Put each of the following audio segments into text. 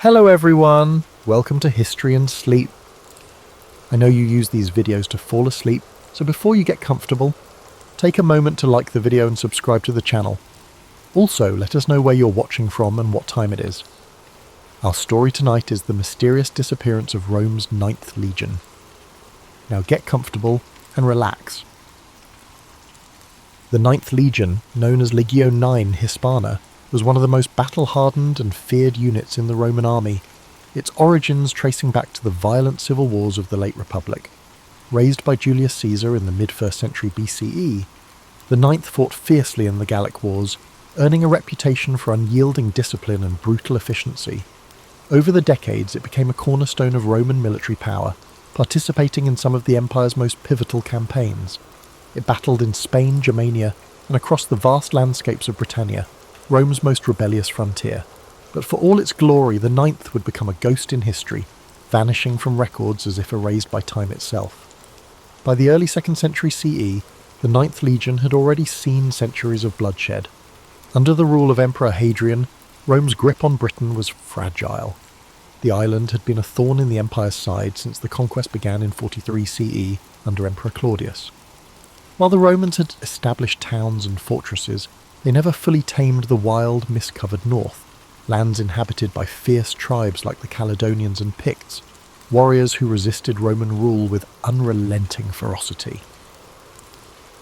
Hello everyone, welcome to History and Sleep. I know you use these videos to fall asleep, so before you get comfortable, take a moment to like the video and subscribe to the channel. Also, let us know where you're watching from and what time it is. Our story tonight is the mysterious disappearance of Rome's Ninth Legion. Now get comfortable and relax. The Ninth Legion, known as Legio IX Hispana, was one of the most battle-hardened and feared units in the Roman army, its origins tracing back to the violent civil wars of the late Republic. Raised by Julius Caesar in the mid-1st century BCE, the Ninth fought fiercely in the Gallic Wars, earning a reputation for unyielding discipline and brutal efficiency. Over the decades, it became a cornerstone of Roman military power, participating in some of the empire's most pivotal campaigns. It battled in Spain, Germania, and across the vast landscapes of Britannia, Rome's most rebellious frontier. But for all its glory, the Ninth would become a ghost in history, vanishing from records as if erased by time itself. By the early 2nd century CE, the Ninth Legion had already seen centuries of bloodshed. Under the rule of Emperor Hadrian, Rome's grip on Britain was fragile. The island had been a thorn in the empire's side since the conquest began in 43 CE under Emperor Claudius. While the Romans had established towns and fortresses, they never fully tamed the wild, mist-covered north, lands inhabited by fierce tribes like the Caledonians and Picts, warriors who resisted Roman rule with unrelenting ferocity.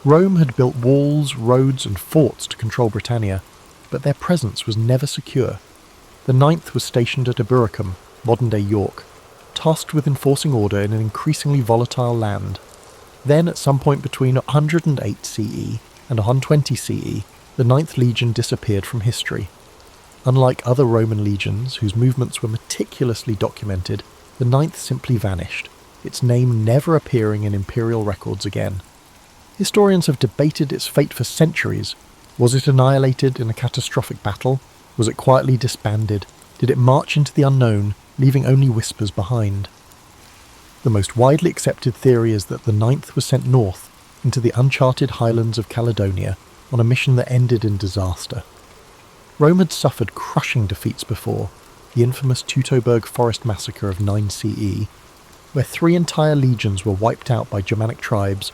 Rome had built walls, roads and forts to control Britannia, but their presence was never secure. The Ninth was stationed at Eburacum, modern-day York, tasked with enforcing order in an increasingly volatile land. Then, at some point between 108 CE and 120 CE, the Ninth Legion disappeared from history. Unlike other Roman legions, whose movements were meticulously documented, the Ninth simply vanished, its name never appearing in imperial records again. Historians have debated its fate for centuries. Was it annihilated in a catastrophic battle? Was it quietly disbanded? Did it march into the unknown, leaving only whispers behind? The most widely accepted theory is that the Ninth was sent north, into the uncharted highlands of Caledonia, on a mission that ended in disaster. Rome had suffered crushing defeats before, the infamous Teutoburg Forest Massacre of 9 CE, where 3 entire legions were wiped out by Germanic tribes,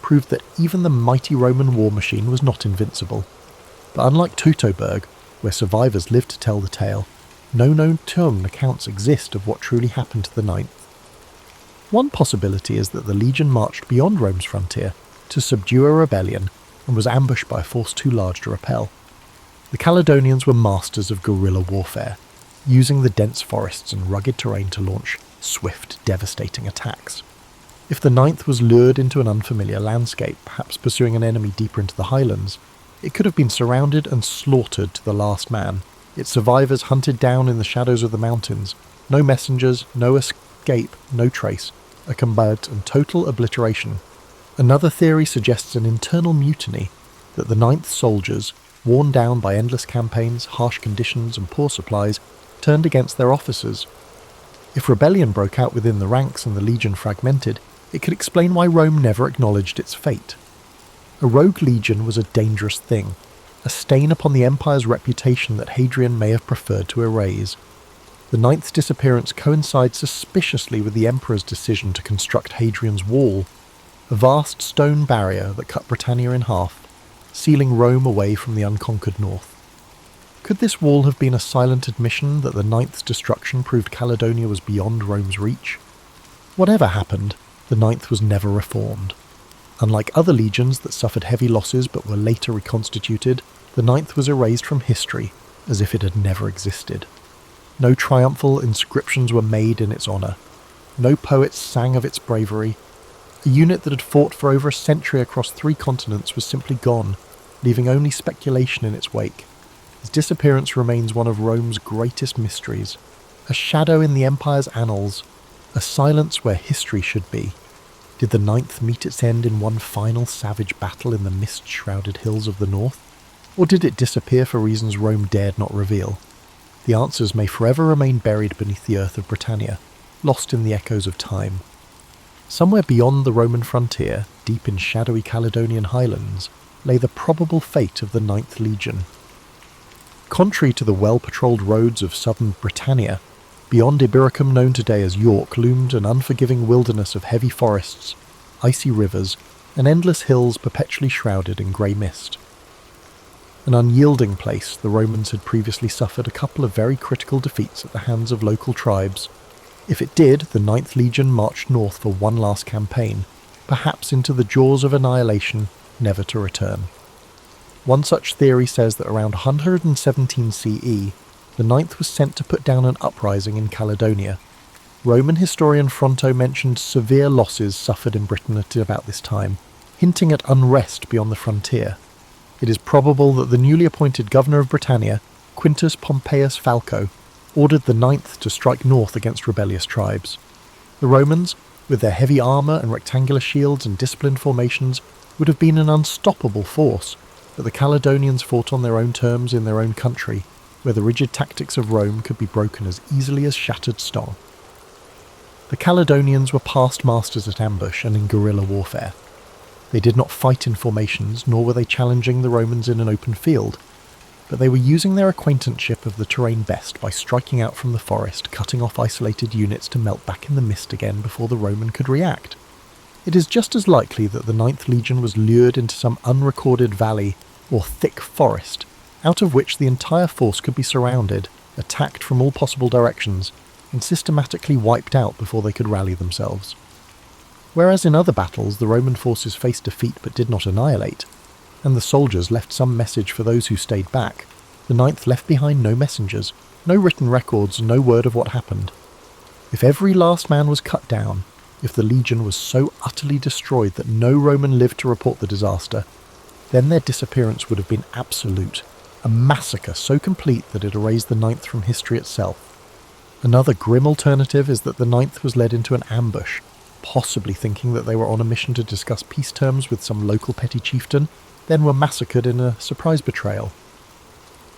proved that even the mighty Roman war machine was not invincible. But unlike Teutoburg, where survivors lived to tell the tale, no known tomb accounts exist of what truly happened to the Ninth. One possibility is that the legion marched beyond Rome's frontier to subdue a rebellion and was ambushed by a force too large to repel. The Caledonians were masters of guerrilla warfare, using the dense forests and rugged terrain to launch swift, devastating attacks. If the Ninth was lured into an unfamiliar landscape, perhaps pursuing an enemy deeper into the highlands, it could have been surrounded and slaughtered to the last man, its survivors hunted down in the shadows of the mountains, no messengers, no escape, no trace, a combat and total obliteration. Another theory suggests an internal mutiny, that the Ninth soldiers, worn down by endless campaigns, harsh conditions and poor supplies, turned against their officers. If rebellion broke out within the ranks and the legion fragmented, it could explain why Rome never acknowledged its fate. A rogue legion was a dangerous thing, a stain upon the empire's reputation that Hadrian may have preferred to erase. The Ninth's disappearance coincides suspiciously with the emperor's decision to construct Hadrian's Wall, a vast stone barrier that cut Britannia in half, sealing Rome away from the unconquered north. Could this wall have been a silent admission that the Ninth's destruction proved Caledonia was beyond Rome's reach? Whatever happened, the Ninth was never reformed. Unlike other legions that suffered heavy losses but were later reconstituted, the Ninth was erased from history as if it had never existed. No triumphal inscriptions were made in its honour. No poets sang of its bravery. A unit that had fought for over a century across 3 continents was simply gone, leaving only speculation in its wake. Its disappearance remains one of Rome's greatest mysteries, a shadow in the empire's annals, a silence where history should be. Did the Ninth meet its end in one final savage battle in the mist-shrouded hills of the north? Or did it disappear for reasons Rome dared not reveal? The answers may forever remain buried beneath the earth of Britannia, lost in the echoes of time. Somewhere beyond the Roman frontier, deep in shadowy Caledonian highlands, lay the probable fate of the Ninth Legion. Contrary to the well-patrolled roads of southern Britannia, Beyond Ibericum, known today as York, loomed an unforgiving wilderness of heavy forests, icy rivers, and endless hills perpetually shrouded in grey mist. An unyielding place, the Romans had previously suffered a couple of very critical defeats at the hands of local tribes. If it did, the 9th Legion marched north for one last campaign, perhaps into the jaws of annihilation, never to return. One such theory says that around 117 CE, the 9th was sent to put down an uprising in Caledonia. Roman historian Fronto mentioned severe losses suffered in Britain at about this time, hinting at unrest beyond the frontier. It is probable that the newly appointed governor of Britannia, Quintus Pompeius Falco, ordered the 9th to strike north against rebellious tribes. The Romans, with their heavy armour and rectangular shields and disciplined formations, would have been an unstoppable force, but the Caledonians fought on their own terms in their own country, where the rigid tactics of Rome could be broken as easily as shattered stone. The Caledonians were past masters at ambush and in guerrilla warfare. They did not fight in formations, nor were they challenging the Romans in an open field, but they were using their acquaintanceship of the terrain best by striking out from the forest, cutting off isolated units to melt back in the mist again before the Roman could react. It is just as likely that the 9th Legion was lured into some unrecorded valley or thick forest, out of which the entire force could be surrounded, attacked from all possible directions, and systematically wiped out before they could rally themselves. Whereas in other battles the Roman forces faced defeat but did not annihilate, and the soldiers left some message for those who stayed back, the 9th left behind no messengers, no written records, no word of what happened. If every last man was cut down, if the legion was so utterly destroyed that no Roman lived to report the disaster, then their disappearance would have been absolute, a massacre so complete that it erased the 9th from history itself. Another grim alternative is that the 9th was led into an ambush, possibly thinking that they were on a mission to discuss peace terms with some local petty chieftain, then were massacred in a surprise betrayal.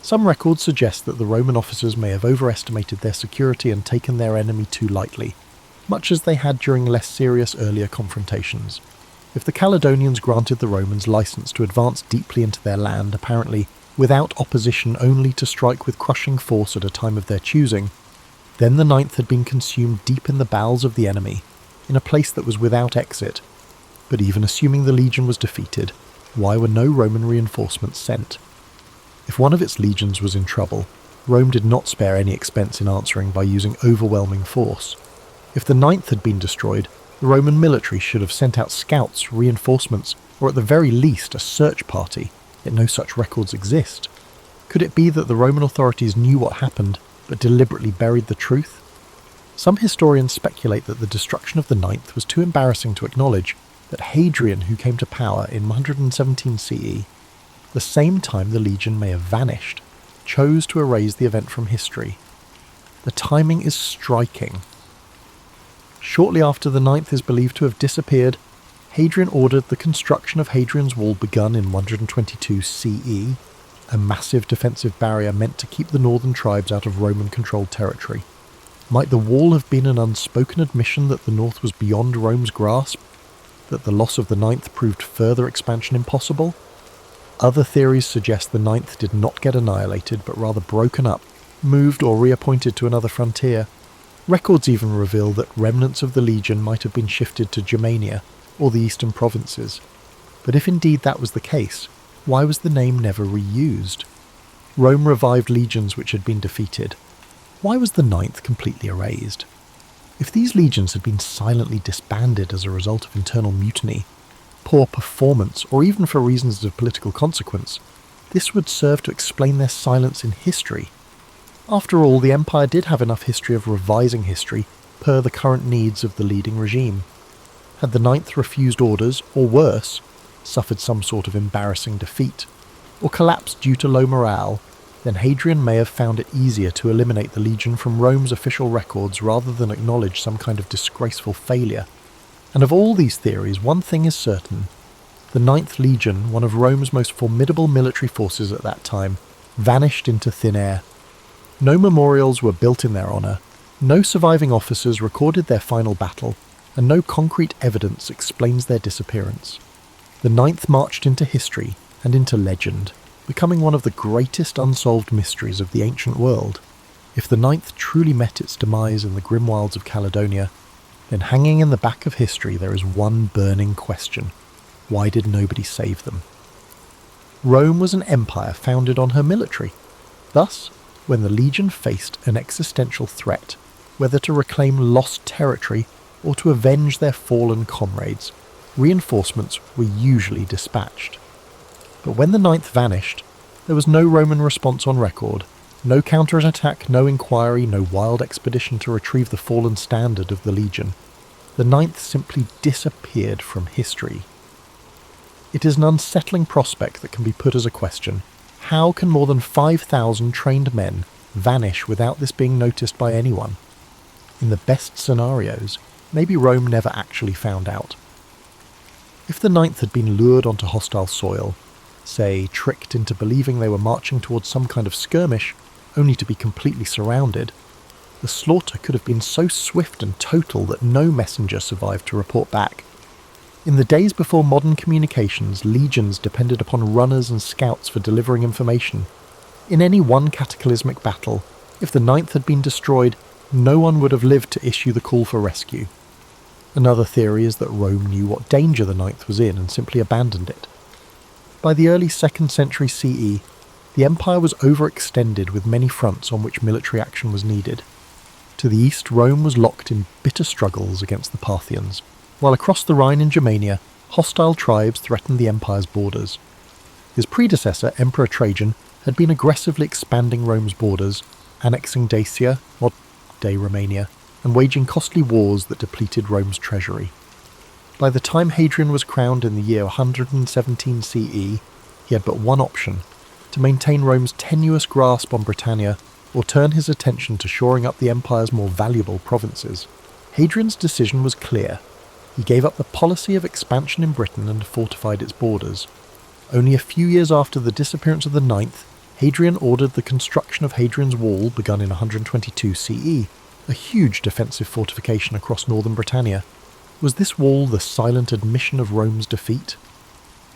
Some records suggest that the Roman officers may have overestimated their security and taken their enemy too lightly, much as they had during less serious earlier confrontations. If the Caledonians granted the Romans license to advance deeply into their land, apparently without opposition, only to strike with crushing force at a time of their choosing, then the 9th had been consumed deep in the bowels of the enemy, in a place that was without exit. But even assuming the legion was defeated, why were no Roman reinforcements sent? If one of its legions was in trouble, Rome did not spare any expense in answering by using overwhelming force. If the 9th had been destroyed, the Roman military should have sent out scouts, reinforcements, or at the very least a search party, yet no such records exist. Could it be that the Roman authorities knew what happened, but deliberately buried the truth? Some historians speculate that the destruction of the 9th was too embarrassing to acknowledge, that Hadrian, who came to power in 117 CE, the same time the legion may have vanished, chose to erase the event from history. The timing is striking. Shortly after the 9th is believed to have disappeared, Hadrian ordered the construction of Hadrian's Wall begun in 122 CE, a massive defensive barrier meant to keep the northern tribes out of Roman-controlled territory. Might the wall have been an unspoken admission that the north was beyond Rome's grasp, that the loss of the 9th proved further expansion impossible? Other theories suggest the 9th did not get annihilated, but rather broken up, moved or reappointed to another frontier. Records even reveal that remnants of the legion might have been shifted to Germania, or the eastern provinces. But if indeed that was the case, why was the name never reused? Rome revived legions which had been defeated. Why was the 9th completely erased? If these legions had been silently disbanded as a result of internal mutiny, poor performance, or even for reasons of political consequence, this would serve to explain their silence in history. After all, the empire did have enough history of revising history per the current needs of the leading regime. Had the 9th refused orders, or worse, suffered some sort of embarrassing defeat, or collapsed due to low morale, then Hadrian may have found it easier to eliminate the legion from Rome's official records rather than acknowledge some kind of disgraceful failure. And of all these theories, one thing is certain. The 9th Legion, one of Rome's most formidable military forces at that time, vanished into thin air. No memorials were built in their honour, no surviving officers recorded their final battle, and no concrete evidence explains their disappearance. The 9th marched into history and into legend, becoming one of the greatest unsolved mysteries of the ancient world. If the Ninth truly met its demise in the grim wilds of Caledonia, then hanging in the back of history there is one burning question. Why did nobody save them? Rome was an empire founded on her military. Thus, when the legion faced an existential threat, whether to reclaim lost territory or to avenge their fallen comrades, reinforcements were usually dispatched. But when the Ninth vanished, there was no Roman response on record, no counter-attack, no inquiry, no wild expedition to retrieve the fallen standard of the legion. The Ninth simply disappeared from history. It is an unsettling prospect that can be put as a question. How can more than 5,000 trained men vanish without this being noticed by anyone? In the best scenarios, maybe Rome never actually found out. If the Ninth had been lured onto hostile soil, say tricked into believing they were marching towards some kind of skirmish, only to be completely surrounded, the slaughter could have been so swift and total that no messenger survived to report back. In the days before modern communications, legions depended upon runners and scouts for delivering information. In any one cataclysmic battle, if the Ninth had been destroyed, no one would have lived to issue the call for rescue. Another theory is that Rome knew what danger the Ninth was in and simply abandoned it. By the early 2nd century CE, the empire was overextended with many fronts on which military action was needed. To the east, Rome was locked in bitter struggles against the Parthians, while across the Rhine in Germania, hostile tribes threatened the empire's borders. His predecessor, Emperor Trajan, had been aggressively expanding Rome's borders, annexing Dacia, modern-day Romania, and waging costly wars that depleted Rome's treasury. By the time Hadrian was crowned in the year 117 CE, he had but one option: to maintain Rome's tenuous grasp on Britannia, or turn his attention to shoring up the empire's more valuable provinces. Hadrian's decision was clear. He gave up the policy of expansion in Britain and fortified its borders. Only a few years after the disappearance of the Ninth, Hadrian ordered the construction of Hadrian's Wall, begun in 122 CE, a huge defensive fortification across northern Britannia. Was this wall the silent admission of Rome's defeat?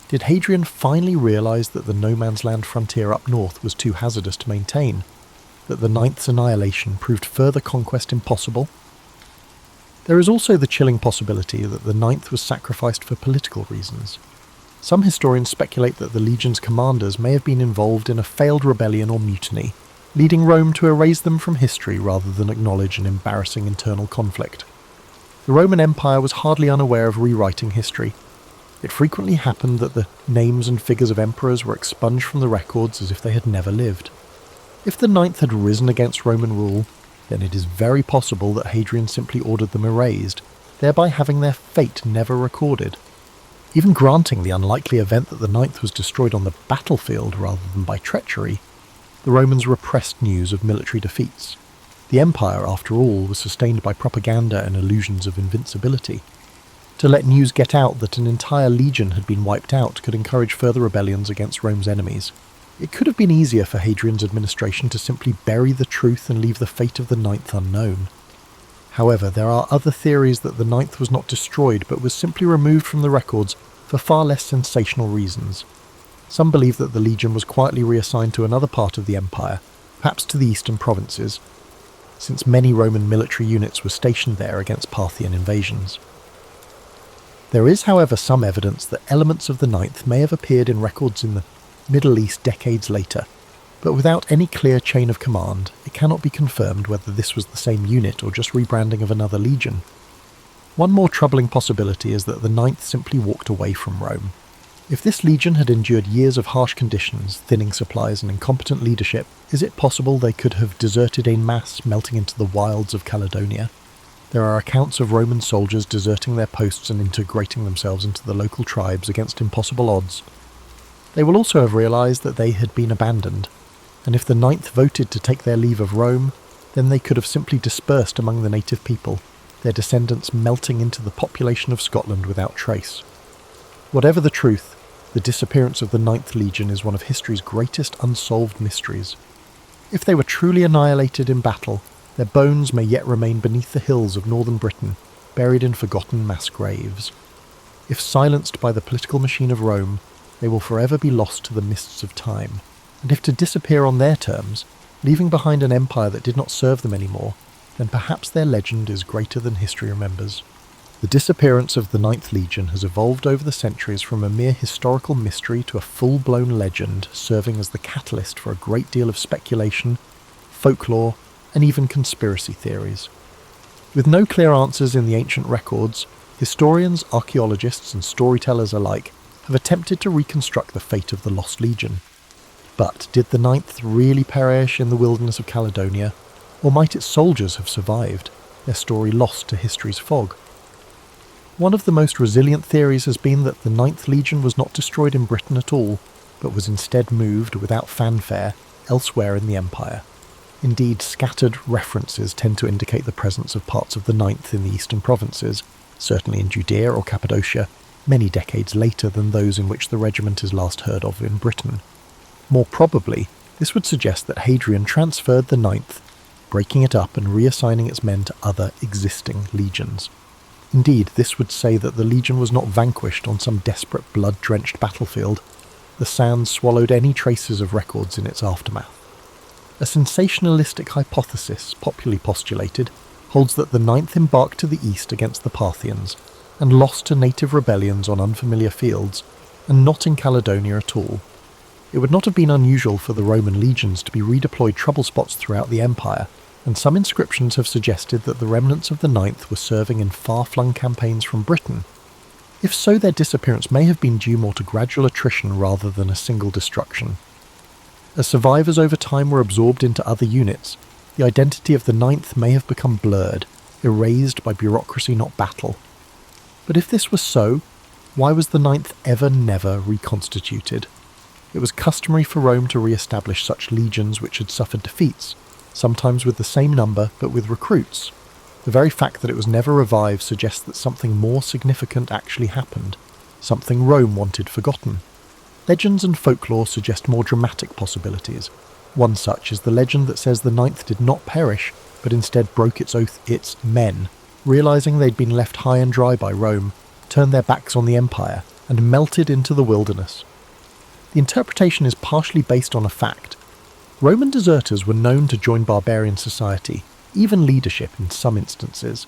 Did Hadrian finally realise that the no-man's land frontier up north was too hazardous to maintain? That the Ninth's annihilation proved further conquest impossible? There is also the chilling possibility that the Ninth was sacrificed for political reasons. Some historians speculate that the legion's commanders may have been involved in a failed rebellion or mutiny, leading Rome to erase them from history rather than acknowledge an embarrassing internal conflict. The Roman Empire was hardly unaware of rewriting history. It frequently happened that the names and figures of emperors were expunged from the records as if they had never lived. If the Ninth had risen against Roman rule, then it is very possible that Hadrian simply ordered them erased, thereby having their fate never recorded. Even granting the unlikely event that the Ninth was destroyed on the battlefield rather than by treachery, the Romans repressed news of military defeats. The empire, after all, was sustained by propaganda and illusions of invincibility. To let news get out that an entire legion had been wiped out could encourage further rebellions against Rome's enemies. It could have been easier for Hadrian's administration to simply bury the truth and leave the fate of the Ninth unknown. However, there are other theories that the Ninth was not destroyed but was simply removed from the records for far less sensational reasons. Some believe that the legion was quietly reassigned to another part of the empire, perhaps to the eastern provinces, since many Roman military units were stationed there against Parthian invasions. There is, however, some evidence that elements of the Ninth may have appeared in records in the Middle East decades later, but without any clear chain of command, it cannot be confirmed whether this was the same unit or just rebranding of another legion. One more troubling possibility is that the Ninth simply walked away from Rome. If this legion had endured years of harsh conditions, thinning supplies and incompetent leadership, is it possible they could have deserted en masse, melting into the wilds of Caledonia? There are accounts of Roman soldiers deserting their posts and integrating themselves into the local tribes against impossible odds. They will also have realised that they had been abandoned, and if the Ninth voted to take their leave of Rome, then they could have simply dispersed among the native people, their descendants melting into the population of Scotland without trace. Whatever the truth, the disappearance of the Ninth Legion is one of history's greatest unsolved mysteries. If they were truly annihilated in battle, their bones may yet remain beneath the hills of northern Britain, buried in forgotten mass graves. If silenced by the political machine of Rome, they will forever be lost to the mists of time, and if to disappear on their terms, leaving behind an empire that did not serve them anymore, then perhaps their legend is greater than history remembers. The disappearance of the Ninth Legion has evolved over the centuries from a mere historical mystery to a full-blown legend, serving as the catalyst for a great deal of speculation, folklore, and even conspiracy theories. With no clear answers in the ancient records, historians, archaeologists, and storytellers alike have attempted to reconstruct the fate of the Lost Legion. But did the Ninth really perish in the wilderness of Caledonia, or might its soldiers have survived, their story lost to history's fog? One of the most resilient theories has been that the Ninth Legion was not destroyed in Britain at all, but was instead moved without fanfare elsewhere in the Empire. Indeed, scattered references tend to indicate the presence of parts of the Ninth in the eastern provinces, certainly in Judea or Cappadocia, many decades later than those in which the regiment is last heard of in Britain. More probably, this would suggest that Hadrian transferred the Ninth, breaking it up and reassigning its men to other existing legions. Indeed, this would say that the legion was not vanquished on some desperate blood-drenched battlefield. The sands swallowed any traces of records in its aftermath. A sensationalistic hypothesis, popularly postulated, holds that the Ninth embarked to the east against the Parthians, and lost to native rebellions on unfamiliar fields, and not in Caledonia at all. It would not have been unusual for the Roman legions to be redeployed trouble spots throughout the Empire, and some inscriptions have suggested that the remnants of the Ninth were serving in far-flung campaigns from Britain. If so, their disappearance may have been due more to gradual attrition rather than a single destruction. As survivors over time were absorbed into other units, the identity of the Ninth may have become blurred, erased by bureaucracy not battle. But if this was so, why was the Ninth never reconstituted? It was customary for Rome to re-establish such legions which had suffered defeats, sometimes with the same number but with recruits. The very fact that it was never revived suggests that something more significant actually happened, something Rome wanted forgotten. Legends and folklore suggest more dramatic possibilities. One such is the legend that says the Ninth did not perish, but instead broke its oath its men, realising they'd been left high and dry by Rome, turned their backs on the Empire, and melted into the wilderness. The interpretation is partially based on a fact. Roman deserters were known to join barbarian society, even leadership in some instances.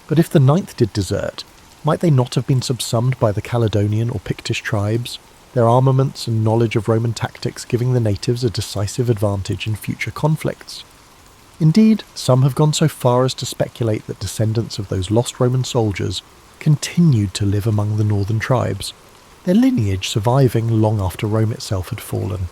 But if the Ninth did desert, might they not have been subsumed by the Caledonian or Pictish tribes, their armaments and knowledge of Roman tactics giving the natives a decisive advantage in future conflicts? Indeed, some have gone so far as to speculate that descendants of those lost Roman soldiers continued to live among the northern tribes, their lineage surviving long after Rome itself had fallen.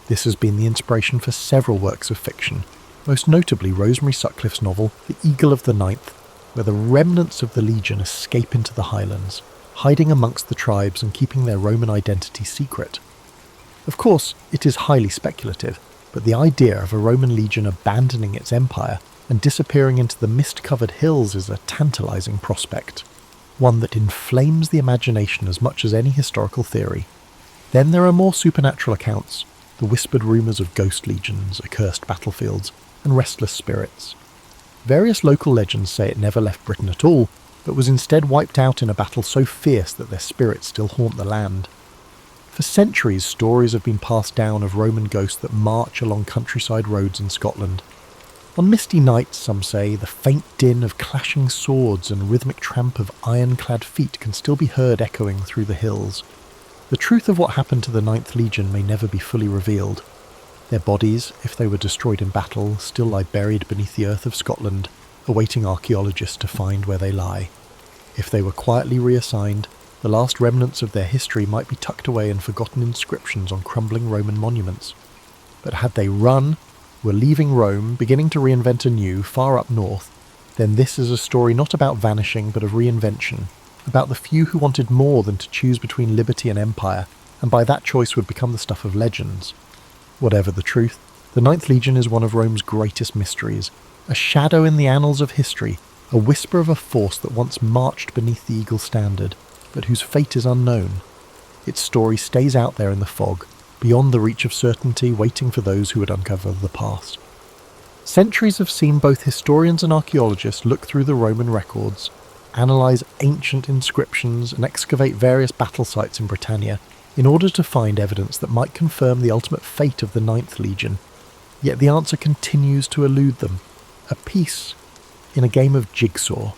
This has been the inspiration for several works of fiction, most notably Rosemary Sutcliffe's novel The Eagle of the Ninth, where the remnants of the legion escape into the highlands, hiding amongst the tribes and keeping their Roman identity secret. Of course, it is highly speculative, but the idea of a Roman legion abandoning its empire and disappearing into the mist-covered hills is a tantalizing prospect, one that inflames the imagination as much as any historical theory. Then there are more supernatural accounts, the whispered rumours of ghost legions, accursed battlefields, and restless spirits. Various local legends say it never left Britain at all, but was instead wiped out in a battle so fierce that their spirits still haunt the land. For centuries, stories have been passed down of Roman ghosts that march along countryside roads in Scotland. On misty nights, some say, the faint din of clashing swords and rhythmic tramp of iron-clad feet can still be heard echoing through the hills. The truth of what happened to the Ninth Legion may never be fully revealed. Their bodies, if they were destroyed in battle, still lie buried beneath the earth of Scotland, awaiting archaeologists to find where they lie. If they were quietly reassigned, the last remnants of their history might be tucked away in forgotten inscriptions on crumbling Roman monuments. But had they run, were leaving Rome, beginning to reinvent anew, far up north, then this is a story not about vanishing but of reinvention, about the few who wanted more than to choose between liberty and empire, and by that choice would become the stuff of legends. Whatever the truth, the Ninth Legion is one of Rome's greatest mysteries, a shadow in the annals of history, a whisper of a force that once marched beneath the eagle standard, but whose fate is unknown. Its story stays out there in the fog, beyond the reach of certainty, waiting for those who would uncover the past. Centuries have seen both historians and archaeologists look through the Roman records, analyse ancient inscriptions and excavate various battle sites in Britannia in order to find evidence that might confirm the ultimate fate of the Ninth Legion. Yet the answer continues to elude them. A piece in a game of jigsaw.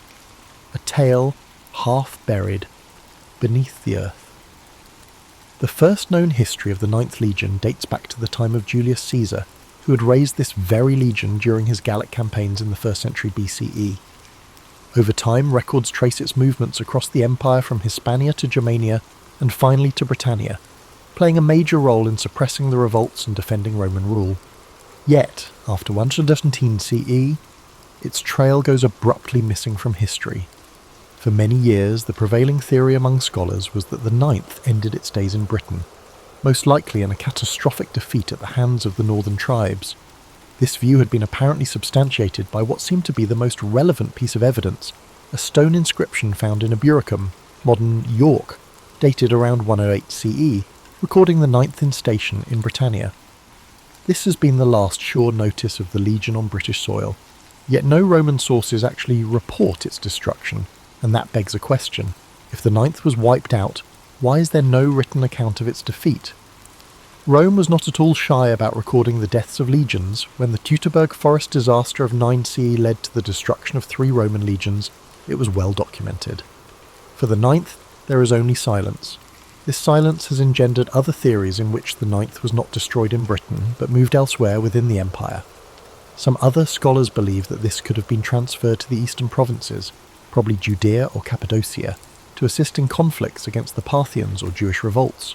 A tale half buried beneath the earth. The first known history of the Ninth Legion dates back to the time of Julius Caesar, who had raised this very legion during his Gallic campaigns in the 1st century BCE. Over time, records trace its movements across the empire from Hispania to Germania and finally to Britannia, playing a major role in suppressing the revolts and defending Roman rule. Yet, after 117 CE, its trail goes abruptly missing from history. For many years, the prevailing theory among scholars was that the Ninth ended its days in Britain, most likely in a catastrophic defeat at the hands of the northern tribes. This view had been apparently substantiated by what seemed to be the most relevant piece of evidence, a stone inscription found in Eburacum, modern York, dated around 108 CE, recording the Ninth Instation in Britannia. This has been the last sure notice of the Legion on British soil, yet no Roman sources actually report its destruction, and that begs a question. If the Ninth was wiped out, why is there no written account of its defeat? Rome was not at all shy about recording the deaths of legions. When the Teutoburg forest disaster of 9 CE led to the destruction of 3 Roman legions, it was well documented. For the Ninth, there is only silence. This silence has engendered other theories in which the Ninth was not destroyed in Britain, but moved elsewhere within the empire. Some other scholars believe that this could have been transferred to the eastern provinces, probably Judea or Cappadocia, to assist in conflicts against the Parthians or Jewish revolts.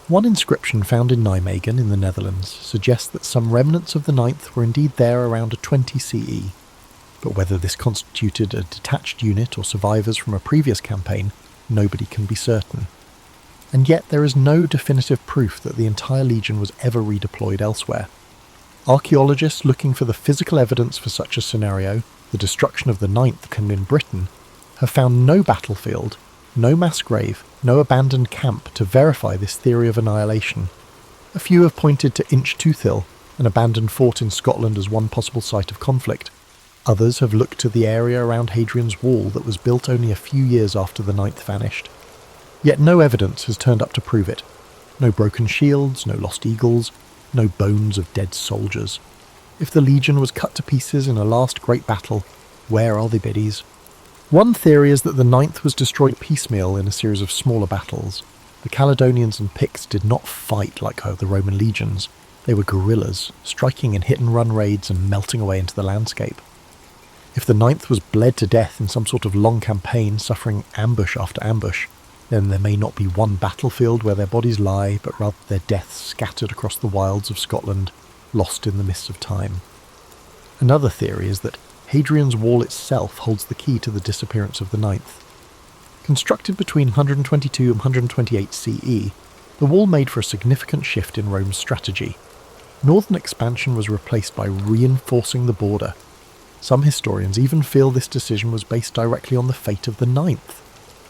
One inscription found in Nijmegen in the Netherlands suggests that some remnants of the Ninth were indeed there around 20 CE, but whether this constituted a detached unit or survivors from a previous campaign, nobody can be certain. And yet there is no definitive proof that the entire legion was ever redeployed elsewhere. Archaeologists looking for the physical evidence for such a scenario, the destruction of the Ninth come in Britain, have found no battlefield, no mass grave, no abandoned camp to verify this theory of annihilation. A few have pointed to Inch Tooth, an abandoned fort in Scotland, as one possible site of conflict. Others have looked to the area around Hadrian's Wall that was built only a few years after the Ninth vanished. Yet no evidence has turned up to prove it. No broken shields, no lost eagles, no bones of dead soldiers. If the legion was cut to pieces in a last great battle, where are the biddies? One theory is that the Ninth was destroyed piecemeal in a series of smaller battles. The Caledonians and Picts did not fight like the Roman legions. They were guerrillas, striking in hit-and-run raids and melting away into the landscape. If the Ninth was bled to death in some sort of long campaign, suffering ambush after ambush, then there may not be one battlefield where their bodies lie, but rather their deaths scattered across the wilds of Scotland, lost in the mists of time. Another theory is that Hadrian's Wall itself holds the key to the disappearance of the Ninth. Constructed between 122 and 128 CE, the wall made for a significant shift in Rome's strategy. Northern expansion was replaced by reinforcing the border. Some historians even feel this decision was based directly on the fate of the Ninth,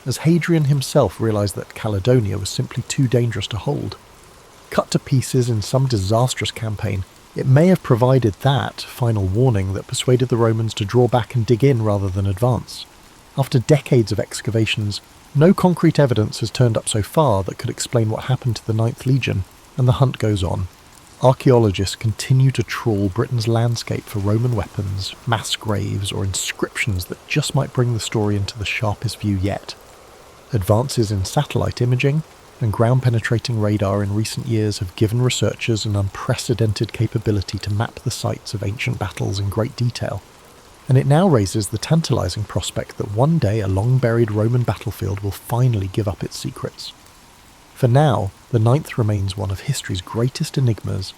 as Hadrian himself realised that Caledonia was simply too dangerous to hold. Cut to pieces in some disastrous campaign, it may have provided that final warning that persuaded the Romans to draw back and dig in rather than advance. After decades of excavations, no concrete evidence has turned up so far that could explain what happened to the Ninth Legion, and the hunt goes on. Archaeologists continue to trawl Britain's landscape for Roman weapons, mass graves, or inscriptions that just might bring the story into the sharpest view yet. Advances in satellite imaging and ground-penetrating radar in recent years have given researchers an unprecedented capability to map the sites of ancient battles in great detail, and it now raises the tantalizing prospect that one day a long-buried Roman battlefield will finally give up its secrets. For now, the Ninth remains one of history's greatest enigmas,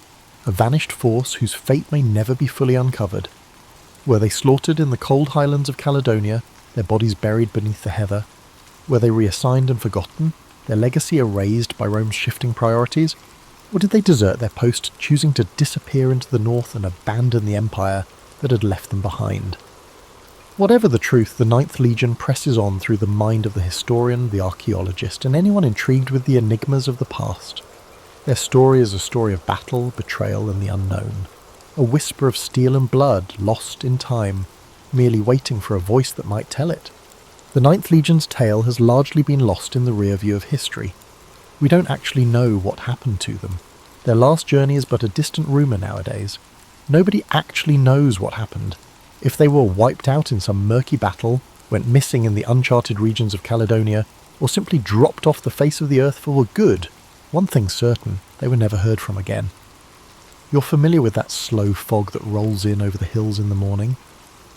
a vanished force whose fate may never be fully uncovered. Were they slaughtered in the cold highlands of Caledonia, their bodies buried beneath the heather? Were they reassigned and forgotten, their legacy erased by Rome's shifting priorities? Or did they desert their post, choosing to disappear into the north and abandon the empire that had left them behind? Whatever the truth, the Ninth Legion presses on through the mind of the historian, the archaeologist, and anyone intrigued with the enigmas of the past. Their story is a story of battle, betrayal, and the unknown. A whisper of steel and blood, lost in time, merely waiting for a voice that might tell it. The Ninth Legion's tale has largely been lost in the rear view of history. We don't actually know what happened to them. Their last journey is but a distant rumour nowadays, Nobody actually knows what happened. If they were wiped out in some murky battle, went missing in the uncharted regions of Caledonia, or simply dropped off the face of the earth for good, one thing's certain, they were never heard from again. You're familiar with that slow fog that rolls in over the hills in the morning?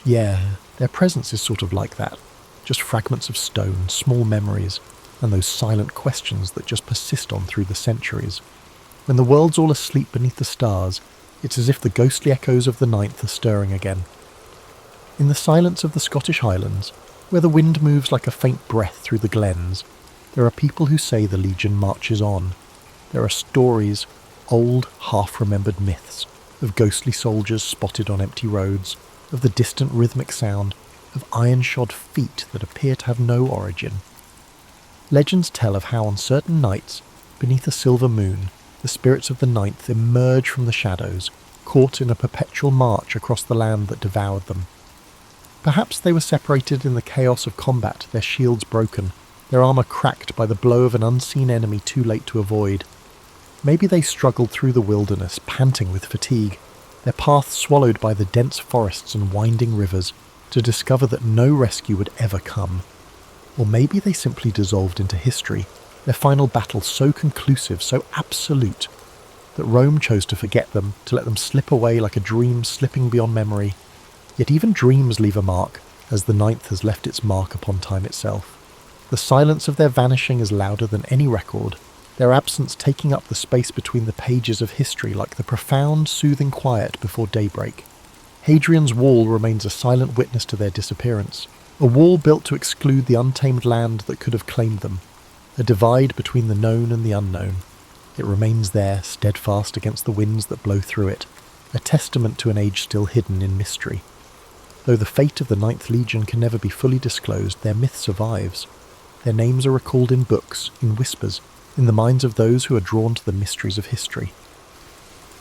Yeah, their presence is sort of like that. Just fragments of stone, small memories, and those silent questions that just persist on through the centuries. When the world's all asleep beneath the stars, it's as if the ghostly echoes of the ninth are stirring again. In the silence of the Scottish Highlands, where the wind moves like a faint breath through the glens, there are people who say the Legion marches on. There are stories, old, half-remembered myths, of ghostly soldiers spotted on empty roads, of the distant rhythmic sound, of iron-shod feet that appear to have no origin. Legends tell of how on certain nights, beneath a silver moon, the spirits of the ninth emerge from the shadows, caught in a perpetual march across the land that devoured them. Perhaps they were separated in the chaos of combat, their shields broken, their armour cracked by the blow of an unseen enemy too late to avoid. Maybe they struggled through the wilderness, panting with fatigue, their path swallowed by the dense forests and winding rivers, to discover that no rescue would ever come. Or maybe they simply dissolved into history, their final battle so conclusive, so absolute, that Rome chose to forget them, to let them slip away like a dream slipping beyond memory. Yet even dreams leave a mark, as the ninth has left its mark upon time itself. The silence of their vanishing is louder than any record, their absence taking up the space between the pages of history like the profound, soothing quiet before daybreak. Hadrian's Wall remains a silent witness to their disappearance, a wall built to exclude the untamed land that could have claimed them, a divide between the known and the unknown. It remains there, steadfast against the winds that blow through it, a testament to an age still hidden in mystery. Though the fate of the Ninth Legion can never be fully disclosed, their myth survives. Their names are recalled in books, in whispers, in the minds of those who are drawn to the mysteries of history.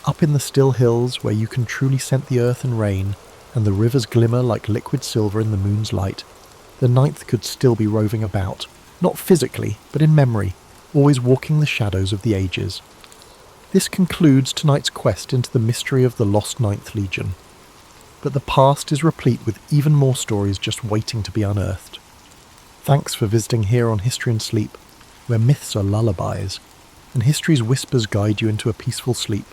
Up in the still hills, where you can truly scent the earth and rain, and the rivers glimmer like liquid silver in the moon's light, the ninth could still be roving about, not physically, but in memory, always walking the shadows of the ages. This concludes tonight's quest into the mystery of the lost Ninth Legion. But the past is replete with even more stories just waiting to be unearthed. Thanks for visiting here on History and Sleep, where myths are lullabies, and history's whispers guide you into a peaceful sleep.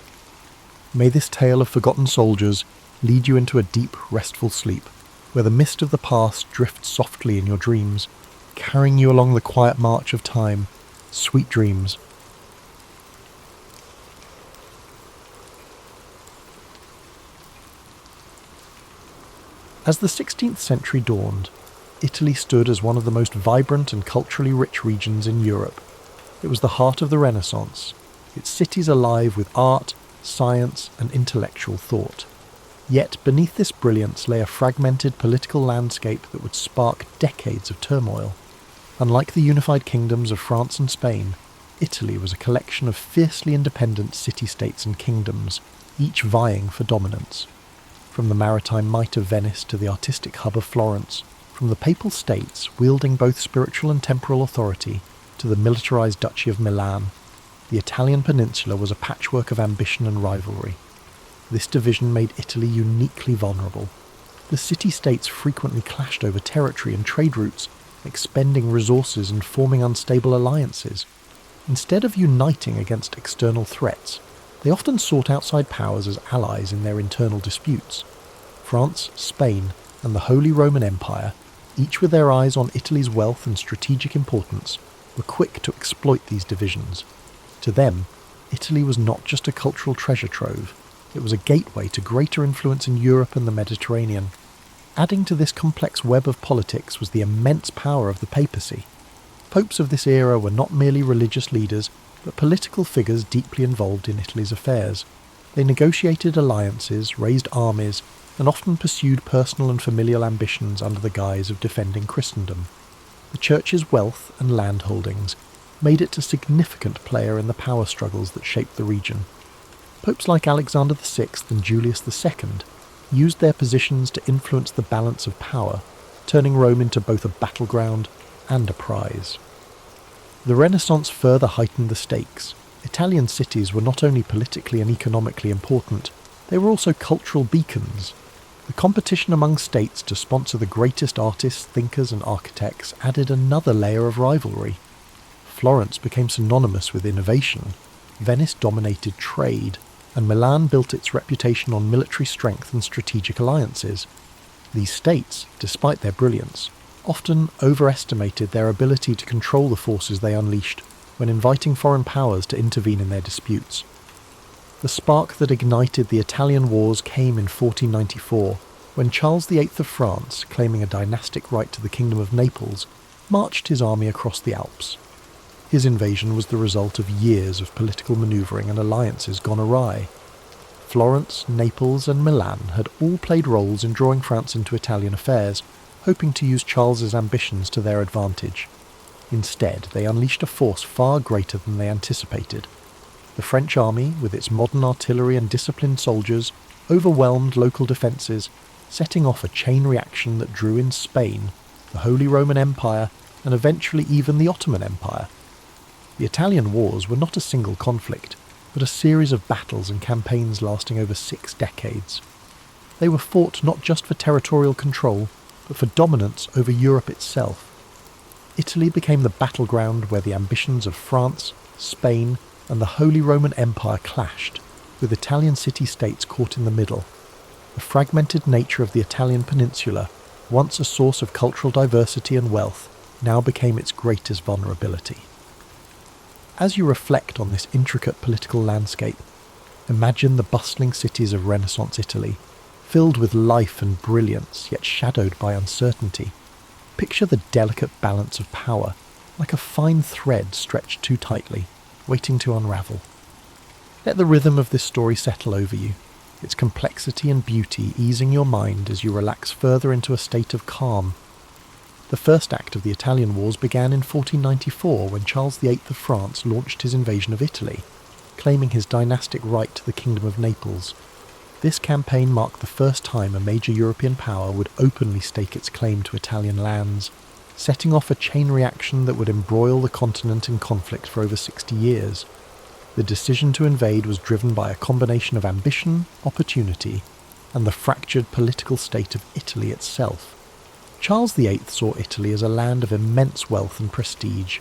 May this tale of forgotten soldiers lead you into a deep, restful sleep, where the mist of the past drifts softly in your dreams, carrying you along the quiet march of time. Sweet dreams. As the 16th century dawned, Italy stood as one of the most vibrant and culturally rich regions in Europe. It was the heart of the Renaissance, its cities alive with art, science, and intellectual thought. Yet beneath this brilliance lay a fragmented political landscape that would spark decades of turmoil. Unlike the unified kingdoms of France and Spain, Italy was a collection of fiercely independent city-states and kingdoms, each vying for dominance. From the maritime might of Venice to the artistic hub of Florence, from the papal states wielding both spiritual and temporal authority to the militarized Duchy of Milan, the Italian peninsula was a patchwork of ambition and rivalry. This division made Italy uniquely vulnerable. The city-states frequently clashed over territory and trade routes, expending resources and forming unstable alliances. Instead of uniting against external threats, they often sought outside powers as allies in their internal disputes. France, Spain, and the Holy Roman Empire, each with their eyes on Italy's wealth and strategic importance, were quick to exploit these divisions. To them, Italy was not just a cultural treasure trove, it was a gateway to greater influence in Europe and the Mediterranean. Adding to this complex web of politics was the immense power of the papacy. Popes of this era were not merely religious leaders, but political figures deeply involved in Italy's affairs. They negotiated alliances, raised armies, and often pursued personal and familial ambitions under the guise of defending Christendom. The Church's wealth and land holdings made it a significant player in the power struggles that shaped the region. Popes like Alexander VI and Julius II used their positions to influence the balance of power, turning Rome into both a battleground and a prize. The Renaissance further heightened the stakes. Italian cities were not only politically and economically important, They were also cultural beacons. The competition among states to sponsor the greatest artists, thinkers and architects added another layer of rivalry. Florence became synonymous with innovation, Venice dominated trade, and Milan built its reputation on military strength and strategic alliances. These states, despite their brilliance, often overestimated their ability to control the forces they unleashed when inviting foreign powers to intervene in their disputes. The spark that ignited the Italian wars came in 1494, when Charles VIII of France, claiming a dynastic right to the Kingdom of Naples, marched his army across the Alps. His invasion was the result of years of political manoeuvring and alliances gone awry. Florence, Naples and Milan had all played roles in drawing France into Italian affairs, hoping to use Charles's ambitions to their advantage. Instead, they unleashed a force far greater than they anticipated. The French army, with its modern artillery and disciplined soldiers, overwhelmed local defences, setting off a chain reaction that drew in Spain, the Holy Roman Empire, and eventually even the Ottoman Empire. The Italian wars were not a single conflict, but a series of battles and campaigns lasting over 6 decades. They were fought not just for territorial control, but for dominance over Europe itself. Italy became the battleground where the ambitions of France, Spain, and the Holy Roman Empire clashed, with Italian city-states caught in the middle. The fragmented nature of the Italian peninsula, once a source of cultural diversity and wealth, now became its greatest vulnerability. As you reflect on this intricate political landscape, imagine the bustling cities of Renaissance Italy, filled with life and brilliance, yet shadowed by uncertainty. Picture the delicate balance of power, like a fine thread stretched too tightly, waiting to unravel. Let the rhythm of this story settle over you, its complexity and beauty easing your mind as you relax further into a state of calm. The first act of the Italian Wars began in 1494 when Charles VIII of France launched his invasion of Italy, claiming his dynastic right to the Kingdom of Naples. This campaign marked the first time a major European power would openly stake its claim to Italian lands, setting off a chain reaction that would embroil the continent in conflict for over 60 years. The decision to invade was driven by a combination of ambition, opportunity, and the fractured political state of Italy itself. Charles VIII saw Italy as a land of immense wealth and prestige,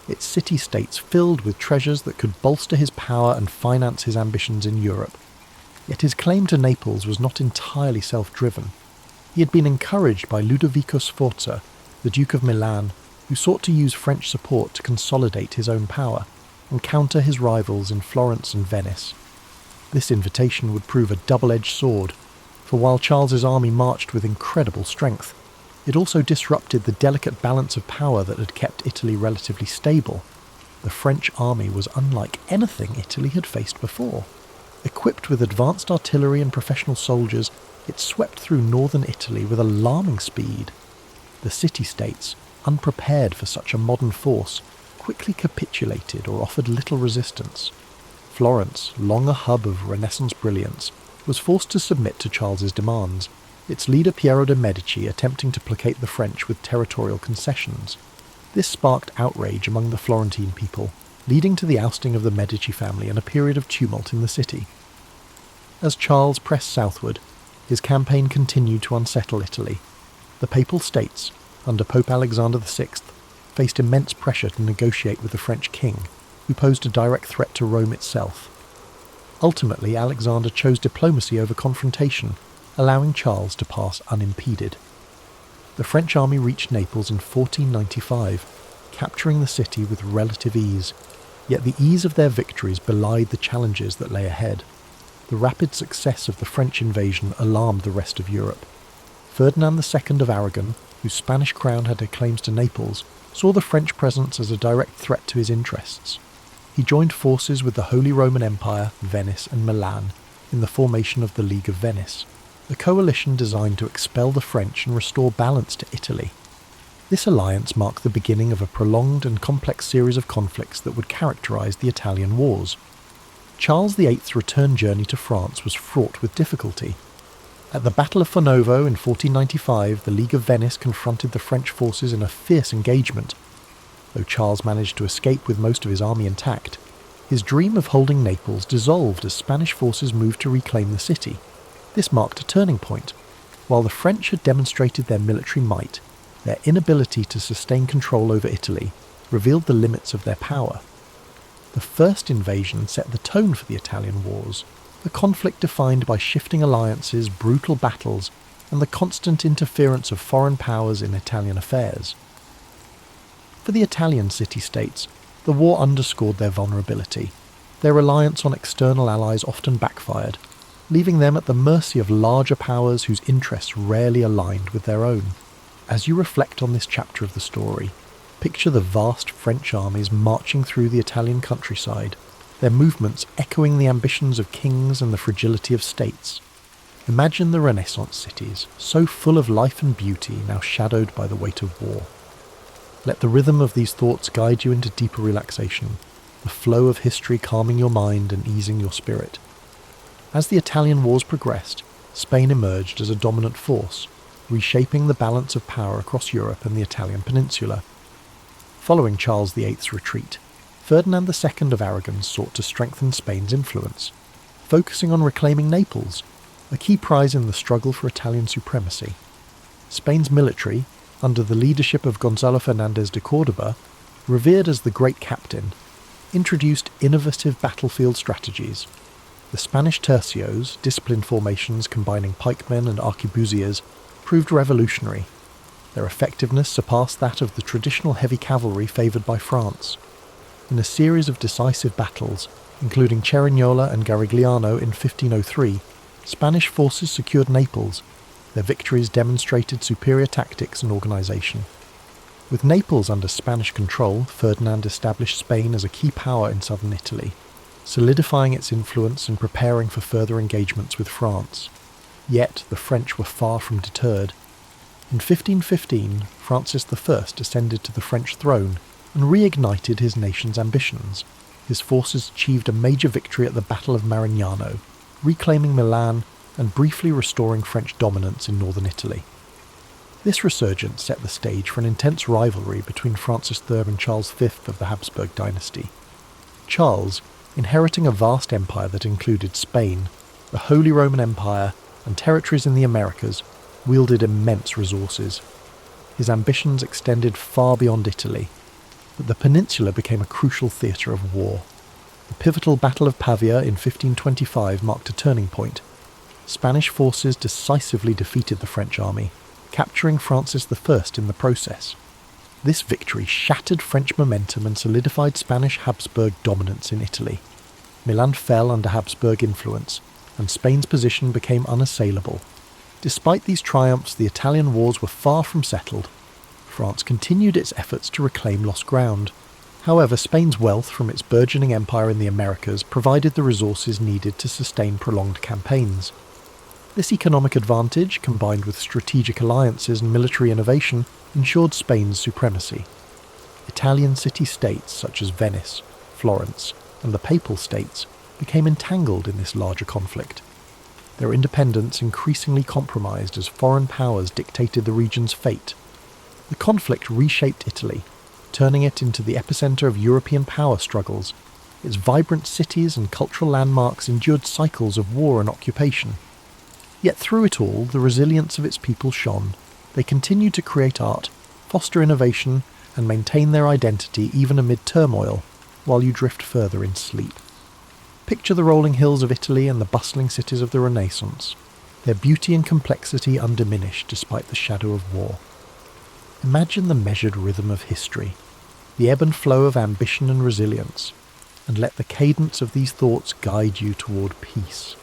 its city-states filled with treasures that could bolster his power and finance his ambitions in Europe. Yet his claim to Naples was not entirely self-driven. He had been encouraged by Ludovico Sforza, the Duke of Milan, who sought to use French support to consolidate his own power and counter his rivals in Florence and Venice. This invitation would prove a double-edged sword, for while Charles's army marched with incredible strength, it also disrupted the delicate balance of power that had kept Italy relatively stable. The French army was unlike anything Italy had faced before. Equipped with advanced artillery and professional soldiers, it swept through northern Italy with alarming speed. The city-states, unprepared for such a modern force, quickly capitulated or offered little resistance. Florence, long a hub of Renaissance brilliance, was forced to submit to Charles's demands, its leader Piero de' Medici attempting to placate the French with territorial concessions. This sparked outrage among the Florentine people, leading to the ousting of the Medici family and a period of tumult in the city. As Charles pressed southward, his campaign continued to unsettle Italy. The Papal States, under Pope Alexander VI, faced immense pressure to negotiate with the French king, who posed a direct threat to Rome itself. Ultimately, Alexander chose diplomacy over confrontation, allowing Charles to pass unimpeded. The French army reached Naples in 1495, capturing the city with relative ease, yet the ease of their victories belied the challenges that lay ahead. The rapid success of the French invasion alarmed the rest of Europe. Ferdinand II of Aragon, whose Spanish crown had claims to Naples, saw the French presence as a direct threat to his interests. He joined forces with the Holy Roman Empire, Venice and Milan in the formation of the League of Venice, a coalition designed to expel the French and restore balance to Italy. This alliance marked the beginning of a prolonged and complex series of conflicts that would characterize the Italian Wars. Charles VIII's return journey to France was fraught with difficulty. At the Battle of Fornovo in 1495, the League of Venice confronted the French forces in a fierce engagement. Though Charles managed to escape with most of his army intact, His dream of holding Naples dissolved as Spanish forces moved to reclaim the city. This marked a turning point. While the French had demonstrated their military might, their inability to sustain control over Italy revealed the limits of their power. The first invasion set the tone for the Italian wars, a conflict defined by shifting alliances, brutal battles, and the constant interference of foreign powers in Italian affairs. For the Italian city-states, the war underscored their vulnerability. Their reliance on external allies often backfired, leaving them at the mercy of larger powers whose interests rarely aligned with their own. As you reflect on this chapter of the story, picture the vast French armies marching through the Italian countryside, their movements echoing the ambitions of kings and the fragility of states. Imagine the Renaissance cities, so full of life and beauty, now shadowed by the weight of war. Let the rhythm of these thoughts guide you into deeper relaxation, the flow of history calming your mind and easing your spirit. As the Italian wars progressed, Spain emerged as a dominant force, reshaping the balance of power across Europe and the Italian peninsula. Following Charles VIII's retreat, Ferdinand II of Aragon sought to strengthen Spain's influence, focusing on reclaiming Naples, a key prize in the struggle for Italian supremacy. Spain's military, under the leadership of Gonzalo Fernández de Córdoba, revered as the Great Captain, introduced innovative battlefield strategies. The Spanish tercios, disciplined formations combining pikemen and arquebusiers, proved revolutionary. Their effectiveness surpassed that of the traditional heavy cavalry favoured by France. In a series of decisive battles, including Cerignola and Garigliano in 1503, Spanish forces secured Naples. Their victories demonstrated superior tactics and organisation. With Naples under Spanish control, Ferdinand established Spain as a key power in southern Italy, solidifying its influence and preparing for further engagements with France. Yet the French were far from deterred. In 1515, Francis I ascended to the French throne and reignited his nation's ambitions. His forces achieved a major victory at the Battle of Marignano, reclaiming Milan and briefly restoring French dominance in northern Italy. This resurgence set the stage for an intense rivalry between Francis III and Charles V of the Habsburg dynasty. Charles, inheriting a vast empire that included Spain, the Holy Roman Empire, and territories in the Americas, wielded immense resources. His ambitions extended far beyond Italy, but the peninsula became a crucial theatre of war. The pivotal Battle of Pavia in 1525 marked a turning point. Spanish forces decisively defeated the French army, capturing Francis I in the process. This victory shattered French momentum and solidified Spanish Habsburg dominance in Italy. Milan fell under Habsburg influence, and Spain's position became unassailable. Despite these triumphs, the Italian wars were far from settled. France continued its efforts to reclaim lost ground. However, Spain's wealth from its burgeoning empire in the Americas provided the resources needed to sustain prolonged campaigns. This economic advantage, combined with strategic alliances and military innovation, ensured Spain's supremacy. Italian city-states such as Venice, Florence, and the Papal States became entangled in this larger conflict. Their independence increasingly compromised as foreign powers dictated the region's fate. The conflict reshaped Italy, turning it into the epicenter of European power struggles. Its vibrant cities and cultural landmarks endured cycles of war and occupation. Yet through it all, the resilience of its people shone. They continued to create art, foster innovation, and maintain their identity even amid turmoil, while you drift further in sleep. Picture the rolling hills of Italy and the bustling cities of the Renaissance, their beauty and complexity undiminished despite the shadow of war. Imagine the measured rhythm of history, the ebb and flow of ambition and resilience, and let the cadence of these thoughts guide you toward peace.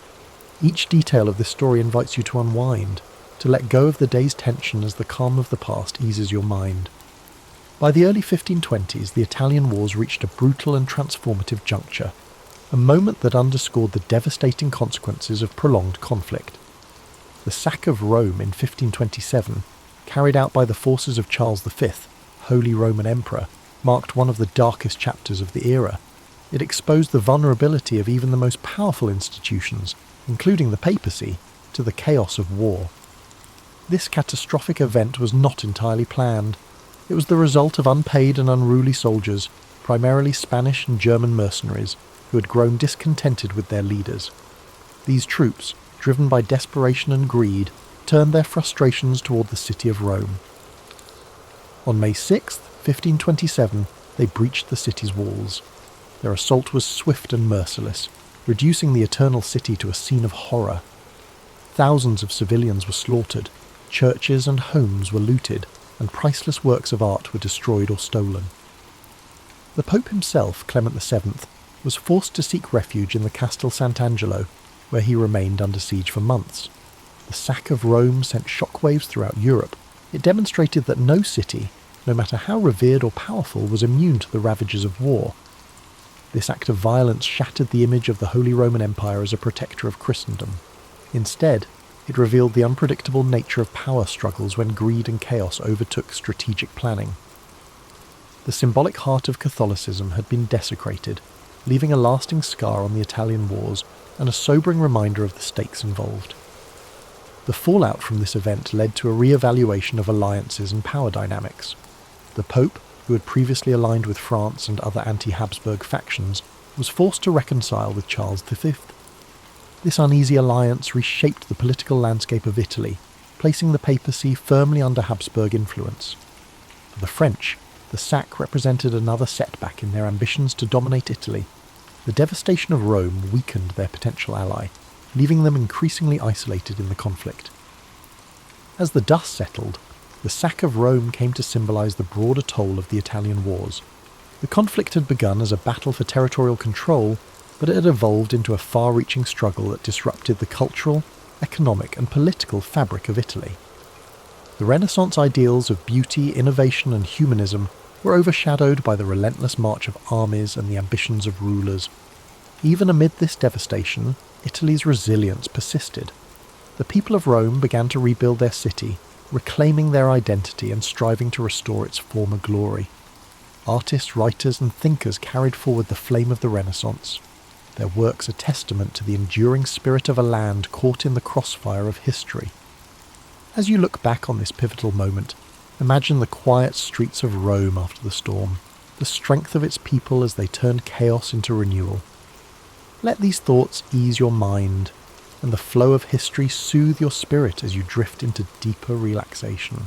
Each detail of this story invites you to unwind, to let go of the day's tension as the calm of the past eases your mind. By the early 1520s, the Italian wars reached a brutal and transformative juncture, a moment that underscored the devastating consequences of prolonged conflict. The sack of Rome in 1527, carried out by the forces of Charles V, Holy Roman Emperor, marked one of the darkest chapters of the era. It exposed the vulnerability of even the most powerful institutions, including the papacy, to the chaos of war. This catastrophic event was not entirely planned. It was the result of unpaid and unruly soldiers, primarily Spanish and German mercenaries, who had grown discontented with their leaders. These troops, driven by desperation and greed, turned their frustrations toward the city of Rome. On May 6, 1527, they breached the city's walls. Their assault was swift and merciless, reducing the eternal city to a scene of horror. Thousands of civilians were slaughtered, churches and homes were looted, and priceless works of art were destroyed or stolen. The Pope himself, Clement VII, was forced to seek refuge in the Castel Sant'Angelo, where he remained under siege for months. The sack of Rome sent shockwaves throughout Europe. It demonstrated that no city, no matter how revered or powerful, was immune to the ravages of war. This act of violence shattered the image of the Holy Roman Empire as a protector of Christendom. Instead, it revealed the unpredictable nature of power struggles when greed and chaos overtook strategic planning. The symbolic heart of Catholicism had been desecrated, leaving a lasting scar on the Italian wars and a sobering reminder of the stakes involved. The fallout from this event led to a re-evaluation of alliances and power dynamics. The Pope, who had previously aligned with France and other anti-Habsburg factions, was forced to reconcile with Charles V. This uneasy alliance reshaped the political landscape of Italy, placing the papacy firmly under Habsburg influence. For the French, the sack represented another setback in their ambitions to dominate Italy. The devastation of Rome weakened their potential ally, leaving them increasingly isolated in the conflict. As the dust settled, the sack of Rome came to symbolise the broader toll of the Italian wars. The conflict had begun as a battle for territorial control, but it had evolved into a far-reaching struggle that disrupted the cultural, economic and political fabric of Italy. The Renaissance ideals of beauty, innovation and humanism were overshadowed by the relentless march of armies and the ambitions of rulers. Even amid this devastation, Italy's resilience persisted. The people of Rome began to rebuild their city, reclaiming their identity and striving to restore its former glory. Artists, writers and thinkers carried forward the flame of the Renaissance, their works a testament to the enduring spirit of a land caught in the crossfire of history. As you look back on this pivotal moment, imagine the quiet streets of Rome after the storm, the strength of its people as they turned chaos into renewal. Let these thoughts ease your mind, and the flow of history soothe your spirit as you drift into deeper relaxation.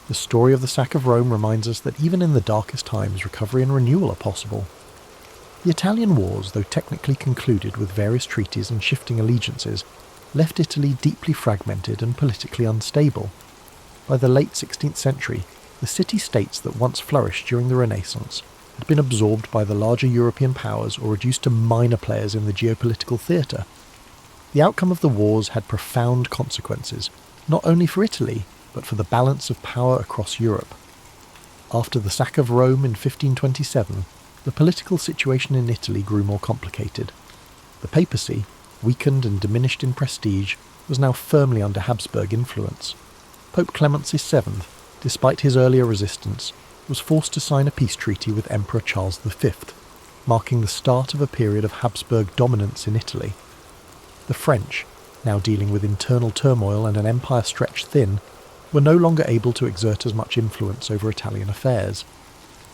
The story of the sack of Rome reminds us that even in the darkest times, recovery and renewal are possible. The Italian wars, though technically concluded with various treaties and shifting allegiances, left Italy deeply fragmented and politically unstable. By the late 16th century, the city-states that once flourished during the Renaissance had been absorbed by the larger European powers or reduced to minor players in the geopolitical theatre. The outcome of the wars had profound consequences, not only for Italy, but for the balance of power across Europe. After the sack of Rome in 1527, the political situation in Italy grew more complicated. The papacy, weakened and diminished in prestige, was now firmly under Habsburg influence. Pope Clement VII, despite his earlier resistance, was forced to sign a peace treaty with Emperor Charles V, marking the start of a period of Habsburg dominance in Italy. The French, now dealing with internal turmoil and an empire stretched thin, were no longer able to exert as much influence over Italian affairs.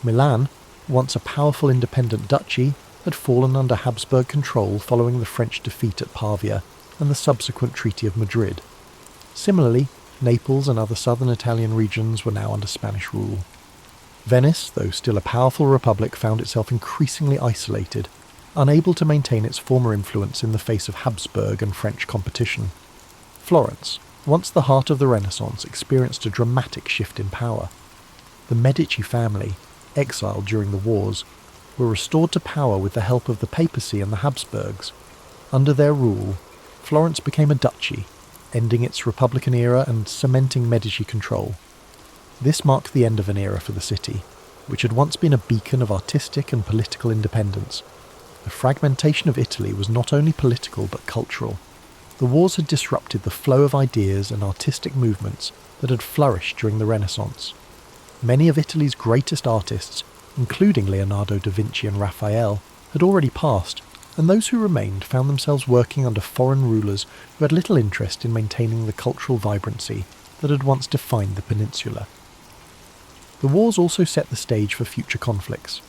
Milan, once a powerful independent duchy, had fallen under Habsburg control following the French defeat at Pavia and the subsequent Treaty of Madrid. Similarly, Naples and other southern Italian regions were now under Spanish rule. Venice, though still a powerful republic, found itself increasingly isolated, unable to maintain its former influence in the face of Habsburg and French competition. Florence, once the heart of the Renaissance, experienced a dramatic shift in power. The Medici family, exiled during the wars, were restored to power with the help of the papacy and the Habsburgs. Under their rule, Florence became a duchy, ending its Republican era and cementing Medici control. This marked the end of an era for the city, which had once been a beacon of artistic and political independence. The fragmentation of Italy was not only political but cultural. The wars had disrupted the flow of ideas and artistic movements that had flourished during the Renaissance. Many of Italy's greatest artists, including Leonardo da Vinci and Raphael, had already passed, and those who remained found themselves working under foreign rulers who had little interest in maintaining the cultural vibrancy that had once defined the peninsula. The wars also set the stage for future conflicts.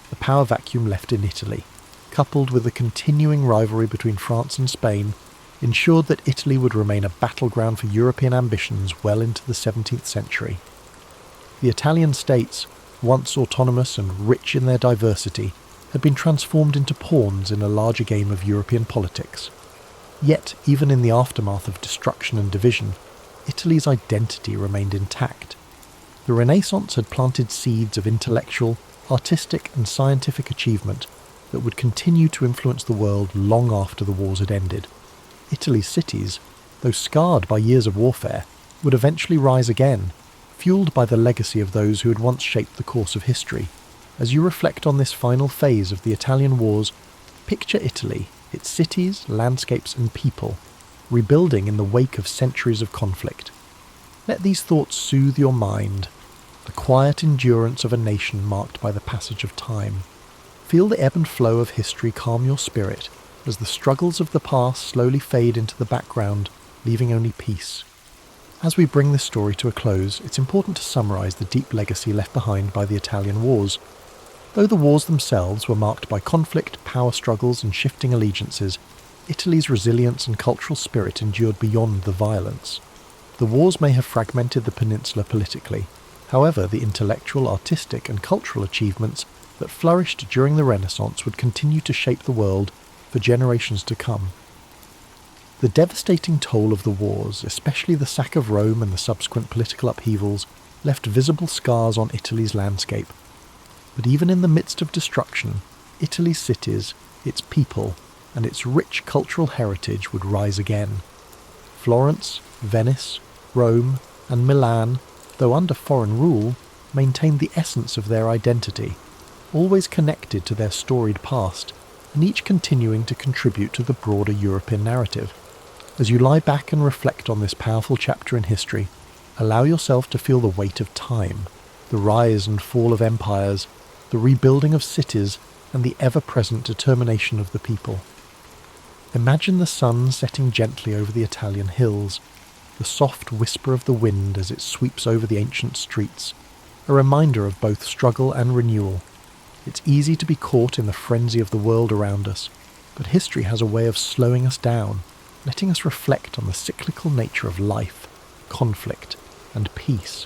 The power vacuum left in Italy. coupled with the continuing rivalry between France and Spain, ensured that Italy would remain a battleground for European ambitions well into the 17th century. The Italian states, once autonomous and rich in their diversity, had been transformed into pawns in a larger game of European politics. Yet, even in the aftermath of destruction and division, Italy's identity remained intact. The Renaissance had planted seeds of intellectual, artistic and scientific achievement that would continue to influence the world long after the wars had ended. Italy's cities, though scarred by years of warfare, would eventually rise again, fueled by the legacy of those who had once shaped the course of history. As you reflect on this final phase of the Italian wars, picture Italy, its cities, landscapes and people, rebuilding in the wake of centuries of conflict. Let these thoughts soothe your mind, the quiet endurance of a nation marked by the passage of time. Feel the ebb and flow of history calm your spirit as the struggles of the past slowly fade into the background, leaving only peace. As we bring this story to a close, it's important to summarise the deep legacy left behind by the Italian wars. Though the wars themselves were marked by conflict, power struggles and shifting allegiances, Italy's resilience and cultural spirit endured beyond the violence. The wars may have fragmented the peninsula politically. However, the intellectual, artistic and cultural achievements that flourished during the Renaissance would continue to shape the world for generations to come. The devastating toll of the wars, especially the sack of Rome and the subsequent political upheavals, left visible scars on Italy's landscape. But even in the midst of destruction, Italy's cities, its people, and its rich cultural heritage would rise again. Florence, Venice, Rome, and Milan, though under foreign rule, maintained the essence of their identity, always connected to their storied past, and each continuing to contribute to the broader European narrative. As you lie back and reflect on this powerful chapter in history, allow yourself to feel the weight of time, the rise and fall of empires, the rebuilding of cities, and the ever-present determination of the people. Imagine the sun setting gently over the Italian hills, the soft whisper of the wind as it sweeps over the ancient streets, a reminder of both struggle and renewal. It's easy to be caught in the frenzy of the world around us, but history has a way of slowing us down, letting us reflect on the cyclical nature of life, conflict, and peace.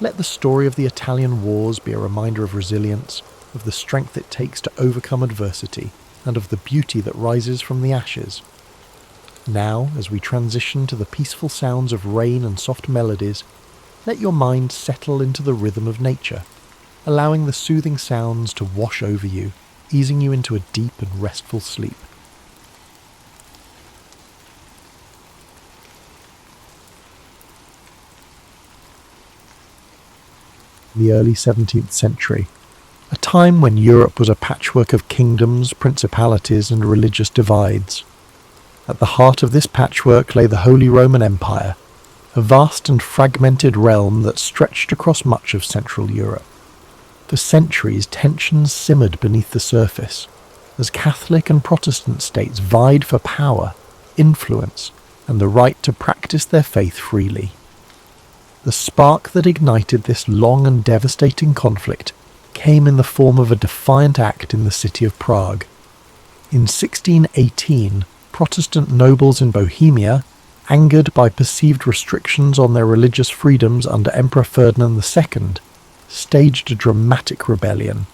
Let the story of the Italian wars be a reminder of resilience, of the strength it takes to overcome adversity, and of the beauty that rises from the ashes. Now, as we transition to the peaceful sounds of rain and soft melodies, let your mind settle into the rhythm of nature, allowing the soothing sounds to wash over you, easing you into a deep and restful sleep. The early 17th century, a time when Europe was a patchwork of kingdoms, principalities, and religious divides. At the heart of this patchwork lay the Holy Roman Empire, a vast and fragmented realm that stretched across much of Central Europe. For centuries, tensions simmered beneath the surface, as Catholic and Protestant states vied for power, influence, and the right to practice their faith freely. The spark that ignited this long and devastating conflict came in the form of a defiant act in the city of Prague. In 1618, Protestant nobles in Bohemia, angered by perceived restrictions on their religious freedoms under Emperor Ferdinand II, staged a dramatic rebellion.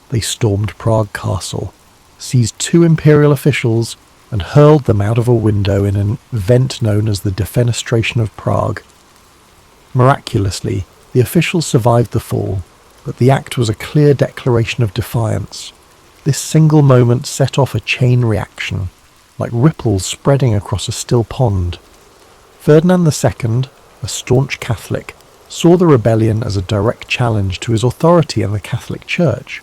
They stormed Prague Castle, seized 2 imperial officials, and hurled them out of a window in an event known as the Defenestration of Prague. Miraculously, the officials survived the fall, but the act was a clear declaration of defiance. This single moment set off a chain reaction, like ripples spreading across a still pond. Ferdinand II, a staunch Catholic, saw the rebellion as a direct challenge to his authority in the Catholic Church.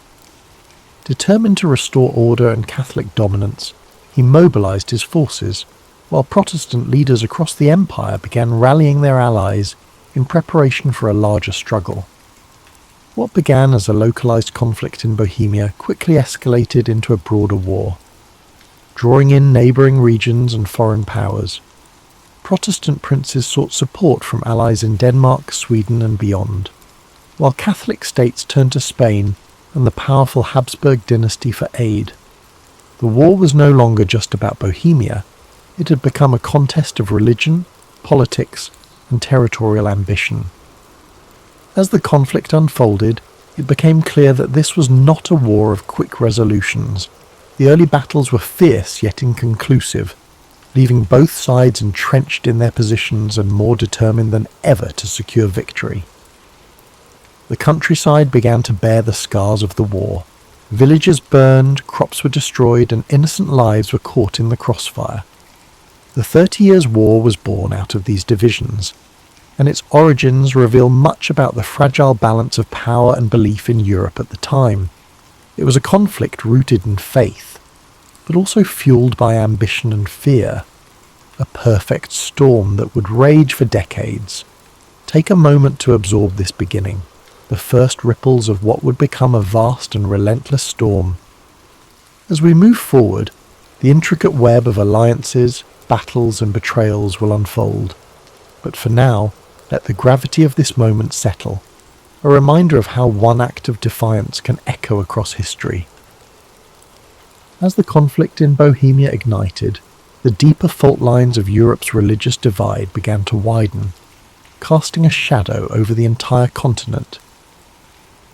Determined to restore order and Catholic dominance, he mobilized his forces, while Protestant leaders across the empire began rallying their allies in preparation for a larger struggle. What began as a localized conflict in Bohemia quickly escalated into a broader war, drawing in neighboring regions and foreign powers. Protestant princes sought support from allies in Denmark, Sweden, and beyond, while Catholic states turned to Spain and the powerful Habsburg dynasty for aid. The war was no longer just about Bohemia, it had become a contest of religion, politics, and territorial ambition. As the conflict unfolded, it became clear that this was not a war of quick resolutions. The early battles were fierce yet inconclusive, leaving both sides entrenched in their positions and more determined than ever to secure victory. The countryside began to bear the scars of the war. Villages burned, crops were destroyed, and innocent lives were caught in the crossfire. The 30 Years' War was born out of these divisions, and its origins reveal much about the fragile balance of power and belief in Europe at the time. It was a conflict rooted in faith, but also fueled by ambition and fear, a perfect storm that would rage for decades. Take a moment to absorb this beginning, the first ripples of what would become a vast and relentless storm. As we move forward, the intricate web of alliances, battles, and betrayals will unfold. But for now, let the gravity of this moment settle, a reminder of how one act of defiance can echo across history. As the conflict in Bohemia ignited, the deeper fault lines of Europe's religious divide began to widen, casting a shadow over the entire continent.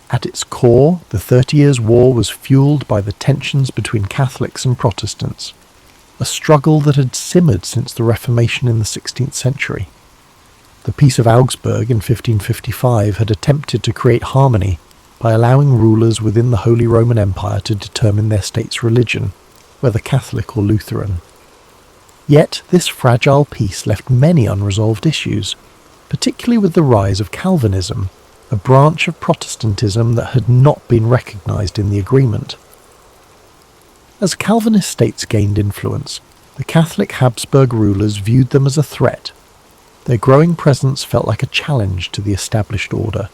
At its core, the 30 Years' War was fueled by the tensions between Catholics and Protestants, a struggle that had simmered since the Reformation in the 16th century. The Peace of Augsburg in 1555 had attempted to create harmony by allowing rulers within the Holy Roman Empire to determine their state's religion, whether Catholic or Lutheran. Yet this fragile peace left many unresolved issues, particularly with the rise of Calvinism, a branch of Protestantism that had not been recognised in the agreement. As Calvinist states gained influence, the Catholic Habsburg rulers viewed them as a threat. Their growing presence felt like a challenge to the established order.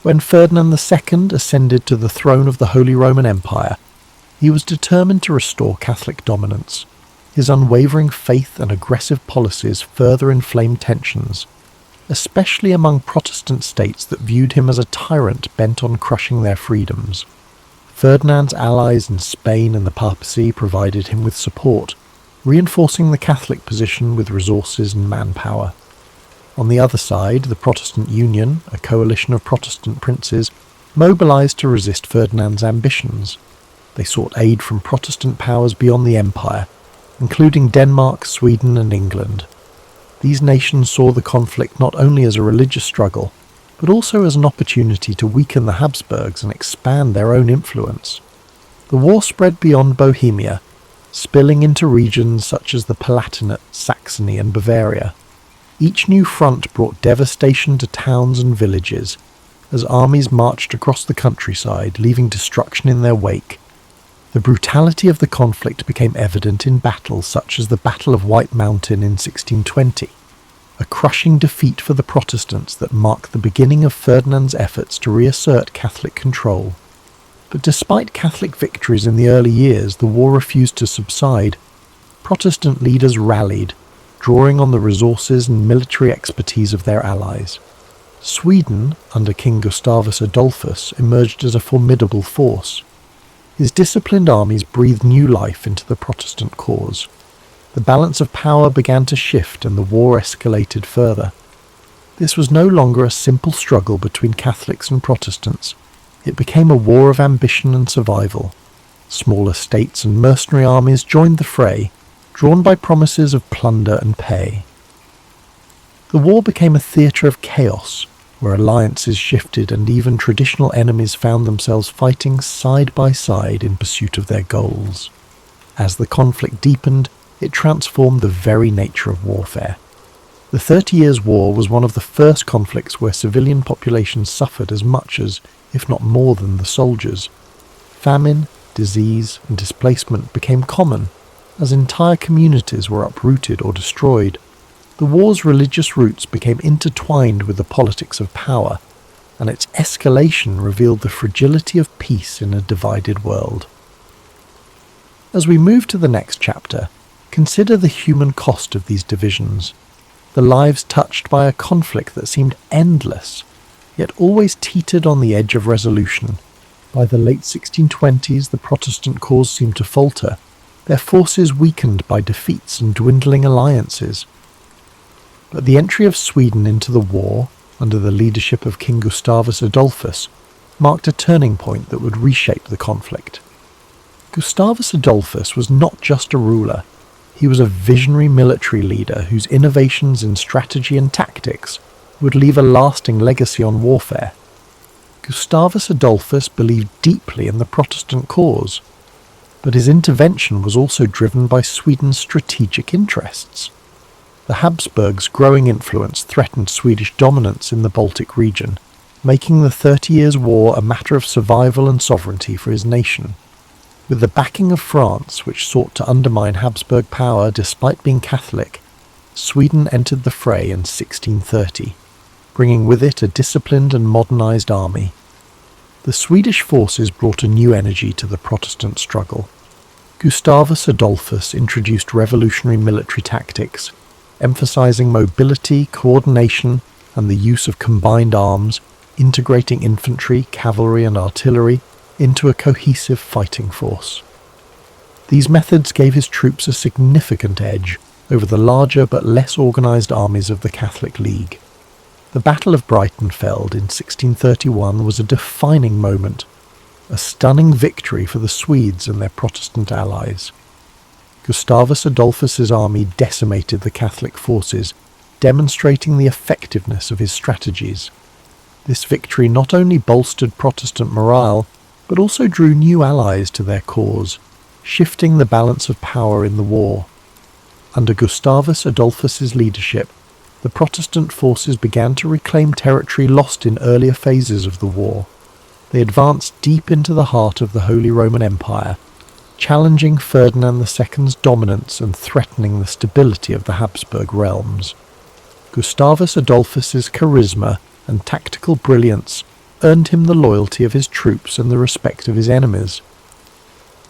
When Ferdinand II ascended to the throne of the Holy Roman Empire, he was determined to restore Catholic dominance. His unwavering faith and aggressive policies further inflamed tensions, especially among Protestant states that viewed him as a tyrant bent on crushing their freedoms. Ferdinand's allies in Spain and the papacy provided him with support, reinforcing the Catholic position with resources and manpower. On the other side, the Protestant Union, a coalition of Protestant princes, mobilized to resist Ferdinand's ambitions. They sought aid from Protestant powers beyond the empire, including Denmark, Sweden, and England. These nations saw the conflict not only as a religious struggle, but also as an opportunity to weaken the Habsburgs and expand their own influence. The war spread beyond Bohemia, spilling into regions such as the Palatinate, Saxony, and Bavaria. Each new front brought devastation to towns and villages, as armies marched across the countryside, leaving destruction in their wake. The brutality of the conflict became evident in battles such as the Battle of White Mountain in 1620, a crushing defeat for the Protestants that marked the beginning of Ferdinand's efforts to reassert Catholic control. But despite Catholic victories in the early years, the war refused to subside. Protestant leaders rallied, drawing on the resources and military expertise of their allies. Sweden, under King Gustavus Adolphus, emerged as a formidable force. His disciplined armies breathed new life into the Protestant cause. The balance of power began to shift and the war escalated further. This was no longer a simple struggle between Catholics and Protestants. It became a war of ambition and survival. Smaller states and mercenary armies joined the fray, drawn by promises of plunder and pay. The war became a theatre of chaos, where alliances shifted and even traditional enemies found themselves fighting side by side in pursuit of their goals. As the conflict deepened, it transformed the very nature of warfare. The 30 Years' War was one of the first conflicts where civilian populations suffered as much as, if not more than, the soldiers. Famine, disease, and displacement became common, as entire communities were uprooted or destroyed. The war's religious roots became intertwined with the politics of power, and its escalation revealed the fragility of peace in a divided world. As we move to the next chapter, consider the human cost of these divisions, the lives touched by a conflict that seemed endless, yet always teetered on the edge of resolution. By the late 1620s, the Protestant cause seemed to falter, their forces weakened by defeats and dwindling alliances. But the entry of Sweden into the war, under the leadership of King Gustavus Adolphus, marked a turning point that would reshape the conflict. Gustavus Adolphus was not just a ruler, he was a visionary military leader whose innovations in strategy and tactics would leave a lasting legacy on warfare. Gustavus Adolphus believed deeply in the Protestant cause, but his intervention was also driven by Sweden's strategic interests. The Habsburgs' growing influence threatened Swedish dominance in the Baltic region, making the 30 Years' War a matter of survival and sovereignty for his nation. With the backing of France, which sought to undermine Habsburg power despite being Catholic, Sweden entered the fray in 1630, bringing with it a disciplined and modernised army. The Swedish forces brought a new energy to the Protestant struggle. Gustavus Adolphus introduced revolutionary military tactics, emphasising mobility, coordination, and the use of combined arms, integrating infantry, cavalry, and artillery into a cohesive fighting force. These methods gave his troops a significant edge over the larger but less organised armies of the Catholic League. The Battle of Breitenfeld in 1631 was a defining moment, a stunning victory for the Swedes and their Protestant allies. Gustavus Adolphus's army decimated the Catholic forces, demonstrating the effectiveness of his strategies. This victory not only bolstered Protestant morale, but also drew new allies to their cause, shifting the balance of power in the war. Under Gustavus Adolphus's leadership, the Protestant forces began to reclaim territory lost in earlier phases of the war. They advanced deep into the heart of the Holy Roman Empire, challenging Ferdinand II's dominance and threatening the stability of the Habsburg realms. Gustavus Adolphus's charisma and tactical brilliance earned him the loyalty of his troops and the respect of his enemies.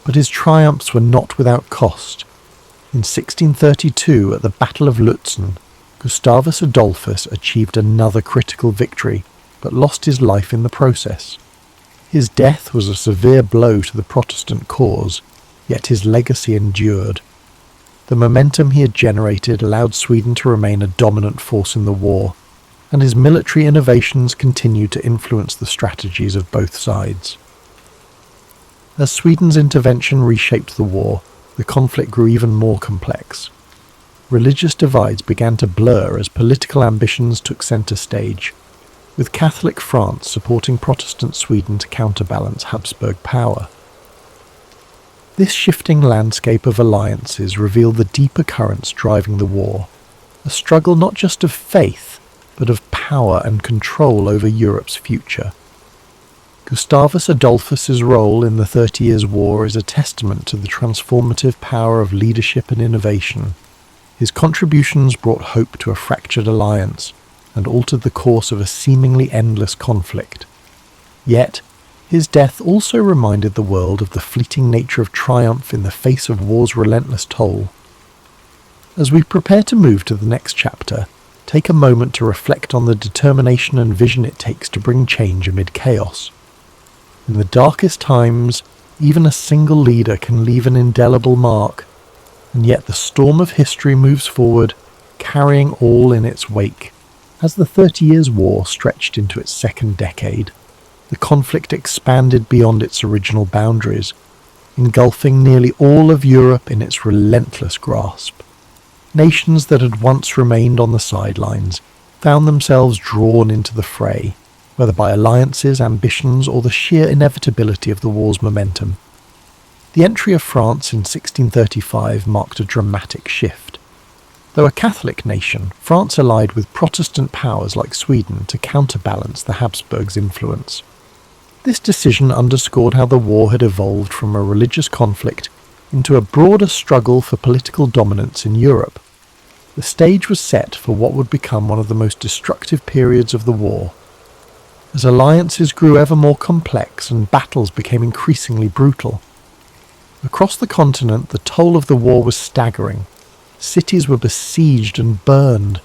But his triumphs were not without cost. In 1632, at the Battle of Lutzen, Gustavus Adolphus achieved another critical victory, but lost his life in the process. His death was a severe blow to the Protestant cause, yet his legacy endured. The momentum he had generated allowed Sweden to remain a dominant force in the war, and his military innovations continued to influence the strategies of both sides. As Sweden's intervention reshaped the war, the conflict grew even more complex. Religious divides began to blur as political ambitions took centre stage, with Catholic France supporting Protestant Sweden to counterbalance Habsburg power. This shifting landscape of alliances revealed the deeper currents driving the war, a struggle not just of faith, but of power and control over Europe's future. Gustavus Adolphus's role in the 30 Years' War is a testament to the transformative power of leadership and innovation. His contributions brought hope to a fractured alliance and altered the course of a seemingly endless conflict. Yet, his death also reminded the world of the fleeting nature of triumph in the face of war's relentless toll. As we prepare to move to the next chapter, take a moment to reflect on the determination and vision it takes to bring change amid chaos. In the darkest times, even a single leader can leave an indelible mark, and yet the storm of history moves forward, carrying all in its wake. As the 30 Years' War stretched into its second decade, the conflict expanded beyond its original boundaries, engulfing nearly all of Europe in its relentless grasp. Nations that had once remained on the sidelines found themselves drawn into the fray, whether by alliances, ambitions, or the sheer inevitability of the war's momentum. The entry of France in 1635 marked a dramatic shift. Though a Catholic nation, France allied with Protestant powers like Sweden to counterbalance the Habsburgs' influence. This decision underscored how the war had evolved from a religious conflict into a broader struggle for political dominance in Europe. The stage was set for what would become one of the most destructive periods of the war. As alliances grew ever more complex and battles became increasingly brutal. Across the continent, the toll of the war was staggering. Cities were besieged and burned.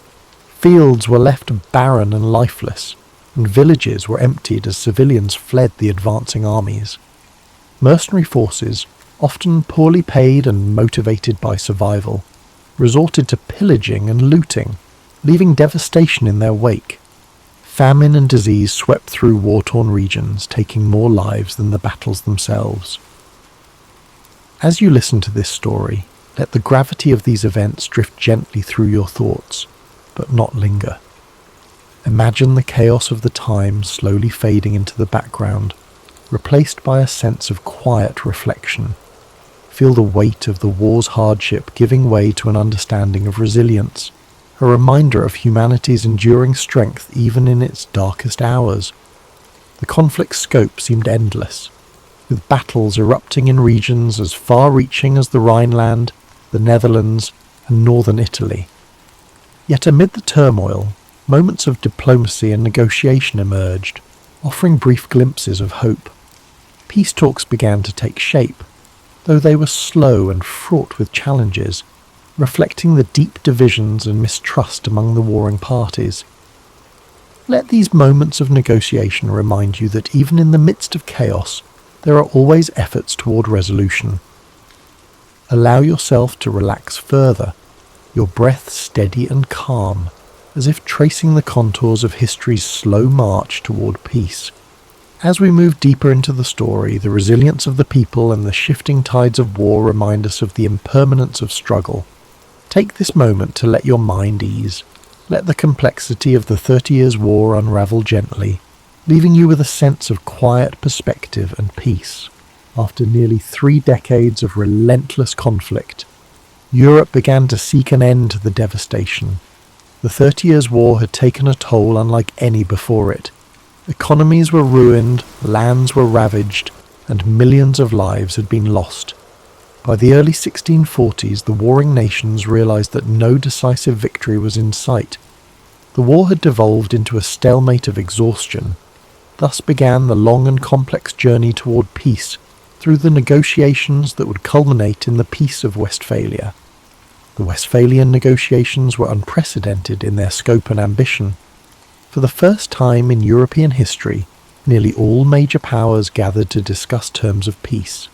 Fields were left barren and lifeless. and villages were emptied as civilians fled the advancing armies. Mercenary forces, often poorly paid and motivated by survival, resorted to pillaging and looting, leaving devastation in their wake. Famine and disease swept through war-torn regions, taking more lives than the battles themselves. As you listen to this story, let the gravity of these events drift gently through your thoughts, but not linger. Imagine the chaos of the time slowly fading into the background, replaced by a sense of quiet reflection. Feel the weight of the war's hardship giving way to an understanding of resilience, a reminder of humanity's enduring strength even in its darkest hours. The conflict's scope seemed endless, with battles erupting in regions as far-reaching as the Rhineland, the Netherlands, and northern Italy. Yet amid the turmoil, moments of diplomacy and negotiation emerged, offering brief glimpses of hope. Peace talks began to take shape, though they were slow and fraught with challenges, reflecting the deep divisions and mistrust among the warring parties. Let these moments of negotiation remind you that even in the midst of chaos, there are always efforts toward resolution. Allow yourself to relax further, your breath steady and calm, as if tracing the contours of history's slow march toward peace. As we move deeper into the story, the resilience of the people and the shifting tides of war remind us of the impermanence of struggle. Take this moment to let your mind ease. Let the complexity of the 30 Years' War unravel gently, leaving you with a sense of quiet perspective and peace. After nearly 3 decades of relentless conflict, Europe began to seek an end to the devastation. The 30 Years' War had taken a toll unlike any before it. Economies were ruined, lands were ravaged, and millions of lives had been lost. By the early 1640s, the warring nations realized that no decisive victory was in sight. The war had devolved into a stalemate of exhaustion. Thus began the long and complex journey toward peace, through the negotiations that would culminate in the Peace of Westphalia. The Westphalian negotiations were unprecedented in their scope and ambition. For the first time in European history, nearly all major powers gathered to discuss terms of peace.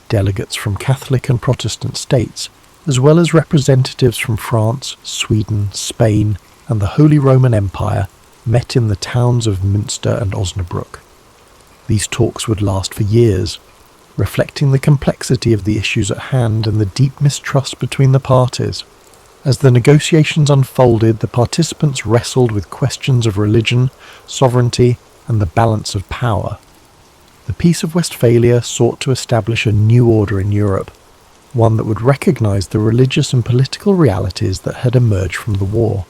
Delegates from Catholic and Protestant states, as well as representatives from France, Sweden, Spain, and the Holy Roman Empire, met in the towns of Münster and Osnabrück. These talks would last for years, reflecting the complexity of the issues at hand and the deep mistrust between the parties. As the negotiations unfolded, the participants wrestled with questions of religion, sovereignty, and the balance of power. The Peace of Westphalia sought to establish a new order in Europe, one that would recognize the religious and political realities that had emerged from the war.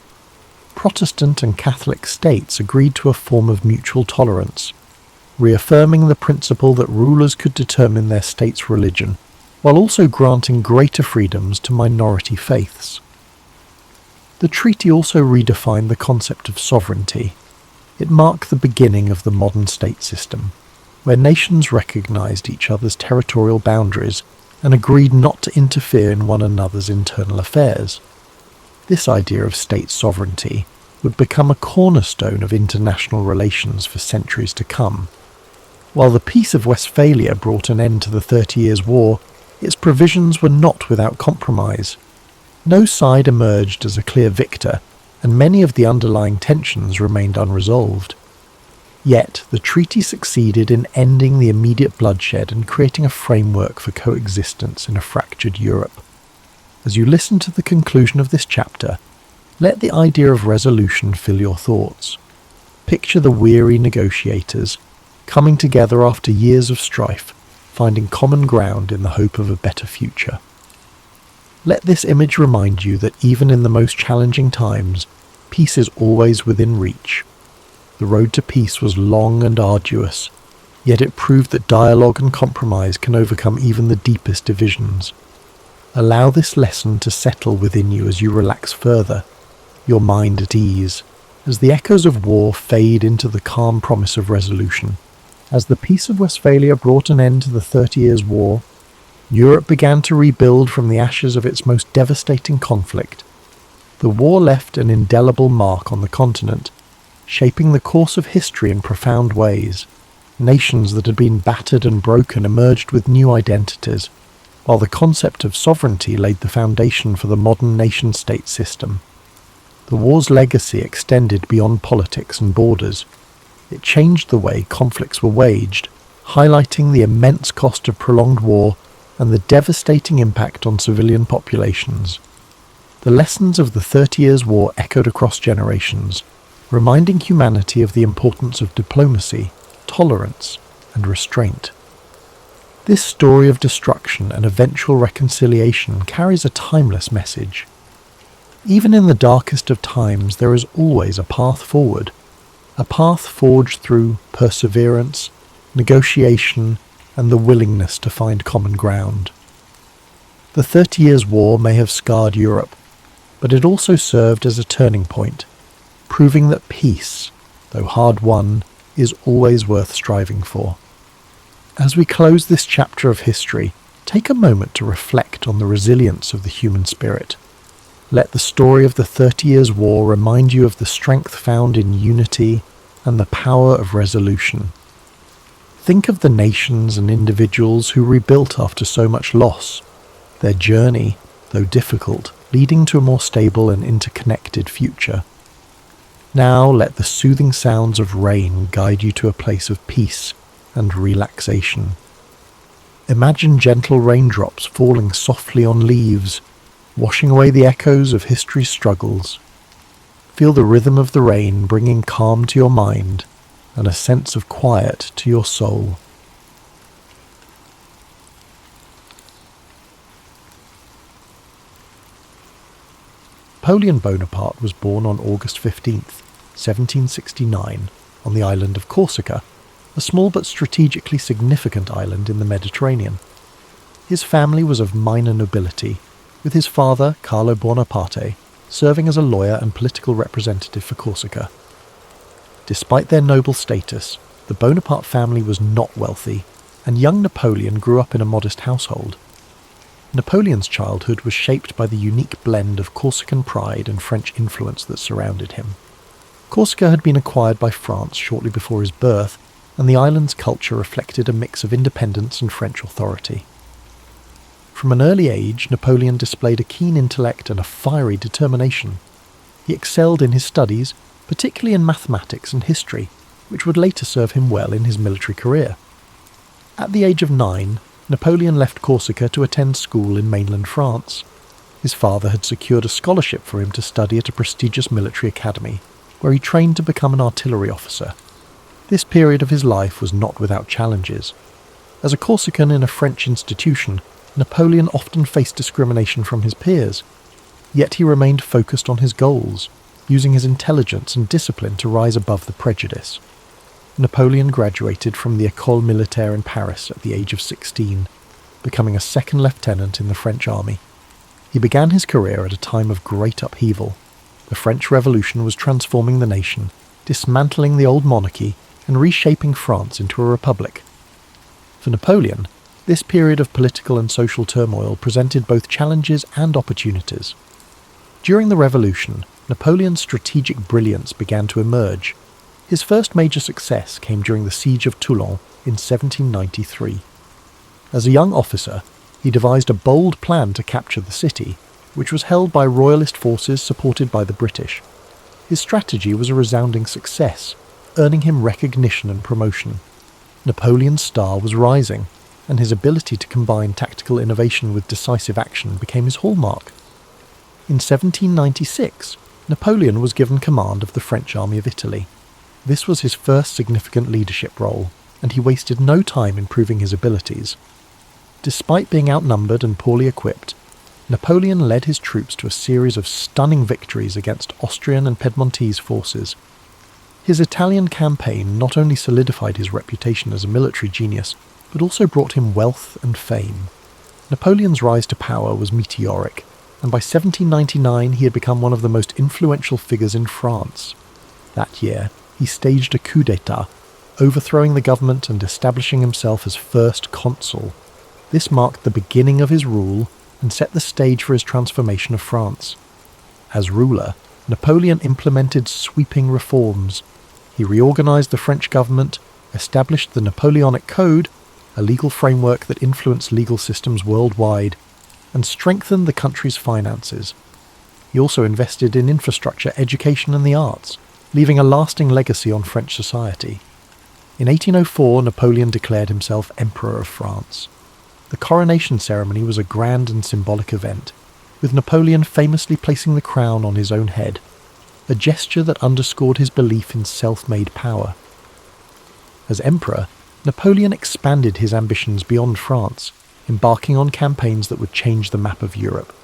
Protestant and Catholic states agreed to a form of mutual tolerance, reaffirming the principle that rulers could determine their state's religion, while also granting greater freedoms to minority faiths. The treaty also redefined the concept of sovereignty. It marked the beginning of the modern state system, where nations recognized each other's territorial boundaries and agreed not to interfere in one another's internal affairs. This idea of state sovereignty would become a cornerstone of international relations for centuries to come. While the Peace of Westphalia brought an end to the 30 Years' War, its provisions were not without compromise. No side emerged as a clear victor, and many of the underlying tensions remained unresolved. Yet, the treaty succeeded in ending the immediate bloodshed and creating a framework for coexistence in a fractured Europe. As you listen to the conclusion of this chapter, let the idea of resolution fill your thoughts. Picture the weary negotiators, coming together after years of strife, finding common ground in the hope of a better future. Let this image remind you that even in the most challenging times, peace is always within reach. The road to peace was long and arduous, yet it proved that dialogue and compromise can overcome even the deepest divisions. Allow this lesson to settle within you as you relax further, your mind at ease, as the echoes of war fade into the calm promise of resolution. As the Peace of Westphalia brought an end to the 30 Years' War, Europe began to rebuild from the ashes of its most devastating conflict. The war left an indelible mark on the continent, shaping the course of history in profound ways. Nations that had been battered and broken emerged with new identities, while the concept of sovereignty laid the foundation for the modern nation-state system. The war's legacy extended beyond politics and borders. It changed the way conflicts were waged, highlighting the immense cost of prolonged war and the devastating impact on civilian populations. The lessons of the 30 Years' War echoed across generations, reminding humanity of the importance of diplomacy, tolerance, and restraint. This story of destruction and eventual reconciliation carries a timeless message. Even in the darkest of times, there is always a path forward, a path forged through perseverance, negotiation, and the willingness to find common ground. The 30 Years' War may have scarred Europe, but it also served as a turning point, proving that peace, though hard won, is always worth striving for. As we close this chapter of history, take a moment to reflect on the resilience of the human spirit. Let the story of the 30 Years' War remind you of the strength found in unity and the power of resolution. Think of the nations and individuals who rebuilt after so much loss, their journey, though difficult, leading to a more stable and interconnected future. Now let the soothing sounds of rain guide you to a place of peace and relaxation. Imagine gentle raindrops falling softly on leaves, washing away the echoes of history's struggles. Feel the rhythm of the rain bringing calm to your mind and a sense of quiet to your soul. Napoleon Bonaparte was born on August 15th, 1769, on the island of Corsica, a small but strategically significant island in the Mediterranean. His family was of minor nobility, with his father, Carlo Bonaparte, serving as a lawyer and political representative for Corsica. Despite their noble status, the Bonaparte family was not wealthy, and young Napoleon grew up in a modest household. Napoleon's childhood was shaped by the unique blend of Corsican pride and French influence that surrounded him. Corsica had been acquired by France shortly before his birth, and the island's culture reflected a mix of independence and French authority. From an early age, Napoleon displayed a keen intellect and a fiery determination. He excelled in his studies, particularly in mathematics and history, which would later serve him well in his military career. At the age of 9, Napoleon left Corsica to attend school in mainland France. His father had secured a scholarship for him to study at a prestigious military academy, where he trained to become an artillery officer. This period of his life was not without challenges. As a Corsican in a French institution, Napoleon often faced discrimination from his peers, yet he remained focused on his goals, using his intelligence and discipline to rise above the prejudice. Napoleon graduated from the École Militaire in Paris at the age of 16, becoming a second lieutenant in the French army. He began his career at a time of great upheaval. The French Revolution was transforming the nation, dismantling the old monarchy and reshaping France into a republic. For Napoleon, this period of political and social turmoil presented both challenges and opportunities. During the Revolution, Napoleon's strategic brilliance began to emerge. His first major success came during the Siege of Toulon in 1793. As a young officer, he devised a bold plan to capture the city, which was held by royalist forces supported by the British. His strategy was a resounding success, earning him recognition and promotion. Napoleon's star was rising, and his ability to combine tactical innovation with decisive action became his hallmark. In 1796, Napoleon was given command of the French army of Italy. This was his first significant leadership role, and he wasted no time in proving his abilities. Despite being outnumbered and poorly equipped, Napoleon led his troops to a series of stunning victories against Austrian and Piedmontese forces. His Italian campaign not only solidified his reputation as a military genius, but also brought him wealth and fame. Napoleon's rise to power was meteoric, and by 1799 he had become one of the most influential figures in France. That year, he staged a coup d'état, overthrowing the government and establishing himself as first consul. This marked the beginning of his rule and set the stage for his transformation of France. As ruler, Napoleon implemented sweeping reforms, He reorganized the French government, established the Napoleonic Code, a legal framework that influenced legal systems worldwide, and strengthened the country's finances. He also invested in infrastructure, education and the arts, leaving a lasting legacy on French society. In 1804, Napoleon declared himself Emperor of France. The coronation ceremony was a grand and symbolic event, with Napoleon famously placing the crown on his own head, a gesture that underscored his belief in self-made power. As emperor, Napoleon expanded his ambitions beyond France, embarking on campaigns that would change the map of Europe.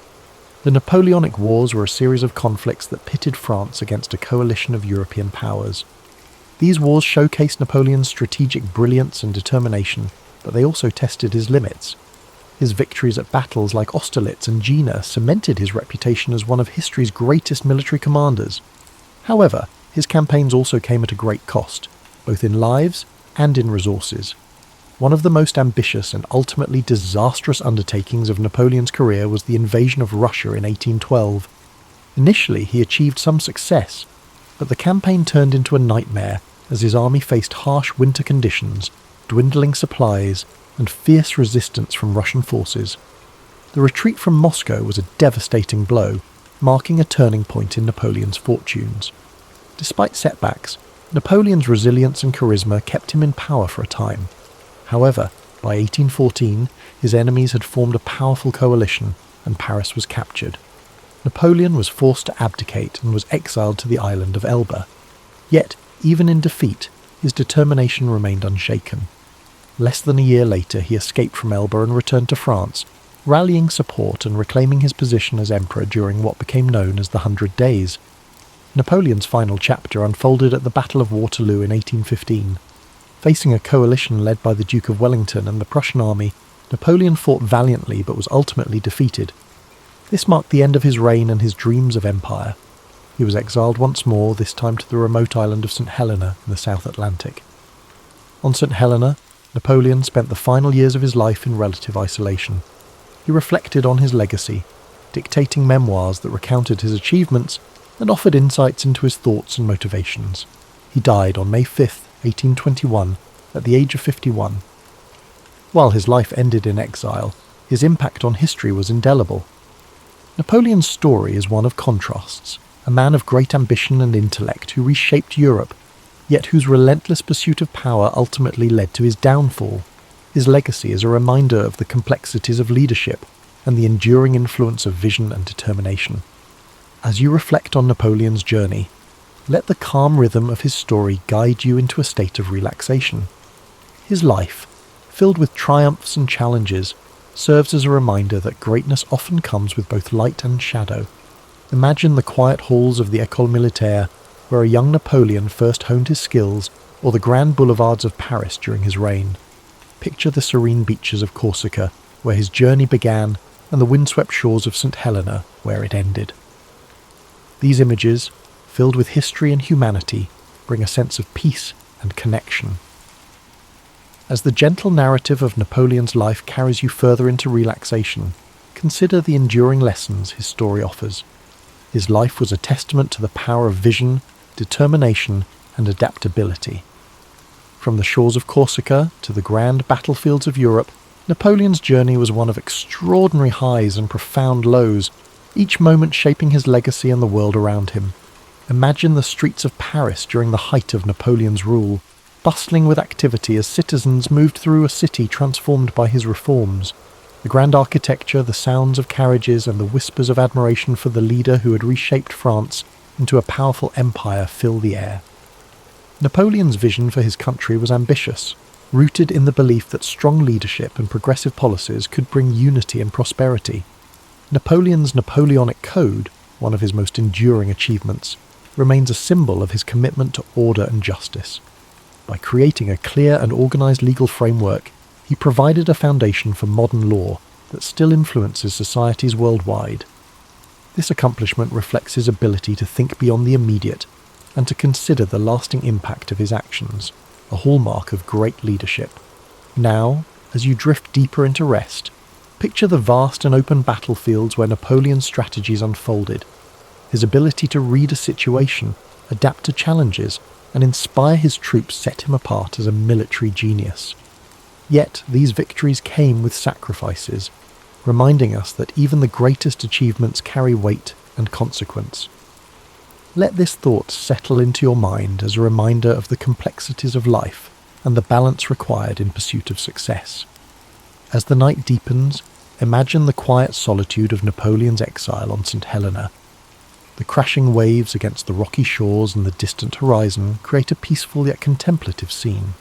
The Napoleonic Wars were a series of conflicts that pitted France against a coalition of European powers. These wars showcased Napoleon's strategic brilliance and determination, but they also tested his limits. His victories at battles like Austerlitz and Jena cemented his reputation as one of history's greatest military commanders. However, his campaigns also came at a great cost, both in lives and in resources. One of the most ambitious and ultimately disastrous undertakings of Napoleon's career was the invasion of Russia in 1812. Initially, he achieved some success, but the campaign turned into a nightmare as his army faced harsh winter conditions, dwindling supplies, and fierce resistance from Russian forces. The retreat from Moscow was a devastating blow, marking a turning point in Napoleon's fortunes. Despite setbacks, Napoleon's resilience and charisma kept him in power for a time. However, by 1814, his enemies had formed a powerful coalition, and Paris was captured. Napoleon was forced to abdicate and was exiled to the island of Elba. Yet, even in defeat, his determination remained unshaken. Less than a year later, he escaped from Elba and returned to France, rallying support and reclaiming his position as emperor during what became known as the 100 Days. Napoleon's final chapter unfolded at the Battle of Waterloo in 1815. Facing a coalition led by the Duke of Wellington and the Prussian army, Napoleon fought valiantly but was ultimately defeated. This marked the end of his reign and his dreams of empire. He was exiled once more, this time to the remote island of St. Helena in the South Atlantic. On St. Helena, Napoleon spent the final years of his life in relative isolation. He reflected on his legacy, dictating memoirs that recounted his achievements and offered insights into his thoughts and motivations. He died on May 5, 1821, at the age of 51. While his life ended in exile, his impact on history was indelible. Napoleon's story is one of contrasts, a man of great ambition and intellect who reshaped Europe, yet whose relentless pursuit of power ultimately led to his downfall. His legacy is a reminder of the complexities of leadership and the enduring influence of vision and determination. As you reflect on Napoleon's journey, let the calm rhythm of his story guide you into a state of relaxation. His life, filled with triumphs and challenges, serves as a reminder that greatness often comes with both light and shadow. Imagine the quiet halls of the École Militaire, where a young Napoleon first honed his skills, or the grand boulevards of Paris during his reign. Picture the serene beaches of Corsica, where his journey began, and the windswept shores of St. Helena, where it ended. These images, filled with history and humanity, bring a sense of peace and connection. As the gentle narrative of Napoleon's life carries you further into relaxation, consider the enduring lessons his story offers. His life was a testament to the power of vision, determination, and adaptability. From the shores of Corsica to the grand battlefields of Europe, Napoleon's journey was one of extraordinary highs and profound lows, each moment shaping his legacy and the world around him. Imagine the streets of Paris during the height of Napoleon's rule, bustling with activity as citizens moved through a city transformed by his reforms. The grand architecture, the sounds of carriages, and the whispers of admiration for the leader who had reshaped France into a powerful empire fill the air. Napoleon's vision for his country was ambitious, rooted in the belief that strong leadership and progressive policies could bring unity and prosperity. Napoleon's Napoleonic Code, one of his most enduring achievements, remains a symbol of his commitment to order and justice. By creating a clear and organized legal framework, he provided a foundation for modern law that still influences societies worldwide. This accomplishment reflects his ability to think beyond the immediate and to consider the lasting impact of his actions, a hallmark of great leadership. Now, as you drift deeper into rest, picture the vast and open battlefields where Napoleon's strategies unfolded. His ability to read a situation, adapt to challenges, and inspire his troops set him apart as a military genius. Yet these victories came with sacrifices, reminding us that even the greatest achievements carry weight and consequence. Let this thought settle into your mind as a reminder of the complexities of life and the balance required in pursuit of success. As the night deepens, imagine the quiet solitude of Napoleon's exile on St. Helena. The crashing waves against the rocky shores and the distant horizon create a peaceful yet contemplative scene.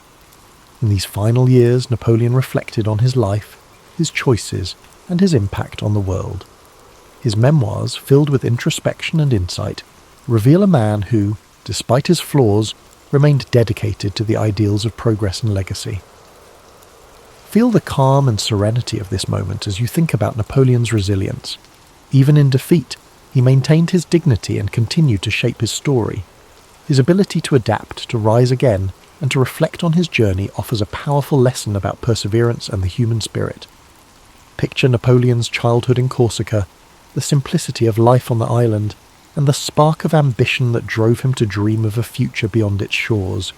In these final years, Napoleon reflected on his life, his choices, and his impact on the world. His memoirs, filled with introspection and insight, reveal a man who, despite his flaws, remained dedicated to the ideals of progress and legacy. Feel the calm and serenity of this moment as you think about Napoleon's resilience. Even in defeat, he maintained his dignity and continued to shape his story. His ability to adapt, to rise again, and to reflect on his journey offers a powerful lesson about perseverance and the human spirit. Picture Napoleon's childhood in Corsica, the simplicity of life on the island, and the spark of ambition that drove him to dream of a future beyond its shores.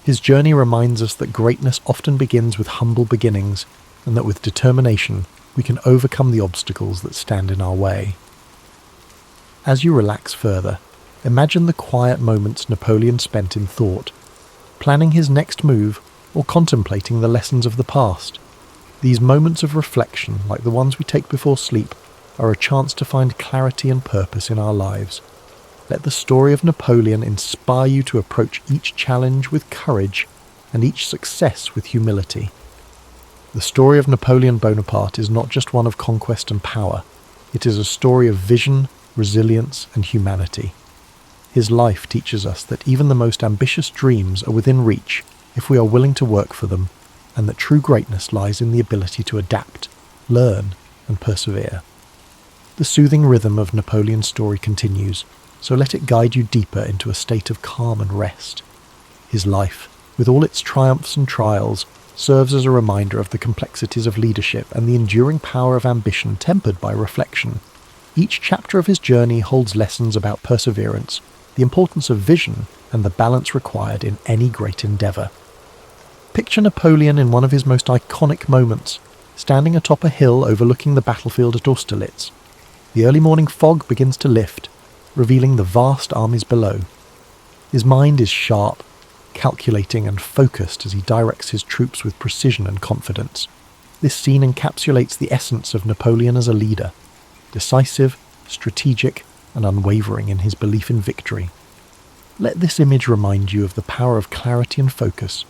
His journey reminds us that greatness often begins with humble beginnings, and that with determination we can overcome the obstacles that stand in our way. As you relax further, imagine the quiet moments Napoleon spent in thought, planning his next move or contemplating the lessons of the past. These moments of reflection, like the ones we take before sleep, are a chance to find clarity and purpose in our lives. Let the story of Napoleon inspire you to approach each challenge with courage and each success with humility. The story of Napoleon Bonaparte is not just one of conquest and power. It is a story of vision, resilience, and humanity. His life teaches us that even the most ambitious dreams are within reach if we are willing to work for them, and that true greatness lies in the ability to adapt, learn, and persevere. The soothing rhythm of Napoleon's story continues, so let it guide you deeper into a state of calm and rest. His life, with all its triumphs and trials, serves as a reminder of the complexities of leadership and the enduring power of ambition tempered by reflection. Each chapter of his journey holds lessons about perseverance, the importance of vision, and the balance required in any great endeavour. Picture Napoleon in one of his most iconic moments, standing atop a hill overlooking the battlefield at Austerlitz. The early morning fog begins to lift, revealing the vast armies below. His mind is sharp, calculating and focused as he directs his troops with precision and confidence. This scene encapsulates the essence of Napoleon as a leader, decisive, strategic, and unwavering in his belief in victory. Let this image remind you of the power of clarity and focus,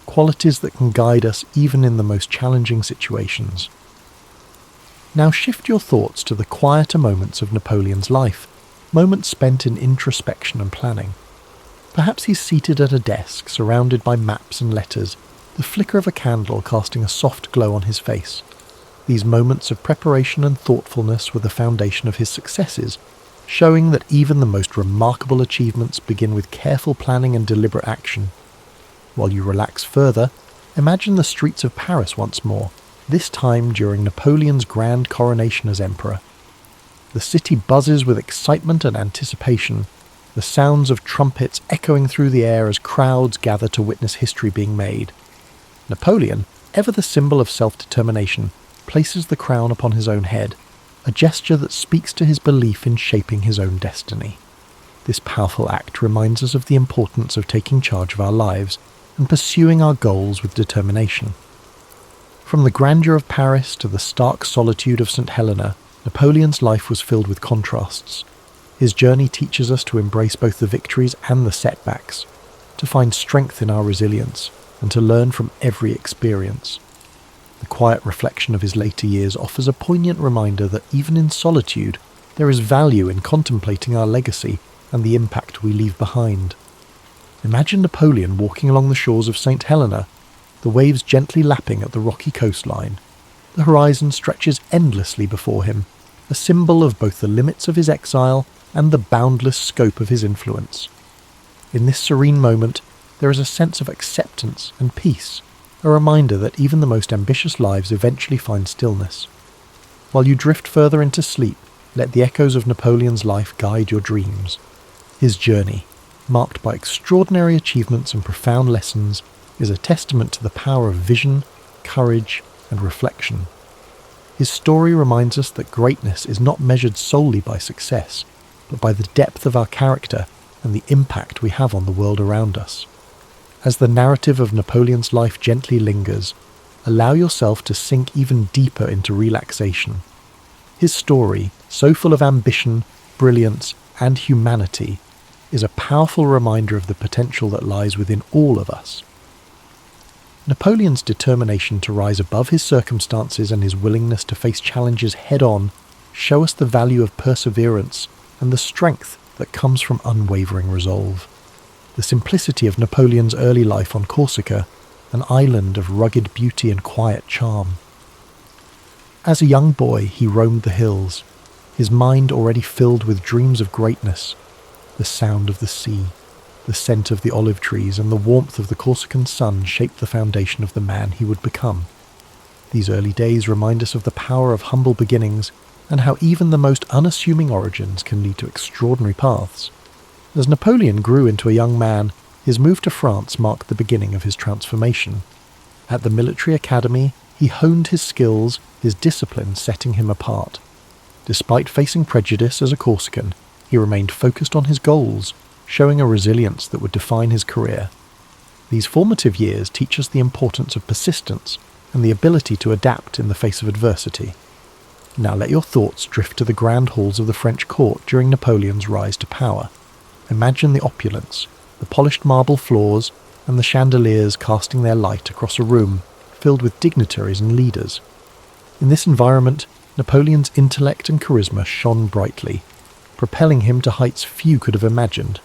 qualities that can guide us even in the most challenging situations. Now shift your thoughts to the quieter moments of Napoleon's life, moments spent in introspection and planning. Perhaps he's seated at a desk, surrounded by maps and letters, the flicker of a candle casting a soft glow on his face. These moments of preparation and thoughtfulness were the foundation of his successes, showing that even the most remarkable achievements begin with careful planning and deliberate action. While you relax further, imagine the streets of Paris once more, this time during Napoleon's grand coronation as emperor. The city buzzes with excitement and anticipation, the sounds of trumpets echoing through the air as crowds gather to witness history being made. Napoleon, ever the symbol of self-determination, places the crown upon his own head, a gesture that speaks to his belief in shaping his own destiny. This powerful act reminds us of the importance of taking charge of our lives and pursuing our goals with determination. From the grandeur of Paris to the stark solitude of St. Helena, Napoleon's life was filled with contrasts. His journey teaches us to embrace both the victories and the setbacks, to find strength in our resilience, and to learn from every experience. The quiet reflection of his later years offers a poignant reminder that even in solitude, there is value in contemplating our legacy and the impact we leave behind. Imagine Napoleon walking along the shores of St. Helena, the waves gently lapping at the rocky coastline. The horizon stretches endlessly before him, a symbol of both the limits of his exile and the boundless scope of his influence. In this serene moment, there is a sense of acceptance and peace, a reminder that even the most ambitious lives eventually find stillness. While you drift further into sleep, let the echoes of Napoleon's life guide your dreams. His journey, marked by extraordinary achievements and profound lessons, is a testament to the power of vision, courage, and reflection. His story reminds us that greatness is not measured solely by success, but by the depth of our character and the impact we have on the world around us. As the narrative of Napoleon's life gently lingers, allow yourself to sink even deeper into relaxation. His story, so full of ambition, brilliance, and humanity, is a powerful reminder of the potential that lies within all of us. Napoleon's determination to rise above his circumstances and his willingness to face challenges head-on show us the value of perseverance and the strength that comes from unwavering resolve. The simplicity of Napoleon's early life on Corsica, an island of rugged beauty and quiet charm. As a young boy, he roamed the hills, his mind already filled with dreams of greatness. The sound of the sea, the scent of the olive trees, and the warmth of the Corsican sun shaped the foundation of the man he would become. These early days remind us of the power of humble beginnings and how even the most unassuming origins can lead to extraordinary paths. As Napoleon grew into a young man, his move to France marked the beginning of his transformation. At the military academy, he honed his skills, his discipline setting him apart. Despite facing prejudice as a Corsican, he remained focused on his goals, showing a resilience that would define his career. These formative years teach us the importance of persistence and the ability to adapt in the face of adversity. Now let your thoughts drift to the grand halls of the French court during Napoleon's rise to power. Imagine the opulence, the polished marble floors, and the chandeliers casting their light across a room filled with dignitaries and leaders. In this environment, Napoleon's intellect and charisma shone brightly, propelling him to heights few could have imagined.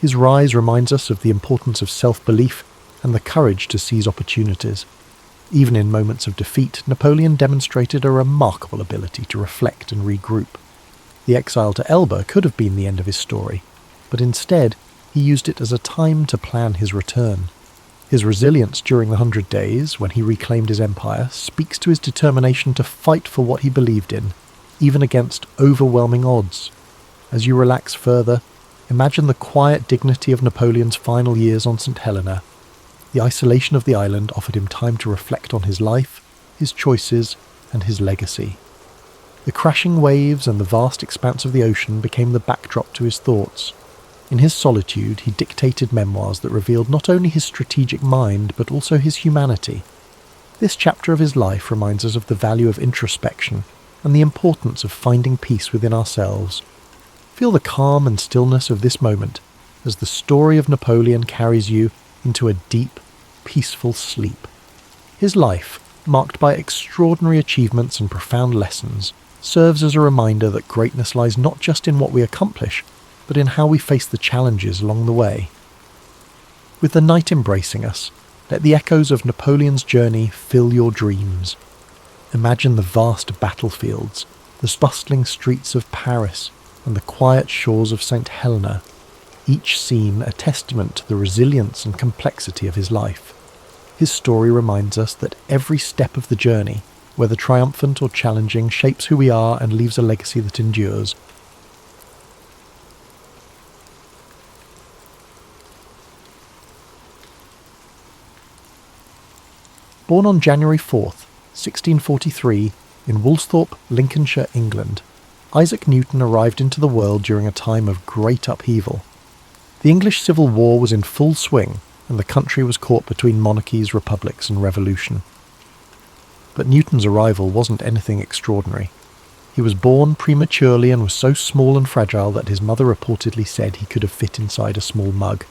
His rise reminds us of the importance of self-belief and the courage to seize opportunities. Even in moments of defeat, Napoleon demonstrated a remarkable ability to reflect and regroup. The exile to Elba could have been the end of his story, but instead he used it as a time to plan his return. His resilience during the 100 Days, when he reclaimed his empire, speaks to his determination to fight for what he believed in, even against overwhelming odds. As you relax further, imagine the quiet dignity of Napoleon's final years on St. Helena. The isolation of the island offered him time to reflect on his life, his choices, and his legacy. The crashing waves and the vast expanse of the ocean became the backdrop to his thoughts. In his solitude, he dictated memoirs that revealed not only his strategic mind, but also his humanity. This chapter of his life reminds us of the value of introspection and the importance of finding peace within ourselves. Feel the calm and stillness of this moment as the story of Napoleon carries you into a deep, peaceful sleep. His life, marked by extraordinary achievements and profound lessons, serves as a reminder that greatness lies not just in what we accomplish, but in how we face the challenges along the way. With the night embracing us, let the echoes of Napoleon's journey fill your dreams. Imagine the vast battlefields, the bustling streets of Paris, and the quiet shores of St. Helena, each scene a testament to the resilience and complexity of his life. His story reminds us that every step of the journey, whether triumphant or challenging, shapes who we are and leaves a legacy that endures. Born on January 4th, 1643, in Woolsthorpe, Lincolnshire, England, Isaac Newton arrived into the world during a time of great upheaval. The English Civil War was in full swing, and the country was caught between monarchies, republics, and revolution. But Newton's arrival wasn't anything extraordinary. He was born prematurely and was so small and fragile that his mother reportedly said he could have fit inside a small mug.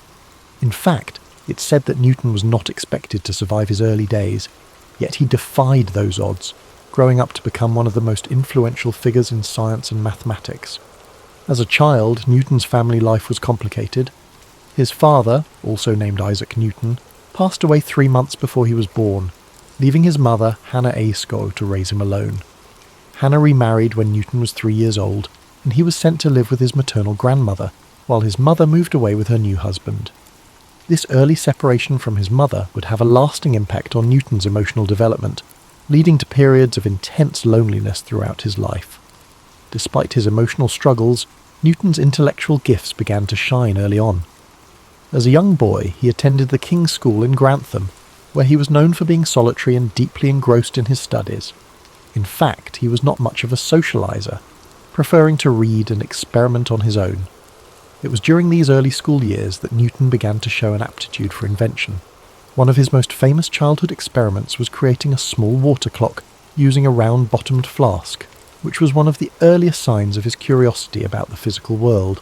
In fact, it's said that Newton was not expected to survive his early days, yet he defied those odds, growing up to become one of the most influential figures in science and mathematics. As a child, Newton's family life was complicated. His father, also named Isaac Newton, passed away 3 months before he was born, leaving his mother, Hannah A. Scow, to raise him alone. Hannah remarried when Newton was 3 years old, and he was sent to live with his maternal grandmother, while his mother moved away with her new husband. This early separation from his mother would have a lasting impact on Newton's emotional development, leading to periods of intense loneliness throughout his life. Despite his emotional struggles, Newton's intellectual gifts began to shine early on. As a young boy, he attended the King's School in Grantham, where he was known for being solitary and deeply engrossed in his studies. In fact, he was not much of a socializer, preferring to read and experiment on his own. It was during these early school years that Newton began to show an aptitude for invention. One of his most famous childhood experiments was creating a small water clock using a round-bottomed flask, which was one of the earliest signs of his curiosity about the physical world.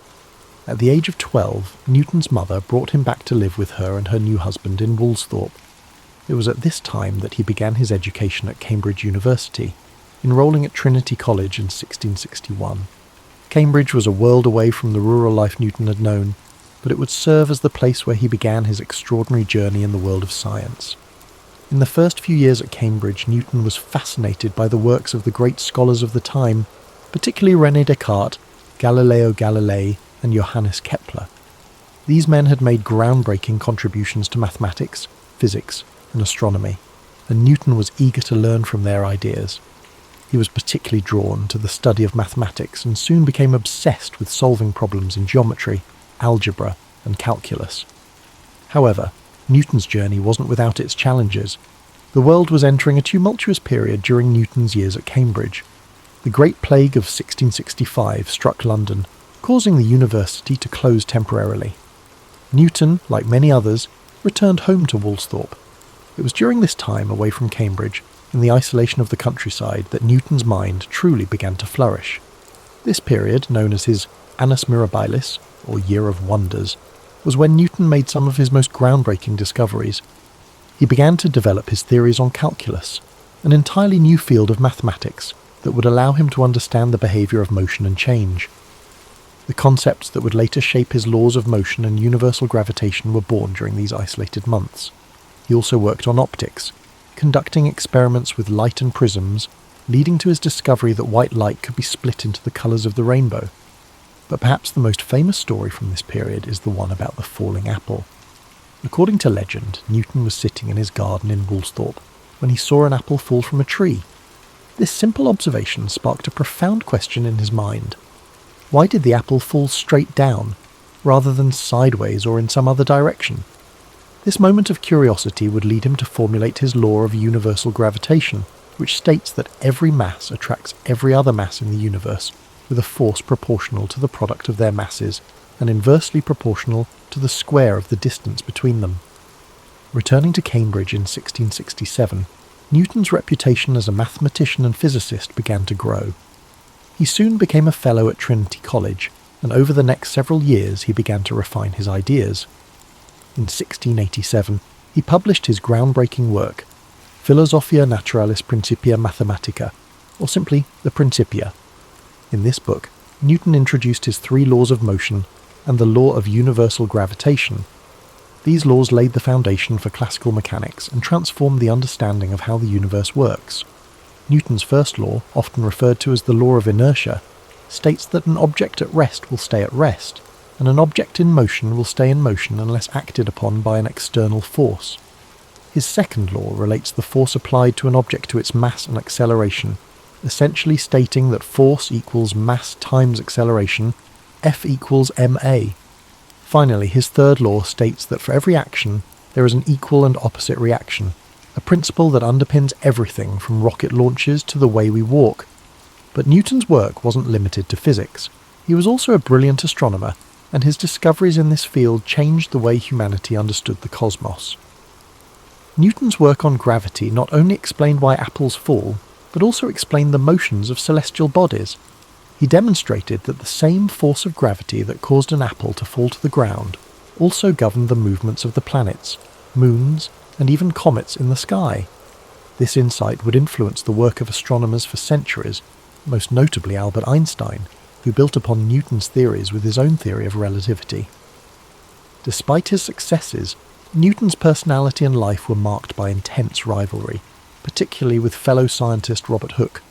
At the age of 12, Newton's mother brought him back to live with her and her new husband in Woolsthorpe. It was at this time that he began his education at Cambridge University, enrolling at Trinity College in 1661. Cambridge was a world away from the rural life Newton had known, but it would serve as the place where he began his extraordinary journey in the world of science. In the first few years at Cambridge, Newton was fascinated by the works of the great scholars of the time, particularly René Descartes, Galileo Galilei, and Johannes Kepler. These men had made groundbreaking contributions to mathematics, physics, and astronomy, and Newton was eager to learn from their ideas. He was particularly drawn to the study of mathematics and soon became obsessed with solving problems in geometry, algebra, and calculus. However, Newton's journey wasn't without its challenges. The world was entering a tumultuous period during Newton's years at Cambridge. The Great Plague of 1665 struck London, causing the university to close temporarily. Newton, like many others, returned home to Woolsthorpe. It was during this time away from Cambridge, in the isolation of the countryside, that Newton's mind truly began to flourish. This period, known as his Annus Mirabilis, or Year of Wonders, was when Newton made some of his most groundbreaking discoveries. He began to develop his theories on calculus, an entirely new field of mathematics that would allow him to understand the behaviour of motion and change. The concepts that would later shape his laws of motion and universal gravitation were born during these isolated months. He also worked on optics, conducting experiments with light and prisms, leading to his discovery that white light could be split into the colours of the rainbow. But perhaps the most famous story from this period is the one about the falling apple. According to legend, Newton was sitting in his garden in Woolsthorpe when he saw an apple fall from a tree. This simple observation sparked a profound question in his mind. Why did the apple fall straight down, rather than sideways or in some other direction? This moment of curiosity would lead him to formulate his law of universal gravitation, which states that every mass attracts every other mass in the universe with a force proportional to the product of their masses and inversely proportional to the square of the distance between them. Returning to Cambridge in 1667, Newton's reputation as a mathematician and physicist began to grow. He soon became a fellow at Trinity College, and over the next several years he began to refine his ideas. In 1687, he published his groundbreaking work, Philosophia Naturalis Principia Mathematica, or simply the Principia. In this book, Newton introduced his 3 laws of motion and the law of universal gravitation. These laws laid the foundation for classical mechanics and transformed the understanding of how the universe works. Newton's first law, often referred to as the law of inertia, states that an object at rest will stay at rest, and an object in motion will stay in motion unless acted upon by an external force. His second law relates the force applied to an object to its mass and acceleration, essentially stating that force equals mass times acceleration, F equals ma. Finally, his third law states that for every action, there is an equal and opposite reaction, a principle that underpins everything from rocket launches to the way we walk. But Newton's work wasn't limited to physics. He was also a brilliant astronomer, and his discoveries in this field changed the way humanity understood the cosmos. Newton's work on gravity not only explained why apples fall, but also explained the motions of celestial bodies. He demonstrated that the same force of gravity that caused an apple to fall to the ground also governed the movements of the planets, moons, and even comets in the sky. This insight would influence the work of astronomers for centuries, most notably Albert Einstein, who built upon Newton's theories with his own theory of relativity. Despite his successes, Newton's personality and life were marked by intense rivalry, particularly with fellow scientist Robert Hooke.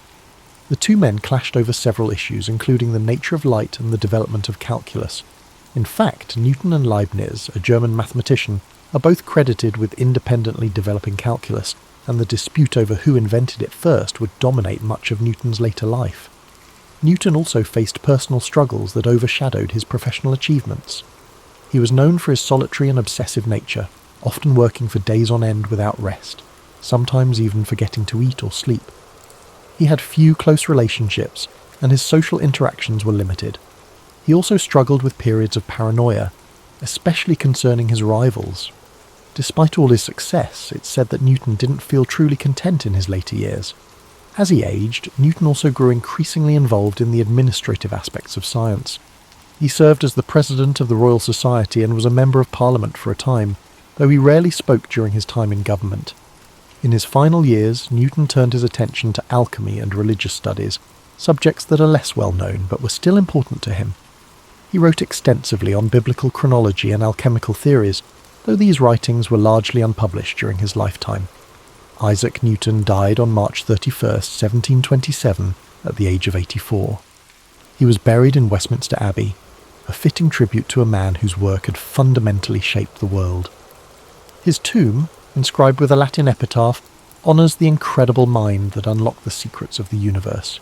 The two men clashed over several issues, including the nature of light and the development of calculus. In fact, Newton and Leibniz, a German mathematician, are both credited with independently developing calculus, and the dispute over who invented it first would dominate much of Newton's later life. Newton also faced personal struggles that overshadowed his professional achievements. He was known for his solitary and obsessive nature, often working for days on end without rest, sometimes even forgetting to eat or sleep. He had few close relationships, and his social interactions were limited. He also struggled with periods of paranoia, especially concerning his rivals. Despite all his success, it's said that Newton didn't feel truly content in his later years. As he aged, Newton also grew increasingly involved in the administrative aspects of science. He served as the president of the Royal Society and was a member of Parliament for a time, though he rarely spoke during his time in government. In his final years, Newton turned his attention to alchemy and religious studies, subjects that are less well known but were still important to him. He wrote extensively on biblical chronology and alchemical theories, though these writings were largely unpublished during his lifetime. Isaac Newton died on March 31st, 1727, at the age of 84. He was buried in Westminster Abbey, a fitting tribute to a man whose work had fundamentally shaped the world. His tomb, inscribed with a Latin epitaph, honours the incredible mind that unlocked the secrets of the universe.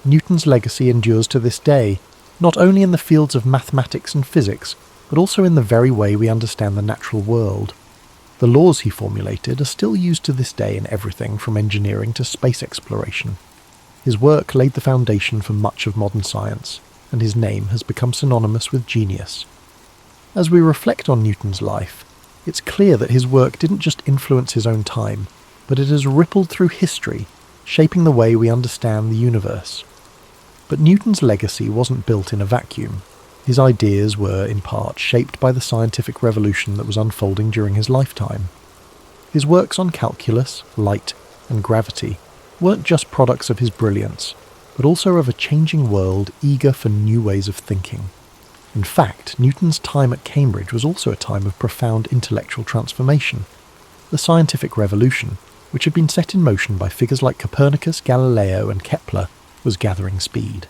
Newton's legacy endures to this day, not only in the fields of mathematics and physics, but also in the very way we understand the natural world. The laws he formulated are still used to this day in everything from engineering to space exploration. His work laid the foundation for much of modern science, and his name has become synonymous with genius. As we reflect on Newton's life, it's clear that his work didn't just influence his own time, but it has rippled through history, shaping the way we understand the universe. But Newton's legacy wasn't built in a vacuum. His ideas were, in part, shaped by the scientific revolution that was unfolding during his lifetime. His works on calculus, light, and gravity weren't just products of his brilliance, but also of a changing world eager for new ways of thinking. In fact, Newton's time at Cambridge was also a time of profound intellectual transformation. The scientific revolution, which had been set in motion by figures like Copernicus, Galileo, and Kepler, was gathering speed.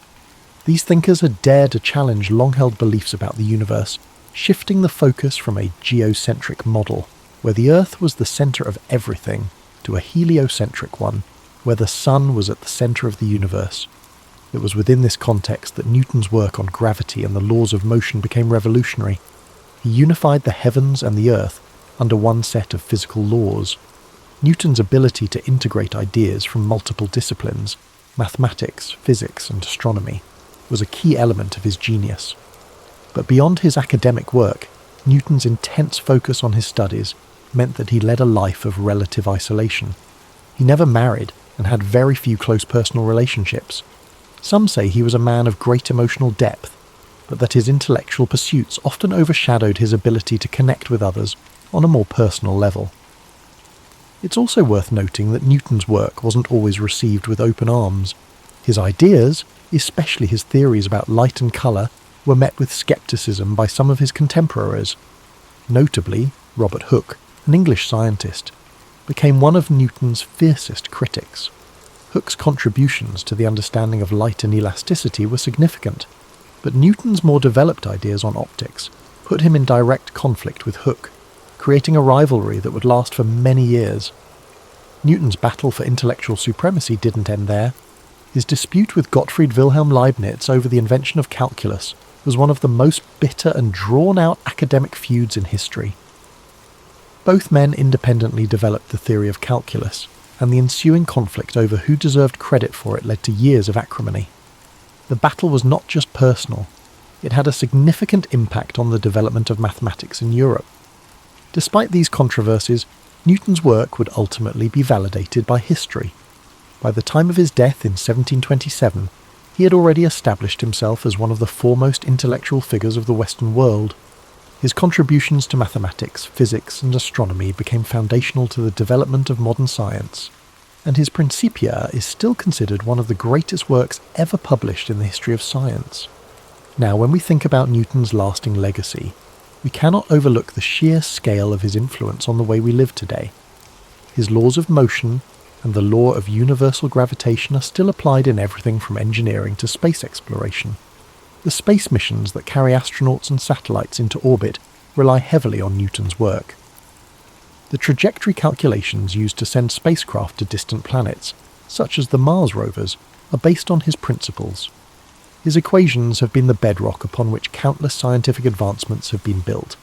These thinkers had dared to challenge long-held beliefs about the universe, shifting the focus from a geocentric model, where the Earth was the centre of everything, to a heliocentric one, where the Sun was at the centre of the universe. It was within this context that Newton's work on gravity and the laws of motion became revolutionary. He unified the heavens and the earth under one set of physical laws. Newton's ability to integrate ideas from multiple disciplines, mathematics, physics, and astronomy, was a key element of his genius. But beyond his academic work, Newton's intense focus on his studies meant that he led a life of relative isolation. He never married and had very few close personal relationships. Some say he was a man of great emotional depth, but that his intellectual pursuits often overshadowed his ability to connect with others on a more personal level. It's also worth noting that Newton's work wasn't always received with open arms. His ideas, especially his theories about light and colour, were met with scepticism by some of his contemporaries. Notably, Robert Hooke, an English scientist, became one of Newton's fiercest critics. Hooke's contributions to the understanding of light and elasticity were significant, but Newton's more developed ideas on optics put him in direct conflict with Hooke, creating a rivalry that would last for many years. Newton's battle for intellectual supremacy didn't end there. His dispute with Gottfried Wilhelm Leibniz over the invention of calculus was one of the most bitter and drawn-out academic feuds in history. Both men independently developed the theory of calculus, and the ensuing conflict over who deserved credit for it led to years of acrimony. The battle was not just personal, it had a significant impact on the development of mathematics in Europe. Despite these controversies, Newton's work would ultimately be validated by history. By the time of his death in 1727, he had already established himself as one of the foremost intellectual figures of the Western world. His contributions to mathematics, physics, and astronomy became foundational to the development of modern science, and his Principia is still considered one of the greatest works ever published in the history of science. Now, when we think about Newton's lasting legacy, we cannot overlook the sheer scale of his influence on the way we live today. His laws of motion and the law of universal gravitation are still applied in everything from engineering to space exploration. The space missions that carry astronauts and satellites into orbit rely heavily on Newton's work. The trajectory calculations used to send spacecraft to distant planets, such as the Mars rovers, are based on his principles. His equations have been the bedrock upon which countless scientific advancements have been built.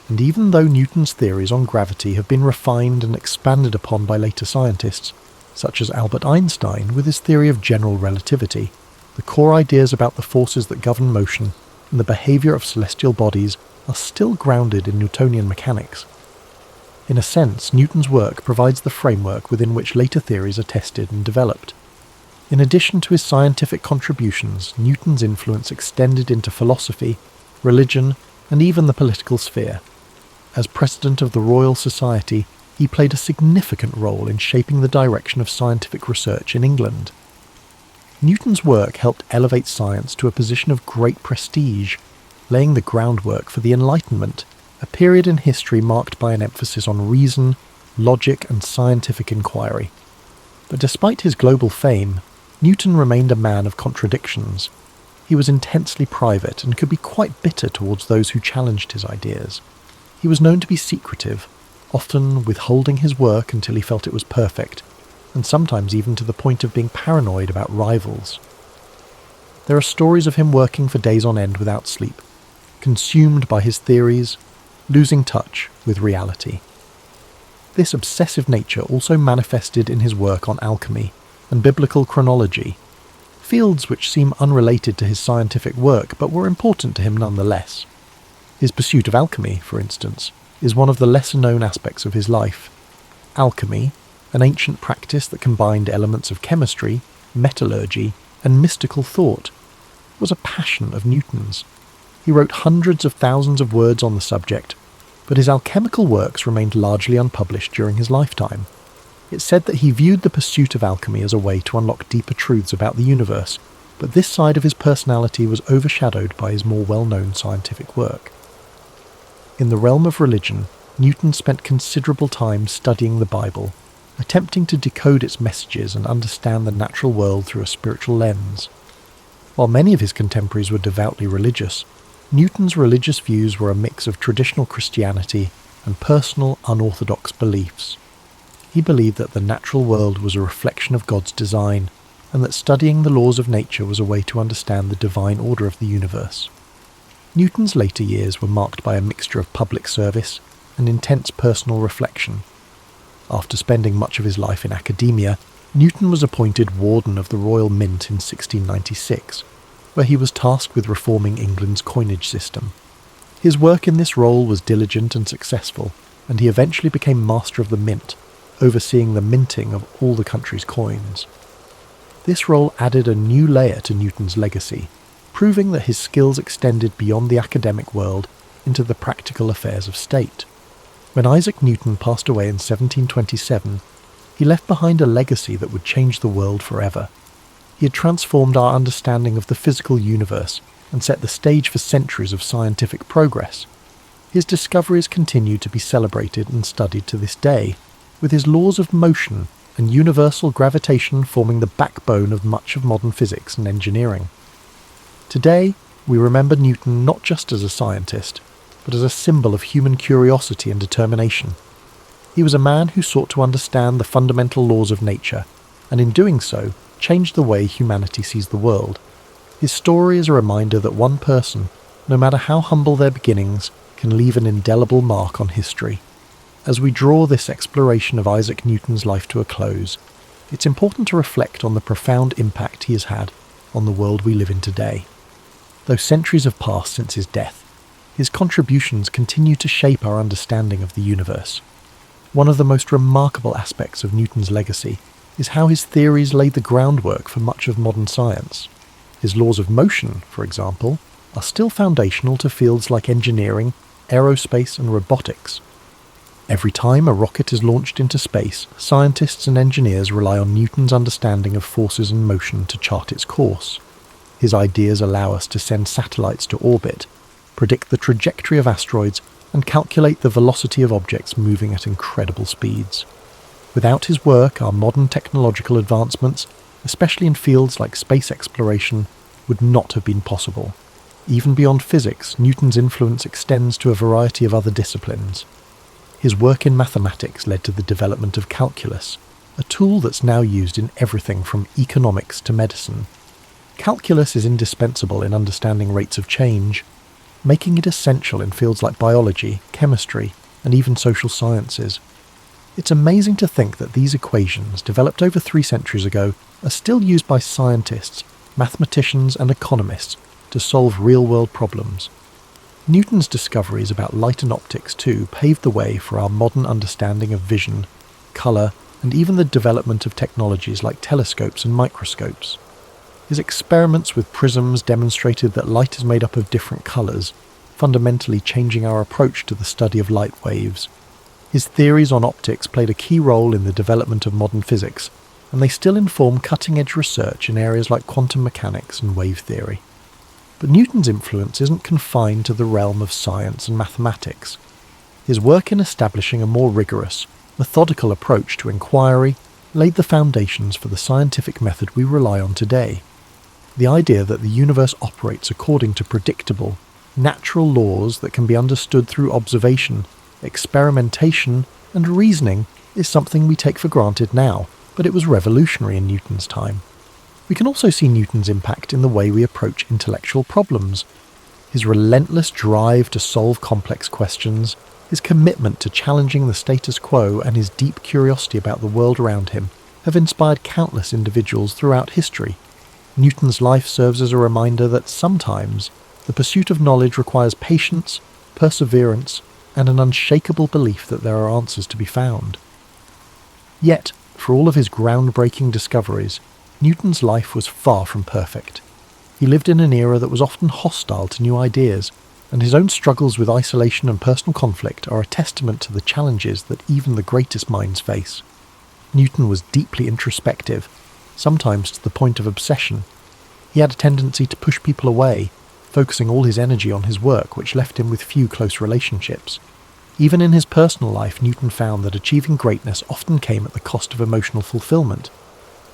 And even though Newton's theories on gravity have been refined and expanded upon by later scientists, such as Albert Einstein with his theory of general relativity, the core ideas about the forces that govern motion and the behaviour of celestial bodies are still grounded in Newtonian mechanics. In a sense, Newton's work provides the framework within which later theories are tested and developed. In addition to his scientific contributions, Newton's influence extended into philosophy, religion, and even the political sphere. As president of the Royal Society, he played a significant role in shaping the direction of scientific research in England. Newton's work helped elevate science to a position of great prestige, laying the groundwork for the Enlightenment, a period in history marked by an emphasis on reason, logic, and scientific inquiry. But despite his global fame, Newton remained a man of contradictions. He was intensely private and could be quite bitter towards those who challenged his ideas. He was known to be secretive, often withholding his work until he felt it was perfect, and sometimes even to the point of being paranoid about rivals. There are stories of him working for days on end without sleep, consumed by his theories, losing touch with reality. This obsessive nature also manifested in his work on alchemy and biblical chronology, fields which seem unrelated to his scientific work but were important to him nonetheless. His pursuit of alchemy, for instance, is one of the lesser-known aspects of his life. Alchemy, an ancient practice that combined elements of chemistry, metallurgy, and mystical thought, was a passion of Newton's. He wrote hundreds of thousands of words on the subject, but his alchemical works remained largely unpublished during his lifetime. It's said that he viewed the pursuit of alchemy as a way to unlock deeper truths about the universe, but this side of his personality was overshadowed by his more well-known scientific work. In the realm of religion, Newton spent considerable time studying the Bible, attempting to decode its messages and understand the natural world through a spiritual lens. While many of his contemporaries were devoutly religious, Newton's religious views were a mix of traditional Christianity and personal, unorthodox beliefs. He believed that the natural world was a reflection of God's design, and that studying the laws of nature was a way to understand the divine order of the universe. Newton's later years were marked by a mixture of public service and intense personal reflection. After spending much of his life in academia, Newton was appointed Warden of the Royal Mint in 1696, where he was tasked with reforming England's coinage system. His work in this role was diligent and successful, and he eventually became Master of the Mint, overseeing the minting of all the country's coins. This role added a new layer to Newton's legacy, proving that his skills extended beyond the academic world into the practical affairs of state. When Isaac Newton passed away in 1727, he left behind a legacy that would change the world forever. He had transformed our understanding of the physical universe and set the stage for centuries of scientific progress. His discoveries continue to be celebrated and studied to this day, with his laws of motion and universal gravitation forming the backbone of much of modern physics and engineering. Today, we remember Newton not just as a scientist, but as a symbol of human curiosity and determination. He was a man who sought to understand the fundamental laws of nature, and in doing so, changed the way humanity sees the world. His story is a reminder that one person, no matter how humble their beginnings, can leave an indelible mark on history. As we draw this exploration of Isaac Newton's life to a close, it's important to reflect on the profound impact he has had on the world we live in today. Though centuries have passed since his death, his contributions continue to shape our understanding of the universe. One of the most remarkable aspects of Newton's legacy is how his theories laid the groundwork for much of modern science. His laws of motion, for example, are still foundational to fields like engineering, aerospace, and robotics. Every time a rocket is launched into space, scientists and engineers rely on Newton's understanding of forces and motion to chart its course. His ideas allow us to send satellites to orbit, predict the trajectory of asteroids, and calculate the velocity of objects moving at incredible speeds. Without his work, our modern technological advancements, especially in fields like space exploration, would not have been possible. Even beyond physics, Newton's influence extends to a variety of other disciplines. His work in mathematics led to the development of calculus, a tool that's now used in everything from economics to medicine. Calculus is indispensable in understanding rates of change, making it essential in fields like biology, chemistry, and even social sciences. It's amazing to think that these equations, developed over 3 centuries ago, are still used by scientists, mathematicians, and economists to solve real-world problems. Newton's discoveries about light and optics, too, paved the way for our modern understanding of vision, colour, and even the development of technologies like telescopes and microscopes. His experiments with prisms demonstrated that light is made up of different colours, fundamentally changing our approach to the study of light waves. His theories on optics played a key role in the development of modern physics, and they still inform cutting-edge research in areas like quantum mechanics and wave theory. But Newton's influence isn't confined to the realm of science and mathematics. His work in establishing a more rigorous, methodical approach to inquiry laid the foundations for the scientific method we rely on today. The idea that the universe operates according to predictable, natural laws that can be understood through observation, experimentation, and reasoning is something we take for granted now, but it was revolutionary in Newton's time. We can also see Newton's impact in the way we approach intellectual problems. His relentless drive to solve complex questions, his commitment to challenging the status quo, and his deep curiosity about the world around him have inspired countless individuals throughout history. Newton's life serves as a reminder that sometimes the pursuit of knowledge requires patience, perseverance, and an unshakable belief that there are answers to be found. Yet, for all of his groundbreaking discoveries, Newton's life was far from perfect. He lived in an era that was often hostile to new ideas, and his own struggles with isolation and personal conflict are a testament to the challenges that even the greatest minds face. Newton was deeply introspective, sometimes to the point of obsession. He had a tendency to push people away, focusing all his energy on his work, which left him with few close relationships. Even in his personal life, Newton found that achieving greatness often came at the cost of emotional fulfillment.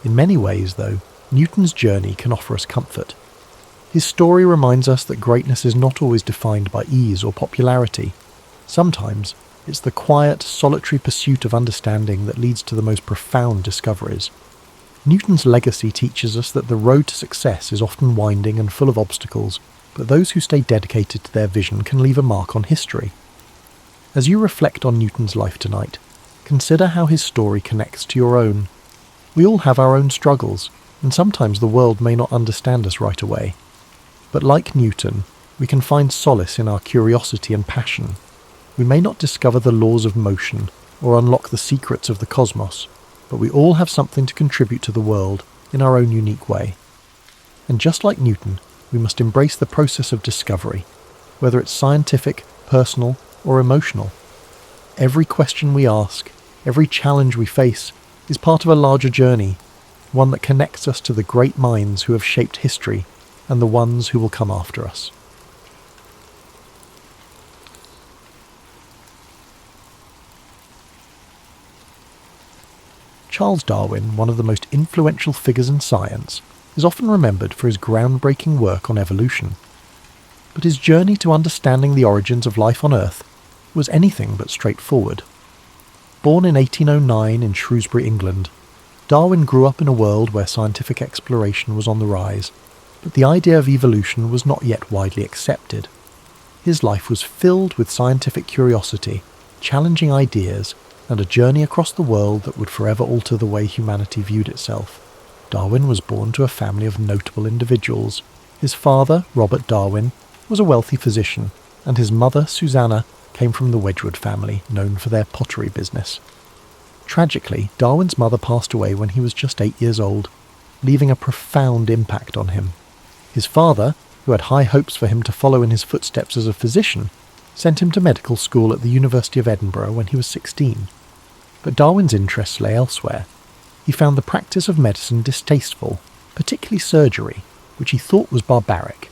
In many ways, though, Newton's journey can offer us comfort. His story reminds us that greatness is not always defined by ease or popularity. Sometimes, it's the quiet, solitary pursuit of understanding that leads to the most profound discoveries. Newton's legacy teaches us that the road to success is often winding and full of obstacles, but those who stay dedicated to their vision can leave a mark on history. As you reflect on Newton's life tonight, consider how his story connects to your own. We all have our own struggles, and sometimes the world may not understand us right away. But like Newton, we can find solace in our curiosity and passion. We may not discover the laws of motion or unlock the secrets of the cosmos, but we all have something to contribute to the world in our own unique way. And just like Newton, we must embrace the process of discovery, whether it's scientific, personal, or emotional. Every question we ask, every challenge we face, is part of a larger journey, one that connects us to the great minds who have shaped history and the ones who will come after us. Charles Darwin, one of the most influential figures in science, is often remembered for his groundbreaking work on evolution. But his journey to understanding the origins of life on Earth was anything but straightforward. Born in 1809 in Shrewsbury, England, Darwin grew up in a world where scientific exploration was on the rise, but the idea of evolution was not yet widely accepted. His life was filled with scientific curiosity, challenging ideas, and a journey across the world that would forever alter the way humanity viewed itself. Darwin was born to a family of notable individuals. His father, Robert Darwin, was a wealthy physician, and his mother, Susanna, came from the Wedgwood family, known for their pottery business. Tragically, Darwin's mother passed away when he was just 8 years old, leaving a profound impact on him. His father, who had high hopes for him to follow in his footsteps as a physician, sent him to medical school at the University of Edinburgh when he was 16. But Darwin's interests lay elsewhere. He found the practice of medicine distasteful, particularly surgery, which he thought was barbaric.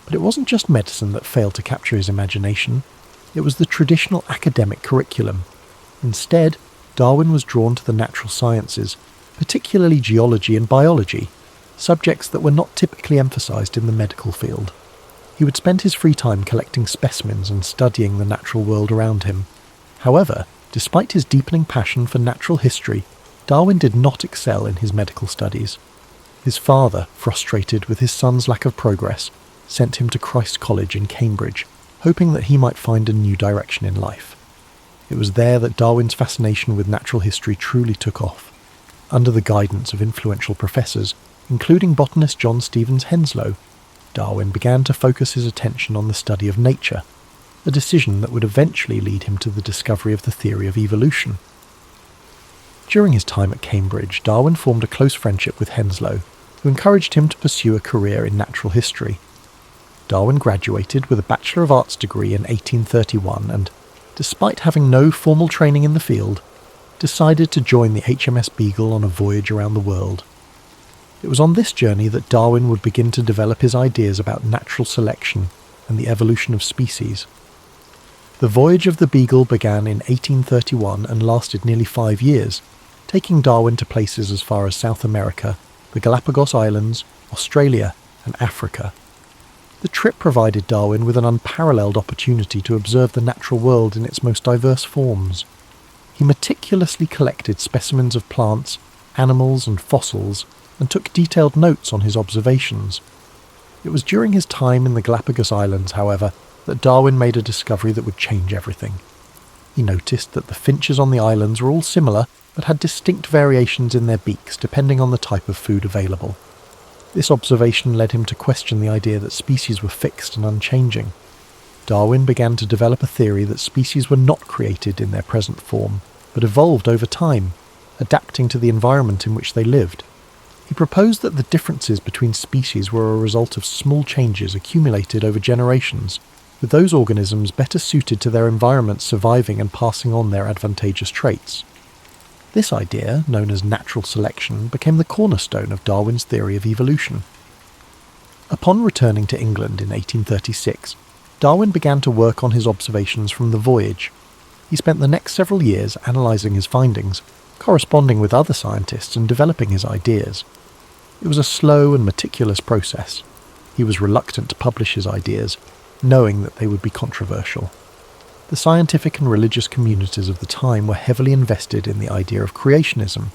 But it wasn't just medicine that failed to capture his imagination. It was the traditional academic curriculum. Instead, Darwin was drawn to the natural sciences, particularly geology and biology, subjects that were not typically emphasized in the medical field. He would spend his free time collecting specimens and studying the natural world around him. However, despite his deepening passion for natural history, Darwin did not excel in his medical studies. His father, frustrated with his son's lack of progress, sent him to Christ College in Cambridge, hoping that he might find a new direction in life. It was there that Darwin's fascination with natural history truly took off. Under the guidance of influential professors, including botanist John Stevens Henslow, Darwin began to focus his attention on the study of nature, a decision that would eventually lead him to the discovery of the theory of evolution. During his time at Cambridge, Darwin formed a close friendship with Henslow, who encouraged him to pursue a career in natural history. Darwin graduated with a Bachelor of Arts degree in 1831 and, despite having no formal training in the field, decided to join the HMS Beagle on a voyage around the world. It was on this journey that Darwin would begin to develop his ideas about natural selection and the evolution of species. The voyage of the Beagle began in 1831 and lasted nearly 5 years, taking Darwin to places as far as South America, the Galapagos Islands, Australia, and Africa. The trip provided Darwin with an unparalleled opportunity to observe the natural world in its most diverse forms. He meticulously collected specimens of plants, animals, and fossils, and took detailed notes on his observations. It was during his time in the Galapagos Islands, however, that Darwin made a discovery that would change everything. He noticed that the finches on the islands were all similar, but had distinct variations in their beaks depending on the type of food available. This observation led him to question the idea that species were fixed and unchanging. Darwin began to develop a theory that species were not created in their present form, but evolved over time, adapting to the environment in which they lived. He proposed that the differences between species were a result of small changes accumulated over generations, with those organisms better suited to their environments surviving and passing on their advantageous traits. This idea, known as natural selection, became the cornerstone of Darwin's theory of evolution. Upon returning to England in 1836, Darwin began to work on his observations from the voyage. He spent the next several years analysing his findings, corresponding with other scientists and developing his ideas. It was a slow and meticulous process. He was reluctant to publish his ideas, knowing that they would be controversial. The scientific and religious communities of the time were heavily invested in the idea of creationism,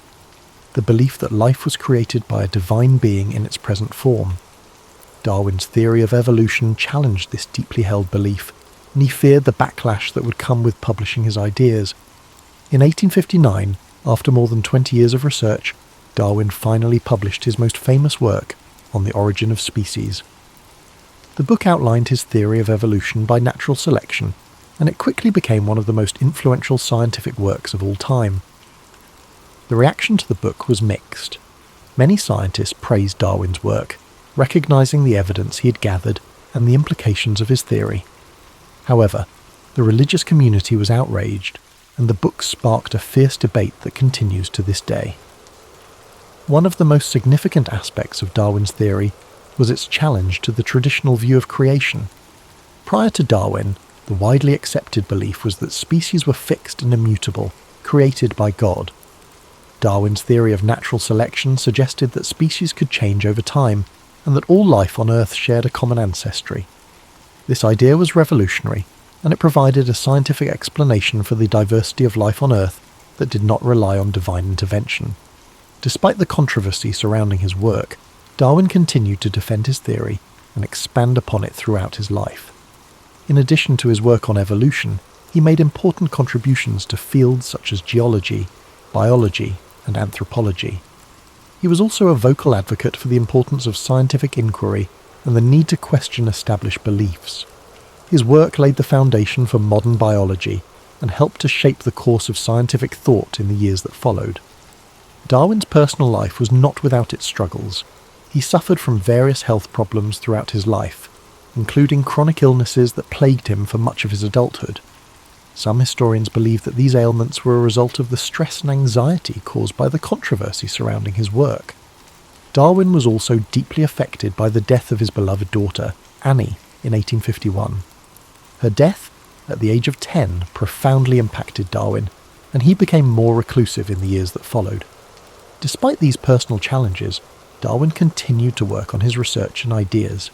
the belief that life was created by a divine being in its present form. Darwin's theory of evolution challenged this deeply held belief, and he feared the backlash that would come with publishing his ideas. In 1859, after more than 20 years of research, Darwin finally published his most famous work, On the Origin of Species. The book outlined his theory of evolution by natural selection, and it quickly became one of the most influential scientific works of all time. The reaction to the book was mixed. Many scientists praised Darwin's work, recognizing the evidence he had gathered and the implications of his theory. However, the religious community was outraged, and the book sparked a fierce debate that continues to this day. One of the most significant aspects of Darwin's theory was its challenge to the traditional view of creation. Prior to Darwin, the widely accepted belief was that species were fixed and immutable, created by God. Darwin's theory of natural selection suggested that species could change over time, and that all life on Earth shared a common ancestry. This idea was revolutionary, and it provided a scientific explanation for the diversity of life on Earth that did not rely on divine intervention. Despite the controversy surrounding his work, Darwin continued to defend his theory and expand upon it throughout his life. In addition to his work on evolution, he made important contributions to fields such as geology, biology, and anthropology. He was also a vocal advocate for the importance of scientific inquiry and the need to question established beliefs. His work laid the foundation for modern biology and helped to shape the course of scientific thought in the years that followed. Darwin's personal life was not without its struggles. He suffered from various health problems throughout his life, including chronic illnesses that plagued him for much of his adulthood. Some historians believe that these ailments were a result of the stress and anxiety caused by the controversy surrounding his work. Darwin was also deeply affected by the death of his beloved daughter, Annie, in 1851. Her death, at the age of 10, profoundly impacted Darwin, and he became more reclusive in the years that followed. Despite these personal challenges, Darwin continued to work on his research and ideas.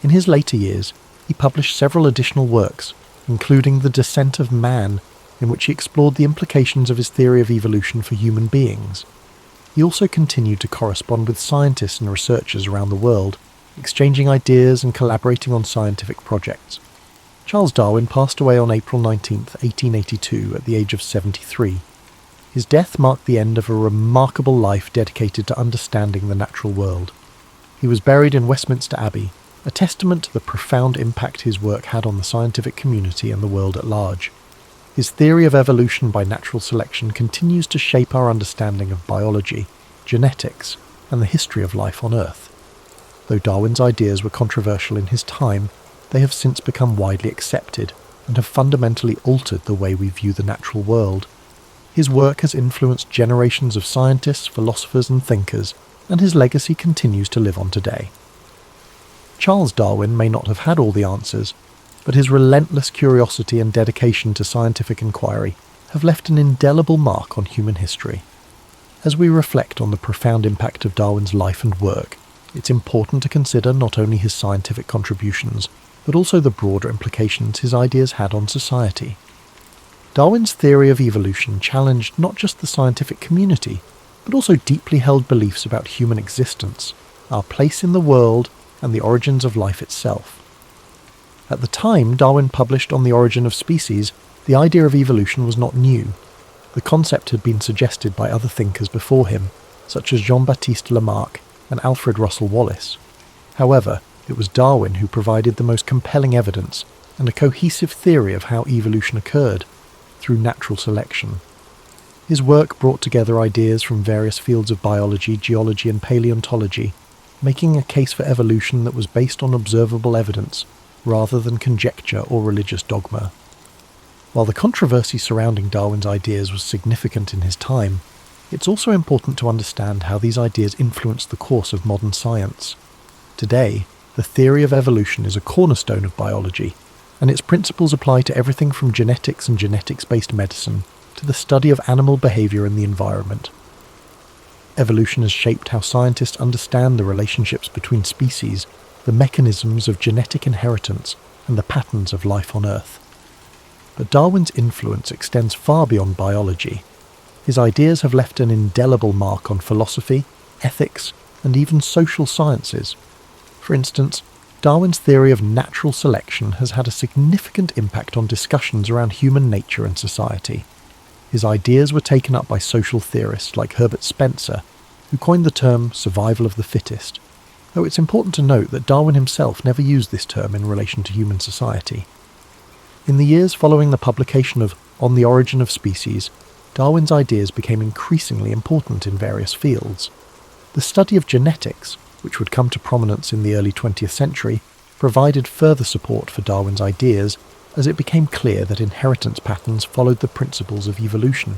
In his later years, he published several additional works, including The Descent of Man, in which he explored the implications of his theory of evolution for human beings. He also continued to correspond with scientists and researchers around the world, exchanging ideas and collaborating on scientific projects. Charles Darwin passed away on April 19, 1882, at the age of 73. His death marked the end of a remarkable life dedicated to understanding the natural world. He was buried in Westminster Abbey, a testament to the profound impact his work had on the scientific community and the world at large. His theory of evolution by natural selection continues to shape our understanding of biology, genetics, and the history of life on Earth. Though Darwin's ideas were controversial in his time, they have since become widely accepted and have fundamentally altered the way we view the natural world. His work has influenced generations of scientists, philosophers, and thinkers, and his legacy continues to live on today. Charles Darwin may not have had all the answers, but his relentless curiosity and dedication to scientific inquiry have left an indelible mark on human history. As we reflect on the profound impact of Darwin's life and work, it's important to consider not only his scientific contributions, but also the broader implications his ideas had on society. Darwin's theory of evolution challenged not just the scientific community, but also deeply held beliefs about human existence, our place in the world, and the origins of life itself. At the time Darwin published On the Origin of Species, the idea of evolution was not new. The concept had been suggested by other thinkers before him, such as Jean-Baptiste Lamarck and Alfred Russel Wallace. However, it was Darwin who provided the most compelling evidence and a cohesive theory of how evolution occurred, through natural selection. His work brought together ideas from various fields of biology, geology, and paleontology, making a case for evolution that was based on observable evidence, rather than conjecture or religious dogma. While the controversy surrounding Darwin's ideas was significant in his time, it's also important to understand how these ideas influenced the course of modern science. Today, the theory of evolution is a cornerstone of biology, and its principles apply to everything from genetics and genetics-based medicine to the study of animal behavior and the environment. Evolution has shaped how scientists understand the relationships between species, the mechanisms of genetic inheritance, and the patterns of life on Earth. But Darwin's influence extends far beyond biology. His ideas have left an indelible mark on philosophy, ethics, and even social sciences. For instance, Darwin's theory of natural selection has had a significant impact on discussions around human nature and society. His ideas were taken up by social theorists like Herbert Spencer, who coined the term survival of the fittest, though it's important to note that Darwin himself never used this term in relation to human society. In the years following the publication of On the Origin of Species, Darwin's ideas became increasingly important in various fields. The study of genetics, which would come to prominence in the early 20th century, provided further support for Darwin's ideas, as it became clear that inheritance patterns followed the principles of evolution.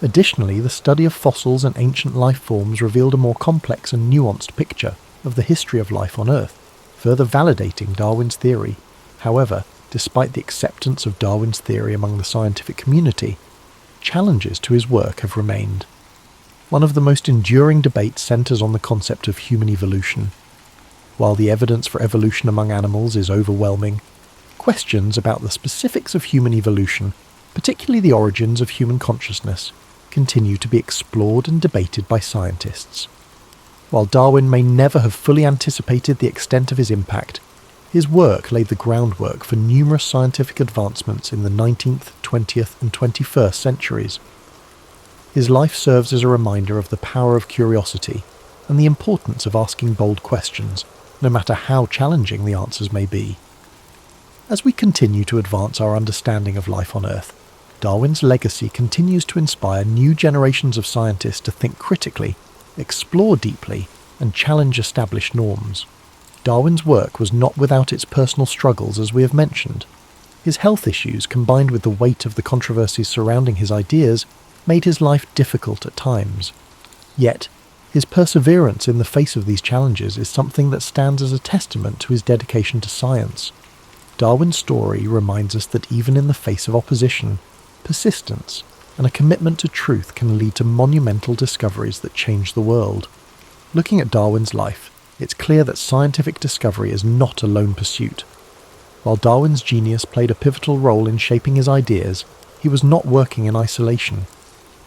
Additionally, the study of fossils and ancient life forms revealed a more complex and nuanced picture of the history of life on Earth, further validating Darwin's theory. However, despite the acceptance of Darwin's theory among the scientific community, challenges to his work have remained. One of the most enduring debates centres on the concept of human evolution. While the evidence for evolution among animals is overwhelming, questions about the specifics of human evolution, particularly the origins of human consciousness, continue to be explored and debated by scientists. While Darwin may never have fully anticipated the extent of his impact, his work laid the groundwork for numerous scientific advancements in the 19th, 20th, and 21st centuries. His life serves as a reminder of the power of curiosity and the importance of asking bold questions, no matter how challenging the answers may be. As we continue to advance our understanding of life on Earth, Darwin's legacy continues to inspire new generations of scientists to think critically, explore deeply, and challenge established norms. Darwin's work was not without its personal struggles, as we have mentioned. His health issues, combined with the weight of the controversies surrounding his ideas, made his life difficult at times. Yet, his perseverance in the face of these challenges is something that stands as a testament to his dedication to science. Darwin's story reminds us that even in the face of opposition, persistence and a commitment to truth can lead to monumental discoveries that change the world. Looking at Darwin's life, it's clear that scientific discovery is not a lone pursuit. While Darwin's genius played a pivotal role in shaping his ideas, he was not working in isolation.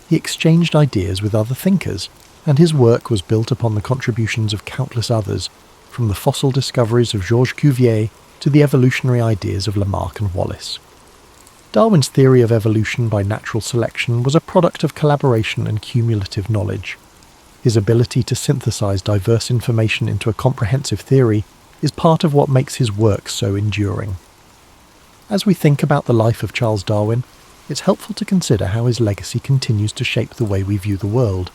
He exchanged ideas with other thinkers, and his work was built upon the contributions of countless others, from the fossil discoveries of Georges Cuvier to the evolutionary ideas of Lamarck and Wallace. Darwin's theory of evolution by natural selection was a product of collaboration and cumulative knowledge. His ability to synthesize diverse information into a comprehensive theory is part of what makes his work so enduring. As we think about the life of Charles Darwin, it's helpful to consider how his legacy continues to shape the way we view the world.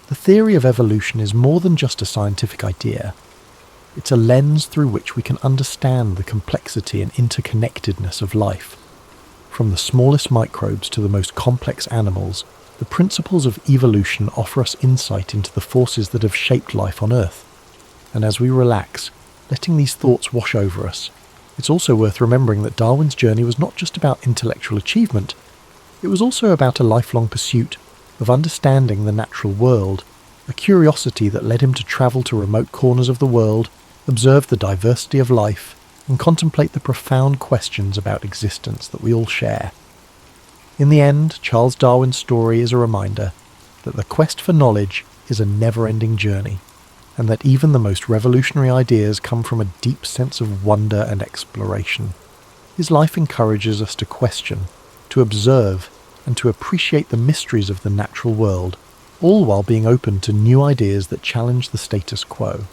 The theory of evolution is more than just a scientific idea. It's a lens through which we can understand the complexity and interconnectedness of life. From the smallest microbes to the most complex animals, the principles of evolution offer us insight into the forces that have shaped life on Earth. And as we relax, letting these thoughts wash over us, it's also worth remembering that Darwin's journey was not just about intellectual achievement, it was also about a lifelong pursuit of understanding the natural world, a curiosity that led him to travel to remote corners of the world, observe the diversity of life, and contemplate the profound questions about existence that we all share. In the end, Charles Darwin's story is a reminder that the quest for knowledge is a never-ending journey, and that even the most revolutionary ideas come from a deep sense of wonder and exploration. His life encourages us to question, to observe, and to appreciate the mysteries of the natural world, all while being open to new ideas that challenge the status quo.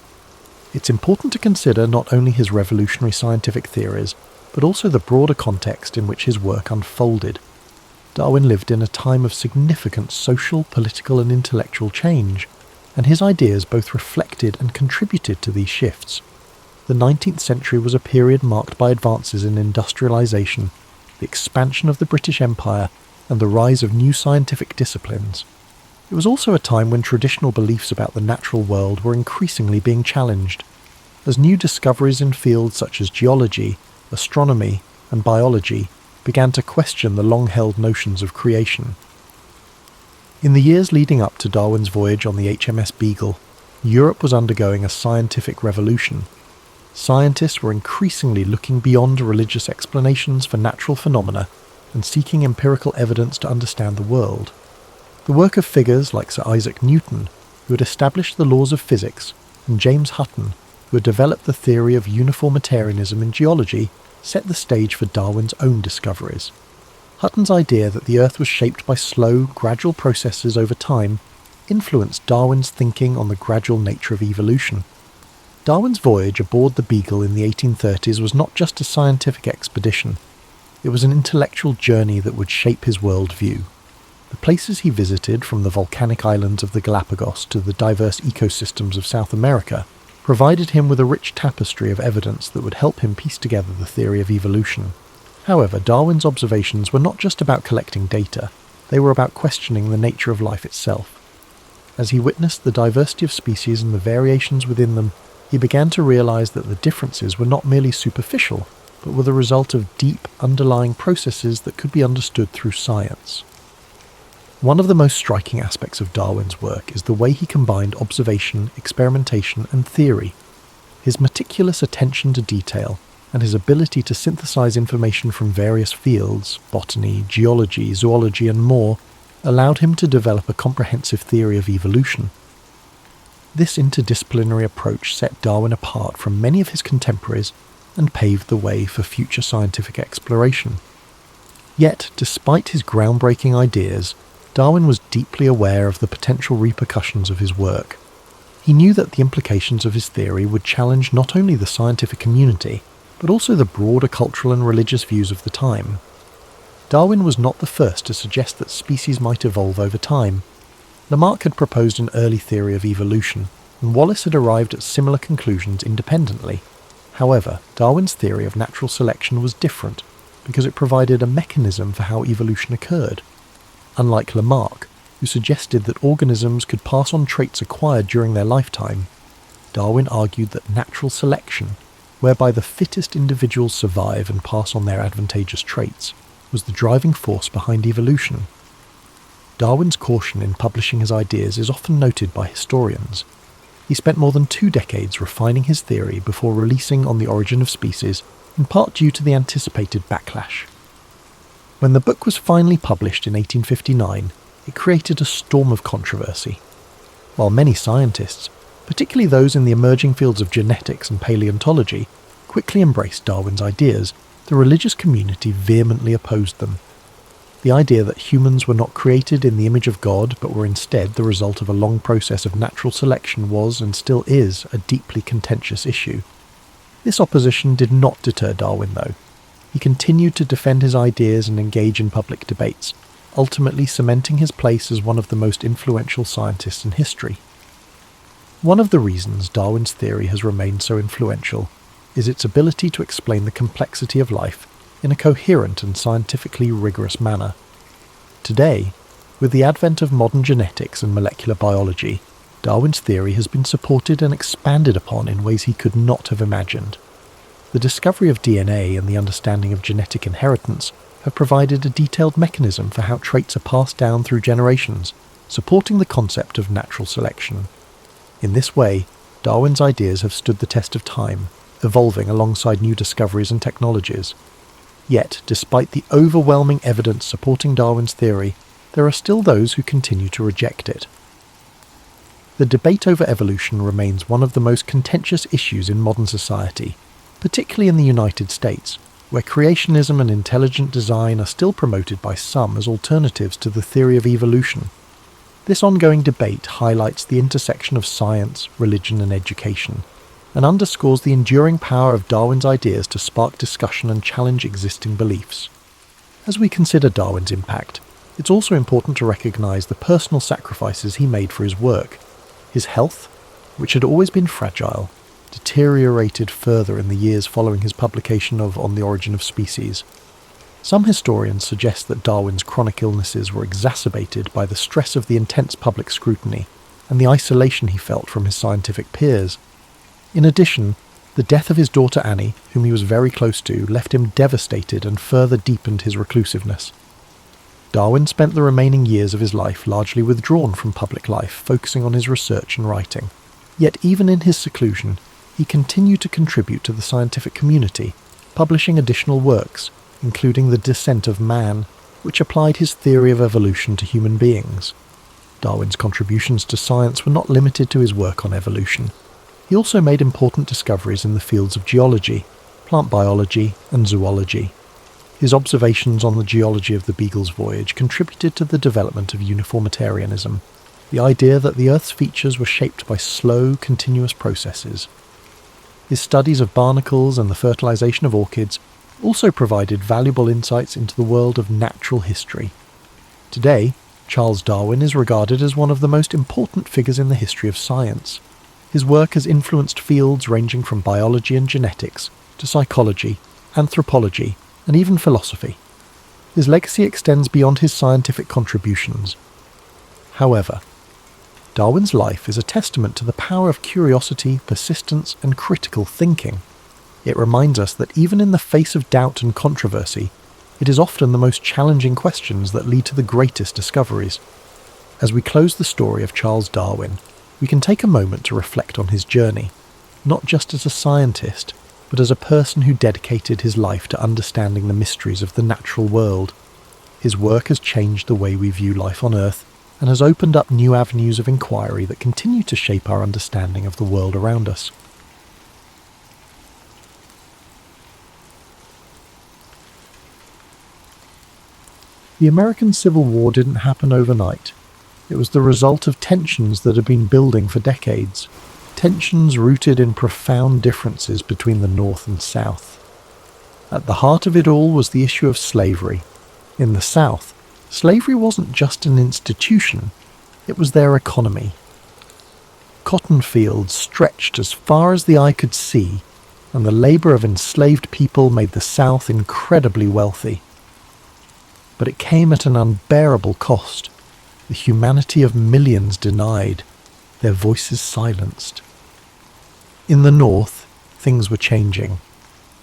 It's important to consider not only his revolutionary scientific theories, but also the broader context in which his work unfolded. Darwin lived in a time of significant social, political, and intellectual change, and his ideas both reflected and contributed to these shifts. The 19th century was a period marked by advances in industrialization, the expansion of the British Empire, and the rise of new scientific disciplines. It was also a time when traditional beliefs about the natural world were increasingly being challenged, as new discoveries in fields such as geology, astronomy, and biology began to question the long-held notions of creation. In the years leading up to Darwin's voyage on the HMS Beagle, Europe was undergoing a scientific revolution. Scientists were increasingly looking beyond religious explanations for natural phenomena and seeking empirical evidence to understand the world. The work of figures like Sir Isaac Newton, who had established the laws of physics, and James Hutton, who had developed the theory of uniformitarianism in geology, set the stage for Darwin's own discoveries. Hutton's idea that the Earth was shaped by slow, gradual processes over time influenced Darwin's thinking on the gradual nature of evolution. Darwin's voyage aboard the Beagle in the 1830s was not just a scientific expedition, it was an intellectual journey that would shape his worldview. The places he visited, from the volcanic islands of the Galapagos to the diverse ecosystems of South America, provided him with a rich tapestry of evidence that would help him piece together the theory of evolution. However, Darwin's observations were not just about collecting data, they were about questioning the nature of life itself. As he witnessed the diversity of species and the variations within them, he began to realize that the differences were not merely superficial, but were the result of deep, underlying processes that could be understood through science. One of the most striking aspects of Darwin's work is the way he combined observation, experimentation, and theory. His meticulous attention to detail, and his ability to synthesize information from various fields, botany, geology, zoology, and more, allowed him to develop a comprehensive theory of evolution. This interdisciplinary approach set Darwin apart from many of his contemporaries and paved the way for future scientific exploration. Yet, despite his groundbreaking ideas, Darwin was deeply aware of the potential repercussions of his work. He knew that the implications of his theory would challenge not only the scientific community, but also the broader cultural and religious views of the time. Darwin was not the first to suggest that species might evolve over time. Lamarck had proposed an early theory of evolution, and Wallace had arrived at similar conclusions independently. However, Darwin's theory of natural selection was different, because it provided a mechanism for how evolution occurred. Unlike Lamarck, who suggested that organisms could pass on traits acquired during their lifetime, Darwin argued that natural selection, whereby the fittest individuals survive and pass on their advantageous traits, was the driving force behind evolution. Darwin's caution in publishing his ideas is often noted by historians. He spent more than 2 decades refining his theory before releasing On the Origin of Species, in part due to the anticipated backlash. When the book was finally published in 1859, it created a storm of controversy. While many scientists, particularly those in the emerging fields of genetics and paleontology, quickly embraced Darwin's ideas, the religious community vehemently opposed them. The idea that humans were not created in the image of God but were instead the result of a long process of natural selection was, and still is, a deeply contentious issue. This opposition did not deter Darwin, though. He continued to defend his ideas and engage in public debates, ultimately cementing his place as one of the most influential scientists in history. One of the reasons Darwin's theory has remained so influential is its ability to explain the complexity of life in a coherent and scientifically rigorous manner. Today, with the advent of modern genetics and molecular biology, Darwin's theory has been supported and expanded upon in ways he could not have imagined. The discovery of DNA and the understanding of genetic inheritance have provided a detailed mechanism for how traits are passed down through generations, supporting the concept of natural selection. In this way, Darwin's ideas have stood the test of time, evolving alongside new discoveries and technologies. Yet, despite the overwhelming evidence supporting Darwin's theory, there are still those who continue to reject it. The debate over evolution remains one of the most contentious issues in modern society, particularly in the United States, where creationism and intelligent design are still promoted by some as alternatives to the theory of evolution. This ongoing debate highlights the intersection of science, religion, and education, and underscores the enduring power of Darwin's ideas to spark discussion and challenge existing beliefs. As we consider Darwin's impact, it's also important to recognise the personal sacrifices he made for his work. His health, which had always been fragile, deteriorated further in the years following his publication of On the Origin of Species. Some historians suggest that Darwin's chronic illnesses were exacerbated by the stress of the intense public scrutiny and the isolation he felt from his scientific peers. In addition, the death of his daughter Annie, whom he was very close to, left him devastated and further deepened his reclusiveness. Darwin spent the remaining years of his life largely withdrawn from public life, focusing on his research and writing. Yet even in his seclusion, he continued to contribute to the scientific community, publishing additional works, including The Descent of Man, which applied his theory of evolution to human beings. Darwin's contributions to science were not limited to his work on evolution. He also made important discoveries in the fields of geology, plant biology, and zoology. His observations on the geology of the Beagle's voyage contributed to the development of uniformitarianism, the idea that the Earth's features were shaped by slow, continuous processes. His studies of barnacles and the fertilization of orchids also provided valuable insights into the world of natural history. Today, Charles Darwin is regarded as one of the most important figures in the history of science. His work has influenced fields ranging from biology and genetics to psychology, anthropology, and even philosophy. His legacy extends beyond his scientific contributions. However, Darwin's life is a testament to the power of curiosity, persistence, and critical thinking. It reminds us that even in the face of doubt and controversy, it is often the most challenging questions that lead to the greatest discoveries. As we close the story of Charles Darwin, we can take a moment to reflect on his journey, not just as a scientist, but as a person who dedicated his life to understanding the mysteries of the natural world. His work has changed the way we view life on Earth, and has opened up new avenues of inquiry that continue to shape our understanding of the world around us. The American Civil War didn't happen overnight. It was the result of tensions that had been building for decades, tensions rooted in profound differences between the North and South. At the heart of it all was the issue of slavery. In the South, slavery wasn't just an institution, it was their economy. Cotton fields stretched as far as the eye could see, and the labour of enslaved people made the South incredibly wealthy. But it came at an unbearable cost. The humanity of millions denied, their voices silenced. In the North, things were changing.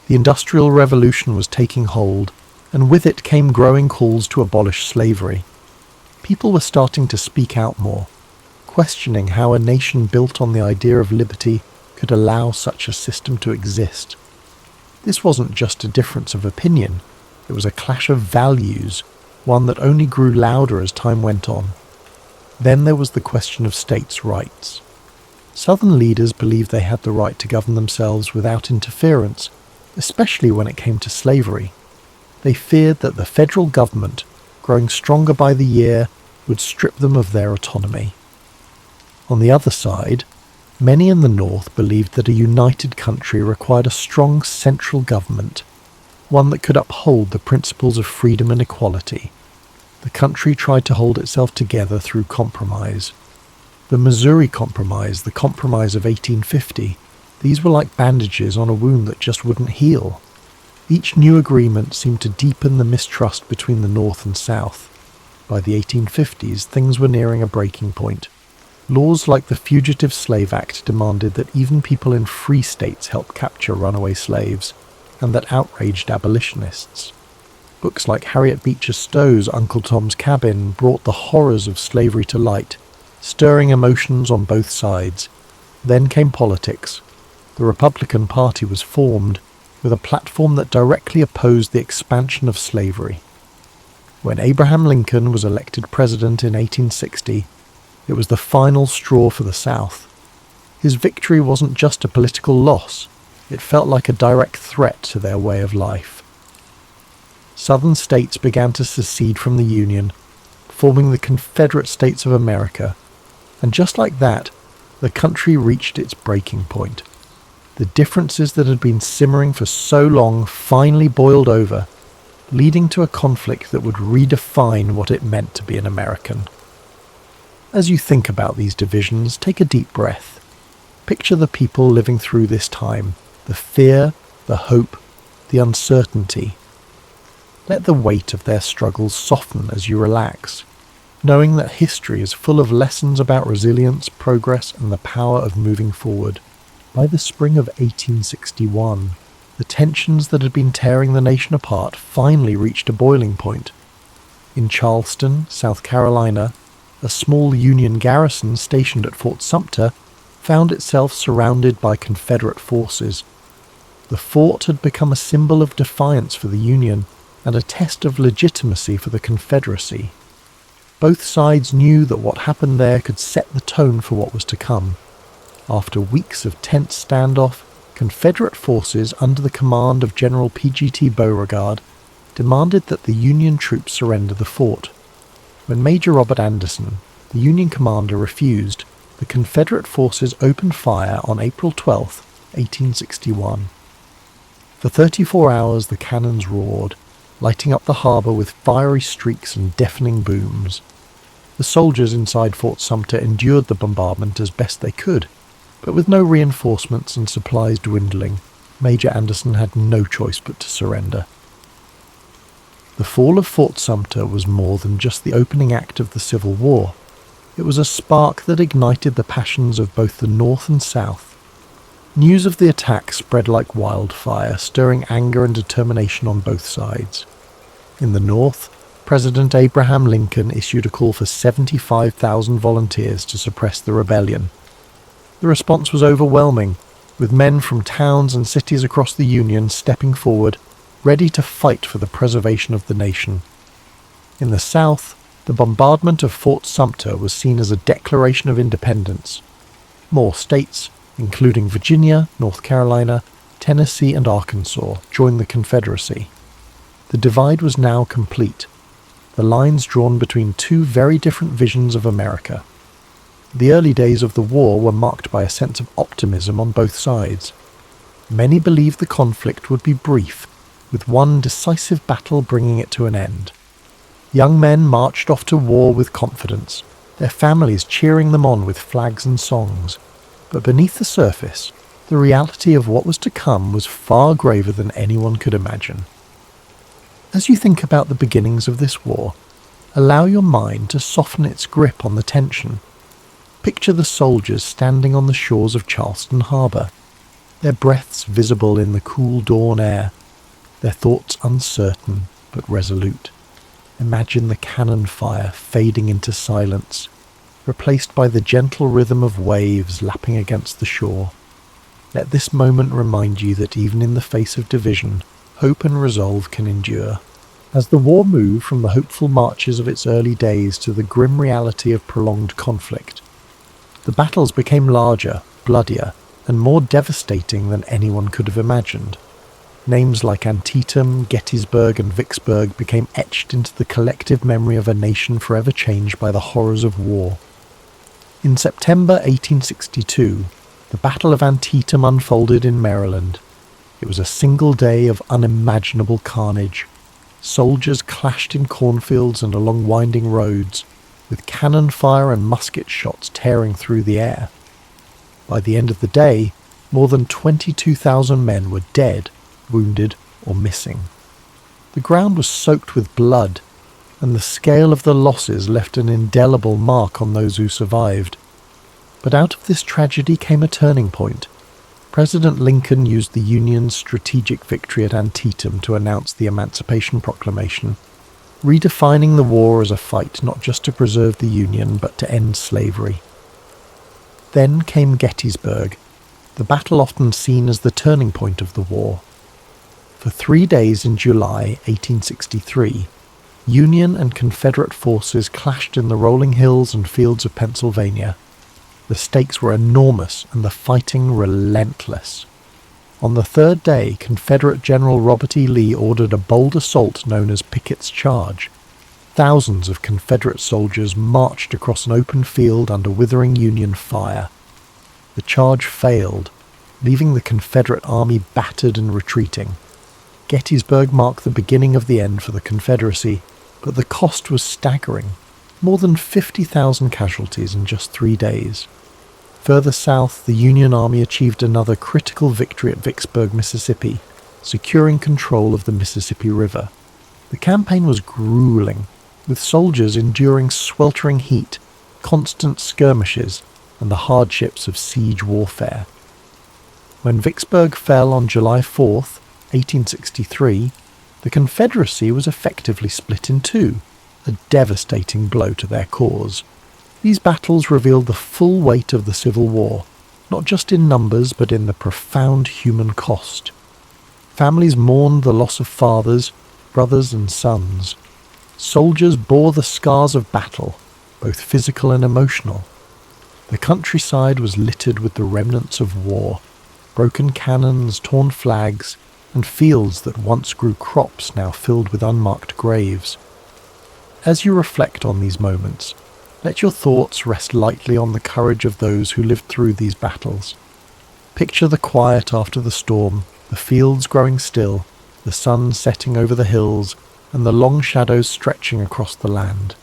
The Industrial Revolution was taking hold, and with it came growing calls to abolish slavery. People were starting to speak out more, questioning how a nation built on the idea of liberty could allow such a system to exist. This wasn't just a difference of opinion, it was a clash of values, one that only grew louder as time went on. Then there was the question of states' rights. Southern leaders believed they had the right to govern themselves without interference, especially when it came to slavery. They feared that the federal government, growing stronger by the year, would strip them of their autonomy. On the other side, many in the North believed that a united country required a strong central government, one that could uphold the principles of freedom and equality. The country tried to hold itself together through compromise. The Missouri Compromise, the Compromise of 1850, these were like bandages on a wound that just wouldn't heal. Each new agreement seemed to deepen the mistrust between the North and South. By the 1850s, things were nearing a breaking point. Laws like the Fugitive Slave Act demanded that even people in free states help capture runaway slaves, and that outraged abolitionists. Books like Harriet Beecher Stowe's Uncle Tom's Cabin brought the horrors of slavery to light, stirring emotions on both sides. Then came politics. The Republican Party was formed, with a platform that directly opposed the expansion of slavery. When Abraham Lincoln was elected president in 1860, it was the final straw for the South. His victory wasn't just a political loss, it felt like a direct threat to their way of life. Southern states began to secede from the Union, forming the Confederate States of America, and just like that, the country reached its breaking point. The differences that had been simmering for so long finally boiled over, leading to a conflict that would redefine what it meant to be an American. As you think about these divisions, take a deep breath. Picture the people living through this time, the fear, the hope, the uncertainty. Let the weight of their struggles soften as you relax, knowing that history is full of lessons about resilience, progress, and the power of moving forward. By the spring of 1861, the tensions that had been tearing the nation apart finally reached a boiling point. In Charleston, South Carolina, a small Union garrison stationed at Fort Sumter found itself surrounded by Confederate forces. The fort had become a symbol of defiance for the Union and a test of legitimacy for the Confederacy. Both sides knew that what happened there could set the tone for what was to come. After weeks of tense standoff, Confederate forces under the command of General P.G.T. Beauregard demanded that the Union troops surrender the fort. When Major Robert Anderson, the Union commander, refused, the Confederate forces opened fire on April 12, 1861. For 34 hours the cannons roared, lighting up the harbour with fiery streaks and deafening booms. The soldiers inside Fort Sumter endured the bombardment as best they could, but with no reinforcements and supplies dwindling, Major Anderson had no choice but to surrender. The fall of Fort Sumter was more than just the opening act of the Civil War. It was a spark that ignited the passions of both the North and South. News of the attack spread like wildfire, stirring anger and determination on both sides. In the North, President Abraham Lincoln issued a call for 75,000 volunteers to suppress the rebellion. The response was overwhelming, with men from towns and cities across the Union stepping forward, ready to fight for the preservation of the nation. In the South, the bombardment of Fort Sumter was seen as a declaration of independence. More states, including Virginia, North Carolina, Tennessee, and Arkansas, joined the Confederacy. The divide was now complete, the lines drawn between two very different visions of America. The early days of the war were marked by a sense of optimism on both sides. Many believed the conflict would be brief, with one decisive battle bringing it to an end. Young men marched off to war with confidence, their families cheering them on with flags and songs. But beneath the surface, the reality of what was to come was far graver than anyone could imagine. As you think about the beginnings of this war, allow your mind to soften its grip on the tension. Picture the soldiers standing on the shores of Charleston Harbour, their breaths visible in the cool dawn air, their thoughts uncertain but resolute. Imagine the cannon fire fading into silence, replaced by the gentle rhythm of waves lapping against the shore. Let this moment remind you that even in the face of division, hope and resolve can endure. As the war moved from the hopeful marches of its early days to the grim reality of prolonged conflict, the battles became larger, bloodier, and more devastating than anyone could have imagined. Names like Antietam, Gettysburg, and Vicksburg became etched into the collective memory of a nation forever changed by the horrors of war. In September 1862, the Battle of Antietam unfolded in Maryland. It was a single day of unimaginable carnage. Soldiers clashed in cornfields and along winding roads, with cannon fire and musket shots tearing through the air. By the end of the day, more than 22,000 men were dead, wounded, or missing. The ground was soaked with blood, and the scale of the losses left an indelible mark on those who survived. But out of this tragedy came a turning point. President Lincoln used the Union's strategic victory at Antietam to announce the Emancipation Proclamation, redefining the war as a fight not just to preserve the Union but to end slavery. Then came Gettysburg, the battle often seen as the turning point of the war. For 3 days in July 1863, Union and Confederate forces clashed in the rolling hills and fields of Pennsylvania. The stakes were enormous and the fighting relentless. On the third day, Confederate General Robert E. Lee ordered a bold assault known as Pickett's Charge. Thousands of Confederate soldiers marched across an open field under withering Union fire. The charge failed, leaving the Confederate army battered and retreating. Gettysburg marked the beginning of the end for the Confederacy, but the cost was staggering. More than 50,000 casualties in just 3 days. Further south, the Union Army achieved another critical victory at Vicksburg, Mississippi, securing control of the Mississippi River. The campaign was grueling, with soldiers enduring sweltering heat, constant skirmishes, and the hardships of siege warfare. When Vicksburg fell on July 4th, 1863, the Confederacy was effectively split in two, a devastating blow to their cause. These battles revealed the full weight of the Civil War, not just in numbers but in the profound human cost. Families mourned the loss of fathers, brothers and sons. Soldiers bore the scars of battle, both physical and emotional. The countryside was littered with the remnants of war, broken cannons, torn flags, and fields that once grew crops now filled with unmarked graves. As you reflect on these moments, let your thoughts rest lightly on the courage of those who lived through these battles. Picture the quiet after the storm, the fields growing still, the sun setting over the hills, and the long shadows stretching across the land.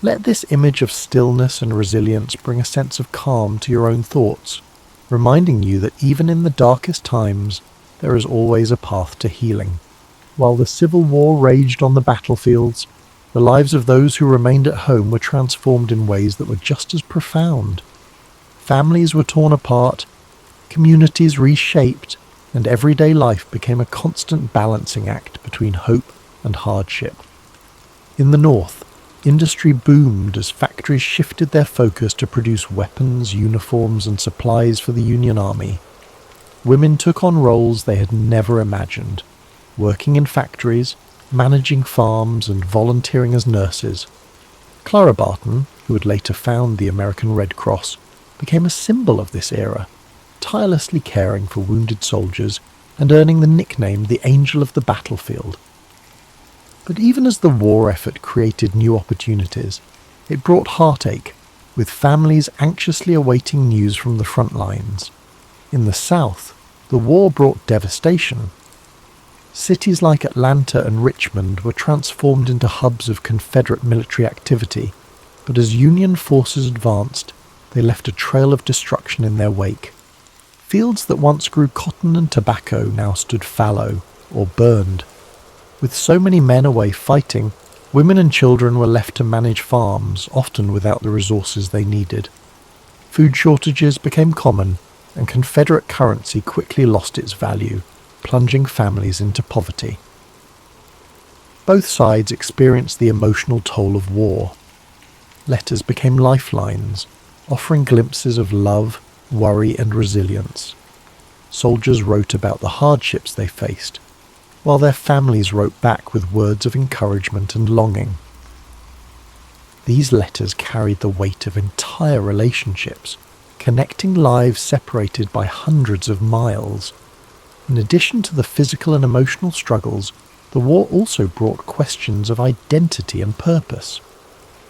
Let this image of stillness and resilience bring a sense of calm to your own thoughts, reminding you that even in the darkest times, there is always a path to healing. While the Civil War raged on the battlefields, the lives of those who remained at home were transformed in ways that were just as profound. Families were torn apart, communities reshaped, and everyday life became a constant balancing act between hope and hardship. In the North, industry boomed as factories shifted their focus to produce weapons, uniforms, and supplies for the Union Army. Women took on roles they had never imagined, working in factories, managing farms, and volunteering as nurses. Clara Barton, who would later found the American Red Cross, became a symbol of this era, tirelessly caring for wounded soldiers and earning the nickname the Angel of the Battlefield. But even as the war effort created new opportunities, it brought heartache, with families anxiously awaiting news from the front lines. In the South, the war brought devastation. Cities like Atlanta and Richmond were transformed into hubs of Confederate military activity, but as Union forces advanced, they left a trail of destruction in their wake. Fields that once grew cotton and tobacco now stood fallow or burned. With so many men away fighting, women and children were left to manage farms, often without the resources they needed. Food shortages became common, and Confederate currency quickly lost its value, plunging families into poverty. Both sides experienced the emotional toll of war. Letters became lifelines, offering glimpses of love, worry, and resilience. Soldiers wrote about the hardships they faced, while their families wrote back with words of encouragement and longing. These letters carried the weight of entire relationships, connecting lives separated by hundreds of miles. In addition to the physical and emotional struggles, the war also brought questions of identity and purpose.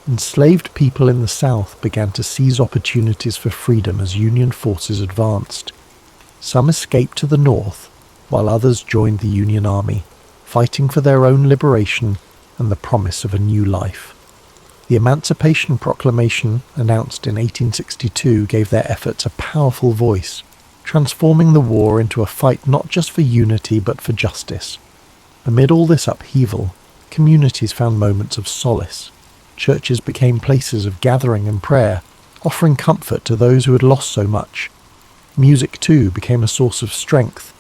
Enslaved people in the South began to seize opportunities for freedom as Union forces advanced. Some escaped to the North, while others joined the Union Army, fighting for their own liberation and the promise of a new life. The Emancipation Proclamation, announced in 1862, gave their efforts a powerful voice, transforming the war into a fight not just for unity but for justice. Amid all this upheaval, communities found moments of solace. Churches became places of gathering and prayer, offering comfort to those who had lost so much. Music, too, became a source of strength.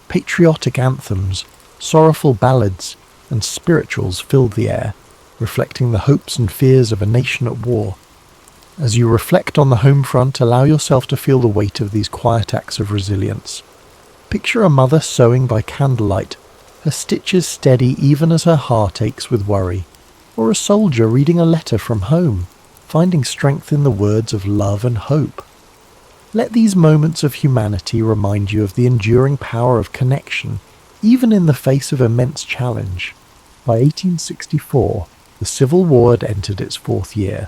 Patriotic anthems, sorrowful ballads, and spirituals filled the air, reflecting the hopes and fears of a nation at war. As you reflect on the home front, allow yourself to feel the weight of these quiet acts of resilience. Picture a mother sewing by candlelight, her stitches steady even as her heart aches with worry, or a soldier reading a letter from home, finding strength in the words of love and hope. Let these moments of humanity remind you of the enduring power of connection, even in the face of immense challenge. By 1864, the Civil War had entered its fourth year.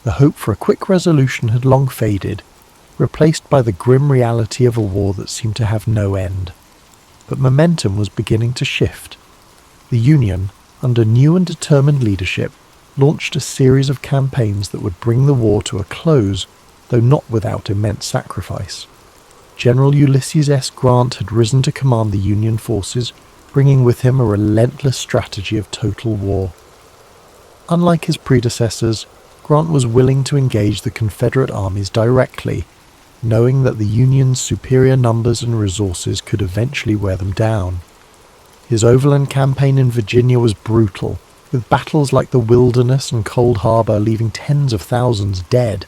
The hope for a quick resolution had long faded, replaced by the grim reality of a war that seemed to have no end. But momentum was beginning to shift. The Union, under new and determined leadership, launched a series of campaigns that would bring the war to a close, though not without immense sacrifice. General Ulysses S. Grant had risen to command the Union forces, bringing with him a relentless strategy of total war. Unlike his predecessors, Grant was willing to engage the Confederate armies directly, knowing that the Union's superior numbers and resources could eventually wear them down. His overland campaign in Virginia was brutal, with battles like the Wilderness and Cold Harbor leaving tens of thousands dead.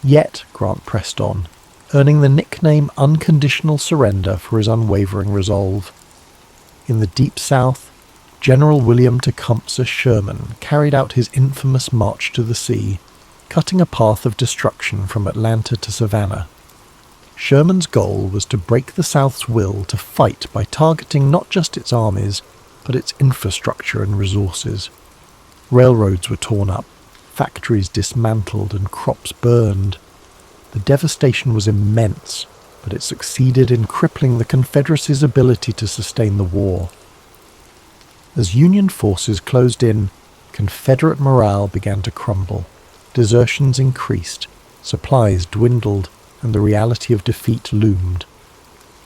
Yet Grant pressed on, earning the nickname Unconditional Surrender for his unwavering resolve. In the Deep South, General William Tecumseh Sherman carried out his infamous March to the Sea, cutting a path of destruction from Atlanta to Savannah. Sherman's goal was to break the South's will to fight by targeting not just its armies, but its infrastructure and resources. Railroads were torn up, factories dismantled, and crops burned. The devastation was immense, but it succeeded in crippling the Confederacy's ability to sustain the war. As Union forces closed in, Confederate morale began to crumble. Desertions increased, supplies dwindled, and the reality of defeat loomed.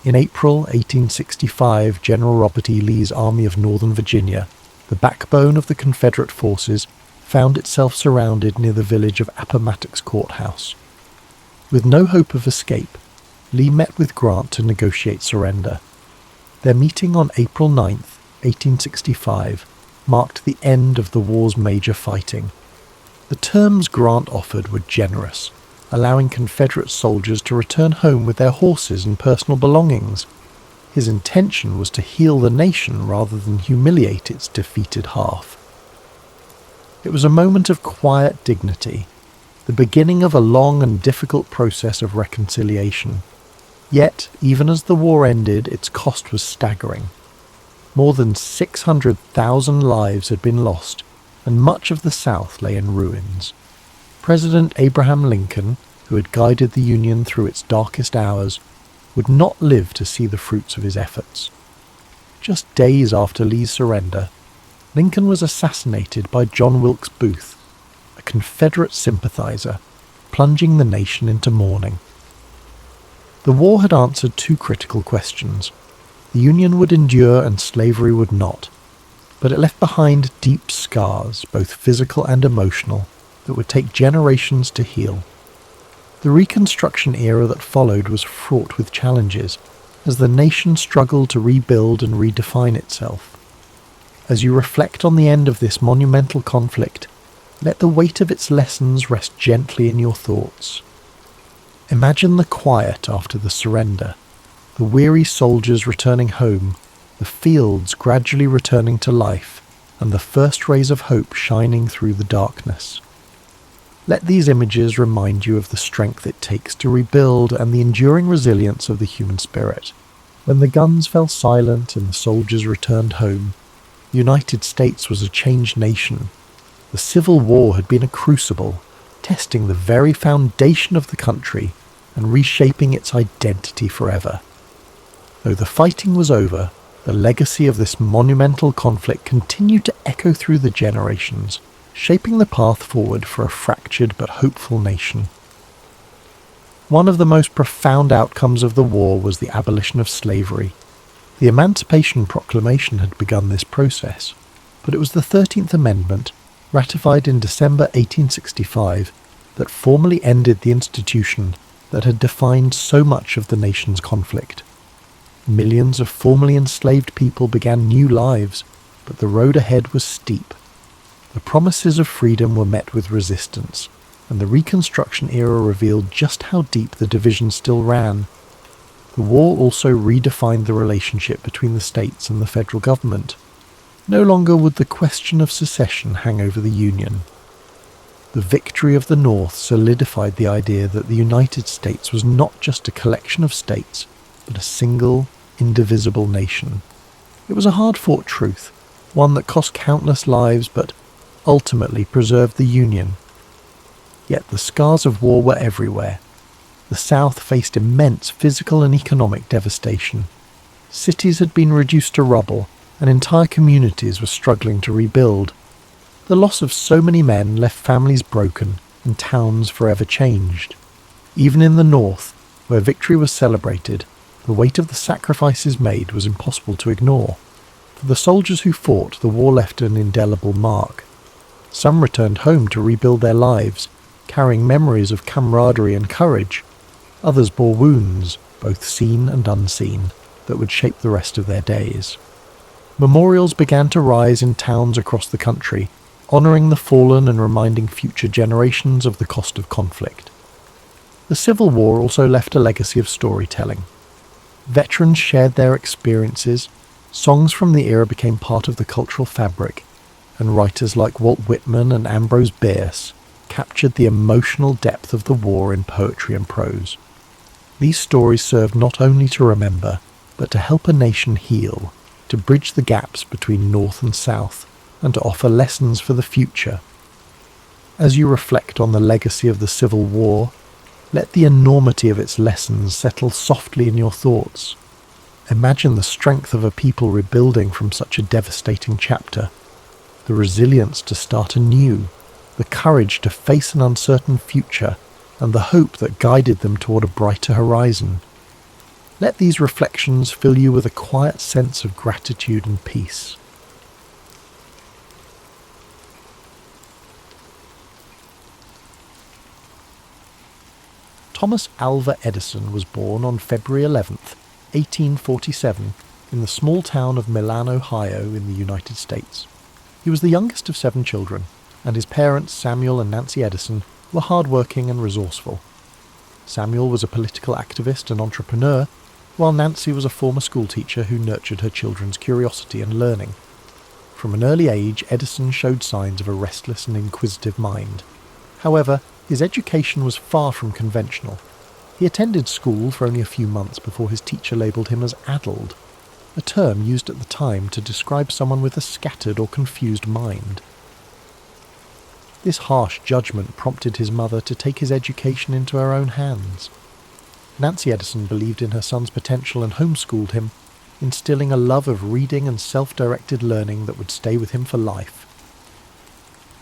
In April 1865, General Robert E. Lee's Army of Northern Virginia, the backbone of the Confederate forces, found itself surrounded near the village of Appomattox Courthouse. With no hope of escape, Lee met with Grant to negotiate surrender. Their meeting on April 9th, 1865, marked the end of the war's major fighting. The terms Grant offered were generous, allowing Confederate soldiers to return home with their horses and personal belongings. His intention was to heal the nation rather than humiliate its defeated half. It was a moment of quiet dignity, the beginning of a long and difficult process of reconciliation. Yet, even as the war ended, its cost was staggering. More than 600,000 lives had been lost, and much of the South lay in ruins. President Abraham Lincoln, who had guided the Union through its darkest hours, would not live to see the fruits of his efforts. Just days after Lee's surrender, Lincoln was assassinated by John Wilkes Booth, a Confederate sympathizer, plunging the nation into mourning. The war had answered two critical questions. The Union would endure and slavery would not, but it left behind deep scars, both physical and emotional, that would take generations to heal. The Reconstruction era that followed was fraught with challenges, as the nation struggled to rebuild and redefine itself. As you reflect on the end of this monumental conflict, let the weight of its lessons rest gently in your thoughts. Imagine the quiet after the surrender, the weary soldiers returning home, the fields gradually returning to life, and the first rays of hope shining through the darkness. Let these images remind you of the strength it takes to rebuild and the enduring resilience of the human spirit. When the guns fell silent and the soldiers returned home, the United States was a changed nation. The Civil War had been a crucible, testing the very foundation of the country and reshaping its identity forever. Though the fighting was over, the legacy of this monumental conflict continued to echo through the generations, shaping the path forward for a fractured but hopeful nation. One of the most profound outcomes of the war was the abolition of slavery. The Emancipation Proclamation had begun this process, but it was the 13th Amendment, ratified in December 1865, that formally ended the institution that had defined so much of the nation's conflict. Millions of formerly enslaved people began new lives, but the road ahead was steep. The promises of freedom were met with resistance, and the Reconstruction era revealed just how deep the division still ran. The war also redefined the relationship between the states and the federal government. No longer would the question of secession hang over the Union. The victory of the North solidified the idea that the United States was not just a collection of states, but a single, indivisible nation. It was a hard-fought truth, one that cost countless lives but ultimately preserved the Union. Yet the scars of war were everywhere. The South faced immense physical and economic devastation. Cities had been reduced to rubble, and entire communities were struggling to rebuild. The loss of so many men left families broken and towns forever changed. Even in the North, where victory was celebrated, the weight of the sacrifices made was impossible to ignore. For the soldiers who fought, the war left an indelible mark. Some returned home to rebuild their lives, carrying memories of camaraderie and courage. Others bore wounds, both seen and unseen, that would shape the rest of their days. Memorials began to rise in towns across the country, honouring the fallen and reminding future generations of the cost of conflict. The Civil War also left a legacy of storytelling. Veterans shared their experiences, songs from the era became part of the cultural fabric, and writers like Walt Whitman and Ambrose Bierce captured the emotional depth of the war in poetry and prose. These stories served not only to remember, but to help a nation heal, to bridge the gaps between North and South, and to offer lessons for the future. As you reflect on the legacy of the Civil War, let the enormity of its lessons settle softly in your thoughts. Imagine the strength of a people rebuilding from such a devastating chapter, the resilience to start anew, the courage to face an uncertain future, and the hope that guided them toward a brighter horizon. Let these reflections fill you with a quiet sense of gratitude and peace. Thomas Alva Edison was born on February 11th, 1847, in the small town of Milan, Ohio, in the United States. He was the youngest of 7 children, and his parents, Samuel and Nancy Edison, were hard-working and resourceful. Samuel was a political activist and entrepreneur, while Nancy was a former schoolteacher who nurtured her children's curiosity and learning. From an early age, Edison showed signs of a restless and inquisitive mind. However, his education was far from conventional. He attended school for only a few months before his teacher labelled him as addled, a term used at the time to describe someone with a scattered or confused mind. This harsh judgment prompted his mother to take his education into her own hands. Nancy Edison believed in her son's potential and homeschooled him, instilling a love of reading and self-directed learning that would stay with him for life.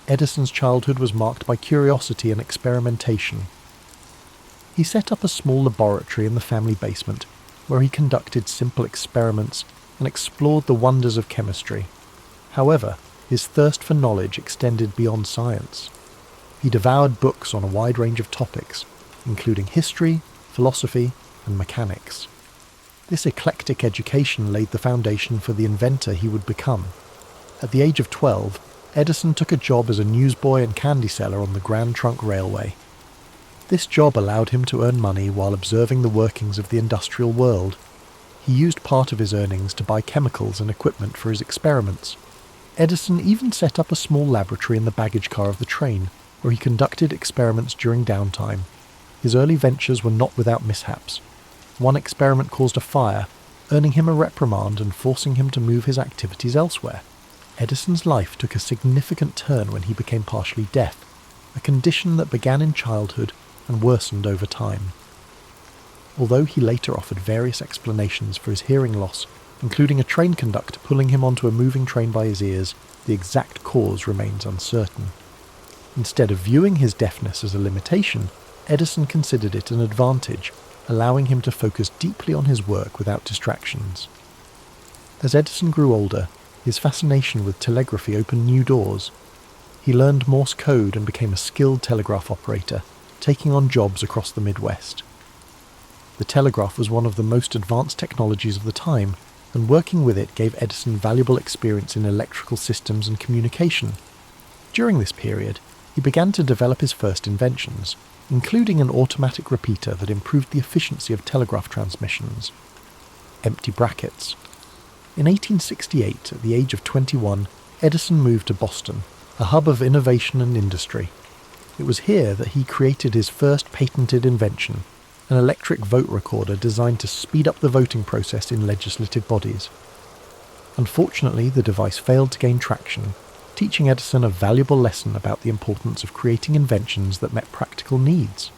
Edison's childhood was marked by curiosity and experimentation. He set up a small laboratory in the family basement, where he conducted simple experiments and explored the wonders of chemistry. However, his thirst for knowledge extended beyond science. He devoured books on a wide range of topics, including history, philosophy, and mechanics. This eclectic education laid the foundation for the inventor he would become. At the age of 12, Edison took a job as a newsboy and candy seller on the Grand Trunk Railway. This job allowed him to earn money while observing the workings of the industrial world. He used part of his earnings to buy chemicals and equipment for his experiments. Edison even set up a small laboratory in the baggage car of the train, where he conducted experiments during downtime. His early ventures were not without mishaps. One experiment caused a fire, earning him a reprimand and forcing him to move his activities elsewhere. Edison's life took a significant turn when he became partially deaf, a condition that began in childhood and worsened over time. Although he later offered various explanations for his hearing loss, including a train conductor pulling him onto a moving train by his ears, the exact cause remains uncertain. Instead of viewing his deafness as a limitation, Edison considered it an advantage, allowing him to focus deeply on his work without distractions. As Edison grew older, his fascination with telegraphy opened new doors. He learned Morse code and became a skilled telegraph operator, taking on jobs across the Midwest. The telegraph was one of the most advanced technologies of the time, and working with it gave Edison valuable experience in electrical systems and communication. During this period, he began to develop his first inventions, including an automatic repeater that improved the efficiency of telegraph transmissions. Empty brackets. In 1868, at the age of 21, Edison moved to Boston, a hub of innovation and industry. It was here that he created his first patented invention, an electric vote recorder designed to speed up the voting process in legislative bodies. Unfortunately, the device failed to gain traction, teaching Edison a valuable lesson about the importance of creating inventions that met practical needs.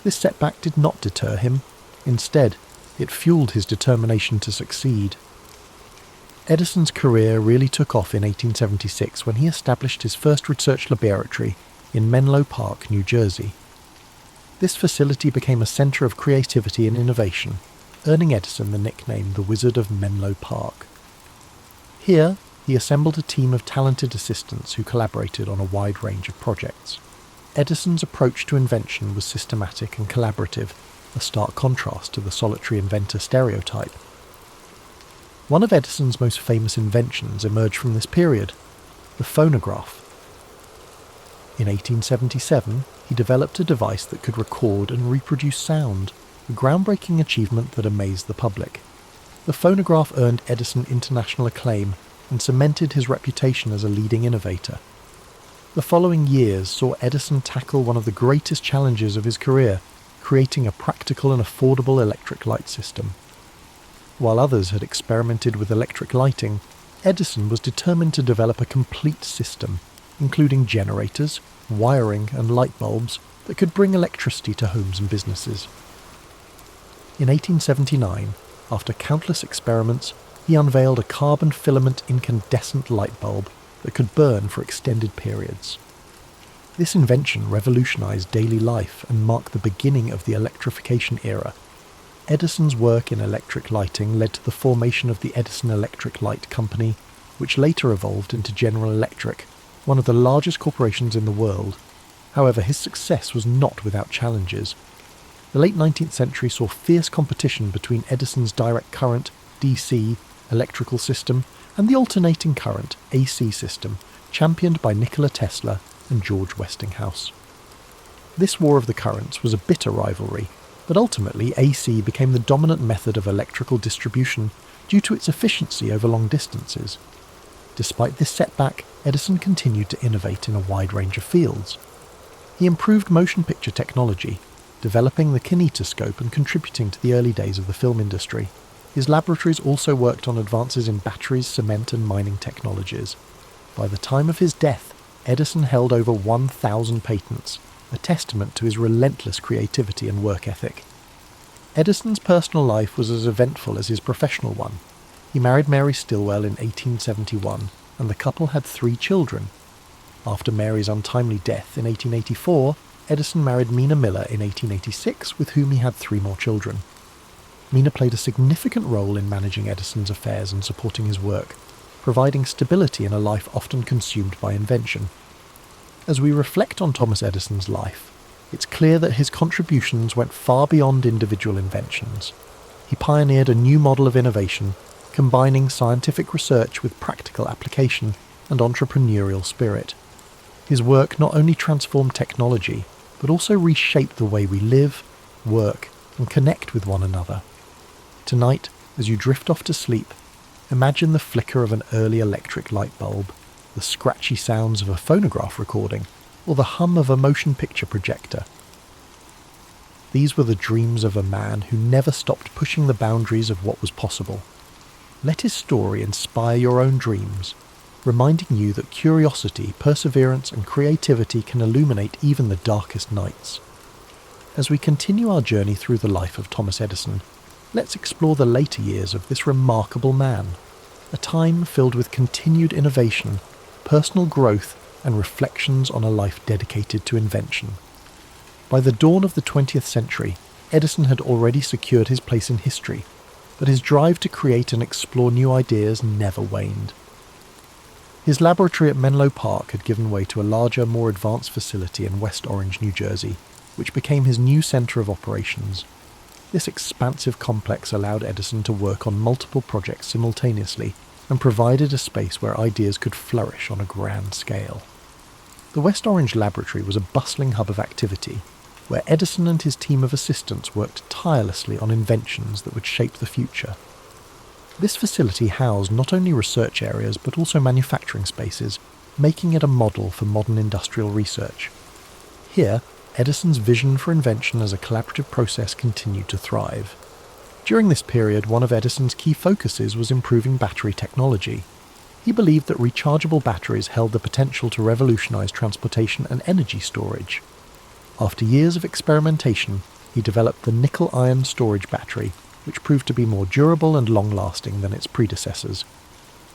This setback did not deter him. Instead, it fueled his determination to succeed. Edison's career really took off in 1876 when he established his first research laboratory in Menlo Park, New Jersey. This facility became a center of creativity and innovation, earning Edison the nickname the Wizard of Menlo Park. Here, he assembled a team of talented assistants who collaborated on a wide range of projects. Edison's approach to invention was systematic and collaborative, a stark contrast to the solitary inventor stereotype. One of Edison's most famous inventions emerged from this period, the phonograph. In 1877, he developed a device that could record and reproduce sound, a groundbreaking achievement that amazed the public. The phonograph earned Edison international acclaim and cemented his reputation as a leading innovator. The following years saw Edison tackle one of the greatest challenges of his career, creating a practical and affordable electric light system. While others had experimented with electric lighting, Edison was determined to develop a complete system, including generators, wiring, and light bulbs that could bring electricity to homes and businesses. In 1879, after countless experiments, he unveiled a carbon filament incandescent light bulb that could burn for extended periods. This invention revolutionized daily life and marked the beginning of the electrification era. Edison's work in electric lighting led to the formation of the Edison Electric Light Company, which later evolved into General Electric, one of the largest corporations in the world. However, his success was not without challenges. The late 19th century saw fierce competition between Edison's direct current, DC, electrical system, and the alternating current, AC system, championed by Nikola Tesla and George Westinghouse. This war of the currents was a bitter rivalry, but ultimately AC became the dominant method of electrical distribution due to its efficiency over long distances. Despite this setback, Edison continued to innovate in a wide range of fields. He improved motion picture technology, developing the kinetoscope and contributing to the early days of the film industry. His laboratories also worked on advances in batteries, cement, and mining technologies. By the time of his death, Edison held over 1,000 patents, a testament to his relentless creativity and work ethic. Edison's personal life was as eventful as his professional one. He married Mary Stilwell in 1871, and the couple had 3 children. After Mary's untimely death in 1884, Edison married Mina Miller in 1886, with whom he had 3 more children. Mina played a significant role in managing Edison's affairs and supporting his work, providing stability in a life often consumed by invention. As we reflect on Thomas Edison's life, it's clear that his contributions went far beyond individual inventions. He pioneered a new model of innovation, combining scientific research with practical application and entrepreneurial spirit. His work not only transformed technology, but also reshaped the way we live, work, and connect with one another. Tonight, As you drift off to sleep, imagine the flicker of an early electric light bulb, the scratchy sounds of a phonograph recording, or the hum of a motion picture projector. These were the dreams of a man who never stopped pushing the boundaries of what was possible. Let his story inspire your own dreams, reminding you that curiosity, perseverance, and creativity can illuminate even the darkest nights. As we continue our journey through the life of Thomas Edison, let's explore the later years of this remarkable man, a time filled with continued innovation, personal growth, and reflections on a life dedicated to invention. By the dawn of the 20th century, Edison had already secured his place in history, but his drive to create and explore new ideas never waned. His laboratory at Menlo Park had given way to a larger, more advanced facility in West Orange, New Jersey, which became his new centre of operations. This expansive complex allowed Edison to work on multiple projects simultaneously and provided a space where ideas could flourish on a grand scale. The West Orange laboratory was a bustling hub of activity, where Edison and his team of assistants worked tirelessly on inventions that would shape the future. This facility housed not only research areas but also manufacturing spaces, making it a model for modern industrial research. Here, Edison's vision for invention as a collaborative process continued to thrive. During this period, one of Edison's key focuses was improving battery technology. He believed that rechargeable batteries held the potential to revolutionize transportation and energy storage. After years of experimentation, he developed the nickel-iron storage battery, which proved to be more durable and long-lasting than its predecessors.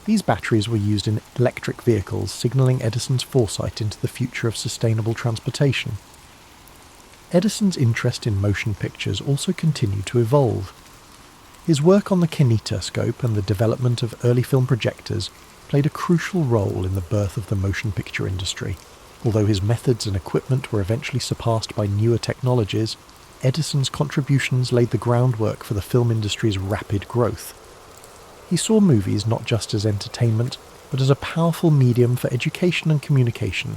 These batteries were used in electric vehicles, signaling Edison's foresight into the future of sustainable transportation. Edison's interest in motion pictures also continued to evolve. His work on the kinetoscope and the development of early film projectors played a crucial role in the birth of the motion picture industry. Although his methods and equipment were eventually surpassed by newer technologies, Edison's contributions laid the groundwork for the film industry's rapid growth. He saw movies not just as entertainment, but as a powerful medium for education and communication.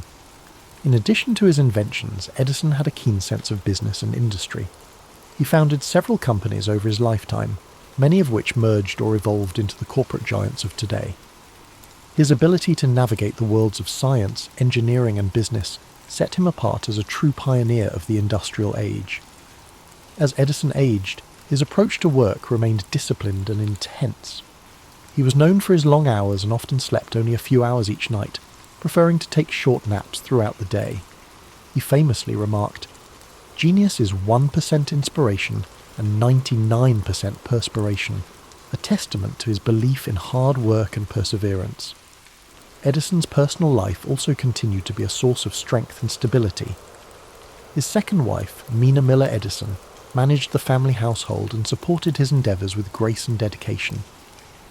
In addition to his inventions, Edison had a keen sense of business and industry. He founded several companies over his lifetime, many of which merged or evolved into the corporate giants of today. His ability to navigate the worlds of science, engineering, and business set him apart as a true pioneer of the industrial age. As Edison aged, his approach to work remained disciplined and intense. He was known for his long hours and often slept only a few hours each night, preferring to take short naps throughout the day. He famously remarked, "Genius is 1% inspiration and 99% perspiration, a testament to his belief in hard work and perseverance." Edison's personal life also continued to be a source of strength and stability. His second wife, Mina Miller Edison, managed the family household and supported his endeavours with grace and dedication.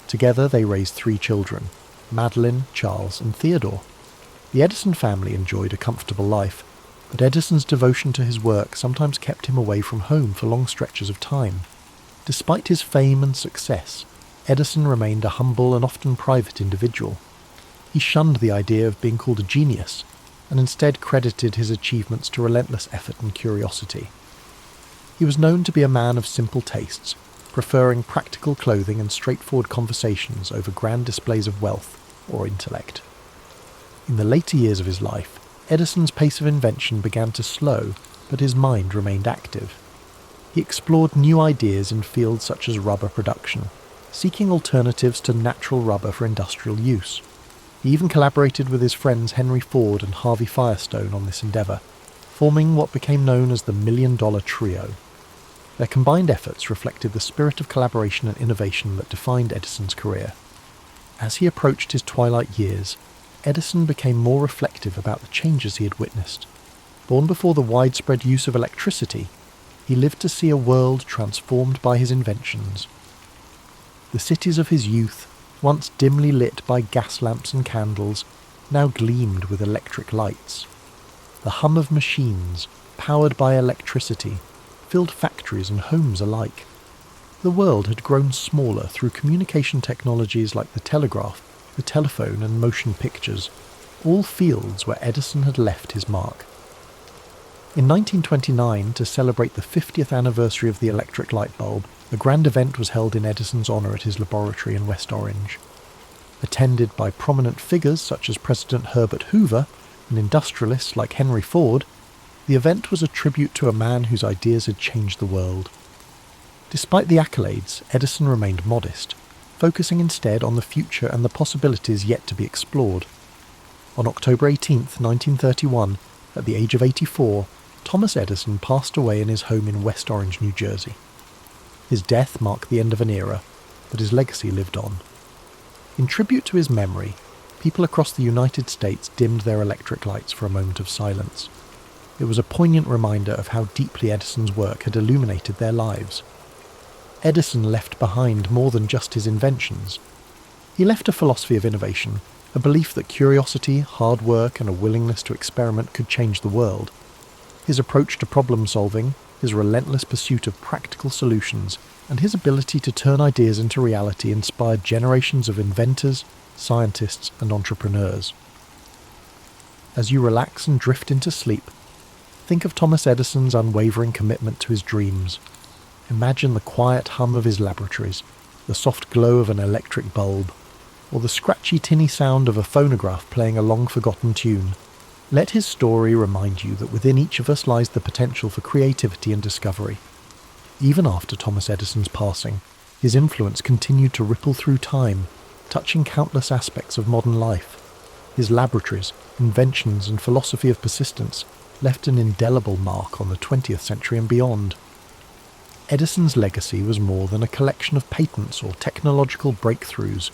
Together they raised 3 children, Madeline, Charles, and Theodore. The Edison family enjoyed a comfortable life, but Edison's devotion to his work sometimes kept him away from home for long stretches of time. Despite his fame and success, Edison remained a humble and often private individual. He shunned the idea of being called a genius, and instead credited his achievements to relentless effort and curiosity. He was known to be a man of simple tastes, preferring practical clothing and straightforward conversations over grand displays of wealth or intellect. In the later years of his life, Edison's pace of invention began to slow, but his mind remained active. He explored new ideas in fields such as rubber production, seeking alternatives to natural rubber for industrial use. He even collaborated with his friends Henry Ford and Harvey Firestone on this endeavour, forming what became known as the $1 Million Trio. Their combined efforts reflected the spirit of collaboration and innovation that defined Edison's career. As he approached his twilight years, Edison became more reflective about the changes he had witnessed. Born before the widespread use of electricity, he lived to see a world transformed by his inventions. The cities of his youth, once dimly lit by gas lamps and candles, now gleamed with electric lights. The hum of machines, powered by electricity, filled factories and homes alike. The world had grown smaller through communication technologies like the telegraph, the telephone, and motion pictures, all fields where Edison had left his mark. In 1929, to celebrate the 50th anniversary of the electric light bulb, a grand event was held in Edison's honour at his laboratory in West Orange. Attended by prominent figures such as President Herbert Hoover and industrialists like Henry Ford, the event was a tribute to a man whose ideas had changed the world. Despite the accolades, Edison remained modest, focusing instead on the future and the possibilities yet to be explored. On October 18, 1931, at the age of 84, Thomas Edison passed away in his home in West Orange, New Jersey. His death marked the end of an era, but his legacy lived on. In tribute to his memory, people across the United States dimmed their electric lights for a moment of silence. It was a poignant reminder of how deeply Edison's work had illuminated their lives. Edison left behind more than just his inventions. He left a philosophy of innovation, a belief that curiosity, hard work, and a willingness to experiment could change the world. His approach to problem solving, his relentless pursuit of practical solutions, and his ability to turn ideas into reality inspired generations of inventors, scientists, and entrepreneurs. As you relax and drift into sleep, think of Thomas Edison's unwavering commitment to his dreams. Imagine the quiet hum of his laboratories, the soft glow of an electric bulb, or the scratchy tinny sound of a phonograph playing a long-forgotten tune. Let his story remind you that within each of us lies the potential for creativity and discovery. Even after Thomas Edison's passing, his influence continued to ripple through time, touching countless aspects of modern life. His laboratories, inventions, and philosophy of persistence left an indelible mark on the 20th century and beyond. Edison's legacy was more than a collection of patents or technological breakthroughs.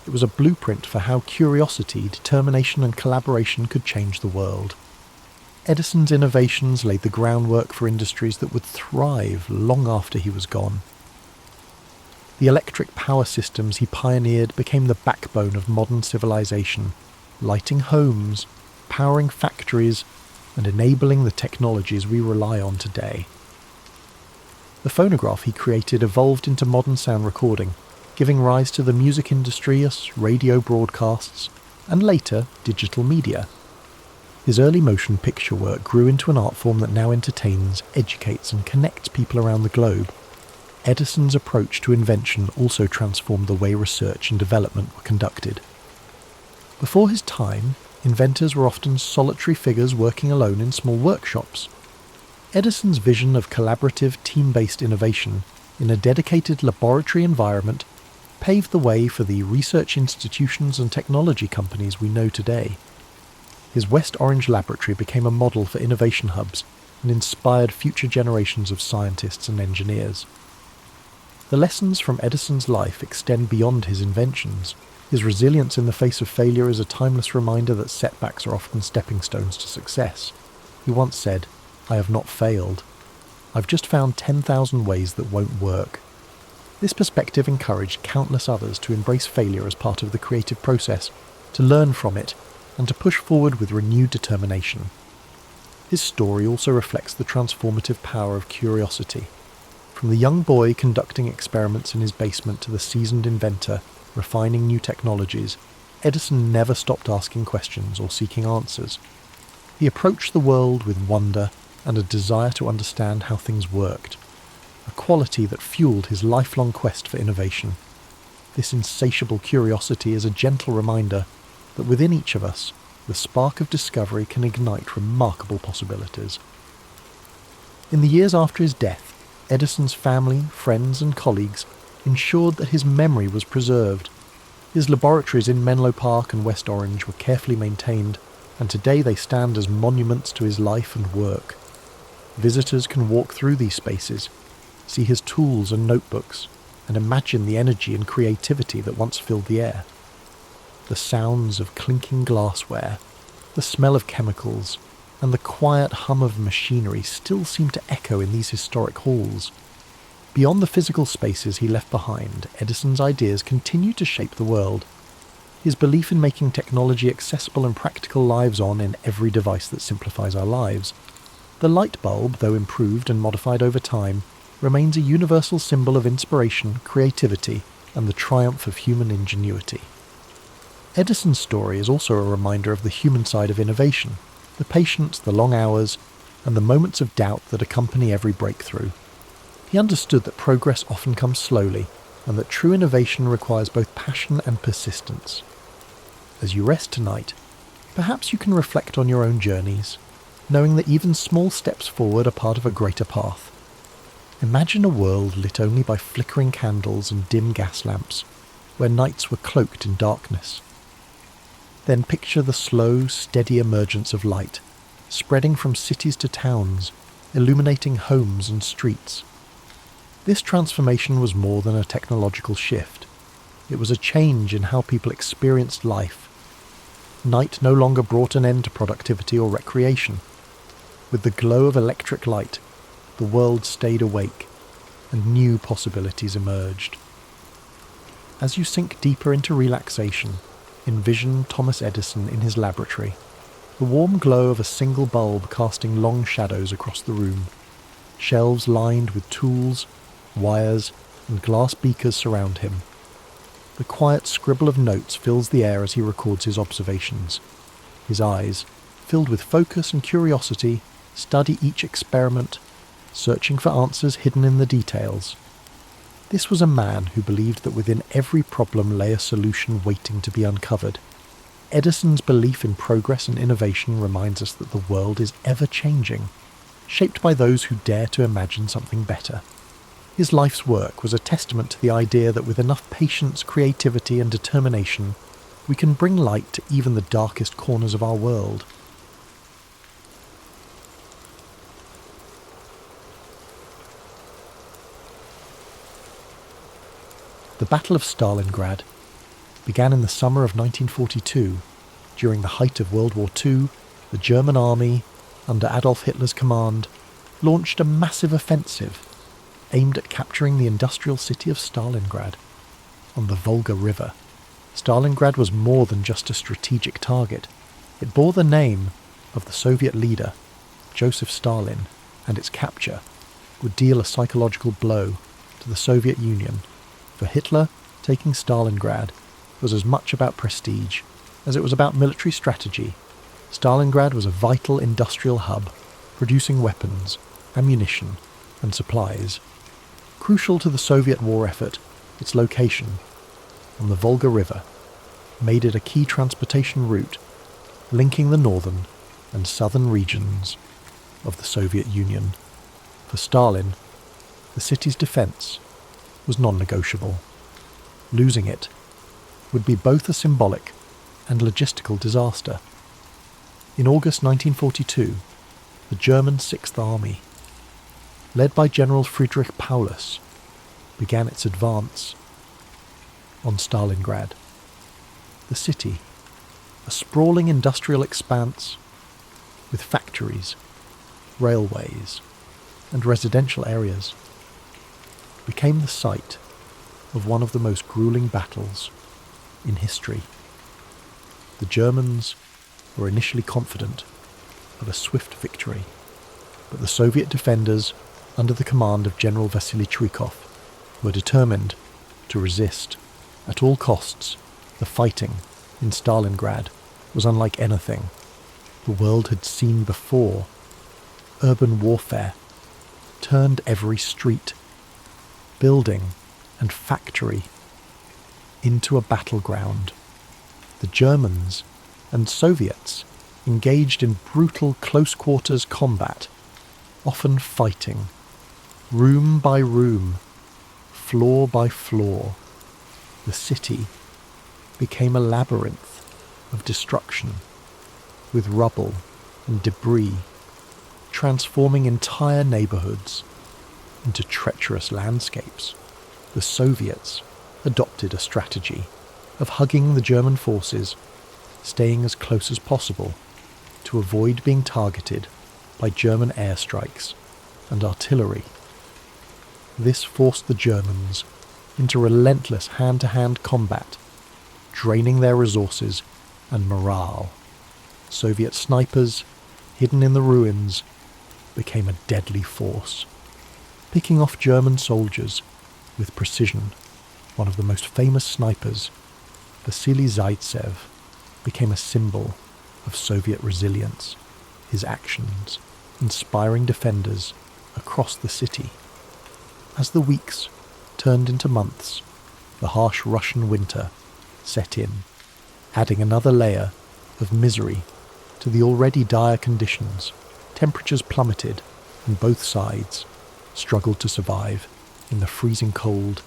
It was a blueprint for how curiosity, determination, and collaboration could change the world. Edison's innovations laid the groundwork for industries that would thrive long after he was gone. The electric power systems he pioneered became the backbone of modern civilization, lighting homes, powering factories, and enabling the technologies we rely on today. The phonograph he created evolved into modern sound recording, giving rise to the music industry, radio broadcasts, and later, digital media. His early motion picture work grew into an art form that now entertains, educates, and connects people around the globe. Edison's approach to invention also transformed the way research and development were conducted. Before his time, inventors were often solitary figures working alone in small workshops. Edison's vision of collaborative, team-based innovation in a dedicated laboratory environment paved the way for the research institutions and technology companies we know today. His West Orange laboratory became a model for innovation hubs and inspired future generations of scientists and engineers. The lessons from Edison's life extend beyond his inventions. His resilience in the face of failure is a timeless reminder that setbacks are often stepping stones to success. He once said, "I have not failed. I've just found 10,000 ways that won't work." This perspective encouraged countless others to embrace failure as part of the creative process, to learn from it, and to push forward with renewed determination. His story also reflects the transformative power of curiosity. From the young boy conducting experiments in his basement to the seasoned inventor refining new technologies, Edison never stopped asking questions or seeking answers. He approached the world with wonder and a desire to understand how things worked, a quality that fueled his lifelong quest for innovation. This insatiable curiosity is a gentle reminder that within each of us, the spark of discovery can ignite remarkable possibilities. In the years after his death, Edison's family, friends, and colleagues ensured that his memory was preserved. His laboratories in Menlo Park and West Orange were carefully maintained, and today they stand as monuments to his life and work. Visitors can walk through these spaces, see his tools and notebooks, and imagine the energy and creativity that once filled the air. The sounds of clinking glassware, the smell of chemicals, and the quiet hum of machinery still seem to echo in these historic halls. Beyond the physical spaces he left behind, Edison's ideas continue to shape the world. His belief in making technology accessible and practical lives on in every device that simplifies our lives. The light bulb, though improved and modified over time, remains a universal symbol of inspiration, creativity, and the triumph of human ingenuity. Edison's story is also a reminder of the human side of innovation, the patience, the long hours, and the moments of doubt that accompany every breakthrough. He understood that progress often comes slowly, and that true innovation requires both passion and persistence. As you rest tonight, perhaps you can reflect on your own journeys, knowing that even small steps forward are part of a greater path. Imagine a world lit only by flickering candles and dim gas lamps, where nights were cloaked in darkness. Then picture the slow, steady emergence of light, spreading from cities to towns, illuminating homes and streets. This transformation was more than a technological shift. It was a change in how people experienced life. Night no longer brought an end to productivity or recreation. With the glow of electric light, the world stayed awake, and new possibilities emerged. As you sink deeper into relaxation, envision Thomas Edison in his laboratory, the warm glow of a single bulb casting long shadows across the room. Shelves lined with tools, wires, and glass beakers surround him. The quiet scribble of notes fills the air as he records his observations. His eyes, filled with focus and curiosity, study each experiment, searching for answers hidden in the details. This was a man who believed that within every problem lay a solution waiting to be uncovered. Edison's belief in progress and innovation reminds us that the world is ever changing, shaped by those who dare to imagine something better. His life's work was a testament to the idea that with enough patience, creativity, and determination, we can bring light to even the darkest corners of our world. The Battle of Stalingrad began in the summer of 1942. During the height of World War II, the German army, under Adolf Hitler's command, launched a massive offensive aimed at capturing the industrial city of Stalingrad on the Volga River. Stalingrad was more than just a strategic target. It bore the name of the Soviet leader, Joseph Stalin, and its capture would deal a psychological blow to the Soviet Union. For Hitler, taking Stalingrad was as much about prestige as it was about military strategy. Stalingrad was a vital industrial hub, producing weapons, ammunition, and supplies. Crucial to the Soviet war effort, its location, on the Volga River, made it a key transportation route, linking the northern and southern regions of the Soviet Union. For Stalin, the city's defense was non-negotiable. Losing it would be both a symbolic and logistical disaster. In August 1942, the German Sixth Army, led by General Friedrich Paulus, began its advance on Stalingrad. The city, a sprawling industrial expanse with factories, railways, and residential areas, became the site of one of the most grueling battles in history. The Germans were initially confident of a swift victory, but the Soviet defenders, under the command of General Vasily Chuikov, were determined to resist. At all costs, the fighting in Stalingrad was unlike anything the world had seen before. Urban warfare turned every street, building, and factory into a battleground. The Germans and Soviets engaged in brutal close-quarters combat, often fighting, room by room, floor by floor. The city became a labyrinth of destruction, with rubble and debris, transforming entire neighborhoods into treacherous landscapes. The Soviets adopted a strategy of hugging the German forces, staying as close as possible to avoid being targeted by German airstrikes and artillery. This forced the Germans into relentless hand-to-hand combat, draining their resources and morale. Soviet snipers, hidden in the ruins, became a deadly force, picking off German soldiers with precision. One of the most famous snipers, Vasily Zaitsev, became a symbol of Soviet resilience. His actions inspiring defenders across the city. As the weeks turned into months, the harsh Russian winter set in, adding another layer of misery to the already dire conditions. Temperatures plummeted, and both sides struggled to survive in the freezing cold.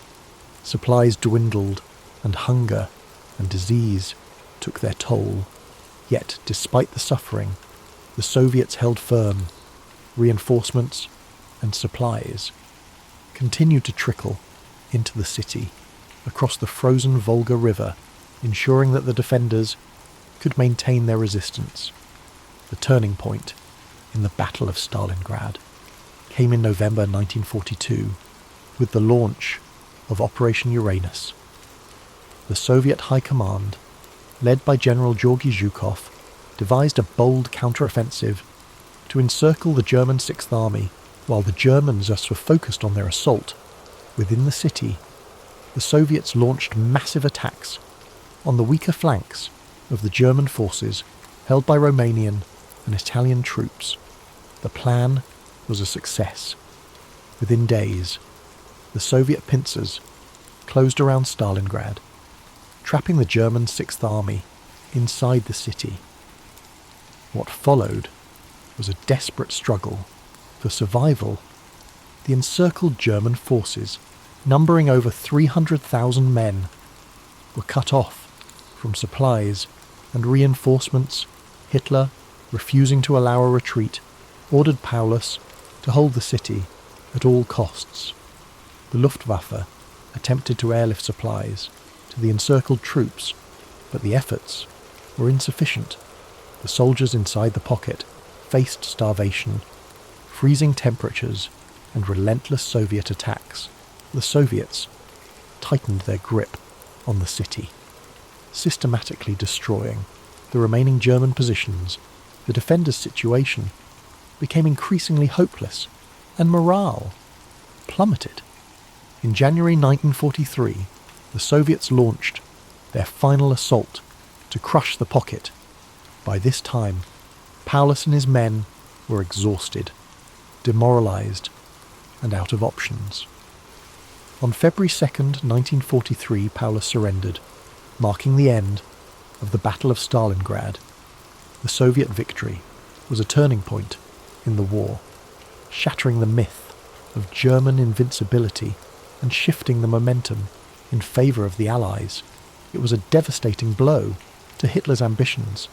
Supplies dwindled, and hunger and disease took their toll. Yet, despite the suffering, the Soviets held firm. Reinforcements and supplies continued to trickle into the city across the frozen Volga River, ensuring that the defenders could maintain their resistance. The turning point in the Battle of Stalingrad came in November 1942 with the launch of Operation Uranus. The Soviet High Command, led by General Georgy Zhukov, devised a bold counteroffensive to encircle the German Sixth Army. While the Germans thus were focused on their assault within the city, the Soviets launched massive attacks on the weaker flanks of the German forces held by Romanian and Italian troops. The plan was a success. Within days, the Soviet pincers closed around Stalingrad, trapping the German Sixth Army inside the city. What followed was a desperate struggle for survival. The encircled German forces, numbering over 300,000 men, were cut off from supplies and reinforcements. Hitler, refusing to allow a retreat, ordered Paulus to hold the city at all costs. The Luftwaffe attempted to airlift supplies to the encircled troops, but the efforts were insufficient. The soldiers inside the pocket faced starvation, freezing temperatures, and relentless Soviet attacks. The Soviets tightened their grip on the city, systematically destroying the remaining German positions. The defenders' situation became increasingly hopeless, and morale plummeted. In January 1943, the Soviets launched their final assault to crush the pocket. By this time, Paulus and his men were exhausted, demoralized, and out of options. On February 2nd, 1943, Paulus surrendered, marking the end of the Battle of Stalingrad. The Soviet victory was a turning point in the war, shattering the myth of German invincibility and shifting the momentum in favor of the Allies. It was a devastating blow to Hitler's ambitions,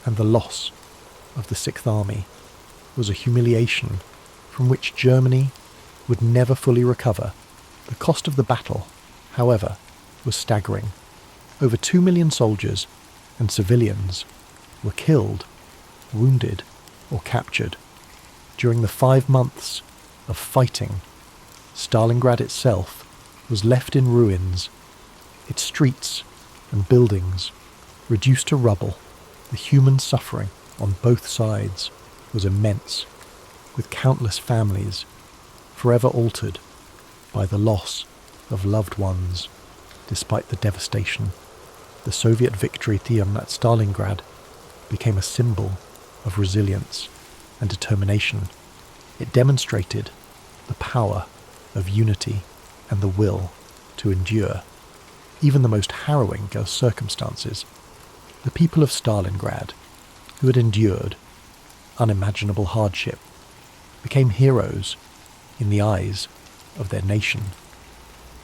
and the loss of the Sixth Army was a humiliation from which Germany would never fully recover. The cost of the battle, however, was staggering. Over 2 million soldiers and civilians were killed, wounded, or captured. During the 5 months of fighting, Stalingrad itself was left in ruins, its streets and buildings reduced to rubble. The human suffering on both sides was immense, with countless families forever altered by the loss of loved ones. Despite the devastation, the Soviet victory at Stalingrad became a symbol of resilience and determination. It demonstrated the power of unity and the will to endure even the most harrowing of circumstances. The people of Stalingrad, who had endured unimaginable hardship, became heroes in the eyes of their nation.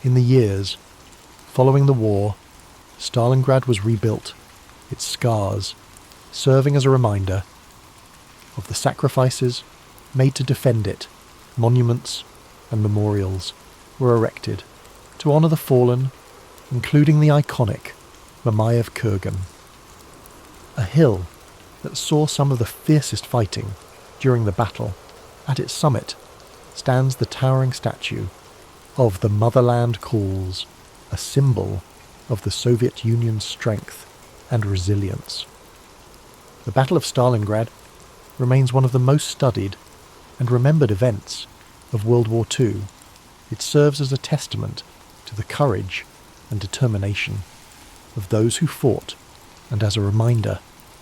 In the years following the war, Stalingrad was rebuilt, its scars serving as a reminder of the sacrifices made to defend it. Monuments and memorials were erected to honor the fallen, including the iconic Mamayev Kurgan, a hill that saw some of the fiercest fighting during the battle. At its summit stands the towering statue of "The Motherland Calls," a symbol of the Soviet Union's strength and resilience. The Battle of Stalingrad remains one of the most studied and remembered events of World War II. It serves as a testament to the courage and determination of those who fought, and as a reminder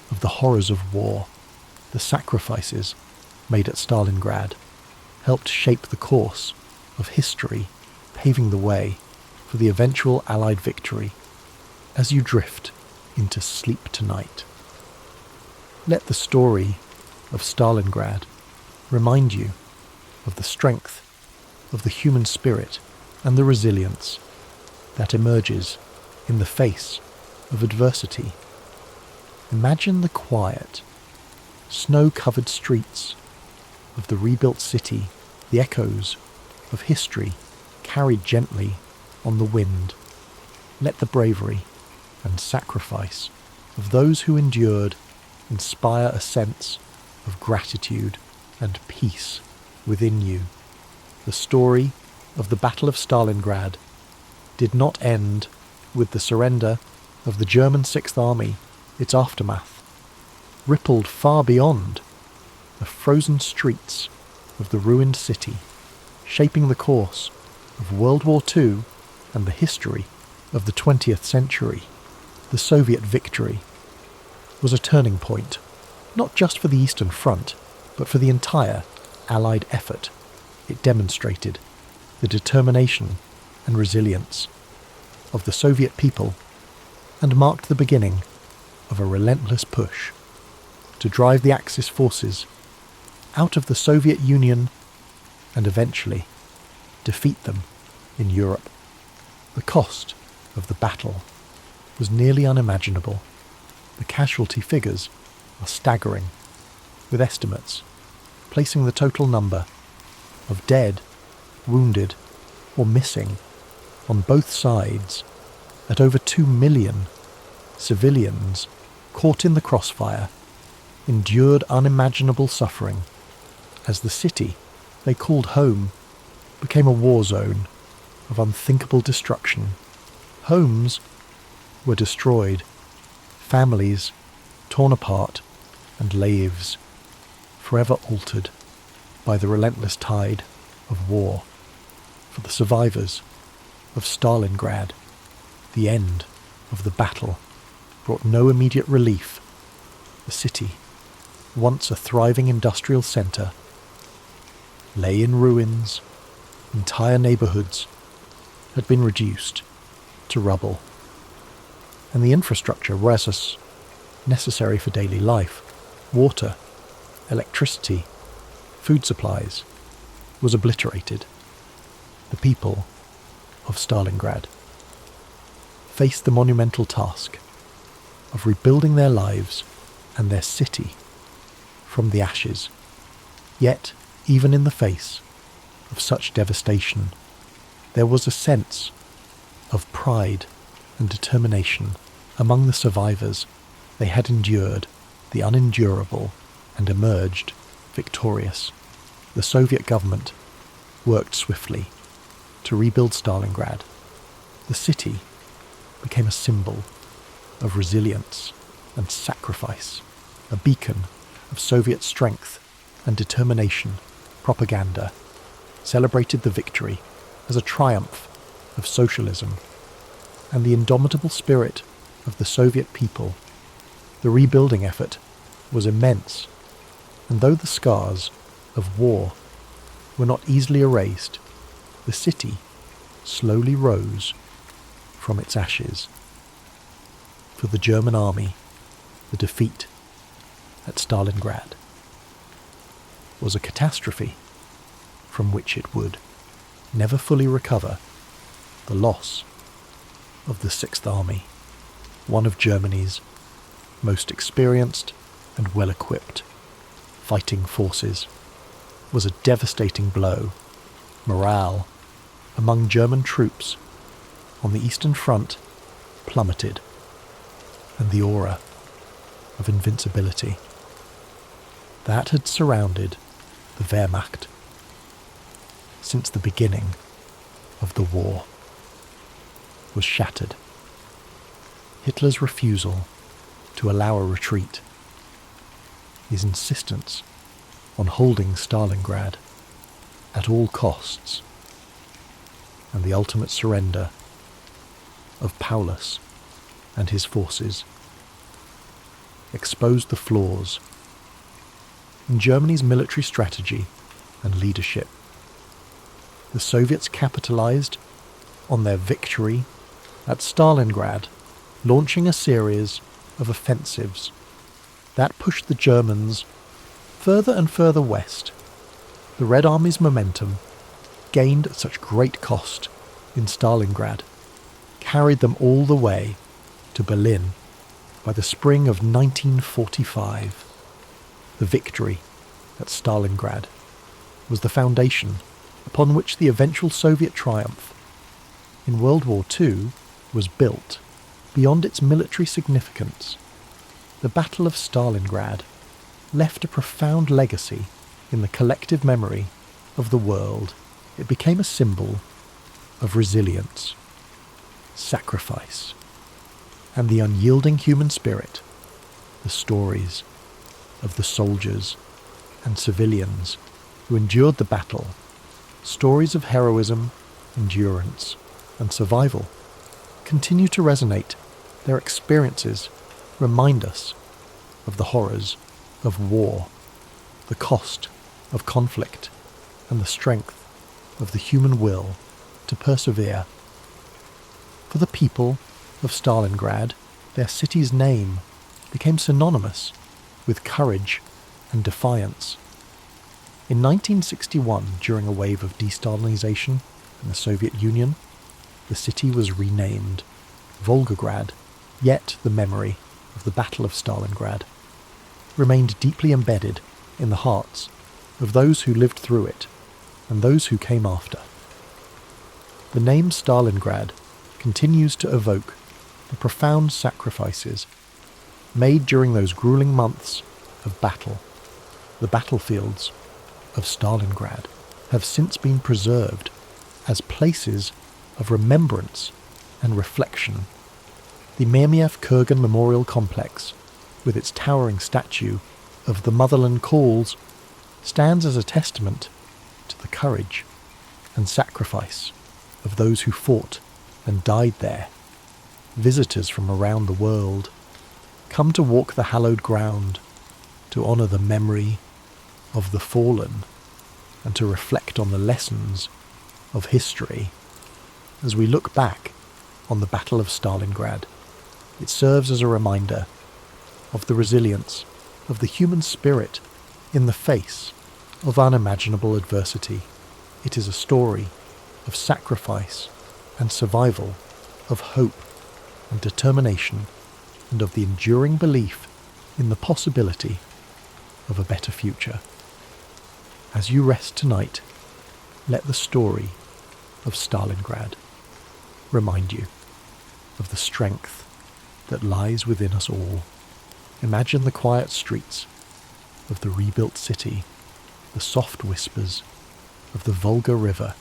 of the horrors of war, the sacrifices made at Stalingrad helped shape the course of history, paving the way for the eventual Allied victory. As you drift into sleep tonight, let the story of Stalingrad remind you of the strength of the human spirit and the resilience that emerges in the face of adversity. Imagine the quiet, snow-covered streets of the rebuilt city, the echoes of history carried gently on the wind. Let the bravery and sacrifice of those who endured inspire a sense of gratitude and peace within you. The story of the Battle of Stalingrad did not end with the surrender of the German Sixth Army. Its aftermath rippled far beyond the frozen streets of the ruined city, shaping the course of World War II and the history of the 20th century. The Soviet victory was a turning point, not just for the Eastern Front, but for the entire Allied effort. It demonstrated the determination and resilience of the Soviet people and marked the beginning of a relentless push to drive the Axis forces out of the Soviet Union and eventually defeat them in Europe. The cost of the battle was nearly unimaginable. The casualty figures are staggering, with estimates placing the total number of dead, wounded, or missing on both sides at over 2 million. Civilians caught in the crossfire endured unimaginable suffering as the city they called home became a war zone of unthinkable destruction. Homes were destroyed, families torn apart, and lives forever altered by the relentless tide of war. For the survivors of Stalingrad, the end of the battle brought no immediate relief. The city, once a thriving industrial centre, lay in ruins. Entire neighbourhoods had been reduced to rubble, and the infrastructure was necessary for daily life, water, electricity, food supplies, was obliterated. The people of Stalingrad faced the monumental task of rebuilding their lives and their city from the ashes. Yet, even in the face of such devastation, there was a sense of pride and determination among the survivors. They had endured the unendurable and emerged victorious. The Soviet government worked swiftly to rebuild Stalingrad. The city became a symbol of resilience and sacrifice, a beacon of Soviet strength and determination. Propaganda celebrated the victory as a triumph of socialism and the indomitable spirit of the Soviet people. The rebuilding effort was immense, and though the scars of war were not easily erased, the city slowly rose from its ashes. For the German army, the defeat at Stalingrad was a catastrophe from which it would never fully recover. The loss of the Sixth Army, one of Germany's most experienced and well-equipped fighting forces, was a devastating blow. Morale among German troops on the Eastern Front plummeted, and the aura of invincibility that had surrounded the Wehrmacht since the beginning of the war was shattered. Hitler's refusal to allow a retreat, his insistence on holding Stalingrad at all costs, and the ultimate surrender of Paulus and his forces exposed the flaws in Germany's military strategy and leadership. The Soviets capitalized on their victory at Stalingrad, launching a series of offensives that pushed the Germans further and further west. The Red Army's momentum, gained at such great cost in Stalingrad, carried them all the way to Berlin by the spring of 1945. The victory at Stalingrad was the foundation upon which the eventual Soviet triumph in World War II was built. Beyond its military significance, the Battle of Stalingrad left a profound legacy in the collective memory of the world. It became a symbol of resilience, sacrifice, and the unyielding human spirit. The stories of the soldiers and civilians who endured the battle, stories of heroism, endurance, and survival, continue to resonate. Their experiences remind us of the horrors of war, the cost of conflict, and the strength of the human will to persevere. For the people of Stalingrad, their city's name became synonymous with courage and defiance. In 1961, during a wave of de-Stalinization in the Soviet Union, the city was renamed Volgograd, yet the memory of the Battle of Stalingrad remained deeply embedded in the hearts of those who lived through it and those who came after. The name Stalingrad continues to evoke the profound sacrifices made during those grueling months of battle. The battlefields of Stalingrad have since been preserved as places of remembrance and reflection. The Myrmiev Kurgan Memorial Complex, with its towering statue of the Motherland Calls, stands as a testament to the courage and sacrifice of those who fought and died there. Visitors from around the world come to walk the hallowed ground, to honour the memory of the fallen, and to reflect on the lessons of history. As we look back on the Battle of Stalingrad, it serves as a reminder of the resilience of the human spirit in the face of unimaginable adversity. It is a story of sacrifice and survival, of hope and determination, and of the enduring belief in the possibility of a better future. As you rest tonight, let the story of Stalingrad remind you of the strength that lies within us all. Imagine the quiet streets of the rebuilt city, the soft whispers of the Volga River,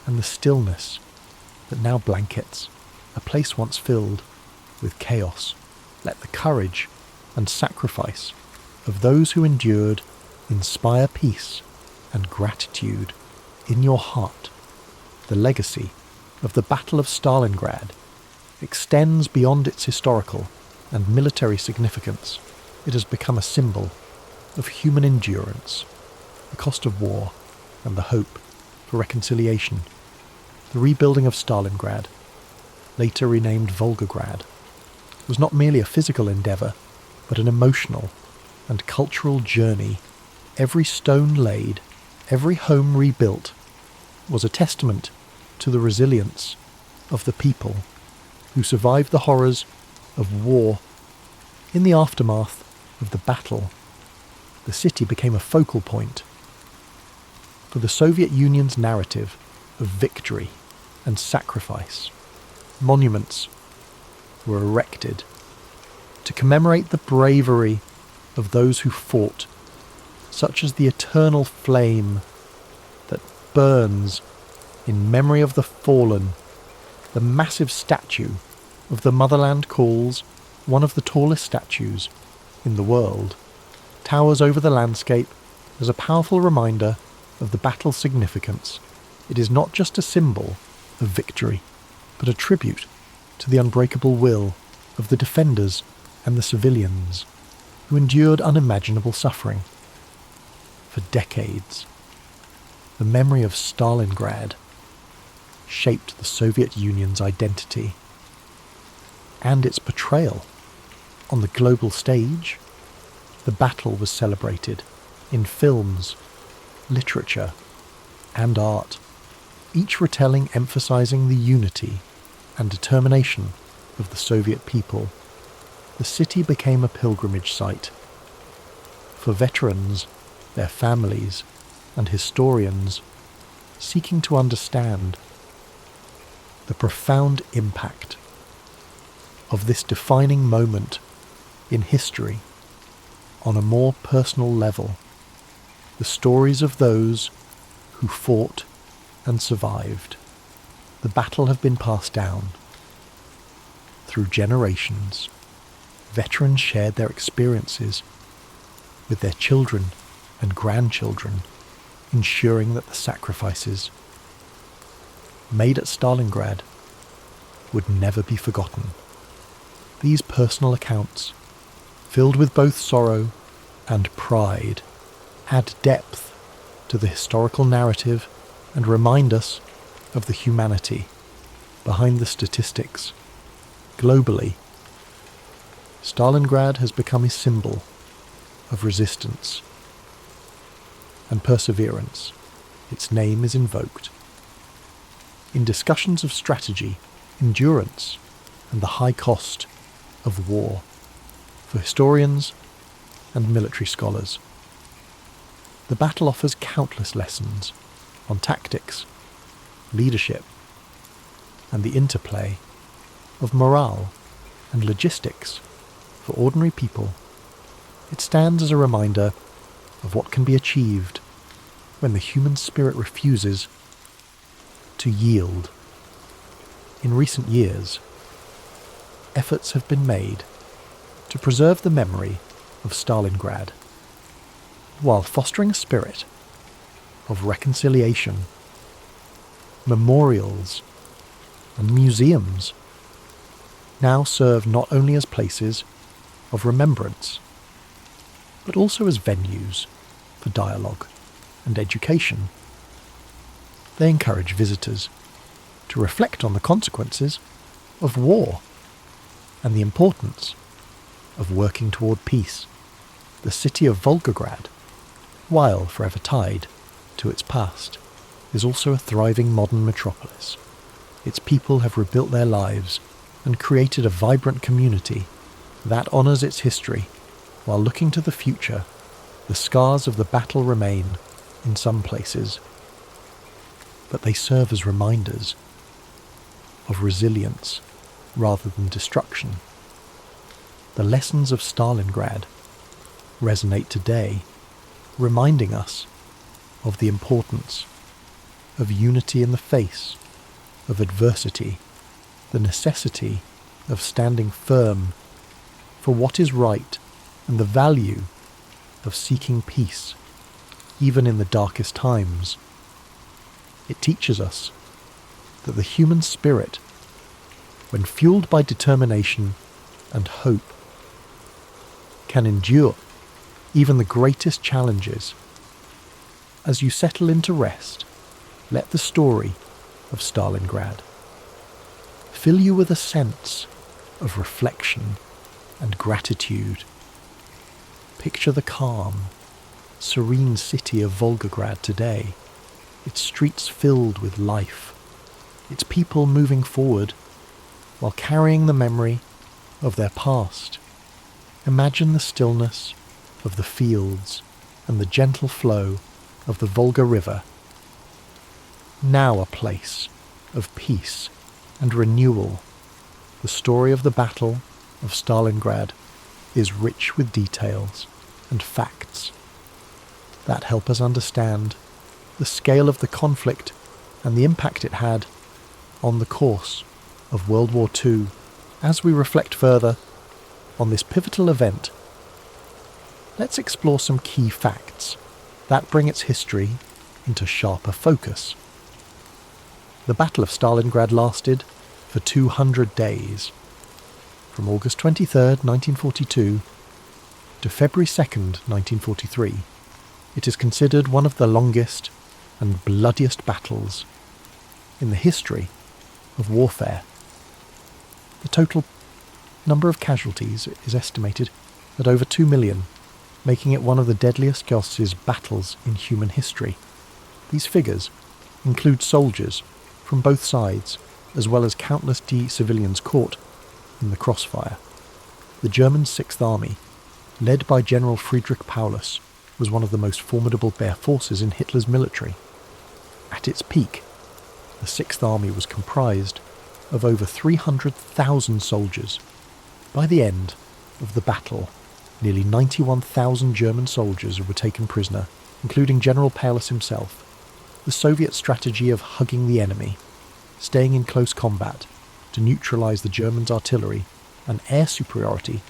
and the stillness that now blankets a place once filled with chaos. Let the courage and sacrifice of those who endured inspire peace and gratitude in your heart. The legacy of the Battle of Stalingrad extends beyond its historical and military significance. It has become a symbol of human endurance, the cost of war, and the hope for reconciliation. The rebuilding of Stalingrad, later renamed Volgograd, was not merely a physical endeavour, but an emotional and cultural journey. Every stone laid, every home rebuilt, was a testament to the resilience of the people who survived the horrors of war. In the aftermath of the battle, the city became a focal point for the Soviet Union's narrative of victory and sacrifice. Monuments were erected to commemorate the bravery of those who fought, such as the eternal flame that burns in memory of the fallen. The massive statue of the Motherland Calls, one of the tallest statues in the world, towers over the landscape as a powerful reminder of the battle's significance. It is not just a symbol of victory, but a tribute to the unbreakable will of the defenders and the civilians who endured unimaginable suffering. for decades. The memory of Stalingrad shaped the Soviet Union's identity, and its portrayal on the global stage. The battle was celebrated in films, literature, and art, each retelling emphasizing the unity and determination of the Soviet people. The city became a pilgrimage site for veterans, their families, and historians seeking to understand the profound impact of this defining moment in history on a more personal level. The stories of those who fought and survived the battle have been passed down through generations. Veterans shared their experiences with their children and grandchildren, ensuring that the sacrifices made at Stalingrad would never be forgotten. These personal accounts, filled with both sorrow and pride, add depth to the historical narrative and remind us of the humanity behind the statistics. Globally, Stalingrad has become a symbol of resistance and perseverance. Its name is invoked in discussions of strategy, endurance, and the high cost of war for historians and military scholars. The battle offers countless lessons on tactics, leadership, and the interplay of morale and logistics for ordinary people. It stands as a reminder of what can be achieved when the human spirit refuses to yield. In recent years, efforts have been made to preserve the memory of Stalingrad, while fostering a spirit of reconciliation. Memorials and museums now serve not only as places of remembrance, but also as venues for dialogue and education. They encourage visitors to reflect on the consequences of war and the importance of working toward peace. The city of Volgograd, while forever tied to its past, is also a thriving modern metropolis. Its people have rebuilt their lives and created a vibrant community that honors its history while looking to the future. The scars of the battle remain in some places, but they serve as reminders of resilience rather than destruction. The lessons of Stalingrad resonate today, reminding us of the importance of unity in the face of adversity, the necessity of standing firm for what is right, and the value of seeking peace, even in the darkest times. It teaches us that the human spirit, when fueled by determination and hope, can endure even the greatest challenges. As you settle into rest, let the story of Stalingrad fill you with a sense of reflection and gratitude. Picture the calm, serene city of Volgograd today, its streets filled with life, its people moving forward while carrying the memory of their past. Imagine the stillness of the fields and the gentle flow of the Volga River, now a place of peace and renewal. The story of the Battle of Stalingrad is rich with details and facts that help us understand the scale of the conflict and the impact it had on the course of World War II. As we reflect further on this pivotal event, let's explore some key facts that bring its history into sharper focus. The Battle of Stalingrad lasted for 200 days, from August 23, 1942 to February 2, 1943. It is considered one of the longest and bloodiest battles in the history of warfare. The total number of casualties is estimated at over 2 million, making it one of the deadliest Gauss's battles in human history. These figures include soldiers from both sides, as well as countless civilians caught in the crossfire. The German Sixth Army, led by General Friedrich Paulus, was one of the most formidable forces in Hitler's military. At its peak, the Sixth Army was comprised of over 300,000 soldiers. By the end of the battle, nearly 91,000 German soldiers were taken prisoner, including General Paulus himself. The Soviet strategy of hugging the enemy, staying in close combat to neutralize the Germans' artillery and air superiority,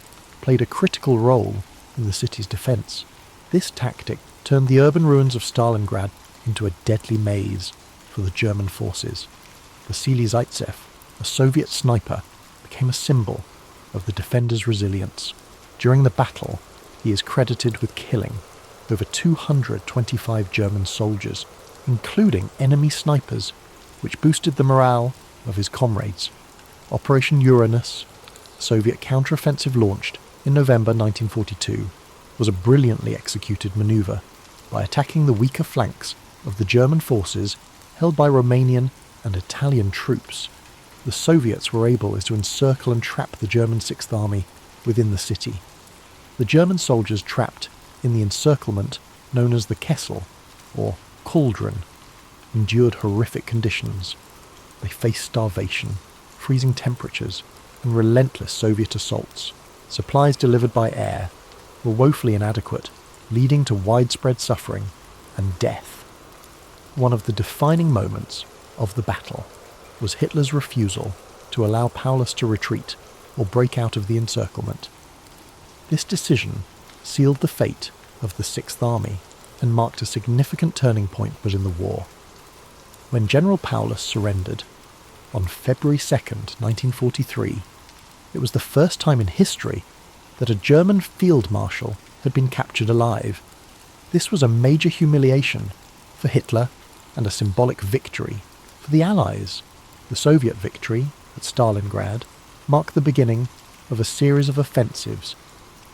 played a critical role in the city's defense. This tactic turned the urban ruins of Stalingrad into a deadly maze for the German forces. Vasily Zaitsev, a Soviet sniper, became a symbol of the defenders' resilience. During the battle, he is credited with killing over 225 German soldiers, including enemy snipers, which boosted the morale of his comrades. Operation Uranus, a Soviet counteroffensive launched in November 1942, was a brilliantly executed maneuver. By attacking the weaker flanks of the German forces held by Romanian and Italian troops, the Soviets were able to encircle and trap the German Sixth Army within the city. The German soldiers trapped in the encirclement known as the Kessel, or cauldron, endured horrific conditions. They faced starvation, freezing temperatures, and relentless Soviet assaults. Supplies delivered by air were woefully inadequate, leading to widespread suffering and death. One of the defining moments of the battle was Hitler's refusal to allow Paulus to retreat or break out of the encirclement. This decision sealed the fate of the Sixth Army and marked a significant turning point within the war. When General Paulus surrendered on February 2nd, 1943, it was the first time in history that a German field marshal had been captured alive. This was a major humiliation for Hitler and a symbolic victory for the Allies. The Soviet victory at Stalingrad marked the beginning of a series of offensives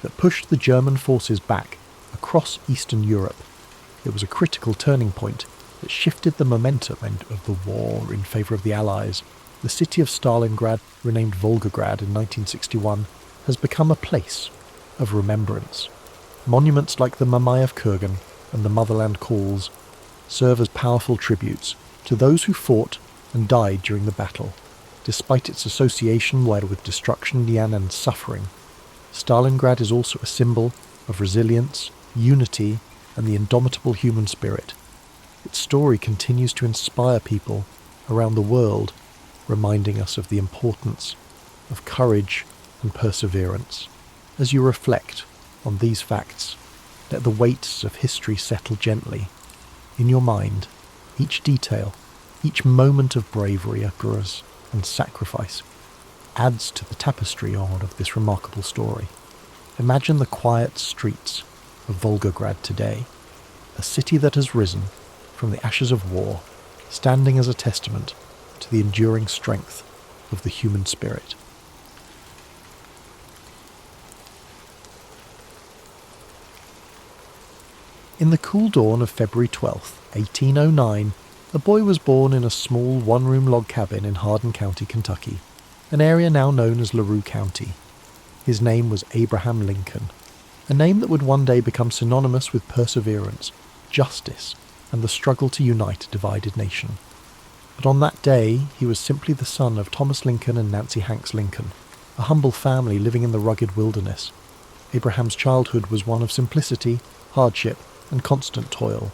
that pushed the German forces back across Eastern Europe. It was a critical turning point that shifted the momentum of the war in favour of the Allies. The city of Stalingrad, renamed Volgograd in 1961, has become a place of remembrance. Monuments like the Mamayev Kurgan and the Motherland Calls serve as powerful tributes to those who fought and died during the battle. Despite its association with destruction and suffering, Stalingrad is also a symbol of resilience, unity, and the indomitable human spirit. Its story continues to inspire people around the world, reminding us of the importance of courage and perseverance. As you reflect on these facts, let the weights of history settle gently. In your mind, each detail, each moment of bravery, courage, and sacrifice adds to the tapestry of this remarkable story. Imagine the quiet streets of Volgograd today, a city that has risen from the ashes of war, standing as a testament to the enduring strength of the human spirit. In the cool dawn of February 12th, 1809, a boy was born in a small one-room log cabin in Hardin County, Kentucky, an area now known as LaRue County. His name was Abraham Lincoln, a name that would one day become synonymous with perseverance, justice, and the struggle to unite a divided nation. But on that day, he was simply the son of Thomas Lincoln and Nancy Hanks Lincoln, a humble family living in the rugged wilderness. Abraham's childhood was one of simplicity, hardship, and constant toil.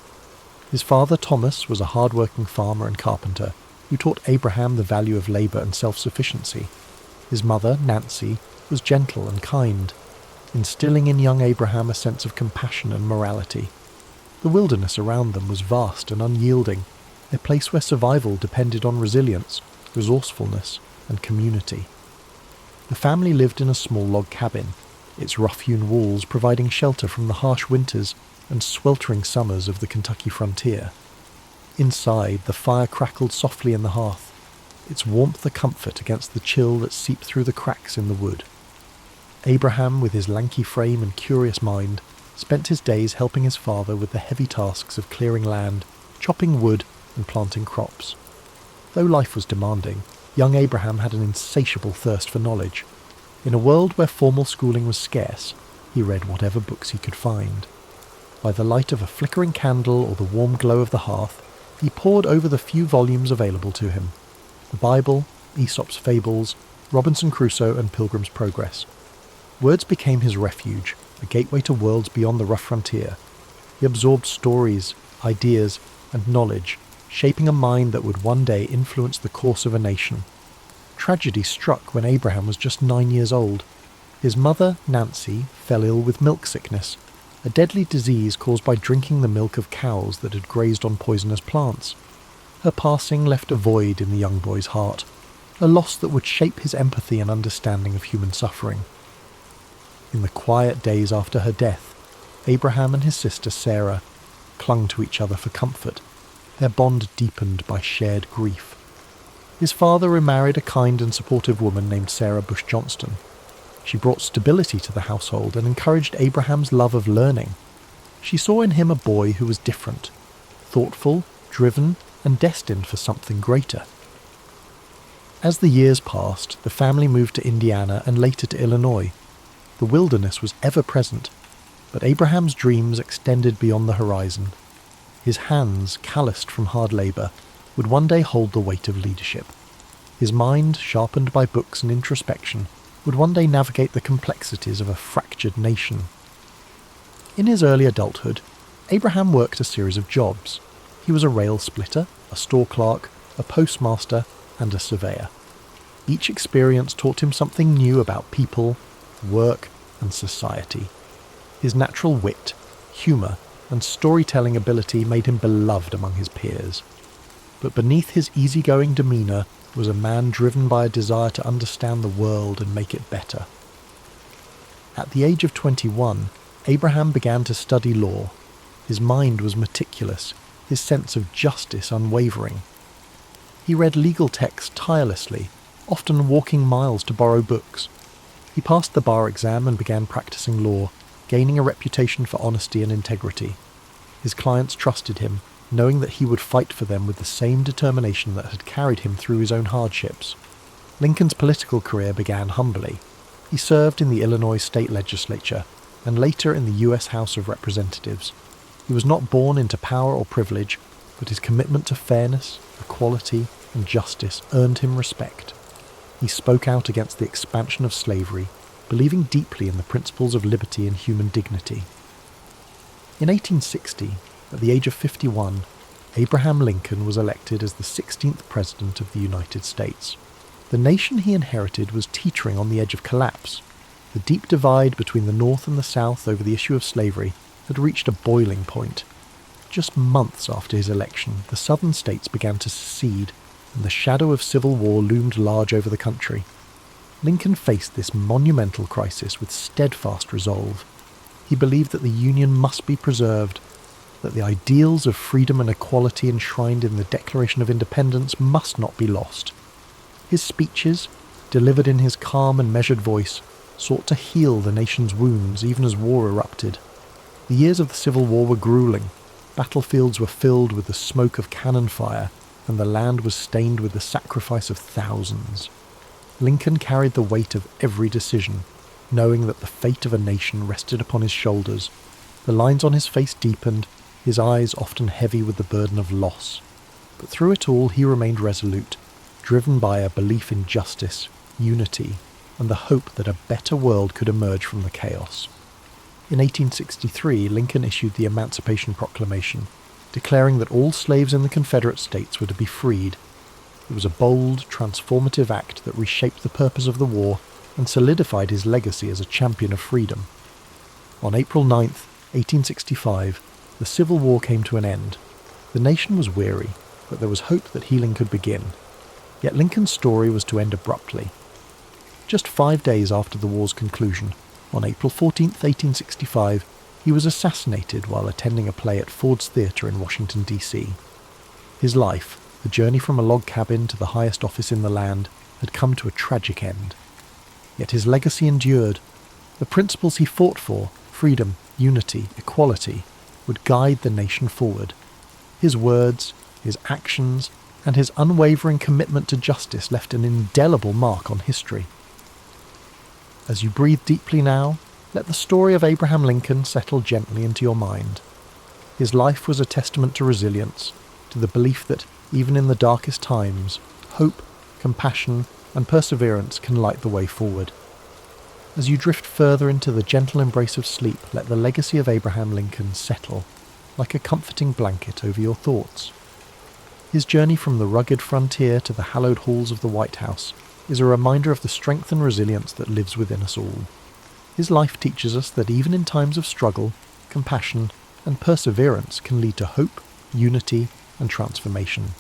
His father, Thomas, was a hard-working farmer and carpenter who taught Abraham the value of labour and self-sufficiency. His mother, Nancy, was gentle and kind, instilling in young Abraham a sense of compassion and morality. The wilderness around them was vast and unyielding, a place where survival depended on resilience, resourcefulness, and community. The family lived in a small log cabin, its rough-hewn walls providing shelter from the harsh winters and sweltering summers of the Kentucky frontier. Inside, the fire crackled softly in the hearth, its warmth a comfort against the chill that seeped through the cracks in the wood. Abraham, with his lanky frame and curious mind, spent his days helping his father with the heavy tasks of clearing land, chopping wood, and planting crops. Though life was demanding, young Abraham had an insatiable thirst for knowledge. In a world where formal schooling was scarce, he read whatever books he could find. By the light of a flickering candle or the warm glow of the hearth, he pored over the few volumes available to him. The Bible, Aesop's Fables, Robinson Crusoe and Pilgrim's Progress. Words became his refuge, a gateway to worlds beyond the rough frontier. He absorbed stories, ideas, and knowledge, shaping a mind that would one day influence the course of a nation. Tragedy struck when Abraham was just 9 years old. His mother, Nancy, fell ill with milk sickness, a deadly disease caused by drinking the milk of cows that had grazed on poisonous plants. Her passing left a void in the young boy's heart, a loss that would shape his empathy and understanding of human suffering. In the quiet days after her death, Abraham and his sister Sarah clung to each other for comfort, their bond deepened by shared grief. His father remarried a kind and supportive woman named Sarah Bush Johnston. She brought stability to the household and encouraged Abraham's love of learning. She saw in him a boy who was different, thoughtful, driven, and destined for something greater. As the years passed, the family moved to Indiana and later to Illinois. The wilderness was ever present, but Abraham's dreams extended beyond the horizon. His hands, calloused from hard labour, would one day hold the weight of leadership. His mind, sharpened by books and introspection, would one day navigate the complexities of a fractured nation. In his early adulthood, Abraham worked a series of jobs. He was a rail splitter, a store clerk, a postmaster, and a surveyor. Each experience taught him something new about people, work, and society. His natural wit, humour, and storytelling ability made him beloved among his peers. But beneath his easygoing demeanour was a man driven by a desire to understand the world and make it better. At the age of 21, Abraham began to study law. His mind was meticulous, his sense of justice unwavering. He read legal texts tirelessly, often walking miles to borrow books. He passed the bar exam and began practicing law, gaining a reputation for honesty and integrity. His clients trusted him, knowing that he would fight for them with the same determination that had carried him through his own hardships. Lincoln's political career began humbly. He served in the Illinois state legislature and later in the U.S. House of Representatives. He was not born into power or privilege, but his commitment to fairness, equality, and justice earned him respect. He spoke out against the expansion of slavery, believing deeply in the principles of liberty and human dignity. In 1860, at the age of 51, Abraham Lincoln was elected as the 16th President of the United States. The nation he inherited was teetering on the edge of collapse. The deep divide between the North and the South over the issue of slavery had reached a boiling point. Just months after his election, the southern states began to secede, and the shadow of civil war loomed large over the country. Lincoln faced this monumental crisis with steadfast resolve. He believed that the Union must be preserved, that the ideals of freedom and equality enshrined in the Declaration of Independence must not be lost. His speeches, delivered in his calm and measured voice, sought to heal the nation's wounds even as war erupted. The years of the Civil War were grueling. Battlefields were filled with the smoke of cannon fire, and the land was stained with the sacrifice of thousands. Lincoln carried the weight of every decision, knowing that the fate of a nation rested upon his shoulders. The lines on his face deepened, his eyes often heavy with the burden of loss. But through it all he remained resolute, driven by a belief in justice, unity, and the hope that a better world could emerge from the chaos. In 1863, Lincoln issued the Emancipation Proclamation, declaring that all slaves in the Confederate States were to be freed. It was a bold, transformative act that reshaped the purpose of the war and solidified his legacy as a champion of freedom. On April 9, 1865, the Civil War came to an end. The nation was weary, but there was hope that healing could begin. Yet Lincoln's story was to end abruptly. Just 5 days after the war's conclusion, on April 14, 1865, He was assassinated while attending a play at Ford's Theatre in Washington, D.C. His life, the journey from a log cabin to the highest office in the land, had come to a tragic end. Yet his legacy endured. The principles he fought for, freedom, unity, equality, would guide the nation forward. His words, his actions, and his unwavering commitment to justice left an indelible mark on history. As you breathe deeply now, let the story of Abraham Lincoln settle gently into your mind. His life was a testament to resilience, to the belief that, even in the darkest times, hope, compassion, and perseverance can light the way forward. As you drift further into the gentle embrace of sleep, let the legacy of Abraham Lincoln settle, like a comforting blanket over your thoughts. His journey from the rugged frontier to the hallowed halls of the White House is a reminder of the strength and resilience that lives within us all. His life teaches us that even in times of struggle, compassion, and perseverance can lead to hope, unity, and transformation.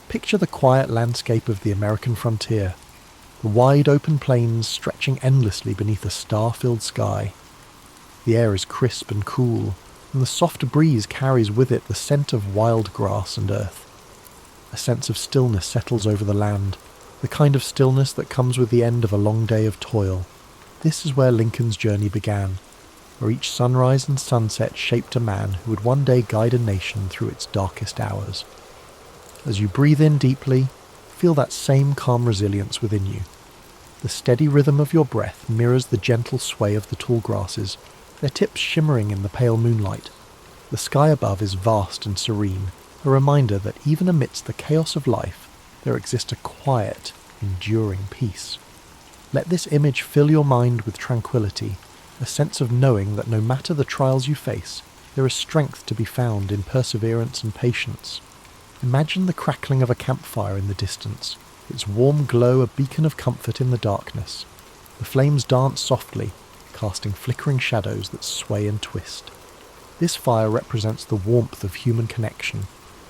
Picture the quiet landscape of the American frontier, the wide open plains stretching endlessly beneath a star-filled sky. The air is crisp and cool, and the soft breeze carries with it the scent of wild grass and earth. A sense of stillness settles over the land, the kind of stillness that comes with the end of a long day of toil. This is where Lincoln's journey began, where each sunrise and sunset shaped a man who would one day guide a nation through its darkest hours. As you breathe in deeply, feel that same calm resilience within you. The steady rhythm of your breath mirrors the gentle sway of the tall grasses, their tips shimmering in the pale moonlight. The sky above is vast and serene, a reminder that even amidst the chaos of life, there exists a quiet, enduring peace. Let this image fill your mind with tranquility, a sense of knowing that no matter the trials you face, there is strength to be found in perseverance and patience. Imagine the crackling of a campfire in the distance, its warm glow a beacon of comfort in the darkness. The flames dance softly, casting flickering shadows that sway and twist. This fire represents the warmth of human connection,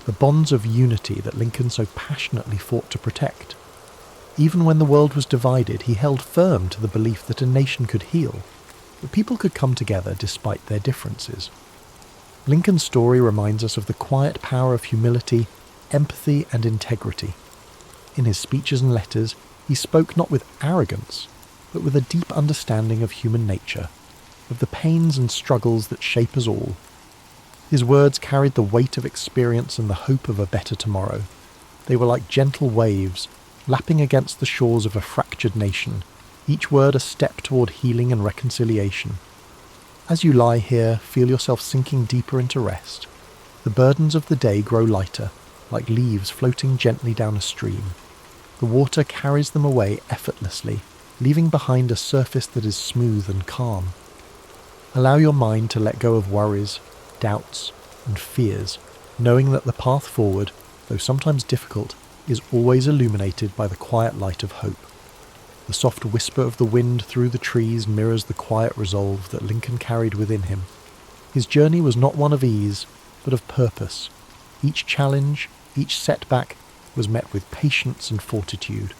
the bonds of unity that Lincoln so passionately fought to protect. Even when the world was divided, he held firm to the belief that a nation could heal, that people could come together despite their differences. Lincoln's story reminds us of the quiet power of humility, empathy, and integrity. In his speeches and letters, he spoke not with arrogance, but with a deep understanding of human nature, of the pains and struggles that shape us all. His words carried the weight of experience and the hope of a better tomorrow. They were like gentle waves, lapping against the shores of a fractured nation, each word a step toward healing and reconciliation. As you lie here, feel yourself sinking deeper into rest. The burdens of the day grow lighter, like leaves floating gently down a stream. The water carries them away effortlessly, leaving behind a surface that is smooth and calm. Allow your mind to let go of worries, doubts, and fears, knowing that the path forward, though sometimes difficult, is always illuminated by the quiet light of hope. The soft whisper of the wind through the trees mirrors the quiet resolve that Lincoln carried within him. His journey was not one of ease, but of purpose. Each challenge, each setback, was met with patience and fortitude.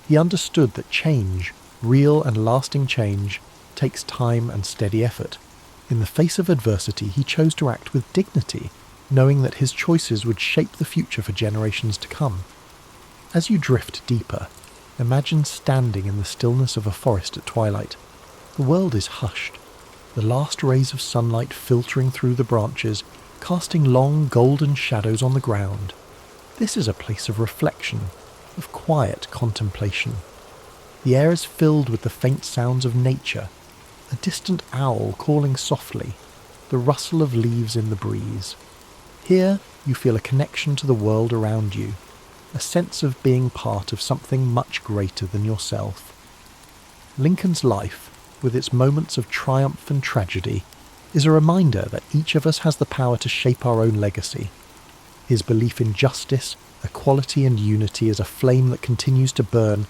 He understood that change, real and lasting change, takes time and steady effort. In the face of adversity, he chose to act with dignity, knowing that his choices would shape the future for generations to come. As you drift deeper, imagine standing in the stillness of a forest at twilight. The world is hushed, the last rays of sunlight filtering through the branches, casting long golden shadows on the ground. This is a place of reflection, of quiet contemplation. The air is filled with the faint sounds of nature, a distant owl calling softly, the rustle of leaves in the breeze. Here you feel a connection to the world around you, a sense of being part of something much greater than yourself. Lincoln's life, with its moments of triumph and tragedy, is a reminder that each of us has the power to shape our own legacy. His belief in justice, equality, and unity is a flame that continues to burn,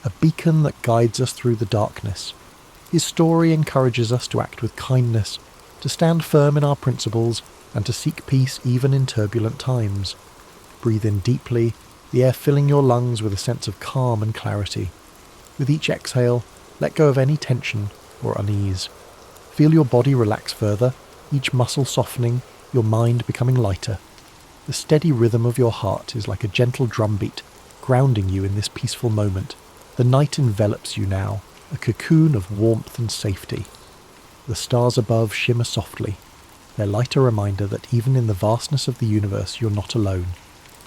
a beacon that guides us through the darkness. His story encourages us to act with kindness, to stand firm in our principles, and to seek peace even in turbulent times. Breathe in deeply, the air filling your lungs with a sense of calm and clarity. With each exhale, let go of any tension or unease. Feel your body relax further, each muscle softening, your mind becoming lighter. The steady rhythm of your heart is like a gentle drumbeat, grounding you in this peaceful moment. The night envelops you now, a cocoon of warmth and safety. The stars above shimmer softly, their light a reminder that even in the vastness of the universe you're not alone.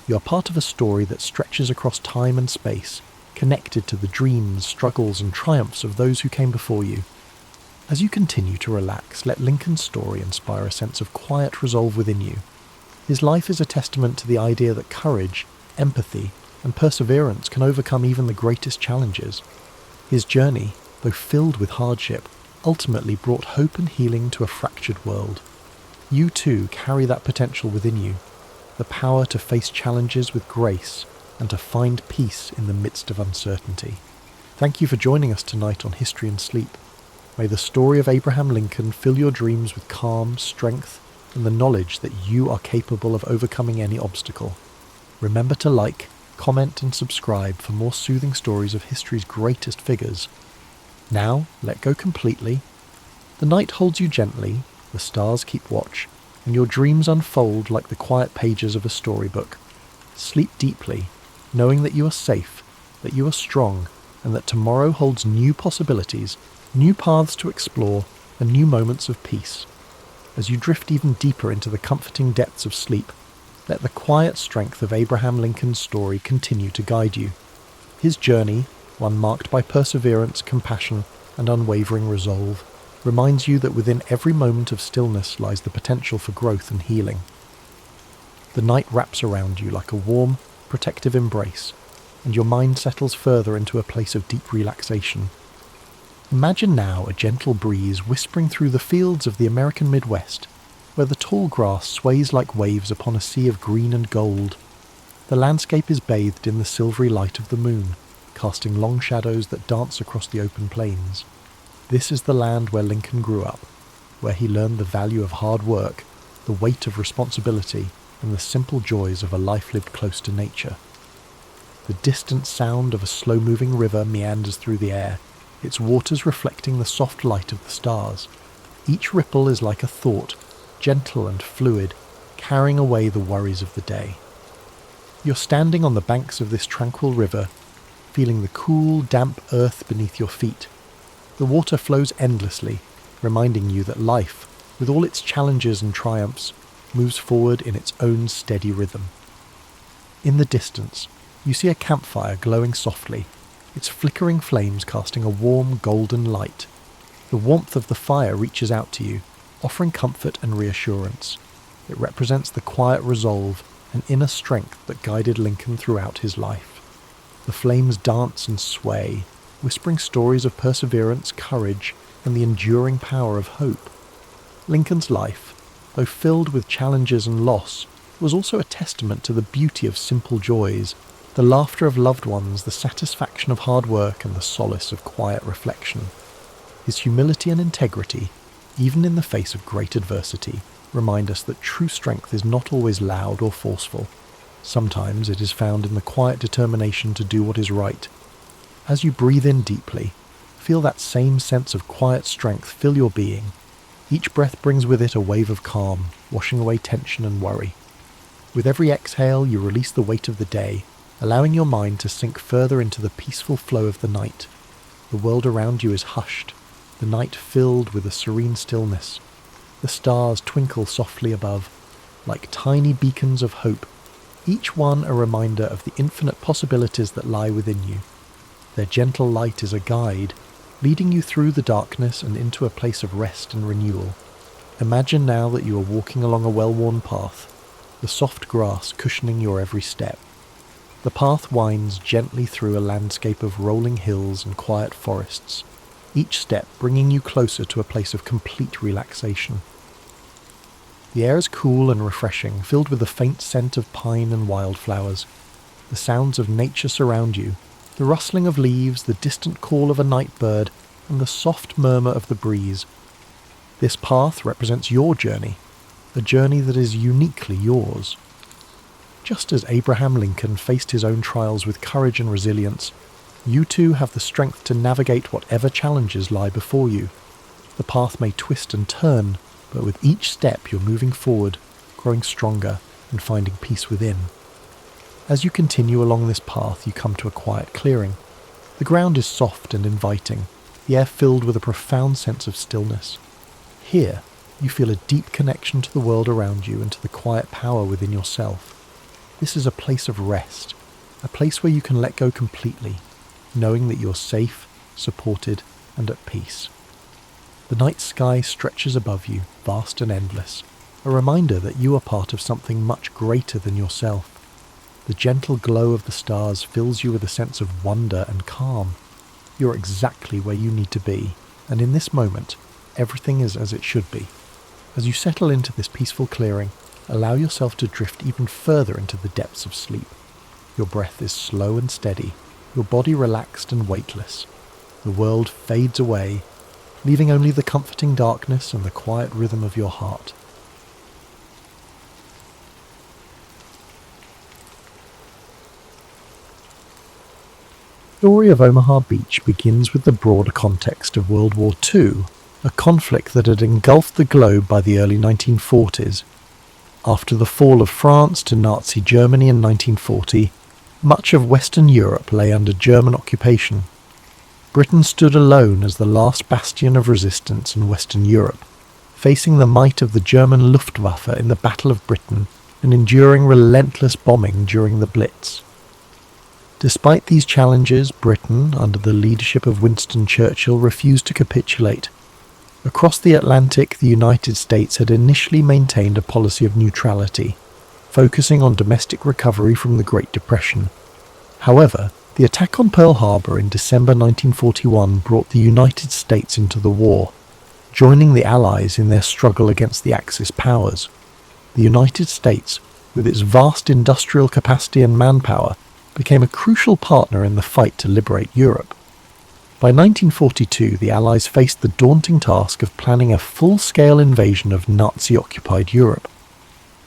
You're part of a story that stretches across time and space, connected to the dreams, struggles and triumphs of those who came before you. As you continue to relax, let Lincoln's story inspire a sense of quiet resolve within you. His life is a testament to the idea that courage, empathy, and perseverance can overcome even the greatest challenges. His journey, though filled with hardship, ultimately brought hope and healing to a fractured world. You too carry that potential within you, the power to face challenges with grace and to find peace in the midst of uncertainty. Thank you for joining us tonight on History and Sleep. May the story of Abraham Lincoln fill your dreams with calm, strength, and the knowledge that you are capable of overcoming any obstacle. Remember to like, comment and subscribe for more soothing stories of history's greatest figures. Now, let go completely. The night holds you gently, the stars keep watch, and your dreams unfold like the quiet pages of a storybook. Sleep deeply, knowing that you are safe, that you are strong, and that tomorrow holds new possibilities, new paths to explore, and new moments of peace. As you drift even deeper into the comforting depths of sleep, let the quiet strength of Abraham Lincoln's story continue to guide you. His journey, one marked by perseverance, compassion, and unwavering resolve, reminds you that within every moment of stillness lies the potential for growth and healing. The night wraps around you like a warm, protective embrace, and your mind settles further into a place of deep relaxation. Imagine now a gentle breeze whispering through the fields of the American Midwest, where the tall grass sways like waves upon a sea of green and gold. The landscape is bathed in the silvery light of the moon, casting long shadows that dance across the open plains. This is the land where Lincoln grew up, where he learned the value of hard work, the weight of responsibility, and the simple joys of a life lived close to nature. The distant sound of a slow-moving river meanders through the air, its waters reflecting the soft light of the stars. Each ripple is like a thought, gentle and fluid, carrying away the worries of the day. You're standing on the banks of this tranquil river, feeling the cool, damp earth beneath your feet. The water flows endlessly, reminding you that life, with all its challenges and triumphs, moves forward in its own steady rhythm. In the distance, you see a campfire glowing softly, its flickering flames casting a warm, golden light. The warmth of the fire reaches out to you, offering comfort and reassurance. It represents the quiet resolve and inner strength that guided Lincoln throughout his life. The flames dance and sway, whispering stories of perseverance, courage, and the enduring power of hope. Lincoln's life, though filled with challenges and loss, was also a testament to the beauty of simple joys, the laughter of loved ones, the satisfaction of hard work, and the solace of quiet reflection. His humility and integrity, even in the face of great adversity, remind us that true strength is not always loud or forceful. Sometimes it is found in the quiet determination to do what is right. As you breathe in deeply, feel that same sense of quiet strength fill your being. Each breath brings with it a wave of calm, washing away tension and worry. With every exhale, you release the weight of the day, allowing your mind to sink further into the peaceful flow of the night. The world around you is hushed, the night filled with a serene stillness. The stars twinkle softly above, like tiny beacons of hope, each one a reminder of the infinite possibilities that lie within you. Their gentle light is a guide, leading you through the darkness and into a place of rest and renewal. Imagine now that you are walking along a well-worn path, the soft grass cushioning your every step. The path winds gently through a landscape of rolling hills and quiet forests, each step bringing you closer to a place of complete relaxation. The air is cool and refreshing, filled with the faint scent of pine and wildflowers. The sounds of nature surround you, the rustling of leaves, the distant call of a night bird, and the soft murmur of the breeze. This path represents your journey, a journey that is uniquely yours. Just as Abraham Lincoln faced his own trials with courage and resilience, you too have the strength to navigate whatever challenges lie before you. The path may twist and turn, but with each step you're moving forward, growing stronger, and finding peace within. As you continue along this path, you come to a quiet clearing. The ground is soft and inviting, the air filled with a profound sense of stillness. Here, you feel a deep connection to the world around you and to the quiet power within yourself. This is a place of rest, a place where you can let go completely, knowing that you're safe, supported, and at peace. The night sky stretches above you, vast and endless, a reminder that you are part of something much greater than yourself. The gentle glow of the stars fills you with a sense of wonder and calm. You're exactly where you need to be, and in this moment, everything is as it should be. As you settle into this peaceful clearing, allow yourself to drift even further into the depths of sleep. Your breath is slow and steady, your body relaxed and weightless. The world fades away, leaving only the comforting darkness and the quiet rhythm of your heart. The story of Omaha Beach begins with the broader context of World War II, a conflict that had engulfed the globe by the early 1940s. After the fall of France to Nazi Germany in 1940, much of Western Europe lay under German occupation. Britain stood alone as the last bastion of resistance in Western Europe, facing the might of the German Luftwaffe in the Battle of Britain and enduring relentless bombing during the Blitz. Despite these challenges, Britain, under the leadership of Winston Churchill, refused to capitulate. Across the Atlantic, the United States had initially maintained a policy of neutrality, focusing on domestic recovery from the Great Depression. However, the attack on Pearl Harbor in December 1941 brought the United States into the war, joining the Allies in their struggle against the Axis powers. The United States, with its vast industrial capacity and manpower, became a crucial partner in the fight to liberate Europe. By 1942, the Allies faced the daunting task of planning a full-scale invasion of Nazi-occupied Europe.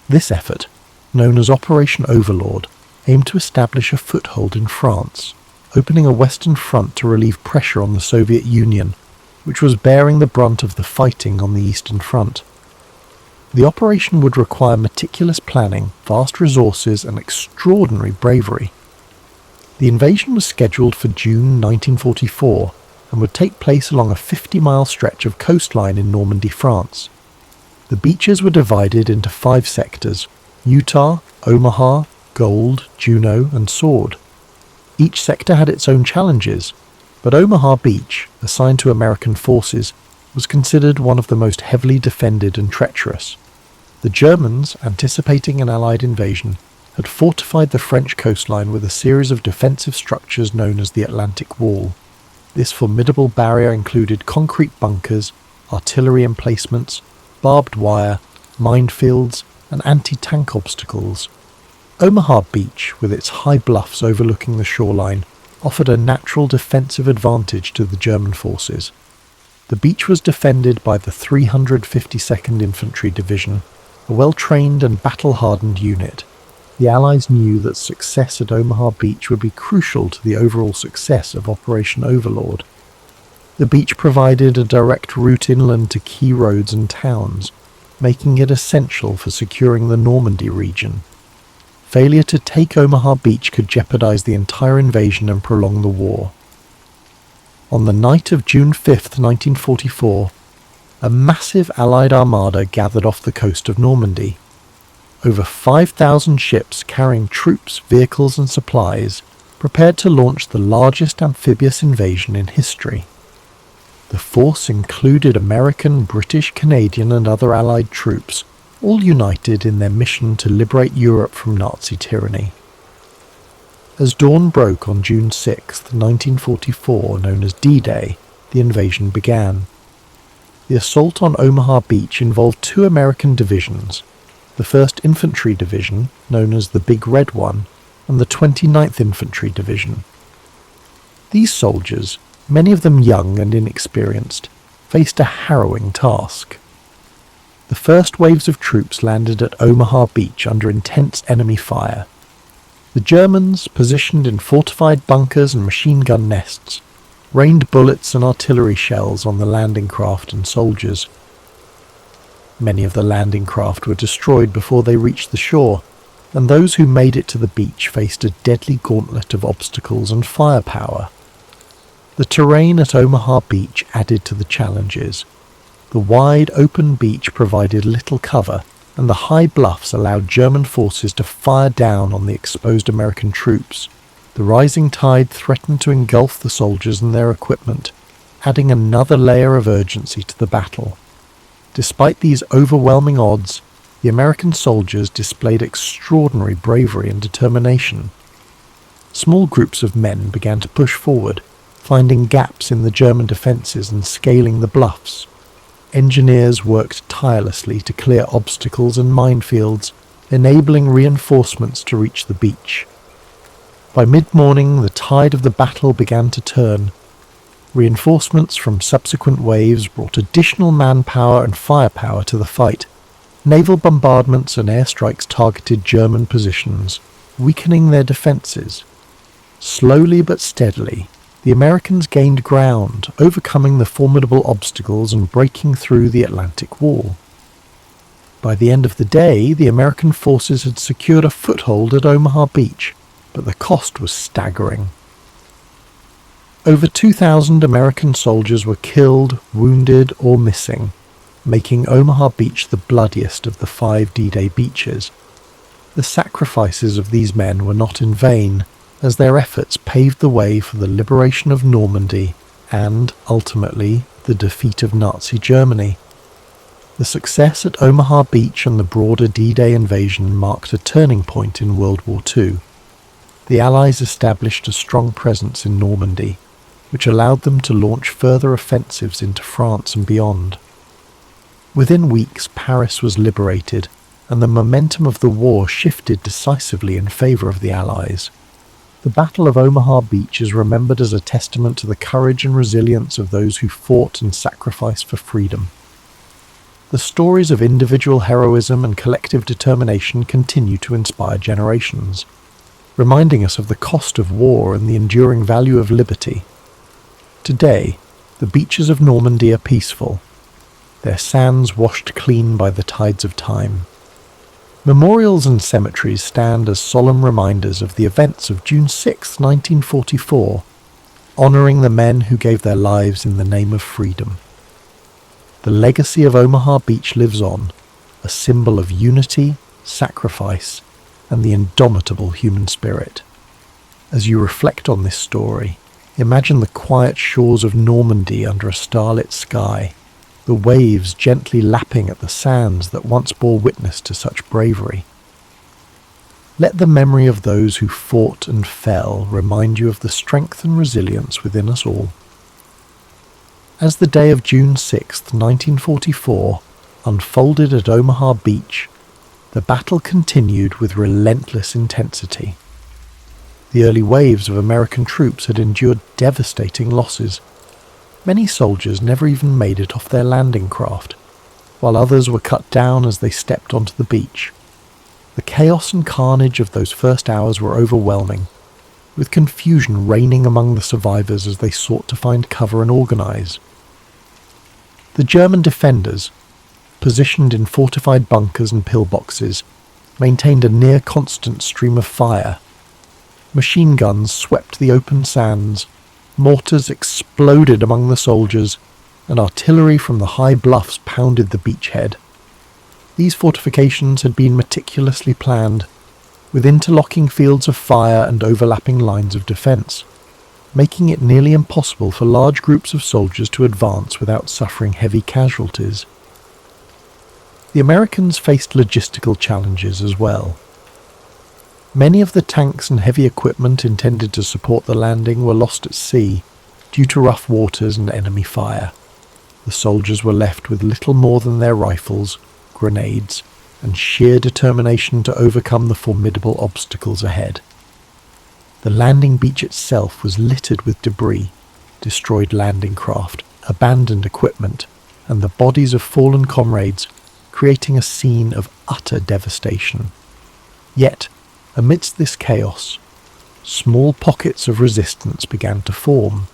This effort, known as Operation Overlord, aimed to establish a foothold in France, opening a Western front to relieve pressure on the Soviet Union, which was bearing the brunt of the fighting on the Eastern Front. The operation would require meticulous planning, vast resources, and extraordinary bravery. The invasion was scheduled for June 1944 and would take place along a 50-mile stretch of coastline in Normandy, France. The beaches were divided into 5 sectors: Utah, Omaha, Gold, Juneau, and Sword. Each sector had its own challenges, but Omaha Beach, assigned to American forces, was considered one of the most heavily defended and treacherous. The Germans, anticipating an Allied invasion, had fortified the French coastline with a series of defensive structures known as the Atlantic Wall. This formidable barrier included concrete bunkers, artillery emplacements, barbed wire, minefields, and anti-tank obstacles. Omaha Beach, with its high bluffs overlooking the shoreline, offered a natural defensive advantage to the German forces. The beach was defended by the 352nd Infantry Division, a well-trained and battle-hardened unit. The Allies knew that success at Omaha Beach would be crucial to the overall success of Operation Overlord. The beach provided a direct route inland to key roads and towns, making it essential for securing the Normandy region. Failure to take Omaha Beach could jeopardize the entire invasion and prolong the war. On the night of June 5, 1944, a massive Allied armada gathered off the coast of Normandy. Over 5,000 ships carrying troops, vehicles, and supplies prepared to launch the largest amphibious invasion in history. The force included American, British, Canadian, and other Allied troops, all united in their mission to liberate Europe from Nazi tyranny. As dawn broke on June 6, 1944, known as D-Day, the invasion began. The assault on Omaha Beach involved 2 American divisions, the 1st Infantry Division, known as the Big Red One, and the 29th Infantry Division. These soldiers, many of them young and inexperienced, faced a harrowing task. The first waves of troops landed at Omaha Beach under intense enemy fire. The Germans, positioned in fortified bunkers and machine gun nests, rained bullets and artillery shells on the landing craft and soldiers. Many of the landing craft were destroyed before they reached the shore, and those who made it to the beach faced a deadly gauntlet of obstacles and firepower. The terrain at Omaha Beach added to the challenges. The wide open beach provided little cover, and the high bluffs allowed German forces to fire down on the exposed American troops. The rising tide threatened to engulf the soldiers and their equipment, adding another layer of urgency to the battle. Despite these overwhelming odds, the American soldiers displayed extraordinary bravery and determination. Small groups of men began to push forward, finding gaps in the German defences and scaling the bluffs. Engineers worked tirelessly to clear obstacles and minefields, enabling reinforcements to reach the beach. By mid-morning, the tide of the battle began to turn. Reinforcements from subsequent waves brought additional manpower and firepower to the fight. Naval bombardments and airstrikes targeted German positions, weakening their defences. Slowly but steadily, the Americans gained ground, overcoming the formidable obstacles and breaking through the Atlantic Wall. By the end of the day, the American forces had secured a foothold at Omaha Beach, but the cost was staggering. Over 2,000 American soldiers were killed, wounded, or missing, making Omaha Beach the bloodiest of the 5 D-Day beaches. The sacrifices of these men were not in vain, as their efforts paved the way for the liberation of Normandy and, ultimately, the defeat of Nazi Germany. The success at Omaha Beach and the broader D-Day invasion marked a turning point in World War II. The Allies established a strong presence in Normandy, which allowed them to launch further offensives into France and beyond. Within weeks, Paris was liberated, and the momentum of the war shifted decisively in favour of the Allies. The Battle of Omaha Beach is remembered as a testament to the courage and resilience of those who fought and sacrificed for freedom. The stories of individual heroism and collective determination continue to inspire generations, reminding us of the cost of war and the enduring value of liberty. Today, the beaches of Normandy are peaceful, their sands washed clean by the tides of time. Memorials and cemeteries stand as solemn reminders of the events of June 6, 1944, honouring the men who gave their lives in the name of freedom. The legacy of Omaha Beach lives on, a symbol of unity, sacrifice, and the indomitable human spirit. As you reflect on this story, imagine the quiet shores of Normandy under a starlit sky, the waves gently lapping at the sands that once bore witness to such bravery. Let the memory of those who fought and fell remind you of the strength and resilience within us all. As the day of June 6, 1944, unfolded at Omaha Beach, the battle continued with relentless intensity. The early waves of American troops had endured devastating losses. Many soldiers never even made it off their landing craft, while others were cut down as they stepped onto the beach. The chaos and carnage of those first hours were overwhelming, with confusion reigning among the survivors as they sought to find cover and organize. The German defenders, positioned in fortified bunkers and pillboxes, maintained a near-constant stream of fire. Machine guns swept the open sands, mortars exploded among the soldiers, and artillery from the high bluffs pounded the beachhead. These fortifications had been meticulously planned, with interlocking fields of fire and overlapping lines of defence, making it nearly impossible for large groups of soldiers to advance without suffering heavy casualties. The Americans faced logistical challenges as well. Many of the tanks and heavy equipment intended to support the landing were lost at sea due to rough waters and enemy fire. The soldiers were left with little more than their rifles, grenades, and sheer determination to overcome the formidable obstacles ahead. The landing beach itself was littered with debris, destroyed landing craft, abandoned equipment, and the bodies of fallen comrades, creating a scene of utter devastation. Yet, amidst this chaos, small pockets of resistance began to form.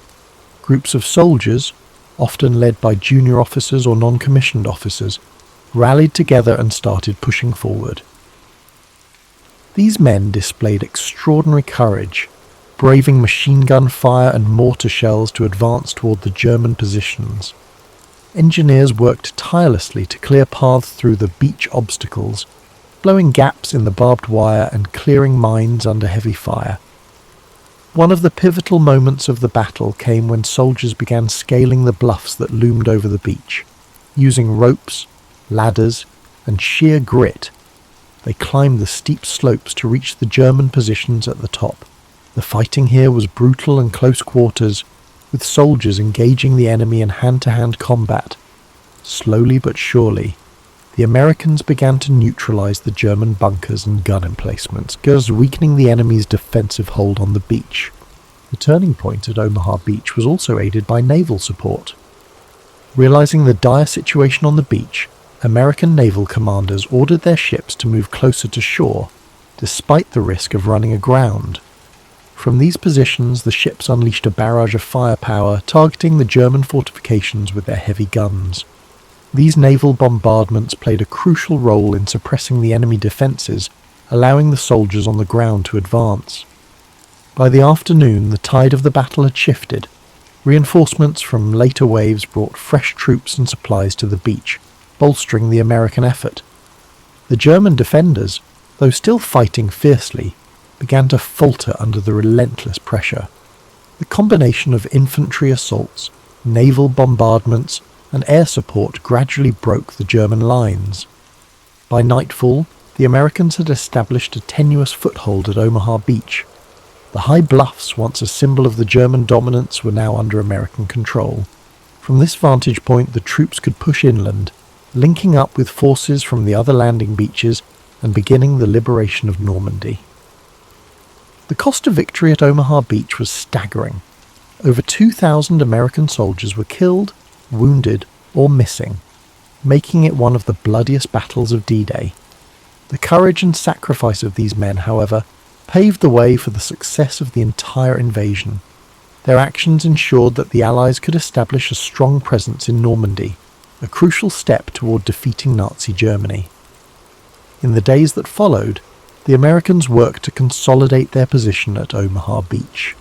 Groups of soldiers, often led by junior officers or non-commissioned officers, rallied together and started pushing forward. These men displayed extraordinary courage, braving machine gun fire and mortar shells to advance toward the German positions. Engineers worked tirelessly to clear paths through the beach obstacles, blowing gaps in the barbed wire and clearing mines under heavy fire. One of the pivotal moments of the battle came when soldiers began scaling the bluffs that loomed over the beach. Using ropes, ladders, and sheer grit, they climbed the steep slopes to reach the German positions at the top. The fighting here was brutal and close quarters, with soldiers engaging the enemy in hand-to-hand combat. Slowly but surely, the Americans began to neutralize the German bunkers and gun emplacements, thus weakening the enemy's defensive hold on the beach. The turning point at Omaha Beach was also aided by naval support. Realizing the dire situation on the beach, American naval commanders ordered their ships to move closer to shore, despite the risk of running aground. From these positions, the ships unleashed a barrage of firepower, targeting the German fortifications with their heavy guns. These naval bombardments played a crucial role in suppressing the enemy defences, allowing the soldiers on the ground to advance. By the afternoon, the tide of the battle had shifted. Reinforcements from later waves brought fresh troops and supplies to the beach, bolstering the American effort. The German defenders, though still fighting fiercely, began to falter under the relentless pressure. The combination of infantry assaults, naval bombardments, and air support gradually broke the German lines. By nightfall, the Americans had established a tenuous foothold at Omaha Beach. The high bluffs, once a symbol of the German dominance, were now under American control. From this vantage point, the troops could push inland, linking up with forces from the other landing beaches and beginning the liberation of Normandy. The cost of victory at Omaha Beach was staggering. Over 2,000 American soldiers were killed, wounded, or missing, making it one of the bloodiest battles of D-Day. The courage and sacrifice of these men, however, paved the way for the success of the entire invasion. Their actions ensured that the Allies could establish a strong presence in Normandy, a crucial step toward defeating Nazi Germany. In the days that followed, the Americans worked to consolidate their position at Omaha Beach.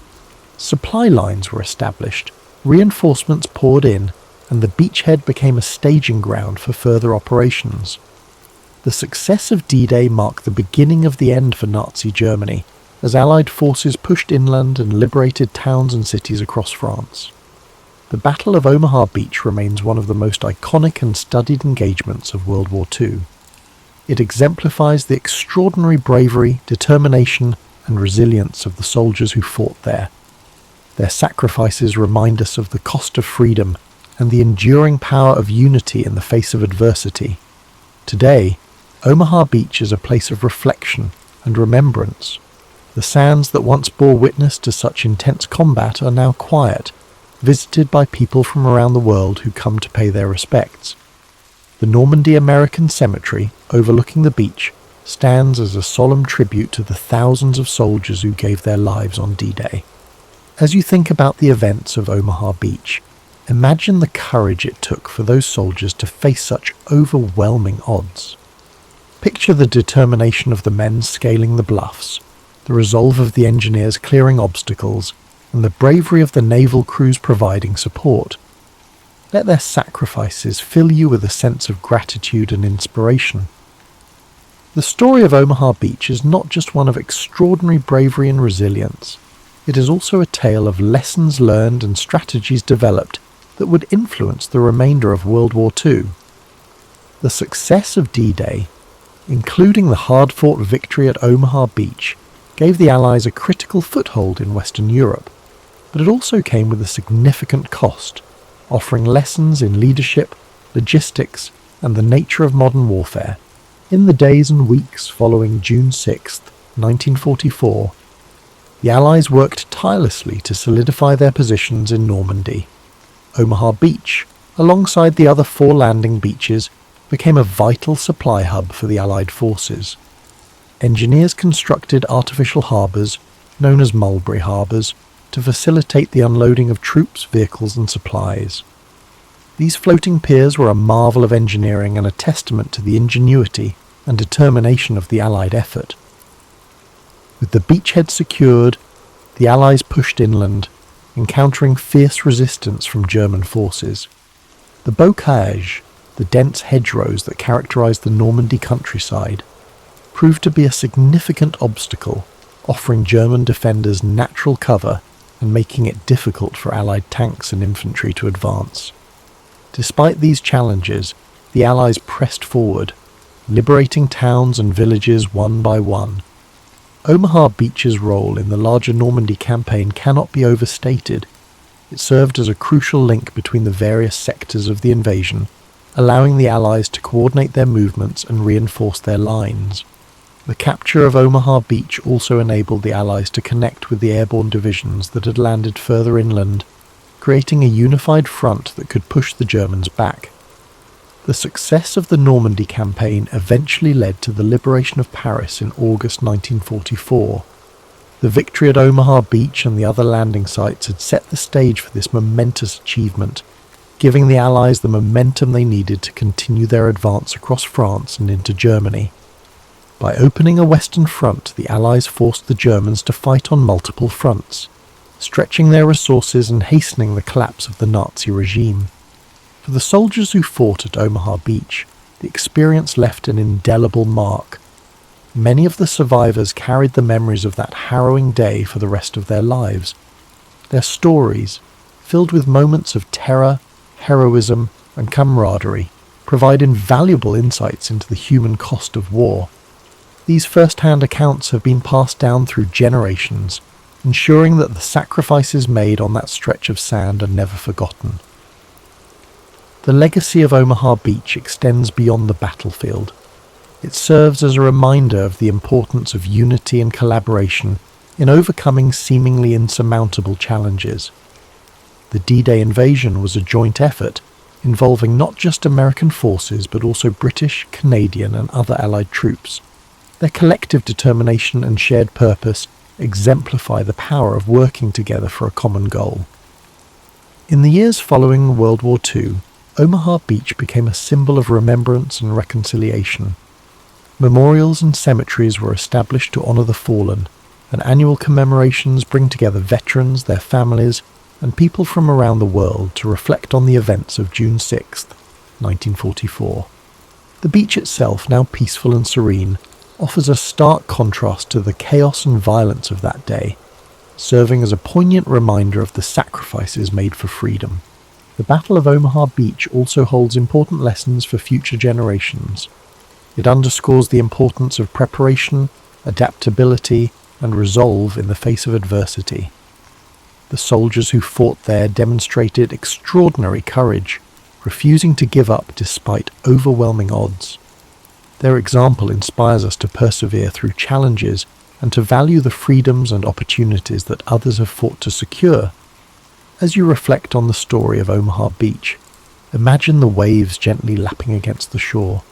Supply lines were established, reinforcements poured in, and the beachhead became a staging ground for further operations. The success of D-Day marked the beginning of the end for Nazi Germany, as Allied forces pushed inland and liberated towns and cities across France. The Battle of Omaha Beach remains one of the most iconic and studied engagements of World War II. It exemplifies the extraordinary bravery, determination, and resilience of the soldiers who fought there. Their sacrifices remind us of the cost of freedom and the enduring power of unity in the face of adversity. Today, Omaha Beach is a place of reflection and remembrance. The sands that once bore witness to such intense combat are now quiet, visited by people from around the world who come to pay their respects. The Normandy American Cemetery, overlooking the beach, stands as a solemn tribute to the thousands of soldiers who gave their lives on D-Day. As you think about the events of Omaha Beach, imagine the courage it took for those soldiers to face such overwhelming odds. Picture the determination of the men scaling the bluffs, the resolve of the engineers clearing obstacles, and the bravery of the naval crews providing support. Let their sacrifices fill you with a sense of gratitude and inspiration. The story of Omaha Beach is not just one of extraordinary bravery and resilience. It is also a tale of lessons learned and strategies developed that would influence the remainder of World War II. The success of D-Day, including the hard-fought victory at Omaha Beach, gave the Allies a critical foothold in Western Europe, but it also came with a significant cost, offering lessons in leadership, logistics, and the nature of modern warfare. In the days and weeks following June 6, 1944, the Allies worked tirelessly to solidify their positions in Normandy. Omaha Beach, alongside the other 4 landing beaches, became a vital supply hub for the Allied forces. Engineers constructed artificial harbours, known as mulberry harbours, to facilitate the unloading of troops, vehicles and supplies. These floating piers were a marvel of engineering and a testament to the ingenuity and determination of the Allied effort. With the beachhead secured, the Allies pushed inland, encountering fierce resistance from German forces. The bocage, the dense hedgerows that characterised the Normandy countryside, proved to be a significant obstacle, offering German defenders natural cover and making it difficult for Allied tanks and infantry to advance. Despite these challenges, the Allies pressed forward, liberating towns and villages one by one. Omaha Beach's role in the larger Normandy campaign cannot be overstated. It served as a crucial link between the various sectors of the invasion, allowing the Allies to coordinate their movements and reinforce their lines. The capture of Omaha Beach also enabled the Allies to connect with the airborne divisions that had landed further inland, creating a unified front that could push the Germans back. The success of the Normandy campaign eventually led to the liberation of Paris in August 1944. The victory at Omaha Beach and the other landing sites had set the stage for this momentous achievement, giving the Allies the momentum they needed to continue their advance across France and into Germany. By opening a western front, the Allies forced the Germans to fight on multiple fronts, stretching their resources and hastening the collapse of the Nazi regime. For the soldiers who fought at Omaha Beach, the experience left an indelible mark. Many of the survivors carried the memories of that harrowing day for the rest of their lives. Their stories, filled with moments of terror, heroism, and camaraderie, provide invaluable insights into the human cost of war. These first-hand accounts have been passed down through generations, ensuring that the sacrifices made on that stretch of sand are never forgotten. The legacy of Omaha Beach extends beyond the battlefield. It serves as a reminder of the importance of unity and collaboration in overcoming seemingly insurmountable challenges. The D-Day invasion was a joint effort involving not just American forces but also British, Canadian and other Allied troops. Their collective determination and shared purpose exemplify the power of working together for a common goal. In the years following World War II, Omaha Beach became a symbol of remembrance and reconciliation. Memorials and cemeteries were established to honour the fallen, and annual commemorations bring together veterans, their families, and people from around the world to reflect on the events of June 6, 1944. The beach itself, now peaceful and serene, offers a stark contrast to the chaos and violence of that day, serving as a poignant reminder of the sacrifices made for freedom. The Battle of Omaha Beach also holds important lessons for future generations. It underscores the importance of preparation, adaptability, and resolve in the face of adversity. The soldiers who fought there demonstrated extraordinary courage, refusing to give up despite overwhelming odds. Their example inspires us to persevere through challenges and to value the freedoms and opportunities that others have fought to secure. As you reflect on the story of Omaha Beach, imagine the waves gently lapping against the shore,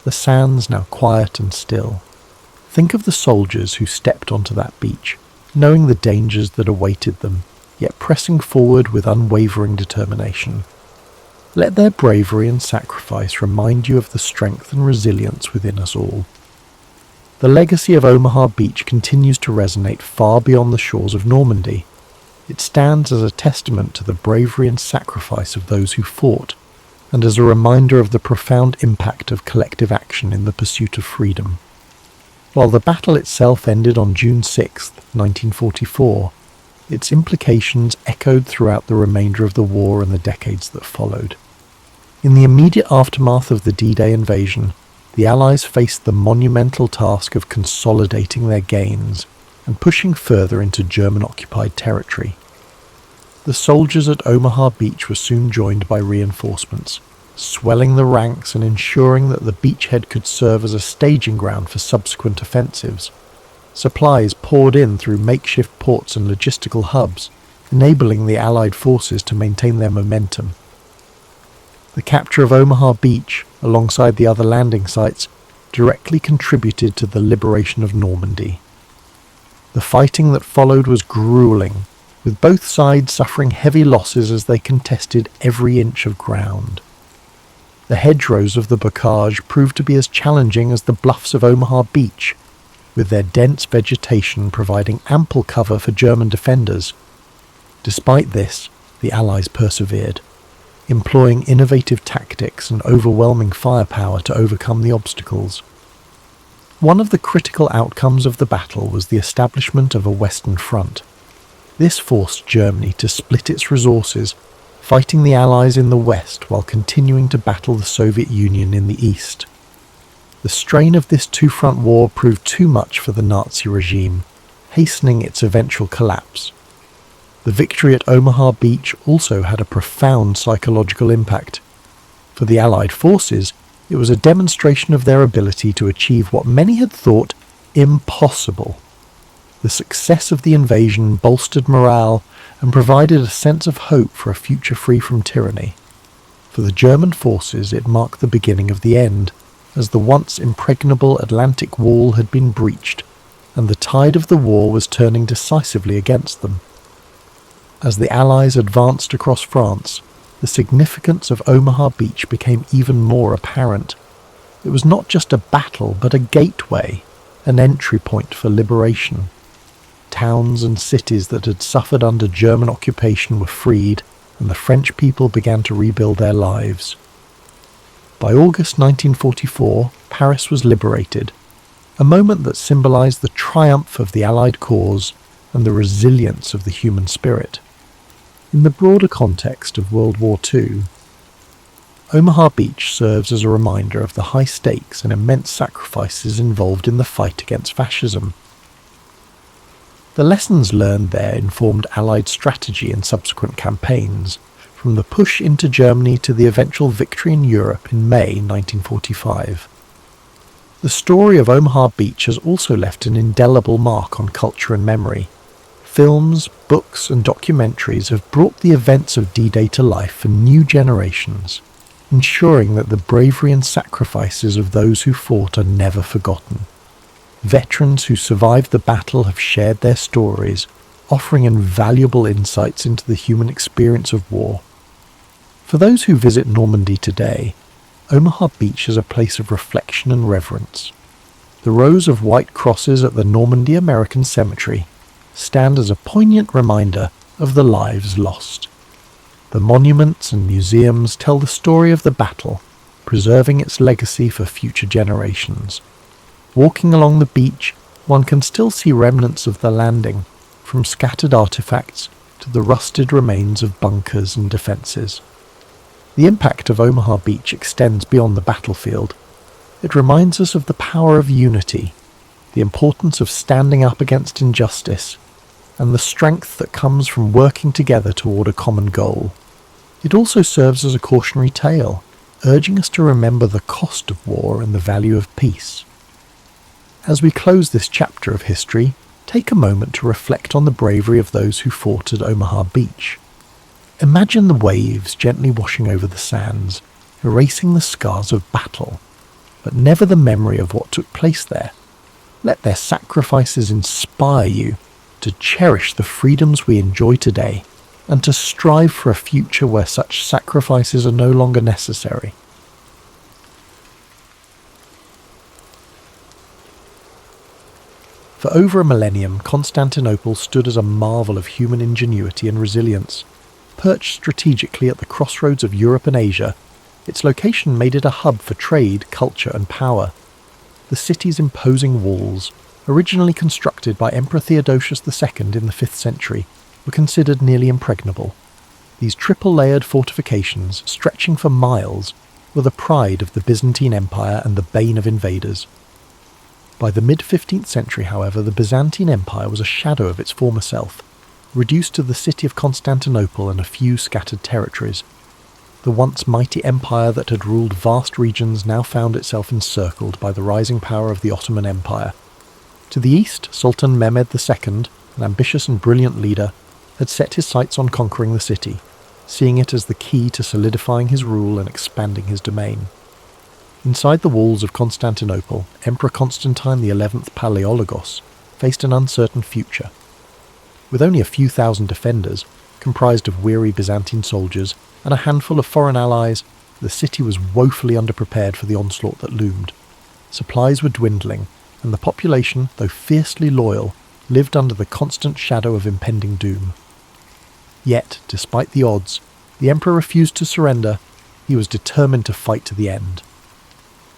the sands now quiet and still. Think of the soldiers who stepped onto that beach, knowing the dangers that awaited them, yet pressing forward with unwavering determination. Let their bravery and sacrifice remind you of the strength and resilience within us all. The legacy of Omaha Beach continues to resonate far beyond the shores of Normandy. It stands as a testament to the bravery and sacrifice of those who fought, and as a reminder of the profound impact of collective action in the pursuit of freedom. While the battle itself ended on June 6, 1944, its implications echoed throughout the remainder of the war and the decades that followed. In the immediate aftermath of the D-Day invasion, the Allies faced the monumental task of consolidating their gains and pushing further into German-occupied territory. The soldiers at Omaha Beach were soon joined by reinforcements, swelling the ranks and ensuring that the beachhead could serve as a staging ground for subsequent offensives. Supplies poured in through makeshift ports and logistical hubs, enabling the Allied forces to maintain their momentum. The capture of Omaha Beach, alongside the other landing sites, directly contributed to the liberation of Normandy. The fighting that followed was grueling, with both sides suffering heavy losses as they contested every inch of ground. The hedgerows of the bocage proved to be as challenging as the bluffs of Omaha Beach, with their dense vegetation providing ample cover for German defenders. Despite this, the Allies persevered, employing innovative tactics and overwhelming firepower to overcome the obstacles. One of the critical outcomes of the battle was the establishment of a Western Front. This forced Germany to split its resources, fighting the Allies in the west while continuing to battle the Soviet Union in the east. The strain of this two-front war proved too much for the Nazi regime, hastening its eventual collapse. The victory at Omaha Beach also had a profound psychological impact. For the Allied forces, it was a demonstration of their ability to achieve what many had thought impossible. The success of the invasion bolstered morale and provided a sense of hope for a future free from tyranny. For the German forces, it marked the beginning of the end, as the once impregnable Atlantic Wall had been breached, and the tide of the war was turning decisively against them. As the Allies advanced across France, the significance of Omaha Beach became even more apparent. It was not just a battle, but a gateway, an entry point for liberation. Towns and cities that had suffered under German occupation were freed, and the French people began to rebuild their lives. By August 1944, Paris was liberated, a moment that symbolized the triumph of the Allied cause and the resilience of the human spirit. In the broader context of World War II, Omaha Beach serves as a reminder of the high stakes and immense sacrifices involved in the fight against fascism. The lessons learned there informed Allied strategy in subsequent campaigns, from the push into Germany to the eventual victory in Europe in May 1945. The story of Omaha Beach has also left an indelible mark on culture and memory. Films, books and documentaries have brought the events of D-Day to life for new generations, ensuring that the bravery and sacrifices of those who fought are never forgotten. Veterans who survived the battle have shared their stories, offering invaluable insights into the human experience of war. For those who visit Normandy today, Omaha Beach is a place of reflection and reverence. The rows of white crosses at the Normandy American Cemetery stand as a poignant reminder of the lives lost. The monuments and museums tell the story of the battle, preserving its legacy for future generations. Walking along the beach, one can still see remnants of the landing, from scattered artifacts to the rusted remains of bunkers and defences. The impact of Omaha Beach extends beyond the battlefield. It reminds us of the power of unity, the importance of standing up against injustice, and the strength that comes from working together toward a common goal. It also serves as a cautionary tale, urging us to remember the cost of war and the value of peace. As we close this chapter of history, take a moment to reflect on the bravery of those who fought at Omaha Beach. Imagine the waves gently washing over the sands, erasing the scars of battle, but never the memory of what took place there. Let their sacrifices inspire you to cherish the freedoms we enjoy today, and to strive for a future where such sacrifices are no longer necessary. For over a millennium, Constantinople stood as a marvel of human ingenuity and resilience. Perched strategically at the crossroads of Europe and Asia, its location made it a hub for trade, culture and power. The city's imposing walls, originally constructed by Emperor Theodosius II in the 5th century, were considered nearly impregnable. These triple-layered fortifications, stretching for miles, were the pride of the Byzantine Empire and the bane of invaders. By the mid-15th century, however, the Byzantine Empire was a shadow of its former self, reduced to the city of Constantinople and a few scattered territories. The once mighty empire that had ruled vast regions now found itself encircled by the rising power of the Ottoman Empire. To the east, Sultan Mehmed II, an ambitious and brilliant leader, had set his sights on conquering the city, seeing it as the key to solidifying his rule and expanding his domain. Inside the walls of Constantinople, Emperor Constantine XI Palaiologos faced an uncertain future. With only a few thousand defenders, comprised of weary Byzantine soldiers and a handful of foreign allies, the city was woefully underprepared for the onslaught that loomed. Supplies were dwindling, and the population, though fiercely loyal, lived under the constant shadow of impending doom. Yet, despite the odds, the emperor refused to surrender. He was determined to fight to the end.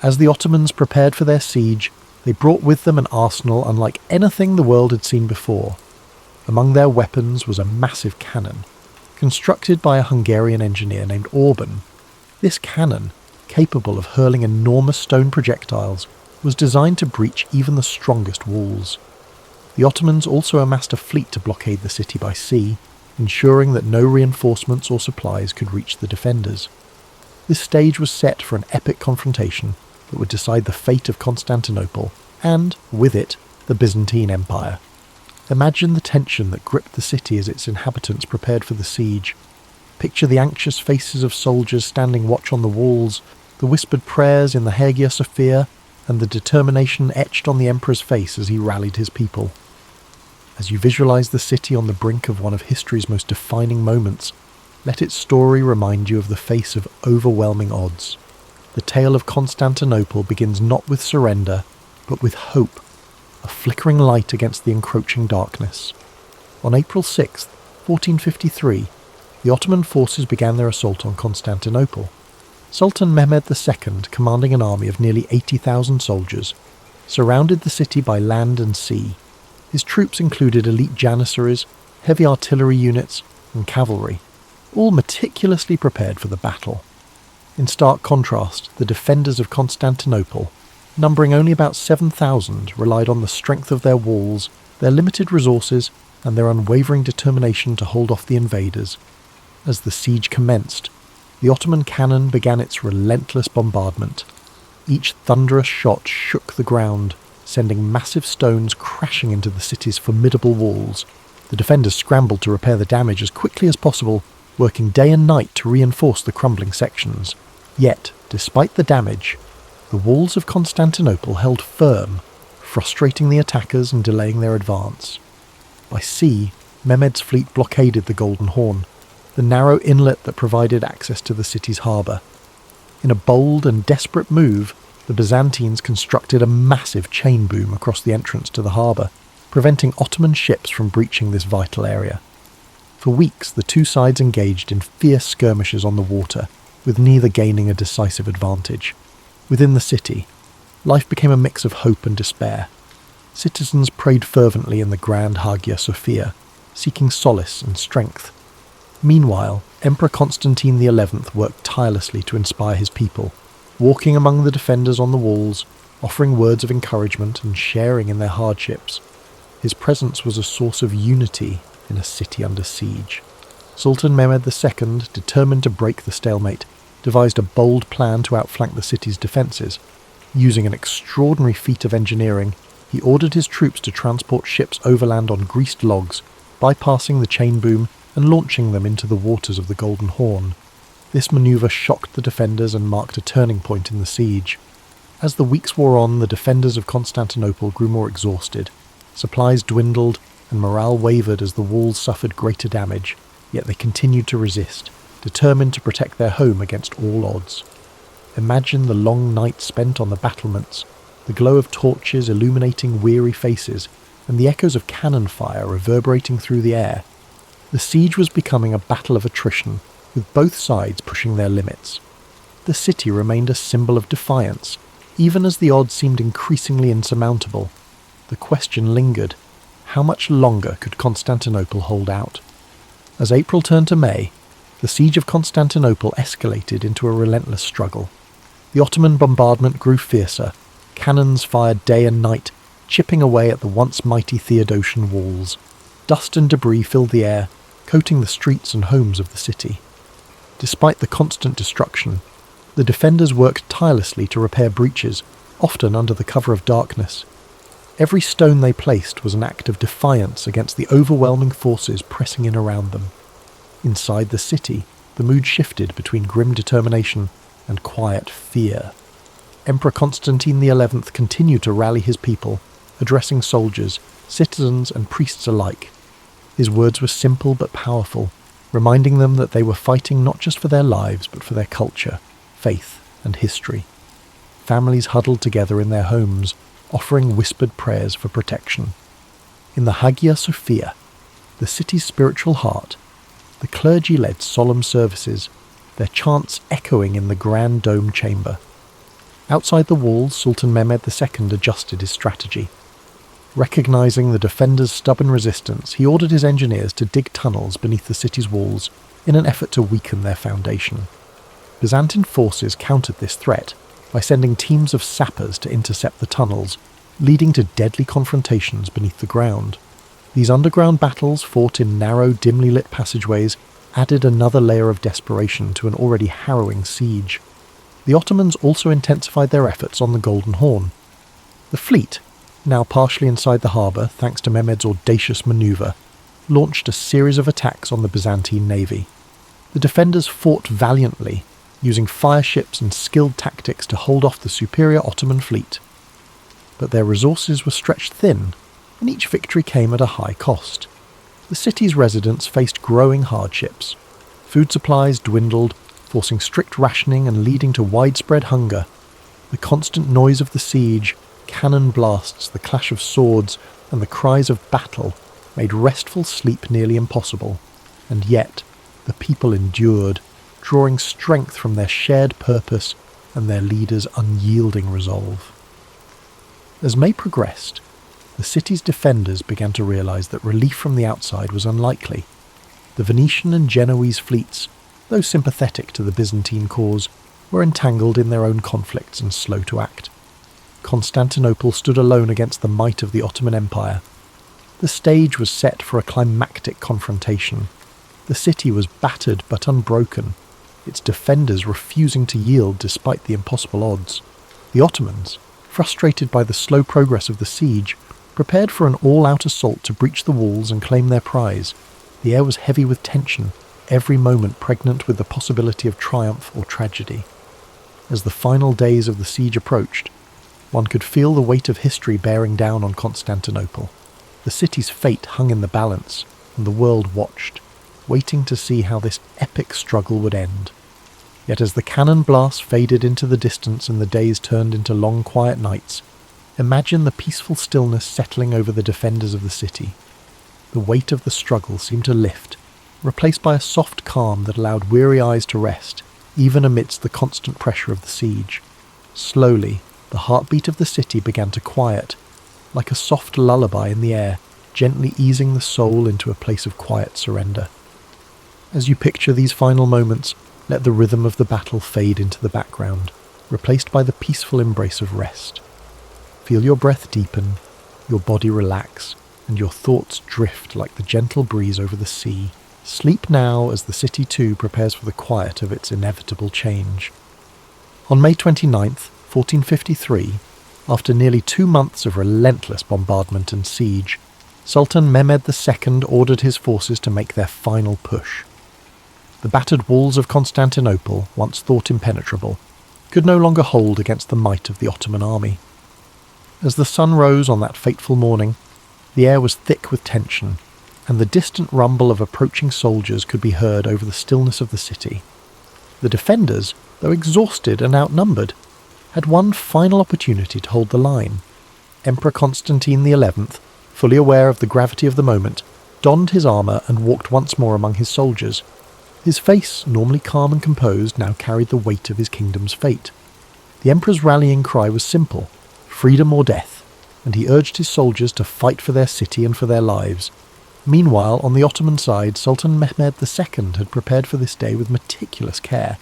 As the Ottomans prepared for their siege, they brought with them an arsenal unlike anything the world had seen before. Among their weapons was a massive cannon, constructed by a Hungarian engineer named Orban. This cannon, capable of hurling enormous stone projectiles, was designed to breach even the strongest walls. The Ottomans also amassed a fleet to blockade the city by sea, ensuring that no reinforcements or supplies could reach the defenders. This stage was set for an epic confrontation that would decide the fate of Constantinople and, with it, the Byzantine Empire. Imagine the tension that gripped the city as its inhabitants prepared for the siege. Picture the anxious faces of soldiers standing watch on the walls, the whispered prayers in the Hagia Sophia, and the determination etched on the emperor's face as he rallied his people. As you visualize the city on the brink of one of history's most defining moments, let its story remind you of the face of overwhelming odds. The tale of Constantinople begins not with surrender, but with hope, a flickering light against the encroaching darkness. On April 6, 1453, the Ottoman forces began their assault on Constantinople. Sultan Mehmed II, commanding an army of nearly 80,000 soldiers, surrounded the city by land and sea. His troops included elite janissaries, heavy artillery units, and cavalry, all meticulously prepared for the battle. In stark contrast, the defenders of Constantinople, numbering only about 7,000, relied on the strength of their walls, their limited resources, and their unwavering determination to hold off the invaders. As the siege commenced, the Ottoman cannon began its relentless bombardment. Each thunderous shot shook the ground, sending massive stones crashing into the city's formidable walls. The defenders scrambled to repair the damage as quickly as possible, working day and night to reinforce the crumbling sections. Yet, despite the damage, the walls of Constantinople held firm, frustrating the attackers and delaying their advance. By sea, Mehmed's fleet blockaded the Golden Horn, the narrow inlet that provided access to the city's harbour. In a bold and desperate move, the Byzantines constructed a massive chain boom across the entrance to the harbour, preventing Ottoman ships from breaching this vital area. For weeks, the two sides engaged in fierce skirmishes on the water, with neither gaining a decisive advantage. Within the city, life became a mix of hope and despair. Citizens prayed fervently in the grand Hagia Sophia, seeking solace and strength. Meanwhile, Emperor Constantine XI worked tirelessly to inspire his people, walking among the defenders on the walls, offering words of encouragement and sharing in their hardships. His presence was a source of unity in a city under siege. Sultan Mehmed II, determined to break the stalemate, devised a bold plan to outflank the city's defences. Using an extraordinary feat of engineering, he ordered his troops to transport ships overland on greased logs, bypassing the chain boom and launching them into the waters of the Golden Horn. This manoeuvre shocked the defenders and marked a turning point in the siege. As the weeks wore on, the defenders of Constantinople grew more exhausted. Supplies dwindled, and morale wavered as the walls suffered greater damage, yet they continued to resist, determined to protect their home against all odds. Imagine the long nights spent on the battlements, the glow of torches illuminating weary faces, and the echoes of cannon fire reverberating through the air. The siege was becoming a battle of attrition, with both sides pushing their limits. The city remained a symbol of defiance, even as the odds seemed increasingly insurmountable. The question lingered: how much longer could Constantinople hold out? As April turned to May, the siege of Constantinople escalated into a relentless struggle. The Ottoman bombardment grew fiercer, cannons fired day and night, chipping away at the once mighty Theodosian walls. Dust and debris filled the air, coating the streets and homes of the city. Despite the constant destruction, the defenders worked tirelessly to repair breaches, often under the cover of darkness. Every stone they placed was an act of defiance against the overwhelming forces pressing in around them. Inside the city, the mood shifted between grim determination and quiet fear. Emperor Constantine XI continued to rally his people, addressing soldiers, citizens and priests alike. His words were simple but powerful, reminding them that they were fighting not just for their lives but for their culture, faith, and history. Families huddled together in their homes, offering whispered prayers for protection. In the Hagia Sophia, the city's spiritual heart, the clergy led solemn services, their chants echoing in the grand dome chamber. Outside the walls, Sultan Mehmed II adjusted his strategy. Recognizing the defenders' stubborn resistance, he ordered his engineers to dig tunnels beneath the city's walls in an effort to weaken their foundation. Byzantine forces countered this threat by sending teams of sappers to intercept the tunnels, leading to deadly confrontations beneath the ground. These underground battles, fought in narrow, dimly lit passageways, added another layer of desperation to an already harrowing siege. The Ottomans also intensified their efforts on the Golden Horn. The fleet, now partially inside the harbour thanks to Mehmed's audacious manoeuvre, launched a series of attacks on the Byzantine navy. The defenders fought valiantly, using fire ships and skilled tactics to hold off the superior Ottoman fleet. But their resources were stretched thin, and each victory came at a high cost. The city's residents faced growing hardships. Food supplies dwindled, forcing strict rationing and leading to widespread hunger. The constant noise of the siege, cannon blasts, the clash of swords, and the cries of battle made restful sleep nearly impossible. And yet, the people endured, drawing strength from their shared purpose and their leaders' unyielding resolve. As May progressed, the city's defenders began to realize that relief from the outside was unlikely. The Venetian and Genoese fleets, though sympathetic to the Byzantine cause, were entangled in their own conflicts and slow to act. Constantinople stood alone against the might of the Ottoman Empire. The stage was set for a climactic confrontation. The city was battered but unbroken, its defenders refusing to yield despite the impossible odds. The Ottomans, frustrated by the slow progress of the siege, prepared for an all-out assault to breach the walls and claim their prize. The air was heavy with tension, every moment pregnant with the possibility of triumph or tragedy. As the final days of the siege approached, one could feel the weight of history bearing down on Constantinople. The city's fate hung in the balance, and the world watched, waiting to see how this epic struggle would end. Yet as the cannon blasts faded into the distance and the days turned into long quiet nights, imagine the peaceful stillness settling over the defenders of the city. The weight of the struggle seemed to lift, replaced by a soft calm that allowed weary eyes to rest, even amidst the constant pressure of the siege. Slowly, the heartbeat of the city began to quiet, like a soft lullaby in the air, gently easing the soul into a place of quiet surrender. As you picture these final moments, let the rhythm of the battle fade into the background, replaced by the peaceful embrace of rest. Feel your breath deepen, your body relax, and your thoughts drift like the gentle breeze over the sea. Sleep now as the city too prepares for the quiet of its inevitable change. On May 29th, 1453, after nearly 2 months of relentless bombardment and siege, Sultan Mehmed II ordered his forces to make their final push. The battered walls of Constantinople, once thought impenetrable, could no longer hold against the might of the Ottoman army. As the sun rose on that fateful morning, the air was thick with tension, and the distant rumble of approaching soldiers could be heard over the stillness of the city. The defenders, though exhausted and outnumbered, had one final opportunity to hold the line. Emperor Constantine XI, fully aware of the gravity of the moment, donned his armour and walked once more among his soldiers. His face, normally calm and composed, now carried the weight of his kingdom's fate. The emperor's rallying cry was simple: freedom or death, and he urged his soldiers to fight for their city and for their lives. Meanwhile, on the Ottoman side, Sultan Mehmed II had prepared for this day with meticulous care.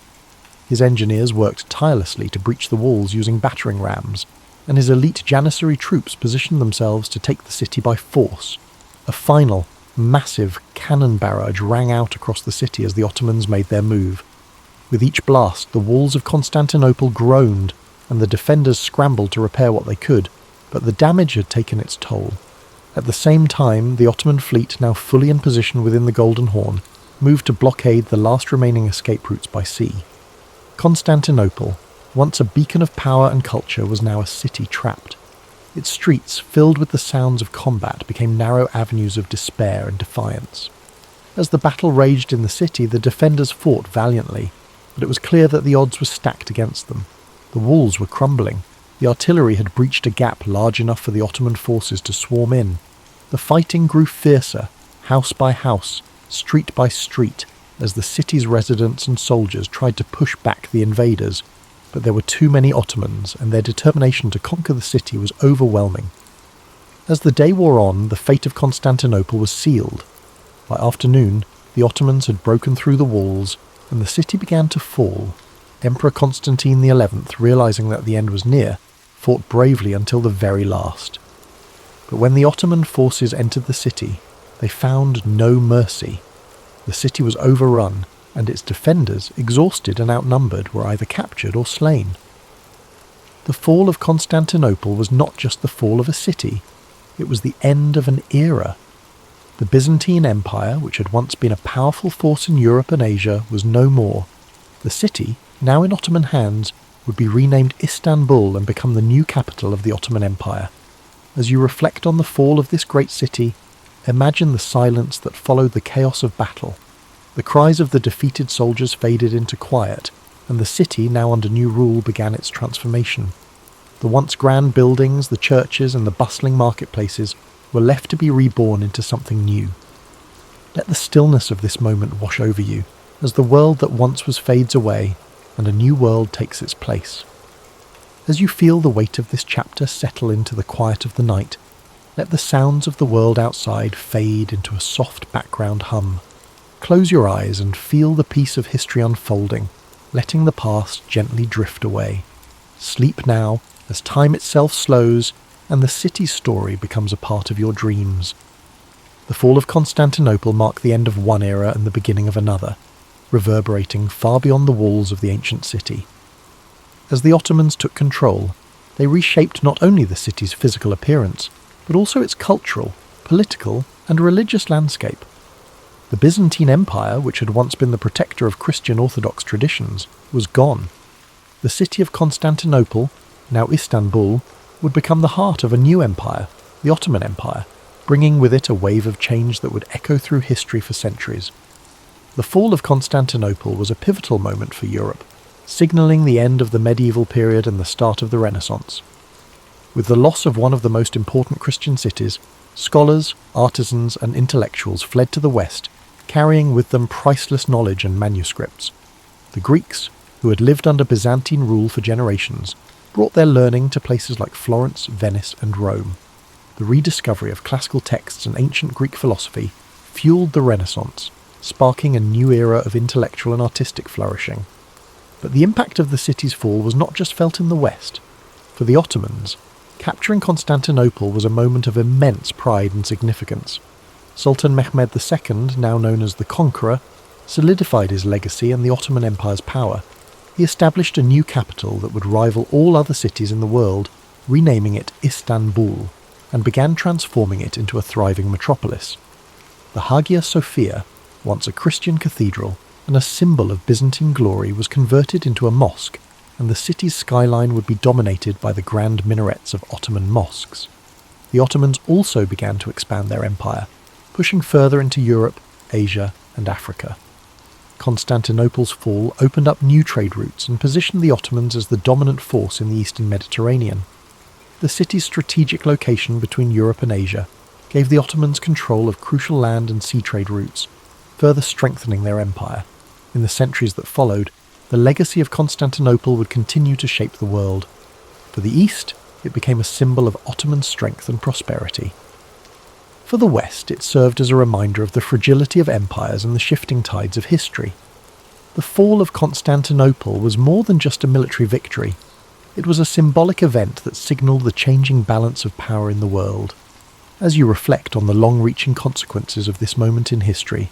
His engineers worked tirelessly to breach the walls using battering rams, and his elite Janissary troops positioned themselves to take the city by force. A final, massive cannon barrage rang out across the city as the Ottomans made their move. With each blast, the walls of Constantinople groaned, and the defenders scrambled to repair what they could, but the damage had taken its toll. At the same time, the Ottoman fleet, now fully in position within the Golden Horn, moved to blockade the last remaining escape routes by sea. Constantinople, once a beacon of power and culture, was now a city trapped. Its streets, filled with the sounds of combat, became narrow avenues of despair and defiance. As the battle raged in the city, the defenders fought valiantly, but it was clear that the odds were stacked against them. The walls were crumbling. The artillery had breached a gap large enough for the Ottoman forces to swarm in. The fighting grew fiercer, house by house, street by street, as the city's residents and soldiers tried to push back the invaders. But there were too many Ottomans, and their determination to conquer the city was overwhelming. As the day wore on, the fate of Constantinople was sealed. By afternoon, the Ottomans had broken through the walls, and the city began to fall. Emperor Constantine XI, realizing that the end was near, fought bravely until the very last. But when the Ottoman forces entered the city, they found no mercy. The city was overrun, and its defenders, exhausted and outnumbered, were either captured or slain. The fall of Constantinople was not just the fall of a city, it was the end of an era. The Byzantine Empire, which had once been a powerful force in Europe and Asia, was no more. The city, now in Ottoman hands, would be renamed Istanbul and become the new capital of the Ottoman Empire. As you reflect on the fall of this great city, imagine the silence that followed the chaos of battle. The cries of the defeated soldiers faded into quiet, and the city, now under new rule, began its transformation. The once grand buildings, the churches, and the bustling marketplaces were left to be reborn into something new. Let the stillness of this moment wash over you, as the world that once was fades away, and a new world takes its place. As you feel the weight of this chapter settle into the quiet of the night, let the sounds of the world outside fade into a soft background hum. Close your eyes and feel the piece of history unfolding, letting the past gently drift away. Sleep now, as time itself slows, and the city's story becomes a part of your dreams. The fall of Constantinople marked the end of one era and the beginning of another, reverberating far beyond the walls of the ancient city. As the Ottomans took control, they reshaped not only the city's physical appearance, but also its cultural, political, and religious landscape. The Byzantine Empire, which had once been the protector of Christian Orthodox traditions, was gone. The city of Constantinople, now Istanbul, would become the heart of a new empire, the Ottoman Empire, bringing with it a wave of change that would echo through history for centuries. The fall of Constantinople was a pivotal moment for Europe, signalling the end of the medieval period and the start of the Renaissance. With the loss of one of the most important Christian cities, scholars, artisans, and intellectuals fled to the west, carrying with them priceless knowledge and manuscripts. The Greeks, who had lived under Byzantine rule for generations, brought their learning to places like Florence, Venice, and Rome. The rediscovery of classical texts and ancient Greek philosophy fueled the Renaissance, sparking a new era of intellectual and artistic flourishing. But the impact of the city's fall was not just felt in the West. For the Ottomans, capturing Constantinople was a moment of immense pride and significance. Sultan Mehmed II, now known as the Conqueror, solidified his legacy and the Ottoman Empire's power. He established a new capital that would rival all other cities in the world, renaming it Istanbul, and began transforming it into a thriving metropolis. The Hagia Sophia, once a Christian cathedral and a symbol of Byzantine glory, was converted into a mosque, and the city's skyline would be dominated by the grand minarets of Ottoman mosques. The Ottomans also began to expand their empire, pushing further into Europe, Asia, and Africa. Constantinople's fall opened up new trade routes and positioned the Ottomans as the dominant force in the eastern Mediterranean. The city's strategic location between Europe and Asia gave the Ottomans control of crucial land and sea trade routes, further strengthening their empire. In the centuries that followed, the legacy of Constantinople would continue to shape the world. For the East, it became a symbol of Ottoman strength and prosperity. For the West, it served as a reminder of the fragility of empires and the shifting tides of history. The fall of Constantinople was more than just a military victory. It was a symbolic event that signalled the changing balance of power in the world. As you reflect on the long-reaching consequences of this moment in history,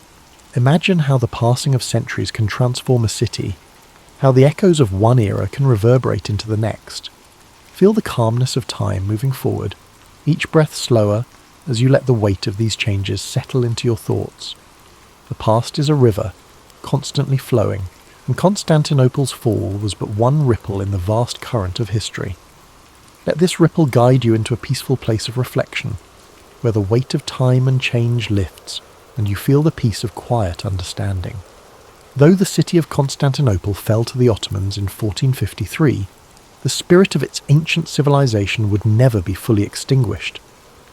imagine how the passing of centuries can transform a city, how the echoes of one era can reverberate into the next. Feel the calmness of time moving forward, each breath slower, as you let the weight of these changes settle into your thoughts. The past is a river, constantly flowing, and Constantinople's fall was but one ripple in the vast current of history. Let this ripple guide you into a peaceful place of reflection, where the weight of time and change lifts, and you feel the peace of quiet understanding. Though the city of Constantinople fell to the Ottomans in 1453, the spirit of its ancient civilization would never be fully extinguished.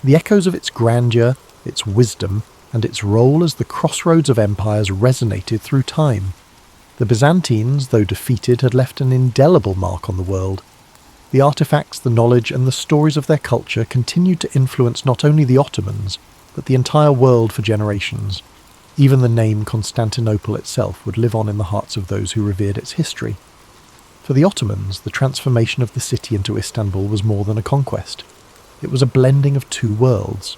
The echoes of its grandeur, its wisdom, and its role as the crossroads of empires resonated through time. The Byzantines, though defeated, had left an indelible mark on the world. The artifacts, the knowledge, and the stories of their culture continued to influence not only the Ottomans, but the entire world for generations. Even the name Constantinople itself would live on in the hearts of those who revered its history. For the Ottomans, the transformation of the city into Istanbul was more than a conquest. It was a blending of two worlds.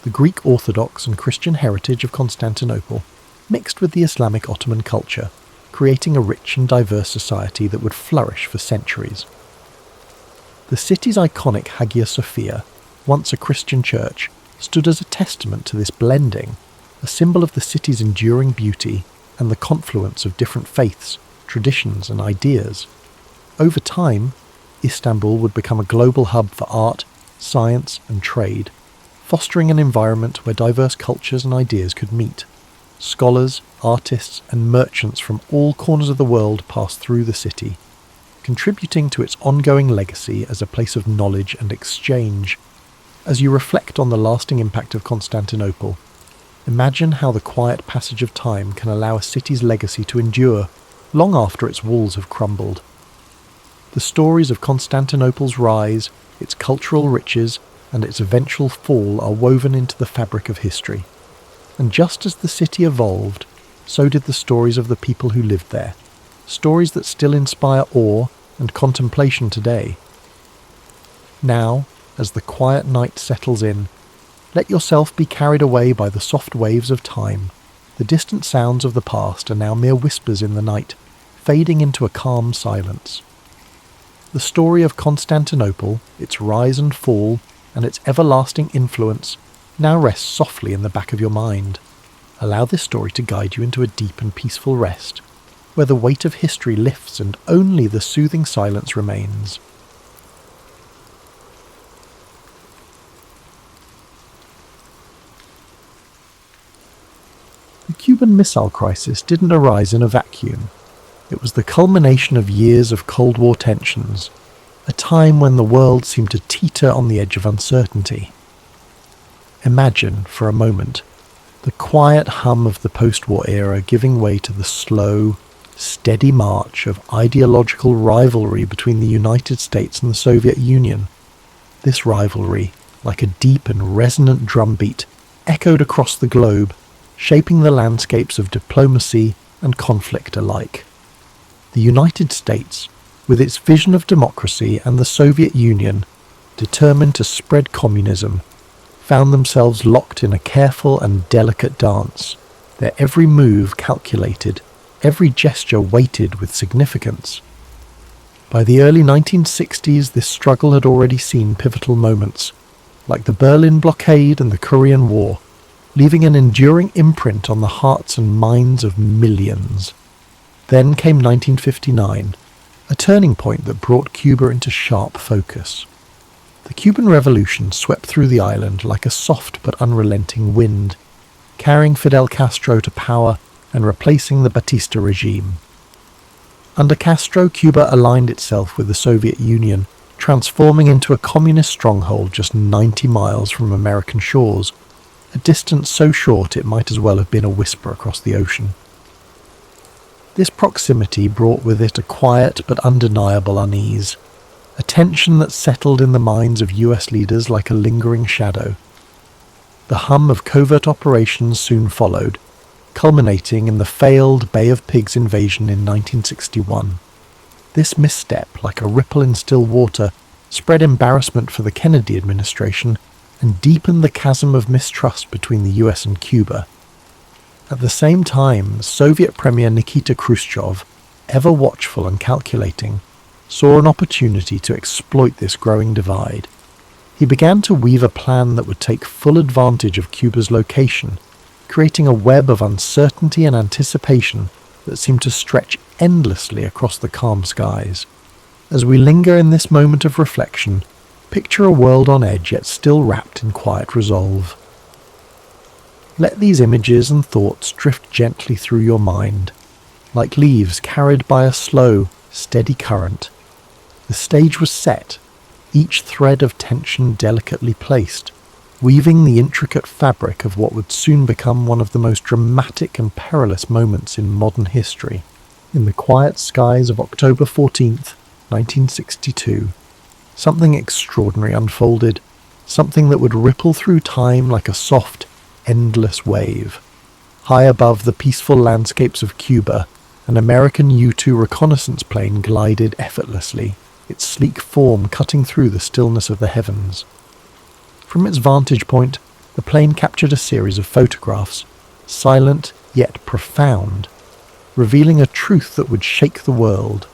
The Greek Orthodox and Christian heritage of Constantinople mixed with the Islamic Ottoman culture, creating a rich and diverse society that would flourish for centuries. The city's iconic Hagia Sophia, once a Christian church, stood as a testament to this blending, a symbol of the city's enduring beauty and the confluence of different faiths, traditions and ideas. Over time, Istanbul would become a global hub for art, science and trade, fostering an environment where diverse cultures and ideas could meet. Scholars, artists and merchants from all corners of the world passed through the city, contributing to its ongoing legacy as a place of knowledge and exchange. As you reflect on the lasting impact of Constantinople, imagine how the quiet passage of time can allow a city's legacy to endure long after its walls have crumbled. The stories of Constantinople's rise, its cultural riches, and its eventual fall are woven into the fabric of history. And just as the city evolved, so did the stories of the people who lived there, stories that still inspire awe and contemplation today. Now, as the quiet night settles in, let yourself be carried away by the soft waves of time. The distant sounds of the past are now mere whispers in the night, fading into a calm silence. The story of Constantinople, its rise and fall, and its everlasting influence now rests softly in the back of your mind. Allow this story to guide you into a deep and peaceful rest, where the weight of history lifts and only the soothing silence remains. The Cuban Missile Crisis didn't arise in a vacuum. It was the culmination of years of Cold War tensions, a time when the world seemed to teeter on the edge of uncertainty. Imagine, for a moment, the quiet hum of the post-war era giving way to the slow, steady march of ideological rivalry between the United States and the Soviet Union. This rivalry, like a deep and resonant drumbeat, echoed across the globe, shaping the landscapes of diplomacy and conflict alike. The United States, with its vision of democracy, and the Soviet Union, determined to spread communism, found themselves locked in a careful and delicate dance, their every move calculated, every gesture weighted with significance. By the early 1960s, this struggle had already seen pivotal moments, like the Berlin blockade and the Korean War, leaving an enduring imprint on the hearts and minds of millions. Then came 1959, a turning point that brought Cuba into sharp focus. The Cuban Revolution swept through the island like a soft but unrelenting wind, carrying Fidel Castro to power and replacing the Batista regime. Under Castro, Cuba aligned itself with the Soviet Union, transforming into a communist stronghold just 90 miles from American shores, a distance so short it might as well have been a whisper across the ocean. This proximity brought with it a quiet but undeniable unease, a tension that settled in the minds of US leaders like a lingering shadow. The hum of covert operations soon followed, culminating in the failed Bay of Pigs invasion in 1961. This misstep, like a ripple in still water, spread embarrassment for the Kennedy administration and deepened the chasm of mistrust between the US and Cuba. At the same time, Soviet Premier Nikita Khrushchev, ever watchful and calculating, saw an opportunity to exploit this growing divide. He began to weave a plan that would take full advantage of Cuba's location, creating a web of uncertainty and anticipation that seemed to stretch endlessly across the calm skies. As we linger in this moment of reflection, Picture a world on edge yet still wrapped in quiet resolve. Let these images and thoughts drift gently through your mind, like leaves carried by a slow, steady current. The stage was set, each thread of tension delicately placed, weaving the intricate fabric of what would soon become one of the most dramatic and perilous moments in modern history. In the quiet skies of October 14th, 1962, something extraordinary unfolded, something that would ripple through time like a soft, endless wave. High above the peaceful landscapes of Cuba, an American U-2 reconnaissance plane glided effortlessly, its sleek form cutting through the stillness of the heavens. From its vantage point, the plane captured a series of photographs, silent yet profound, revealing a truth that would shake the world.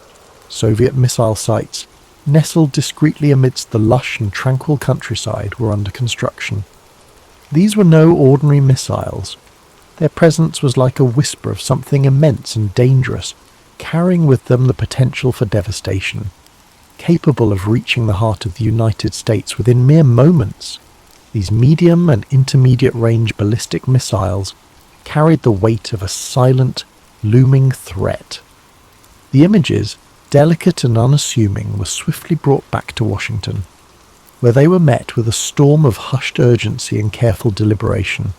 Soviet missile sites, nestled discreetly amidst the lush and tranquil countryside, were under construction. These were no ordinary missiles. Their presence was like a whisper of something immense and dangerous, carrying with them the potential for devastation, capable of reaching the heart of the United States within mere moments. These medium and intermediate range ballistic missiles carried the weight of a silent, looming threat. The images, delicate and unassuming, were swiftly brought back to Washington, where they were met with a storm of hushed urgency and careful deliberation.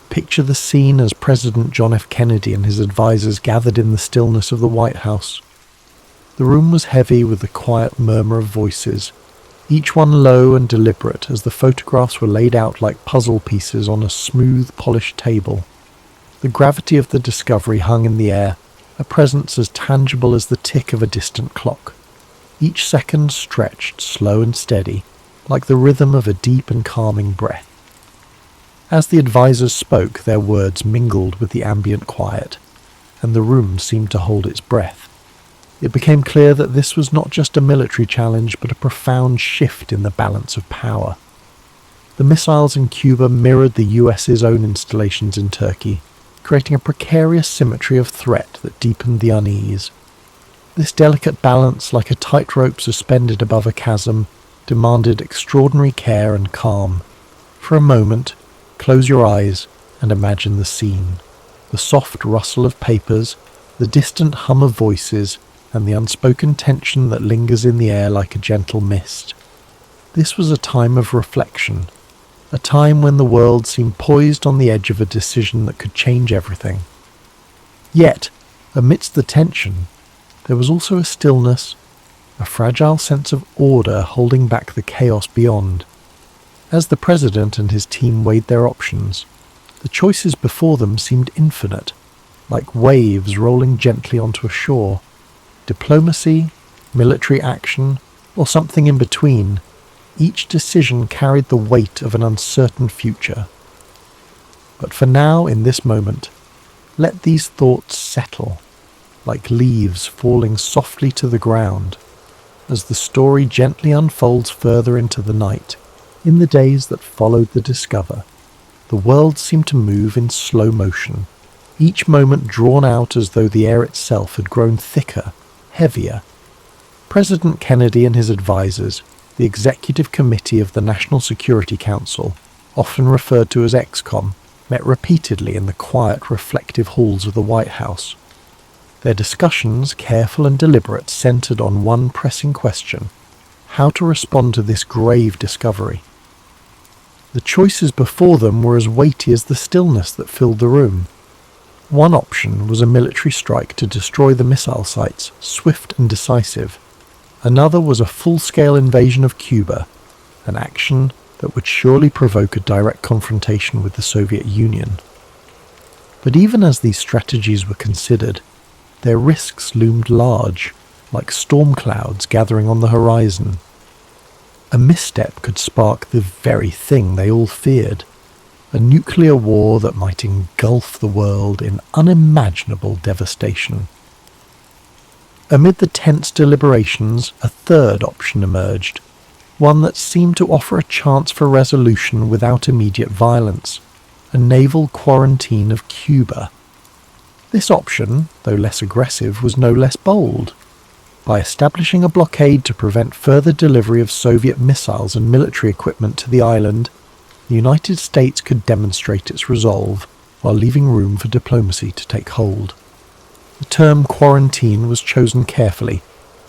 Picture the scene as President John F. Kennedy and his advisors gathered in the stillness of the White House. The room was heavy with the quiet murmur of voices, each one low and deliberate as the photographs were laid out like puzzle pieces on a smooth, polished table. The gravity of the discovery hung in the air, a presence as tangible as the tick of a distant clock. Each second stretched slow and steady, like the rhythm of a deep and calming breath. As the advisors spoke, their words mingled with the ambient quiet, and the room seemed to hold its breath. It became clear that this was not just a military challenge, but a profound shift in the balance of power. The missiles in Cuba mirrored the US's own installations in Turkey, creating a precarious symmetry of threat that deepened the unease. This delicate balance, like a tightrope suspended above a chasm, demanded extraordinary care and calm. For a moment, close your eyes and imagine the scene. The soft rustle of papers, the distant hum of voices, and the unspoken tension that lingers in the air like a gentle mist. This was a time of reflection, a time when the world seemed poised on the edge of a decision that could change everything. Yet, amidst the tension, there was also a stillness, a fragile sense of order holding back the chaos beyond. As the president and his team weighed their options, the choices before them seemed infinite, like waves rolling gently onto a shore. Diplomacy, military action, or something in between, each decision carried the weight of an uncertain future. But for now, in this moment, let these thoughts settle, like leaves falling softly to the ground, as the story gently unfolds further into the night. In the days that followed the discover, the world seemed to move in slow motion, each moment drawn out as though the air itself had grown thicker, heavier. President Kennedy and his advisors, the Executive Committee of the National Security Council, often referred to as ExComm, met repeatedly in the quiet, reflective halls of the White House. Their discussions, careful and deliberate, centered on one pressing question: how to respond to this grave discovery. The choices before them were as weighty as the stillness that filled the room. One option was a military strike to destroy the missile sites, swift and decisive. Another was a full-scale invasion of Cuba, an action that would surely provoke a direct confrontation with the Soviet Union. But even as these strategies were considered, their risks loomed large, like storm clouds gathering on the horizon. A misstep could spark the very thing they all feared: a nuclear war that might engulf the world in unimaginable devastation. Amid the tense deliberations, a third option emerged, one that seemed to offer a chance for resolution without immediate violence: a naval quarantine of Cuba. This option, though less aggressive, was no less bold. By establishing a blockade to prevent further delivery of Soviet missiles and military equipment to the island, the United States could demonstrate its resolve while leaving room for diplomacy to take hold. The term quarantine was chosen carefully,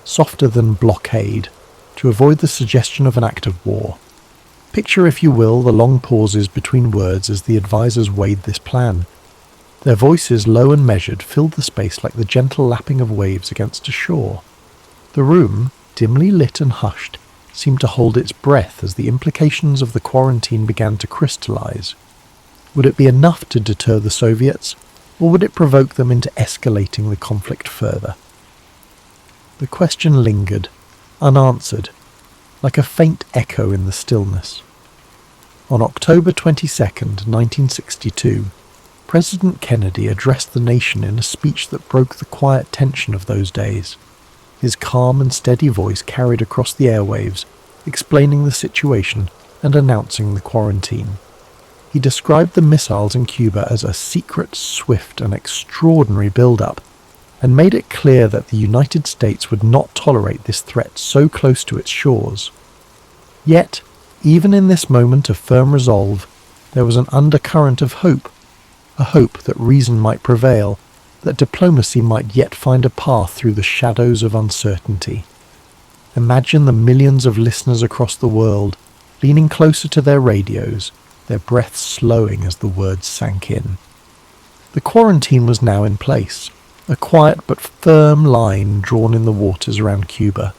softer than blockade, to avoid the suggestion of an act of war. Picture, if you will, the long pauses between words as the advisors weighed this plan. Their voices, low and measured, filled the space like the gentle lapping of waves against a shore. The room, dimly lit and hushed, seemed to hold its breath as the implications of the quarantine began to crystallize. Would it be enough to deter the Soviets, or would it provoke them into escalating the conflict further? The question lingered, unanswered, like a faint echo in the stillness. On October 22nd, 1962, President Kennedy addressed the nation in a speech that broke the quiet tension of those days. His calm and steady voice carried across the airwaves, explaining the situation and announcing the quarantine. He described the missiles in Cuba as a secret, swift, and extraordinary build-up, and made it clear that the United States would not tolerate this threat so close to its shores. Yet, even in this moment of firm resolve, there was an undercurrent of hope, a hope that reason might prevail, that diplomacy might yet find a path through the shadows of uncertainty. Imagine the millions of listeners across the world, leaning closer to their radios, their breaths slowing as the words sank in. The quarantine was now in place, a quiet but firm line drawn in the waters around Cuba.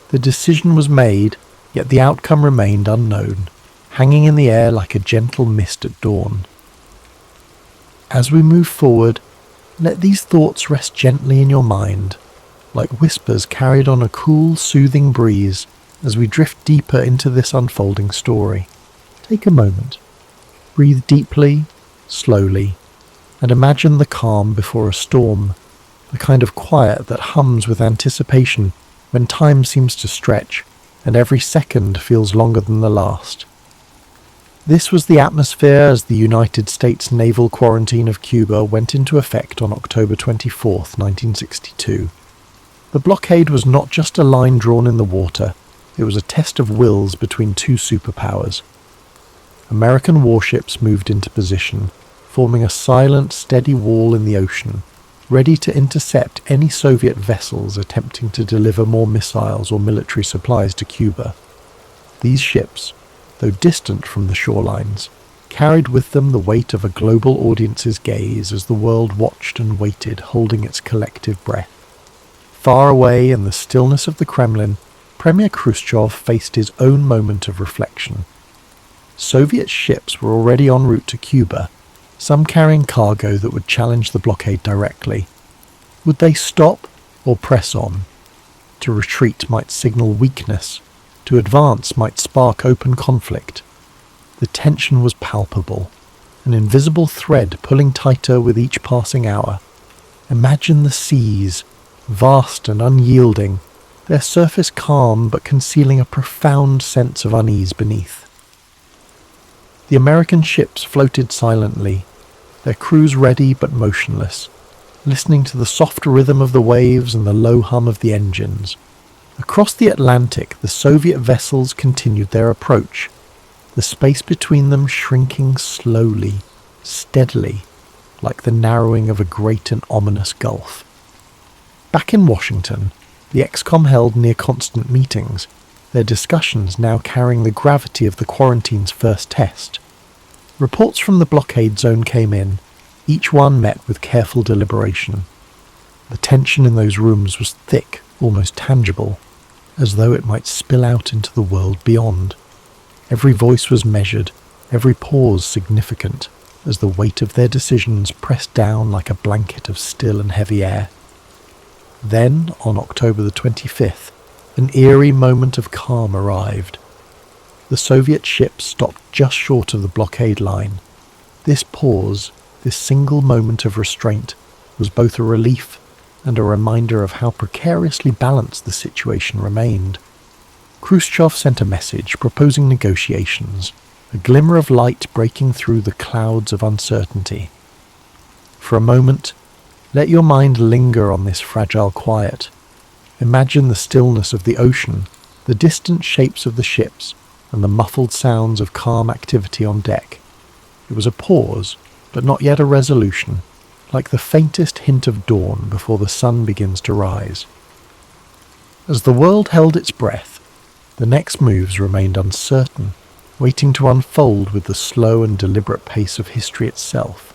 The decision was made, yet the outcome remained unknown, hanging in the air like a gentle mist at dawn. As we move forward, let these thoughts rest gently in your mind, like whispers carried on a cool, soothing breeze as we drift deeper into this unfolding story. Take a moment. Breathe deeply, slowly, and imagine the calm before a storm, the kind of quiet that hums with anticipation when time seems to stretch and every second feels longer than the last. This was the atmosphere as the United States naval quarantine of Cuba went into effect on October 24, 1962. The blockade was not just a line drawn in the water, it was a test of wills between two superpowers. American warships moved into position, forming a silent, steady wall in the ocean, ready to intercept any Soviet vessels attempting to deliver more missiles or military supplies to Cuba. These ships, though distant from the shorelines, carried with them the weight of a global audience's gaze as the world watched and waited, holding its collective breath. Far away in the stillness of the Kremlin, Premier Khrushchev faced his own moment of reflection. Soviet ships were already en route to Cuba, some carrying cargo that would challenge the blockade directly. Would they stop or press on? To retreat might signal weakness. To advance might spark open conflict. The tension was palpable, an invisible thread pulling tighter with each passing hour. Imagine the seas, vast and unyielding, their surface calm but concealing a profound sense of unease beneath. The American ships floated silently, their crews ready but motionless, listening to the soft rhythm of the waves and the low hum of the engines. Across the Atlantic, the Soviet vessels continued their approach, the space between them shrinking slowly, steadily, like the narrowing of a great and ominous gulf. Back in Washington, the ExComm held near-constant meetings, their discussions now carrying the gravity of the quarantine's first test. Reports from the blockade zone came in, each one met with careful deliberation. The tension in those rooms was thick, almost tangible, as though it might spill out into the world beyond. Every voice was measured, every pause significant, as the weight of their decisions pressed down like a blanket of still and heavy air. Then, on October the 25th, an eerie moment of calm arrived. The Soviet ships stopped just short of the blockade line. This pause, this single moment of restraint, was both a relief and a reminder of how precariously balanced the situation remained. Khrushchev sent a message proposing negotiations, a glimmer of light breaking through the clouds of uncertainty. For a moment, let your mind linger on this fragile quiet. Imagine the stillness of the ocean, the distant shapes of the ships, and the muffled sounds of calm activity on deck. It was a pause, but not yet a resolution, like the faintest hint of dawn before the sun begins to rise. As the world held its breath, the next moves remained uncertain, waiting to unfold with the slow and deliberate pace of history itself.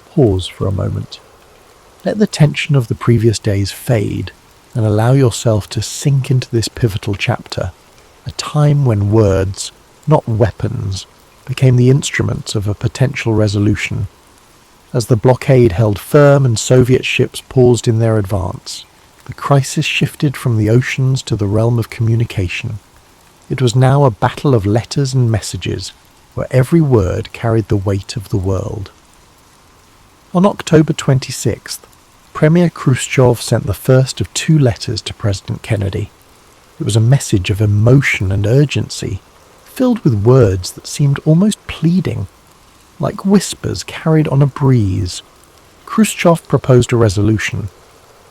Pause for a moment. Let the tension of the previous days fade, and allow yourself to sink into this pivotal chapter, a time when words, not weapons, became the instruments of a potential resolution. As the blockade held firm and Soviet ships paused in their advance, the crisis shifted from the oceans to the realm of communication. It was now a battle of letters and messages, where every word carried the weight of the world. On October 26th, Premier Khrushchev sent the first of 2 letters to President Kennedy. It was a message of emotion and urgency, filled with words that seemed almost pleading, like whispers carried on a breeze. Khrushchev proposed a resolution.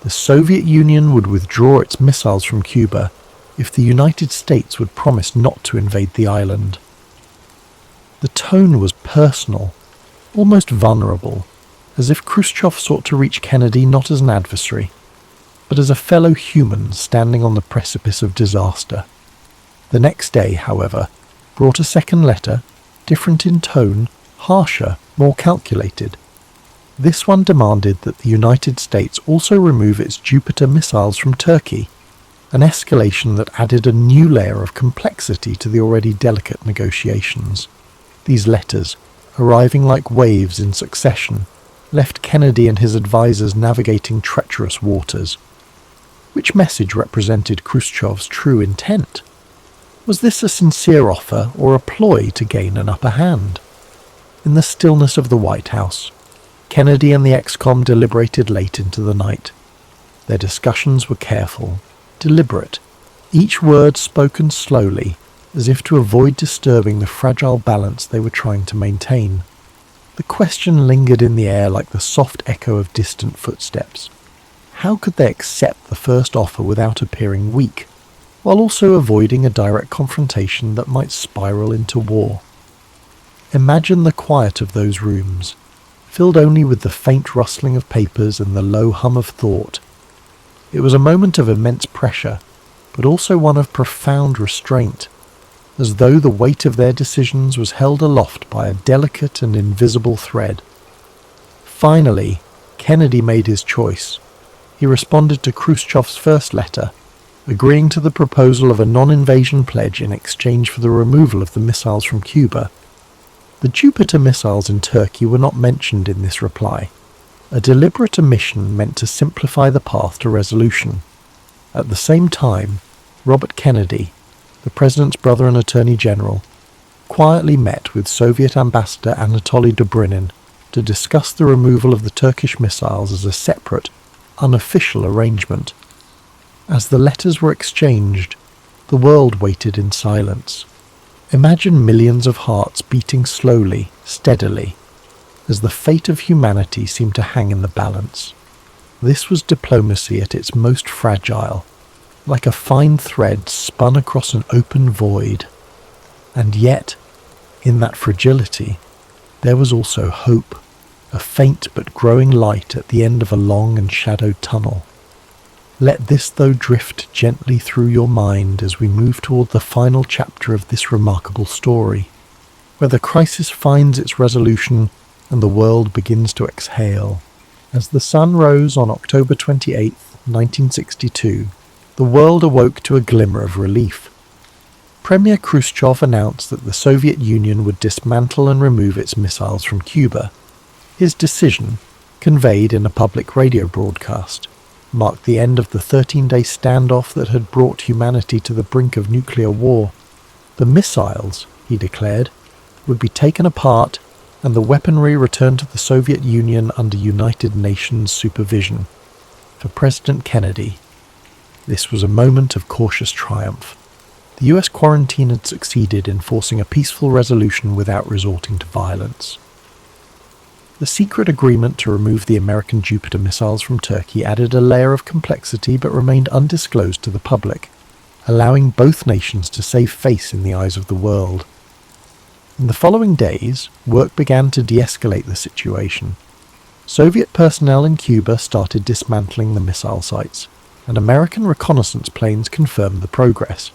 The Soviet Union would withdraw its missiles from Cuba if the United States would promise not to invade the island. The tone was personal, almost vulnerable, as if Khrushchev sought to reach Kennedy not as an adversary, but as a fellow human standing on the precipice of disaster. The next day, however, brought a second letter, different in tone, harsher, more calculated. This one demanded that the United States also remove its Jupiter missiles from Turkey, an escalation that added a new layer of complexity to the already delicate negotiations. These letters, arriving like waves in succession, left Kennedy and his advisers navigating treacherous waters. Which message represented Khrushchev's true intent? Was this a sincere offer or a ploy to gain an upper hand? In the stillness of the White House, Kennedy and the ex-com deliberated late into the night. Their discussions were careful, deliberate, each word spoken slowly, as if to avoid disturbing the fragile balance they were trying to maintain. The question lingered in the air like the soft echo of distant footsteps. How could they accept the first offer without appearing weak, while also avoiding a direct confrontation that might spiral into war? Imagine the quiet of those rooms, filled only with the faint rustling of papers and the low hum of thought. It was a moment of immense pressure, but also one of profound restraint, as though the weight of their decisions was held aloft by a delicate and invisible thread. Finally, Kennedy made his choice. He responded to Khrushchev's first letter, agreeing to the proposal of a non-invasion pledge in exchange for the removal of the missiles from Cuba. The Jupiter missiles in Turkey were not mentioned in this reply, a deliberate omission meant to simplify the path to resolution. At the same time, Robert Kennedy, the President's brother and Attorney General, quietly met with Soviet Ambassador Anatoly Dobrynin to discuss the removal of the Turkish missiles as a separate, unofficial arrangement. As the letters were exchanged, the world waited in silence. Imagine millions of hearts beating slowly, steadily, as the fate of humanity seemed to hang in the balance. This was diplomacy at its most fragile, like a fine thread spun across an open void. And yet, in that fragility, there was also hope, a faint but growing light at the end of a long and shadowed tunnel. Let this, though, drift gently through your mind as we move toward the final chapter of this remarkable story, where the crisis finds its resolution and the world begins to exhale. As the sun rose on October 28, 1962, the world awoke to a glimmer of relief. Premier Khrushchev announced that the Soviet Union would dismantle and remove its missiles from Cuba. His decision, conveyed in a public radio broadcast, marked the end of the 13-day standoff that had brought humanity to the brink of nuclear war. The missiles, he declared, would be taken apart and the weaponry returned to the Soviet Union under United Nations supervision. For President Kennedy, this was a moment of cautious triumph. The US quarantine had succeeded in forcing a peaceful resolution without resorting to violence. The secret agreement to remove the American Jupiter missiles from Turkey added a layer of complexity but remained undisclosed to the public, allowing both nations to save face in the eyes of the world. In the following days, work began to de-escalate the situation. Soviet personnel in Cuba started dismantling the missile sites, and American reconnaissance planes confirmed the progress.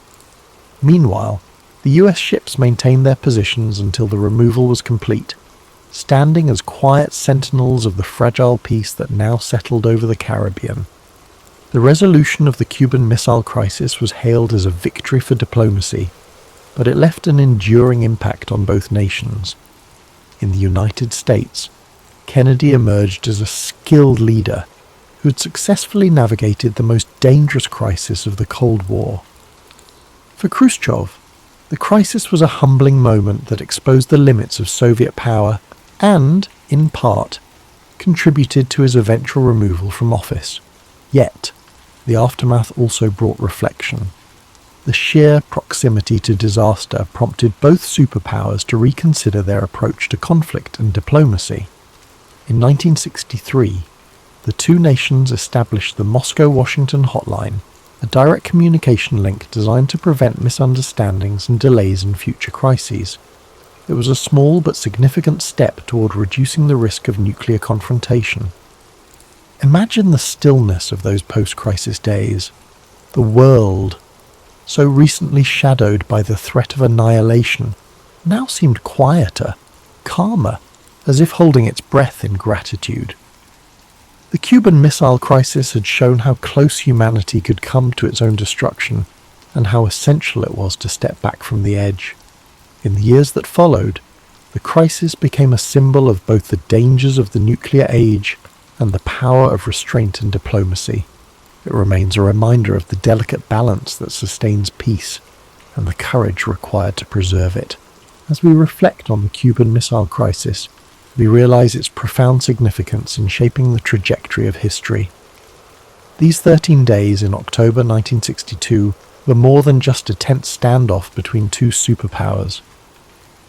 Meanwhile, the US ships maintained their positions until the removal was complete, standing as quiet sentinels of the fragile peace that now settled over the Caribbean. The resolution of the Cuban Missile Crisis was hailed as a victory for diplomacy, but it left an enduring impact on both nations. In the United States, Kennedy emerged as a skilled leader who had successfully navigated the most dangerous crisis of the Cold War. For Khrushchev, the crisis was a humbling moment that exposed the limits of Soviet power and, in part, contributed to his eventual removal from office. Yet, the aftermath also brought reflection. The sheer proximity to disaster prompted both superpowers to reconsider their approach to conflict and diplomacy. In 1963, the two nations established the Moscow-Washington Hotline, a direct communication link designed to prevent misunderstandings and delays in future crises. It was a small but significant step toward reducing the risk of nuclear confrontation. Imagine the stillness of those post-crisis days. The world, so recently shadowed by the threat of annihilation, now seemed quieter, calmer, as if holding its breath in gratitude. The Cuban Missile Crisis had shown how close humanity could come to its own destruction, and how essential it was to step back from the edge. In the years that followed, the crisis became a symbol of both the dangers of the nuclear age and the power of restraint and diplomacy. It remains a reminder of the delicate balance that sustains peace and the courage required to preserve it. As we reflect on the Cuban Missile Crisis, we realize its profound significance in shaping the trajectory of history. These 13 days in October 1962 were more than just a tense standoff between two superpowers.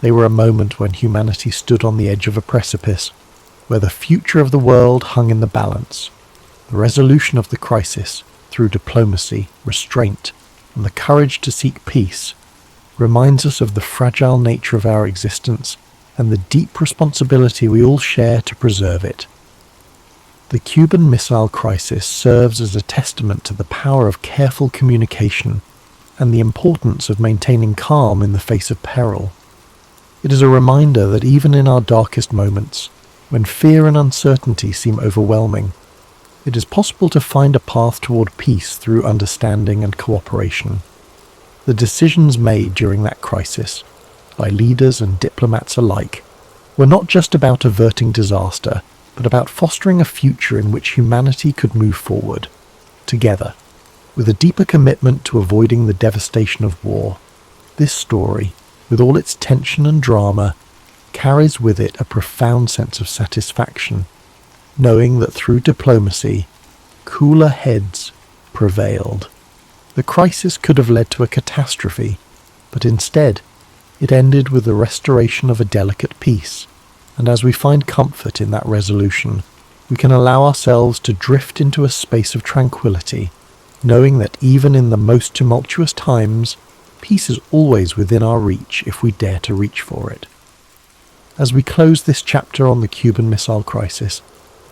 They were a moment when humanity stood on the edge of a precipice, where the future of the world hung in the balance. The resolution of the crisis, through diplomacy, restraint, and the courage to seek peace, reminds us of the fragile nature of our existence and the deep responsibility we all share to preserve it. The Cuban Missile Crisis serves as a testament to the power of careful communication and the importance of maintaining calm in the face of peril. It is a reminder that even in our darkest moments, when fear and uncertainty seem overwhelming, it is possible to find a path toward peace through understanding and cooperation. The decisions made during that crisis, by leaders and diplomats alike, were not just about averting disaster, but about fostering a future in which humanity could move forward, together, with a deeper commitment to avoiding the devastation of war. This story, with all its tension and drama, carries with it a profound sense of satisfaction, knowing that through diplomacy, cooler heads prevailed. The crisis could have led to a catastrophe, but instead, it ended with the restoration of a delicate peace, and as we find comfort in that resolution, we can allow ourselves to drift into a space of tranquility, knowing that even in the most tumultuous times, peace is always within our reach if we dare to reach for it. As we close this chapter on the Cuban Missile Crisis,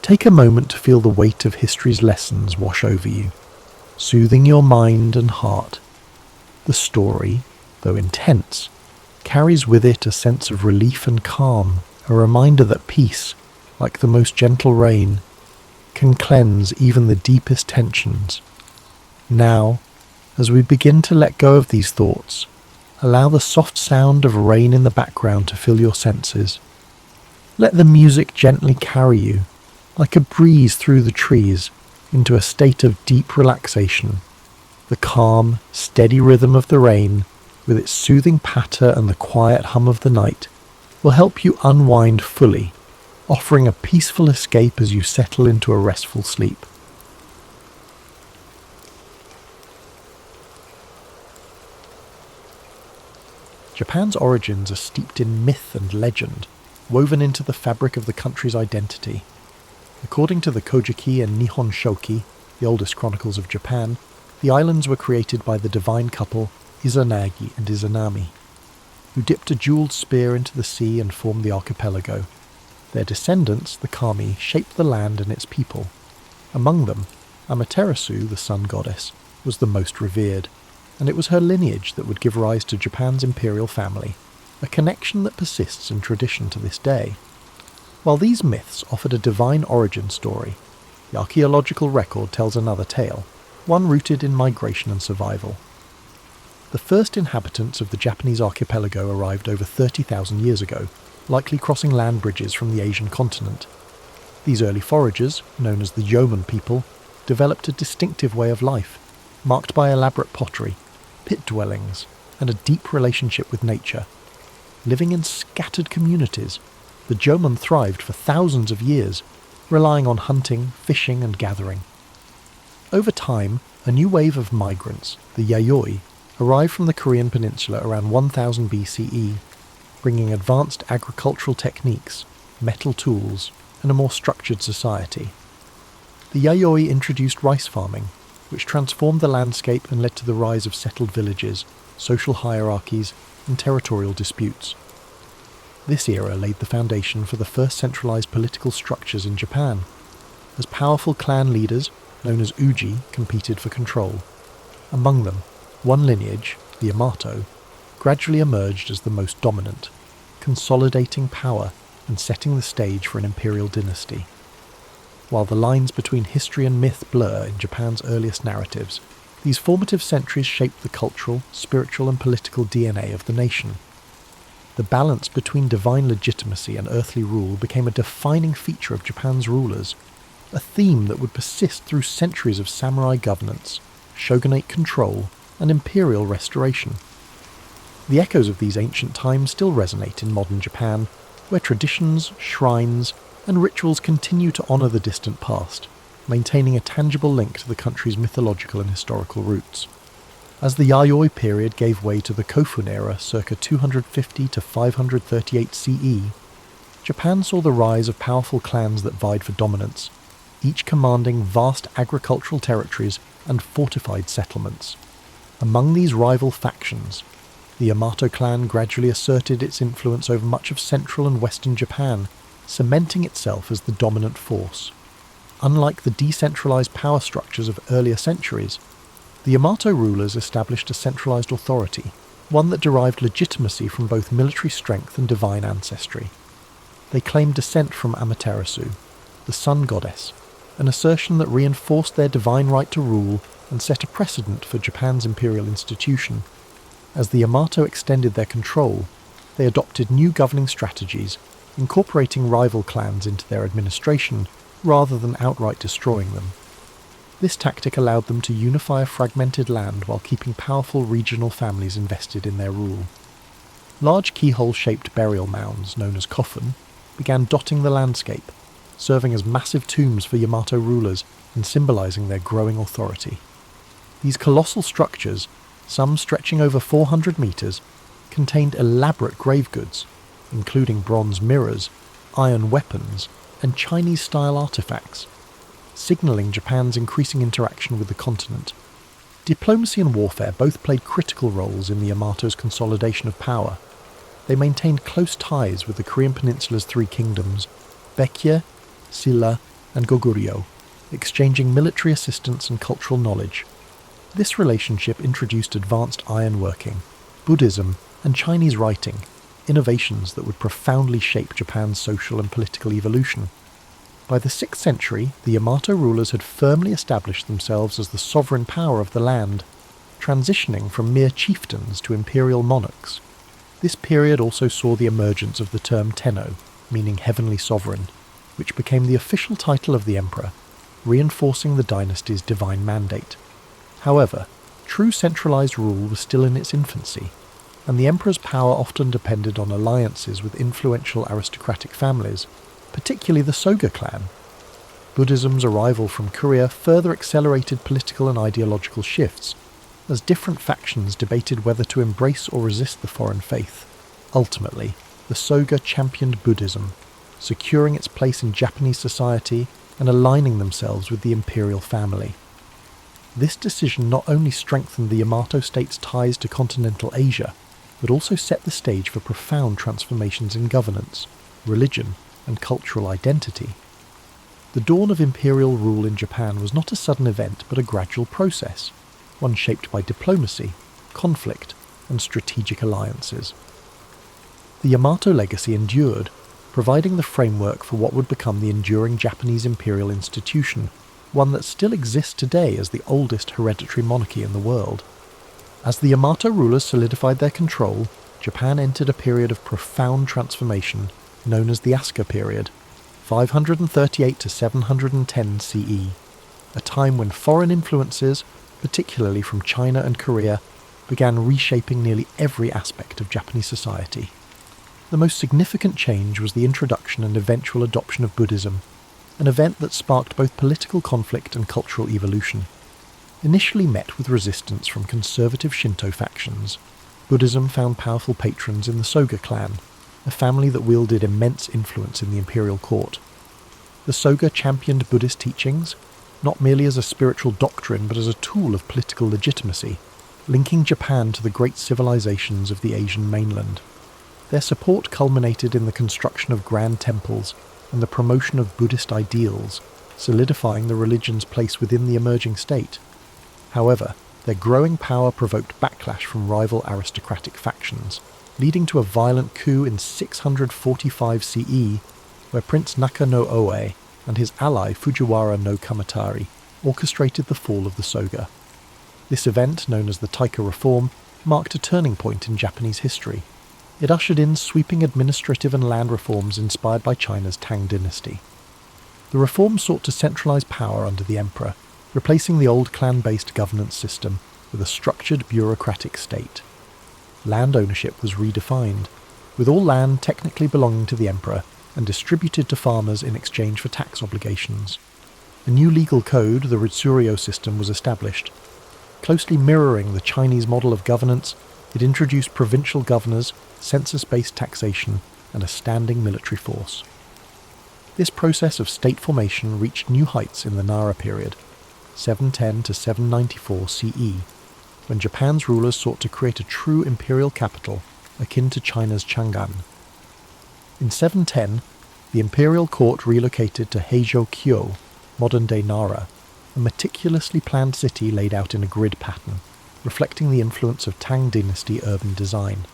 take a moment to feel the weight of history's lessons wash over you, soothing your mind and heart. The story, though intense, carries with it a sense of relief and calm, a reminder that peace, like the most gentle rain, can cleanse even the deepest tensions. Now, as we begin to let go of these thoughts, allow the soft sound of rain in the background to fill your senses. Let the music gently carry you, like a breeze through the trees, into a state of deep relaxation. The calm, steady rhythm of the rain, with its soothing patter and the quiet hum of the night, will help you unwind fully, offering a peaceful escape as you settle into a restful sleep. Japan's origins are steeped in myth and legend, woven into the fabric of the country's identity. According to the Kojiki and Nihon Shoki, the oldest chronicles of Japan, the islands were created by the divine couple Izanagi and Izanami, who dipped a jewelled spear into the sea and formed the archipelago. Their descendants, the Kami, shaped the land and its people. Among them, Amaterasu, the sun goddess, was the most revered, and it was her lineage that would give rise to Japan's imperial family, a connection that persists in tradition to this day. While these myths offered a divine origin story, the archaeological record tells another tale, one rooted in migration and survival. The first inhabitants of the Japanese archipelago arrived over 30,000 years ago, likely crossing land bridges from the Asian continent. These early foragers, known as the yeoman people, developed a distinctive way of life, marked by elaborate pottery, pit dwellings, and a deep relationship with nature. Living in scattered communities, the yeoman thrived for thousands of years, relying on hunting, fishing, and gathering. Over time, a new wave of migrants, the Yayoi, arrived from the Korean peninsula around 1000 BCE, bringing advanced agricultural techniques, metal tools, and a more structured society. The Yayoi introduced rice farming, which transformed the landscape and led to the rise of settled villages, social hierarchies, and territorial disputes. This era laid the foundation for the first centralized political structures in Japan, as powerful clan leaders, known as Uji, competed for control. Among them, one lineage, the Yamato, gradually emerged as the most dominant, consolidating power and setting the stage for an imperial dynasty. While the lines between history and myth blur in Japan's earliest narratives, these formative centuries shaped the cultural, spiritual and political DNA of the nation. The balance between divine legitimacy and earthly rule became a defining feature of Japan's rulers, a theme that would persist through centuries of samurai governance, shogunate control, and imperial restoration. The echoes of these ancient times still resonate in modern Japan, where traditions, shrines, and rituals continue to honour the distant past, maintaining a tangible link to the country's mythological and historical roots. As the Yayoi period gave way to the Kofun era circa 250 to 538 CE, Japan saw the rise of powerful clans that vied for dominance, each commanding vast agricultural territories and fortified settlements. Among these rival factions, the Yamato clan gradually asserted its influence over much of central and western Japan, cementing itself as the dominant force. Unlike the decentralized power structures of earlier centuries, the Yamato rulers established a centralized authority, one that derived legitimacy from both military strength and divine ancestry. They claimed descent from Amaterasu, the sun goddess, an assertion that reinforced their divine right to rule and set a precedent for Japan's imperial institution. As the Yamato extended their control, they adopted new governing strategies, incorporating rival clans into their administration rather than outright destroying them. This tactic allowed them to unify a fragmented land while keeping powerful regional families invested in their rule. Large keyhole-shaped burial mounds, known as kofun, began dotting the landscape, serving as massive tombs for Yamato rulers and symbolizing their growing authority. These colossal structures, some stretching over 400 meters, contained elaborate grave goods, including bronze mirrors, iron weapons, and Chinese-style artifacts, signaling Japan's increasing interaction with the continent. Diplomacy and warfare both played critical roles in the Yamato's consolidation of power. They maintained close ties with the Korean peninsula's three kingdoms, Baekje, Silla, and Goguryeo, exchanging military assistance and cultural knowledge. This relationship introduced advanced ironworking, Buddhism, and Chinese writing, innovations that would profoundly shape Japan's social and political evolution. By the 6th century, the Yamato rulers had firmly established themselves as the sovereign power of the land, transitioning from mere chieftains to imperial monarchs. This period also saw the emergence of the term Tenno, meaning heavenly sovereign, which became the official title of the emperor, reinforcing the dynasty's divine mandate. However, true centralized rule was still in its infancy, and the emperor's power often depended on alliances with influential aristocratic families, particularly the Soga clan. Buddhism's arrival from Korea further accelerated political and ideological shifts, as different factions debated whether to embrace or resist the foreign faith. Ultimately, the Soga championed Buddhism, securing its place in Japanese society and aligning themselves with the imperial family. This decision not only strengthened the Yamato state's ties to continental Asia, but also set the stage for profound transformations in governance, religion, and cultural identity. The dawn of imperial rule in Japan was not a sudden event but a gradual process, one shaped by diplomacy, conflict, and strategic alliances. The Yamato legacy endured, providing the framework for what would become the enduring Japanese imperial institution, one that still exists today as the oldest hereditary monarchy in the world. As the Yamato rulers solidified their control, Japan entered a period of profound transformation known as the Asuka period, 538 to 710 CE, a time when foreign influences, particularly from China and Korea, began reshaping nearly every aspect of Japanese society. The most significant change was the introduction and eventual adoption of Buddhism, an event that sparked both political conflict and cultural evolution. Initially met with resistance from conservative Shinto factions, Buddhism found powerful patrons in the Soga clan, a family that wielded immense influence in the imperial court. The Soga championed Buddhist teachings, not merely as a spiritual doctrine but as a tool of political legitimacy, linking Japan to the great civilizations of the Asian mainland. Their support culminated in the construction of grand temples and the promotion of Buddhist ideals, solidifying the religion's place within the emerging state. However, their growing power provoked backlash from rival aristocratic factions, leading to a violent coup in 645 CE, where Prince Naka no Oe and his ally Fujiwara no Kamatari orchestrated the fall of the Soga. This event, known as the Taika Reform, marked a turning point in Japanese history. It ushered in sweeping administrative and land reforms inspired by China's Tang dynasty. The reforms sought to centralize power under the emperor, replacing the old clan-based governance system with a structured bureaucratic state. Land ownership was redefined, with all land technically belonging to the emperor and distributed to farmers in exchange for tax obligations. A new legal code, the Ritsuryo system, was established. Closely mirroring the Chinese model of governance, it introduced provincial governors, census-based taxation, and a standing military force. This process of state formation reached new heights in the Nara period, 710 to 794 CE, when Japan's rulers sought to create a true imperial capital akin to China's Chang'an. In 710, the imperial court relocated to Heijo-kyo, modern-day Nara, a meticulously planned city laid out in a grid pattern, reflecting the influence of Tang dynasty urban design.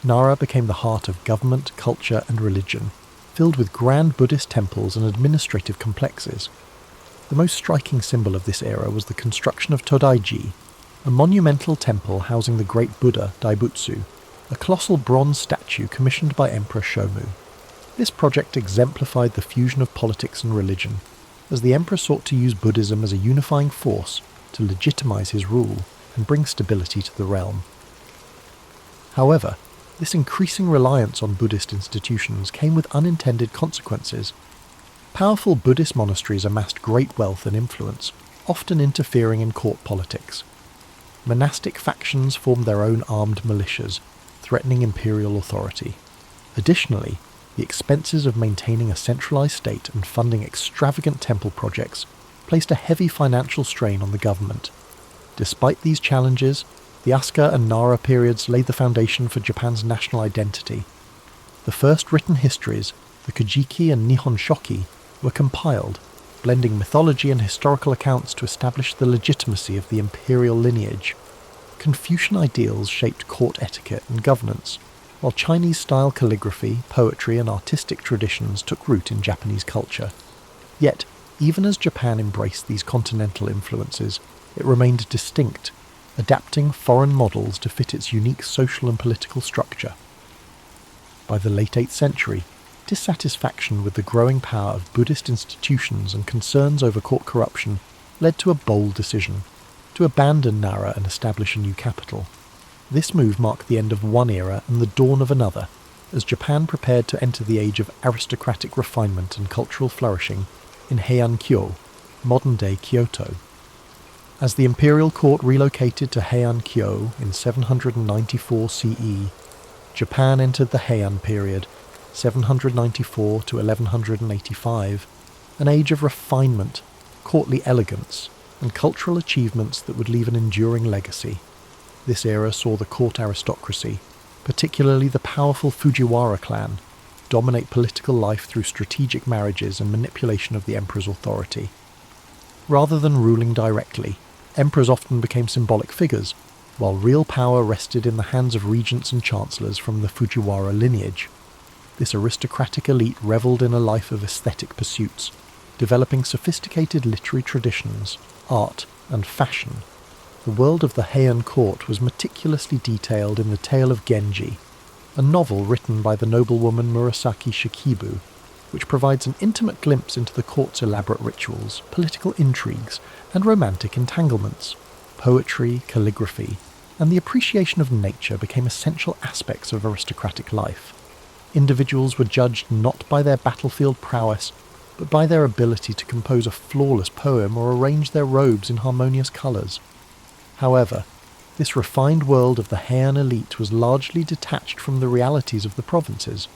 Nara became the heart of government, culture, and religion, filled with grand Buddhist temples and administrative complexes. The most striking symbol of this era was the construction of Todaiji, a monumental temple housing the great Buddha Daibutsu, a colossal bronze statue commissioned by Emperor Shomu. This project exemplified the fusion of politics and religion, as the emperor sought to use Buddhism as a unifying force to legitimize his rule and bring stability to the realm. However, this increasing reliance on Buddhist institutions came with unintended consequences. Powerful Buddhist monasteries amassed great wealth and influence, often interfering in court politics. Monastic factions formed their own armed militias, threatening imperial authority. Additionally, the expenses of maintaining a centralized state and funding extravagant temple projects placed a heavy financial strain on the government. Despite these challenges, the Asuka and Nara periods laid the foundation for Japan's national identity. The first written histories, the Kojiki and Nihon Shoki, were compiled, blending mythology and historical accounts to establish the legitimacy of the imperial lineage. Confucian ideals shaped court etiquette and governance, while Chinese-style calligraphy, poetry, and artistic traditions took root in Japanese culture. Yet, even as Japan embraced these continental influences, it remained distinct, adapting foreign models to fit its unique social and political structure. By the late 8th century, dissatisfaction with the growing power of Buddhist institutions and concerns over court corruption led to a bold decision, to abandon Nara and establish a new capital. This move marked the end of one era and the dawn of another, as Japan prepared to enter the age of aristocratic refinement and cultural flourishing in Heian-kyo, modern-day Kyoto. As the imperial court relocated to Heian-kyo in 794 CE, Japan entered the Heian period, 794 to 1185, an age of refinement, courtly elegance, and cultural achievements that would leave an enduring legacy. This era saw the court aristocracy, particularly the powerful Fujiwara clan, dominate political life through strategic marriages and manipulation of the emperor's authority. Rather than ruling directly, emperors often became symbolic figures, while real power rested in the hands of regents and chancellors from the Fujiwara lineage. This aristocratic elite revelled in a life of aesthetic pursuits, developing sophisticated literary traditions, art, and fashion. The world of the Heian court was meticulously detailed in The Tale of Genji, a novel written by the noblewoman Murasaki Shikibu, which provides an intimate glimpse into the court's elaborate rituals, political intrigues, and romantic entanglements. Poetry, calligraphy, and the appreciation of nature became essential aspects of aristocratic life. Individuals were judged not by their battlefield prowess, but by their ability to compose a flawless poem or arrange their robes in harmonious colours. However, this refined world of the Heian elite was largely detached from the realities of the provinces,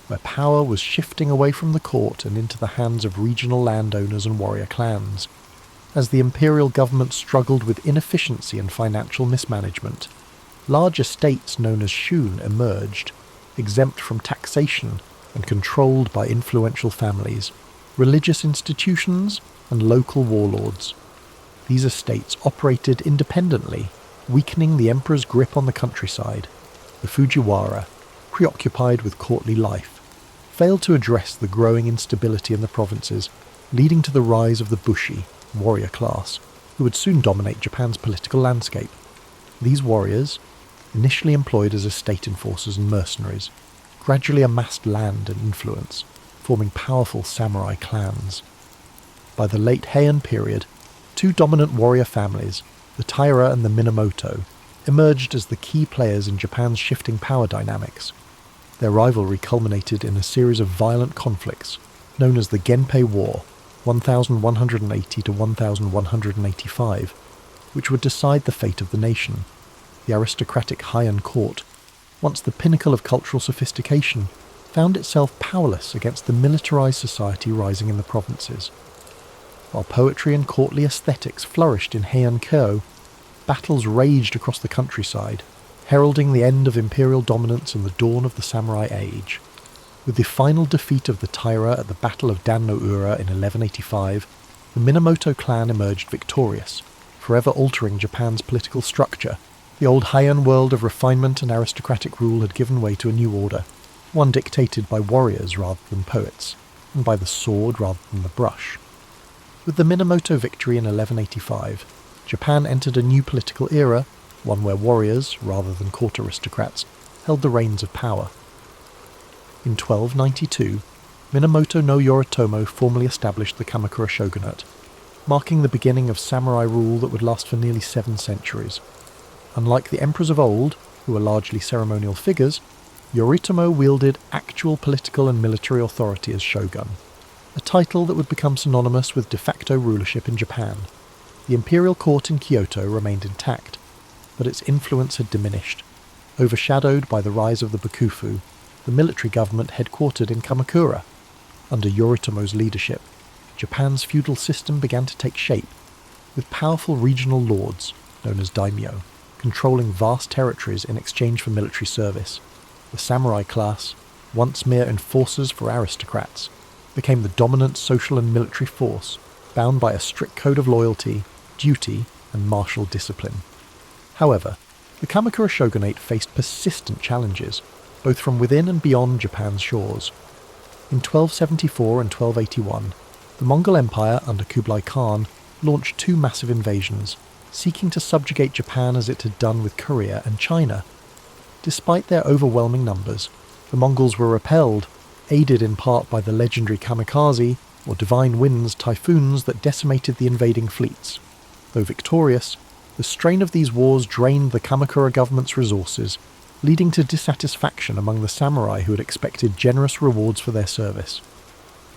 where power was shifting away from the court and into the hands of regional landowners and warrior clans. As the imperial government struggled with inefficiency and financial mismanagement, large estates known as shun emerged, exempt from taxation and controlled by influential families, religious institutions, and local warlords. These estates operated independently, weakening the emperor's grip on the countryside. The Fujiwara, preoccupied with courtly life, failed to address the growing instability in the provinces, leading to the rise of the Bushi, warrior class, who would soon dominate Japan's political landscape. These warriors, initially employed as estate enforcers and mercenaries, gradually amassed land and influence, forming powerful samurai clans. By the late Heian period, two dominant warrior families, the Taira and the Minamoto, emerged as the key players in Japan's shifting power dynamics. Their rivalry culminated in a series of violent conflicts, known as the Genpei War, 1180 to 1185, which would decide the fate of the nation. The aristocratic Heian court, once the pinnacle of cultural sophistication, found itself powerless against the militarized society rising in the provinces. While poetry and courtly aesthetics flourished in Heian-kyo, battles raged across the countryside, heralding the end of imperial dominance and the dawn of the samurai age. With the final defeat of the Taira at the Battle of Dan-no-ura in 1185, the Minamoto clan emerged victorious, forever altering Japan's political structure. The old Heian world of refinement and aristocratic rule had given way to a new order, one dictated by warriors rather than poets, and by the sword rather than the brush. With the Minamoto victory in 1185, Japan entered a new political era, one where warriors, rather than court aristocrats, held the reins of power. In 1292, Minamoto no Yoritomo formally established the Kamakura shogunate, marking the beginning of samurai rule that would last for nearly 7 centuries. Unlike the emperors of old, who were largely ceremonial figures, Yoritomo wielded actual political and military authority as shogun, a title that would become synonymous with de facto rulership in Japan. The imperial court in Kyoto remained intact, but its influence had diminished, overshadowed by the rise of the Bakufu, the military government headquartered in Kamakura. Under Yoritomo's leadership, Japan's feudal system began to take shape, with powerful regional lords, known as daimyo, controlling vast territories in exchange for military service. The samurai class, once mere enforcers for aristocrats, became the dominant social and military force, bound by a strict code of loyalty, duty, and martial discipline. However, the Kamakura shogunate faced persistent challenges, both from within and beyond Japan's shores. In 1274 and 1281, the Mongol Empire under Kublai Khan launched 2 massive invasions, seeking to subjugate Japan as it had done with Korea and China. Despite their overwhelming numbers, the Mongols were repelled, aided in part by the legendary kamikaze, or divine winds typhoons that decimated the invading fleets. Though victorious, the strain of these wars drained the Kamakura government's resources, leading to dissatisfaction among the samurai who had expected generous rewards for their service.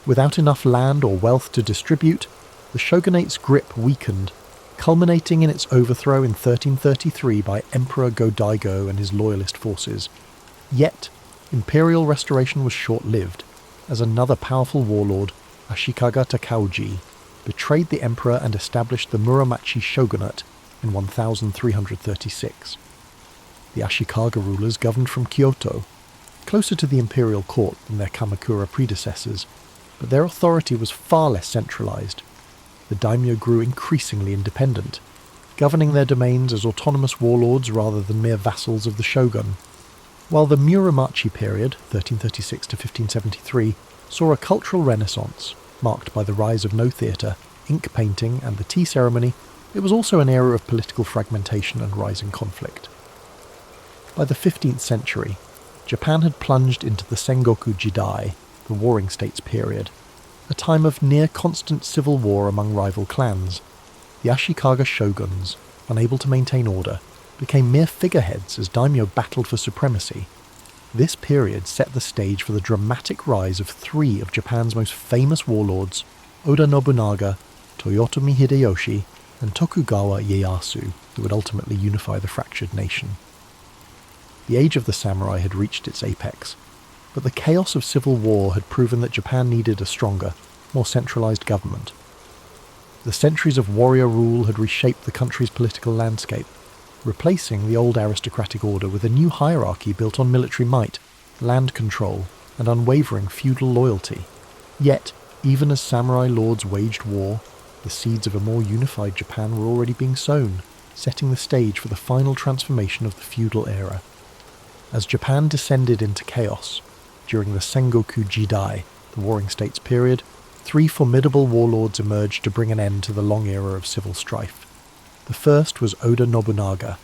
Without enough land or wealth to distribute, the shogunate's grip weakened, culminating in its overthrow in 1333 by Emperor Go-Daigo and his loyalist forces. Yet, imperial restoration was short-lived, as another powerful warlord, Ashikaga Takauji, betrayed the emperor and established the Muromachi shogunate in 1336. The Ashikaga rulers governed from Kyoto, closer to the imperial court than their Kamakura predecessors, but their authority was far less centralized. The daimyo grew increasingly independent, governing their domains as autonomous warlords rather than mere vassals of the shogun. While the Muromachi period, 1336 to 1573, saw a cultural renaissance, marked by the rise of no theatre, ink painting and the tea ceremony, it was also an era of political fragmentation and rising conflict. By the 15th century, Japan had plunged into the Sengoku Jidai, the Warring States period, a time of near-constant civil war among rival clans. The Ashikaga shoguns, unable to maintain order, became mere figureheads as daimyo battled for supremacy. This period set the stage for the dramatic rise of three of Japan's most famous warlords, Oda Nobunaga, Toyotomi Hideyoshi, and Tokugawa Ieyasu, who would ultimately unify the fractured nation. The age of the samurai had reached its apex, but the chaos of civil war had proven that Japan needed a stronger, more centralized government. The centuries of warrior rule had reshaped the country's political landscape, replacing the old aristocratic order with a new hierarchy built on military might, land control, and unwavering feudal loyalty. Yet, even as samurai lords waged war, the seeds of a more unified Japan were already being sown, setting the stage for the final transformation of the feudal era. As Japan descended into chaos, during the Sengoku Jidai, the Warring States period, three formidable warlords emerged to bring an end to the long era of civil strife. The first was Oda Nobunaga,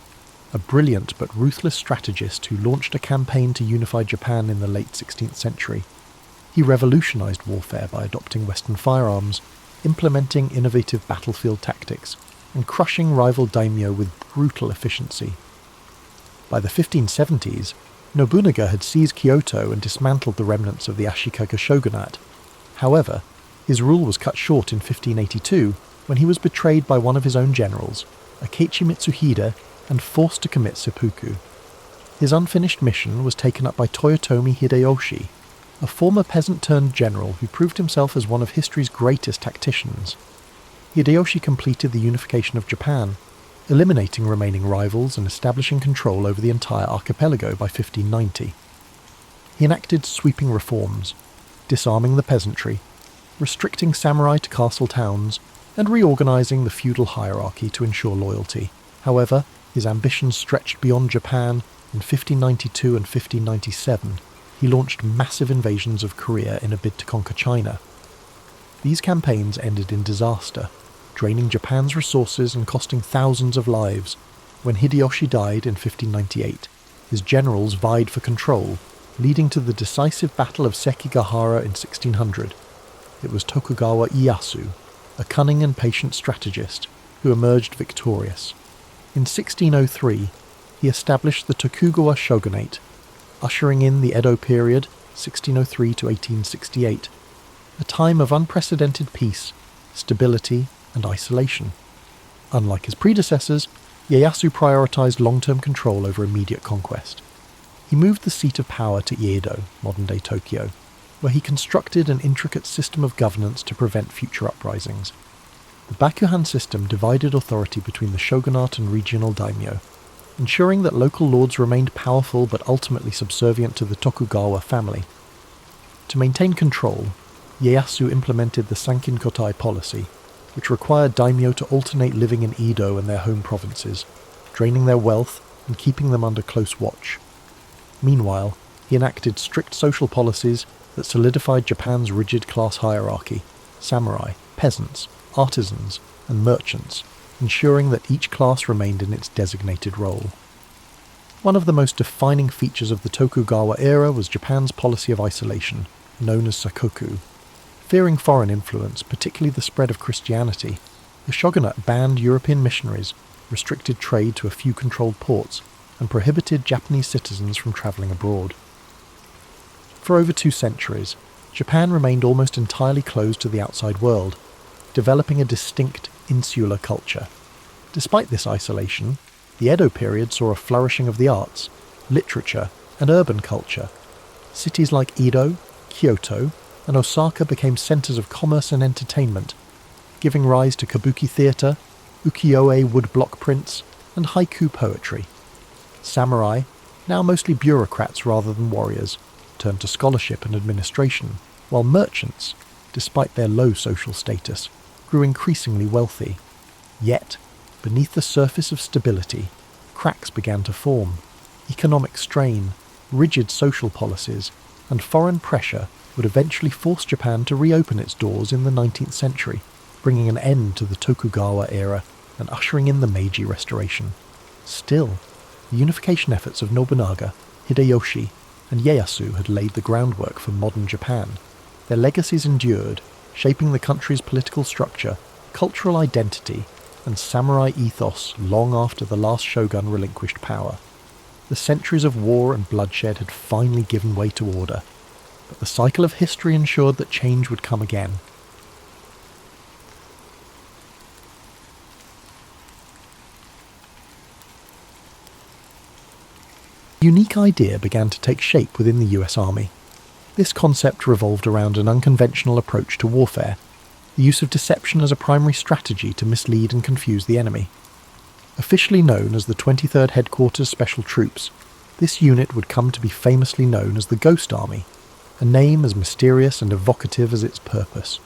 a brilliant but ruthless strategist who launched a campaign to unify Japan in the late 16th century. He revolutionized warfare by adopting Western firearms, implementing innovative battlefield tactics, and crushing rival daimyo with brutal efficiency. By the 1570s, Nobunaga had seized Kyoto and dismantled the remnants of the Ashikaga shogunate. However, his rule was cut short in 1582 when he was betrayed by one of his own generals, Akechi Mitsuhide, and forced to commit seppuku. His unfinished mission was taken up by Toyotomi Hideyoshi, a former peasant-turned-general who proved himself as one of history's greatest tacticians. Hideyoshi completed the unification of Japan, eliminating remaining rivals and establishing control over the entire archipelago by 1590. He enacted sweeping reforms, disarming the peasantry, restricting samurai to castle towns, and reorganizing the feudal hierarchy to ensure loyalty. However, his ambitions stretched beyond Japan. In 1592 and 1597, he launched massive invasions of Korea in a bid to conquer China. These campaigns ended in disaster, draining Japan's resources and costing thousands of lives. When Hideyoshi died in 1598, his generals vied for control, leading to the decisive Battle of Sekigahara in 1600. It was Tokugawa Ieyasu, a cunning and patient strategist, who emerged victorious. In 1603, he established the Tokugawa shogunate, ushering in the Edo period, 1603 to 1868, a time of unprecedented peace, stability, and isolation. Unlike his predecessors, Ieyasu prioritized long-term control over immediate conquest. He moved the seat of power to Iedo, modern-day Tokyo, where he constructed an intricate system of governance to prevent future uprisings. The Bakuhan system divided authority between the shogunate and regional daimyo, ensuring that local lords remained powerful but ultimately subservient to the Tokugawa family. To maintain control, Ieyasu implemented the Sankin-kotai policy, which required daimyo to alternate living in Edo and their home provinces, draining their wealth and keeping them under close watch. Meanwhile, he enacted strict social policies that solidified Japan's rigid class hierarchy: samurai, peasants, artisans, and merchants, ensuring that each class remained in its designated role. One of the most defining features of the Tokugawa era was Japan's policy of isolation, known as sakoku. Fearing foreign influence, particularly the spread of Christianity, the shogunate banned European missionaries, restricted trade to a few controlled ports, and prohibited Japanese citizens from travelling abroad. For over 2 centuries, Japan remained almost entirely closed to the outside world, developing a distinct insular culture. Despite this isolation, the Edo period saw a flourishing of the arts, literature, and urban culture. Cities like Edo, Kyoto, and Osaka became centres of commerce and entertainment, giving rise to kabuki theatre, ukiyo-e woodblock prints, and haiku poetry. Samurai, now mostly bureaucrats rather than warriors, turned to scholarship and administration, while merchants, despite their low social status, grew increasingly wealthy. Yet, beneath the surface of stability, cracks began to form. Economic strain, rigid social policies, and foreign pressure would eventually force Japan to reopen its doors in the 19th century, bringing an end to the Tokugawa era and ushering in the Meiji Restoration. Still, the unification efforts of Nobunaga, Hideyoshi, and Ieyasu had laid the groundwork for modern Japan. Their legacies endured, shaping the country's political structure, cultural identity, and samurai ethos long after the last shogun relinquished power. The centuries of war and bloodshed had finally given way to order, but the cycle of history ensured that change would come again. A unique idea began to take shape within the US Army. This concept revolved around an unconventional approach to warfare, the use of deception as a primary strategy to mislead and confuse the enemy. Officially known as the 23rd Headquarters Special Troops, this unit would come to be famously known as the Ghost Army, a name as mysterious and evocative as its purpose.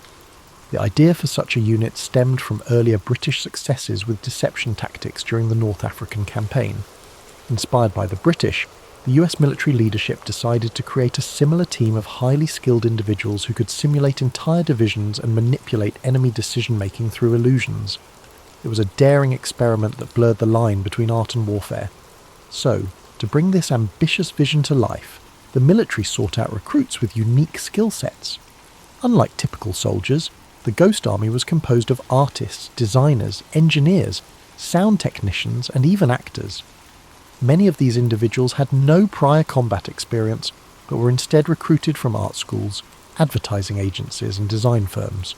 The idea for such a unit stemmed from earlier British successes with deception tactics during the North African campaign. Inspired by the British, the US military leadership decided to create a similar team of highly skilled individuals who could simulate entire divisions and manipulate enemy decision-making through illusions. It was a daring experiment that blurred the line between art and warfare. So, to bring this ambitious vision to life, the military sought out recruits with unique skill sets. Unlike typical soldiers, the Ghost Army was composed of artists, designers, engineers, sound technicians, and even actors. Many of these individuals had no prior combat experience, but were instead recruited from art schools, advertising agencies, and design firms.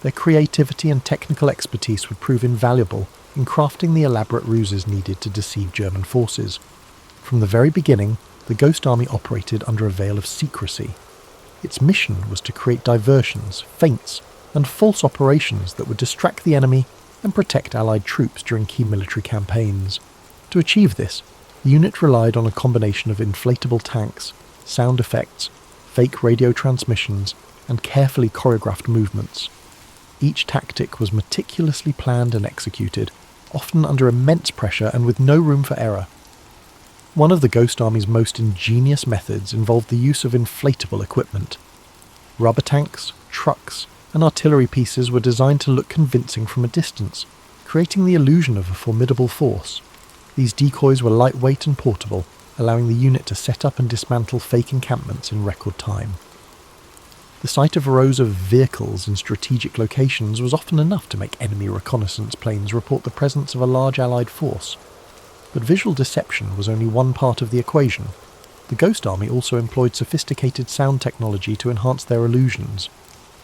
Their creativity and technical expertise would prove invaluable in crafting the elaborate ruses needed to deceive German forces. From the very beginning, the Ghost Army operated under a veil of secrecy. Its mission was to create diversions, feints, and false operations that would distract the enemy and protect Allied troops during key military campaigns. To achieve this, the unit relied on a combination of inflatable tanks, sound effects, fake radio transmissions, and carefully choreographed movements. Each tactic was meticulously planned and executed, often under immense pressure and with no room for error. One of the Ghost Army's most ingenious methods involved the use of inflatable equipment. Rubber tanks, trucks, and artillery pieces were designed to look convincing from a distance, creating the illusion of a formidable force. These decoys were lightweight and portable, allowing the unit to set up and dismantle fake encampments in record time. The sight of rows of vehicles in strategic locations was often enough to make enemy reconnaissance planes report the presence of a large Allied force. But visual deception was only one part of the equation. The Ghost Army also employed sophisticated sound technology to enhance their illusions.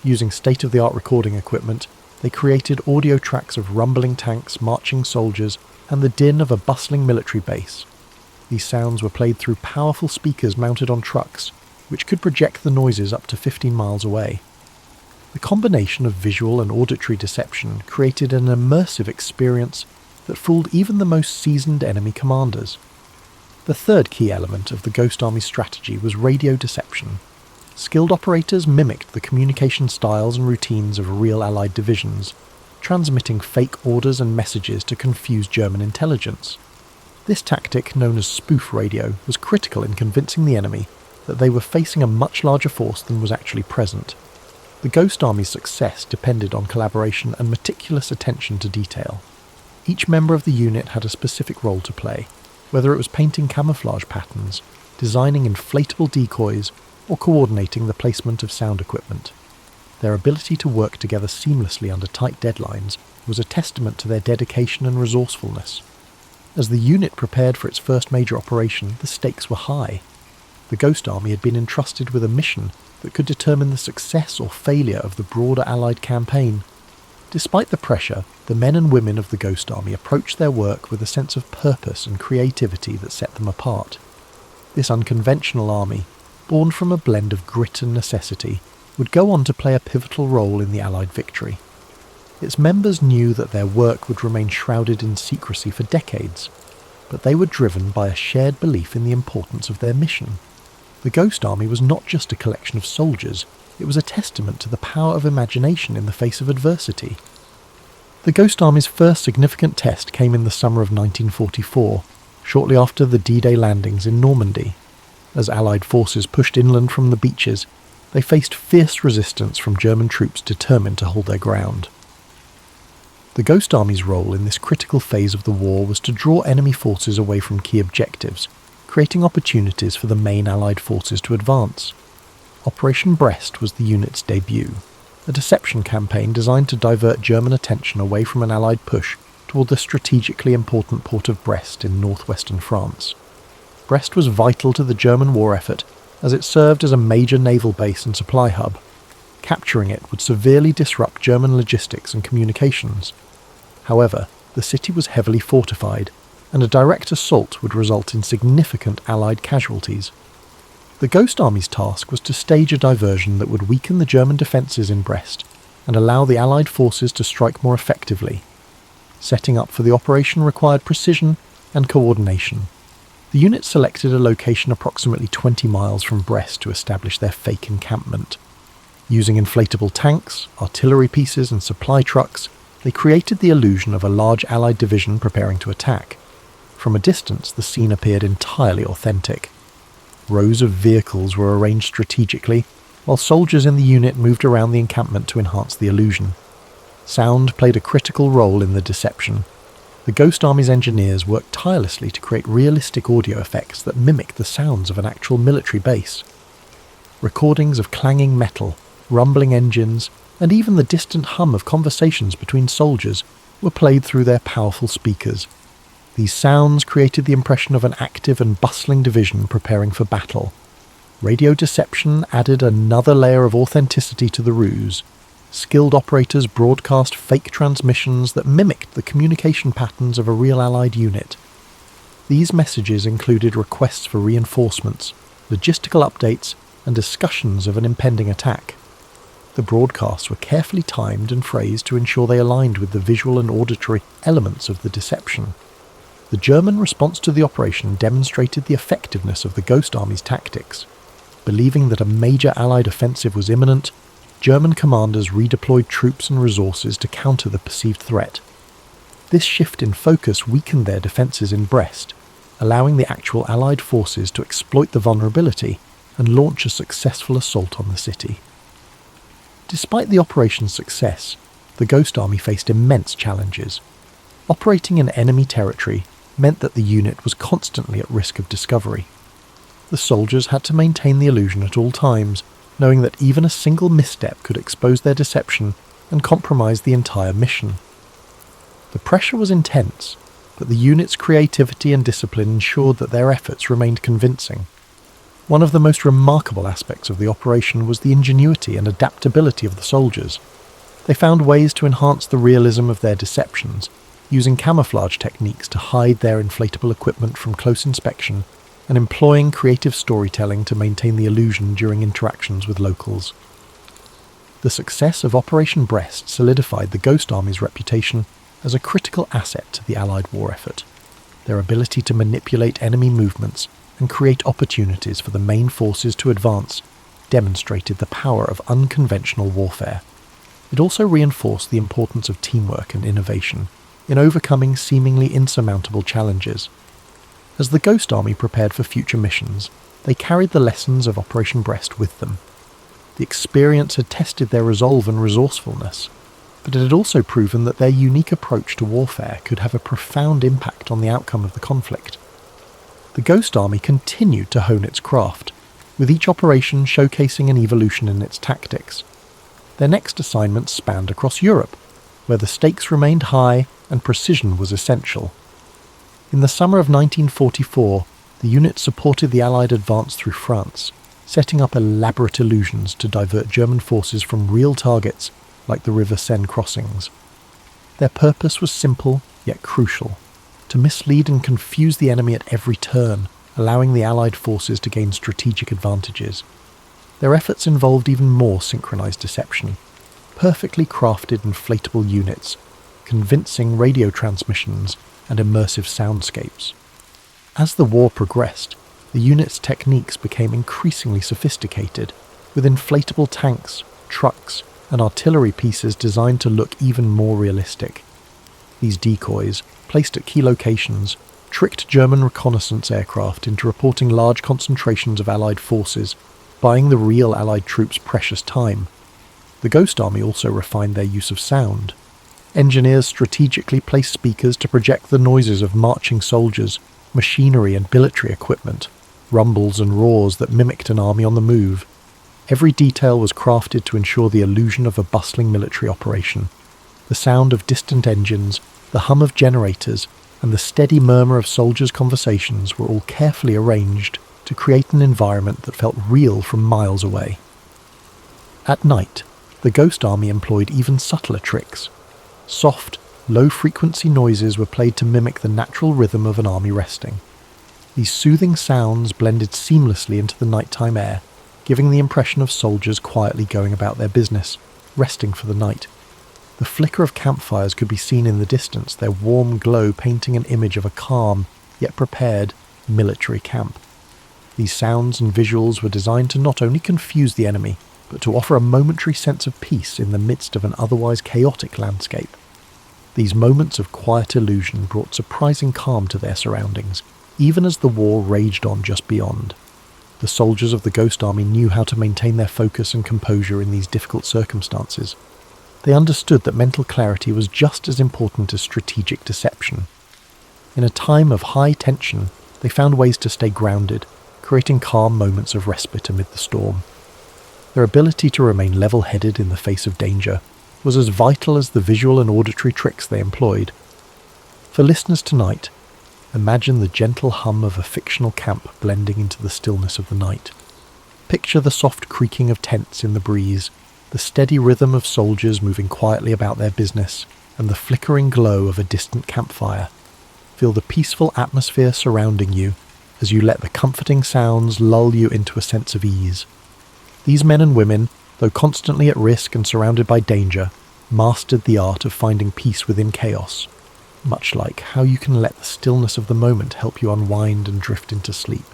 Using state-of-the-art recording equipment, they created audio tracks of rumbling tanks, marching soldiers, and the din of a bustling military base. These sounds were played through powerful speakers mounted on trucks, which could project the noises up to 15 miles away. The combination of visual and auditory deception created an immersive experience that fooled even the most seasoned enemy commanders. The third key element of the Ghost Army's strategy was radio deception. Skilled operators mimicked the communication styles and routines of real Allied divisions, transmitting fake orders and messages to confuse German intelligence. This tactic, known as spoof radio, was critical in convincing the enemy that they were facing a much larger force than was actually present. The Ghost Army's success depended on collaboration and meticulous attention to detail. Each member of the unit had a specific role to play, whether it was painting camouflage patterns, designing inflatable decoys, or coordinating the placement of sound equipment. Their ability to work together seamlessly under tight deadlines was a testament to their dedication and resourcefulness. As the unit prepared for its first major operation, the stakes were high. The Ghost Army had been entrusted with a mission that could determine the success or failure of the broader Allied campaign. Despite the pressure, the men and women of the Ghost Army approached their work with a sense of purpose and creativity that set them apart. This unconventional army, born from a blend of grit and necessity, would go on to play a pivotal role in the Allied victory. Its members knew that their work would remain shrouded in secrecy for decades, but they were driven by a shared belief in the importance of their mission. The Ghost Army was not just a collection of soldiers, it was a testament to the power of imagination in the face of adversity. The Ghost Army's first significant test came in the summer of 1944, shortly after the D-Day landings in Normandy. As Allied forces pushed inland from the beaches, they faced fierce resistance from German troops determined to hold their ground. The Ghost Army's role in this critical phase of the war was to draw enemy forces away from key objectives, creating opportunities for the main Allied forces to advance. Operation Brest was the unit's debut, a deception campaign designed to divert German attention away from an Allied push toward the strategically important port of Brest in northwestern France. Brest was vital to the German war effort as it served as a major naval base and supply hub. Capturing it would severely disrupt German logistics and communications. However, the city was heavily fortified, and a direct assault would result in significant Allied casualties. The Ghost Army's task was to stage a diversion that would weaken the German defences in Brest and allow the Allied forces to strike more effectively. Setting up for the operation required precision and coordination. The unit selected a location approximately 20 miles from Brest to establish their fake encampment. Using inflatable tanks, artillery pieces and supply trucks, they created the illusion of a large Allied division preparing to attack. From a distance, the scene appeared entirely authentic. Rows of vehicles were arranged strategically, while soldiers in the unit moved around the encampment to enhance the illusion. Sound played a critical role in the deception. The Ghost Army's engineers worked tirelessly to create realistic audio effects that mimicked the sounds of an actual military base. Recordings of clanging metal, rumbling engines, and even the distant hum of conversations between soldiers were played through their powerful speakers. These sounds created the impression of an active and bustling division preparing for battle. Radio deception added another layer of authenticity to the ruse. Skilled operators broadcast fake transmissions that mimicked the communication patterns of a real Allied unit. These messages included requests for reinforcements, logistical updates, and discussions of an impending attack. The broadcasts were carefully timed and phrased to ensure they aligned with the visual and auditory elements of the deception. The German response to the operation demonstrated the effectiveness of the Ghost Army's tactics. Believing that a major Allied offensive was imminent, German commanders redeployed troops and resources to counter the perceived threat. This shift in focus weakened their defences in Brest, allowing the actual Allied forces to exploit the vulnerability and launch a successful assault on the city. Despite the operation's success, the Ghost Army faced immense challenges. Operating in enemy territory meant that the unit was constantly at risk of discovery. The soldiers had to maintain the illusion at all times, knowing that even a single misstep could expose their deception and compromise the entire mission. The pressure was intense, but the unit's creativity and discipline ensured that their efforts remained convincing. One of the most remarkable aspects of the operation was the ingenuity and adaptability of the soldiers. They found ways to enhance the realism of their deceptions, using camouflage techniques to hide their inflatable equipment from close inspection, and employing creative storytelling to maintain the illusion during interactions with locals. The success of Operation Brest solidified the Ghost Army's reputation as a critical asset to the Allied war effort. Their ability to manipulate enemy movements and create opportunities for the main forces to advance demonstrated the power of unconventional warfare. It also reinforced the importance of teamwork and innovation in overcoming seemingly insurmountable challenges. As the Ghost Army prepared for future missions, they carried the lessons of Operation Brest with them. The experience had tested their resolve and resourcefulness, but it had also proven that their unique approach to warfare could have a profound impact on the outcome of the conflict. The Ghost Army continued to hone its craft, with each operation showcasing an evolution in its tactics. Their next assignments spanned across Europe, where the stakes remained high and precision was essential. In the summer of 1944, the unit supported the Allied advance through France, setting up elaborate illusions to divert German forces from real targets like the River Seine crossings. Their purpose was simple yet crucial: to mislead and confuse the enemy at every turn, allowing the Allied forces to gain strategic advantages. Their efforts involved even more synchronized deception, perfectly crafted inflatable units, convincing radio transmissions, and immersive soundscapes. As the war progressed, the unit's techniques became increasingly sophisticated, with inflatable tanks, trucks, and artillery pieces designed to look even more realistic. These decoys, placed at key locations, tricked German reconnaissance aircraft into reporting large concentrations of Allied forces, buying the real Allied troops precious time. The Ghost Army also refined their use of sound. Engineers strategically placed speakers to project the noises of marching soldiers, machinery and military equipment, rumbles and roars that mimicked an army on the move. Every detail was crafted to ensure the illusion of a bustling military operation. The sound of distant engines, the hum of generators, and the steady murmur of soldiers' conversations were all carefully arranged to create an environment that felt real from miles away. At night, the Ghost Army employed even subtler tricks. Soft, low-frequency noises were played to mimic the natural rhythm of an army resting. These soothing sounds blended seamlessly into the nighttime air, giving the impression of soldiers quietly going about their business, resting for the night. The flicker of campfires could be seen in the distance, their warm glow painting an image of a calm, yet prepared, military camp. These sounds and visuals were designed to not only confuse the enemy, but to offer a momentary sense of peace in the midst of an otherwise chaotic landscape. These moments of quiet illusion brought surprising calm to their surroundings, even as the war raged on just beyond. The soldiers of the Ghost Army knew how to maintain their focus and composure in these difficult circumstances. They understood that mental clarity was just as important as strategic deception. In a time of high tension, they found ways to stay grounded, creating calm moments of respite amid the storm. Their ability to remain level-headed in the face of danger was as vital as the visual and auditory tricks they employed. For listeners tonight, imagine the gentle hum of a fictional camp blending into the stillness of the night. Picture the soft creaking of tents in the breeze, the steady rhythm of soldiers moving quietly about their business, and the flickering glow of a distant campfire. Feel the peaceful atmosphere surrounding you as you let the comforting sounds lull you into a sense of ease. These men and women, though constantly at risk and surrounded by danger, mastered the art of finding peace within chaos, much like how you can let the stillness of the moment help you unwind and drift into sleep.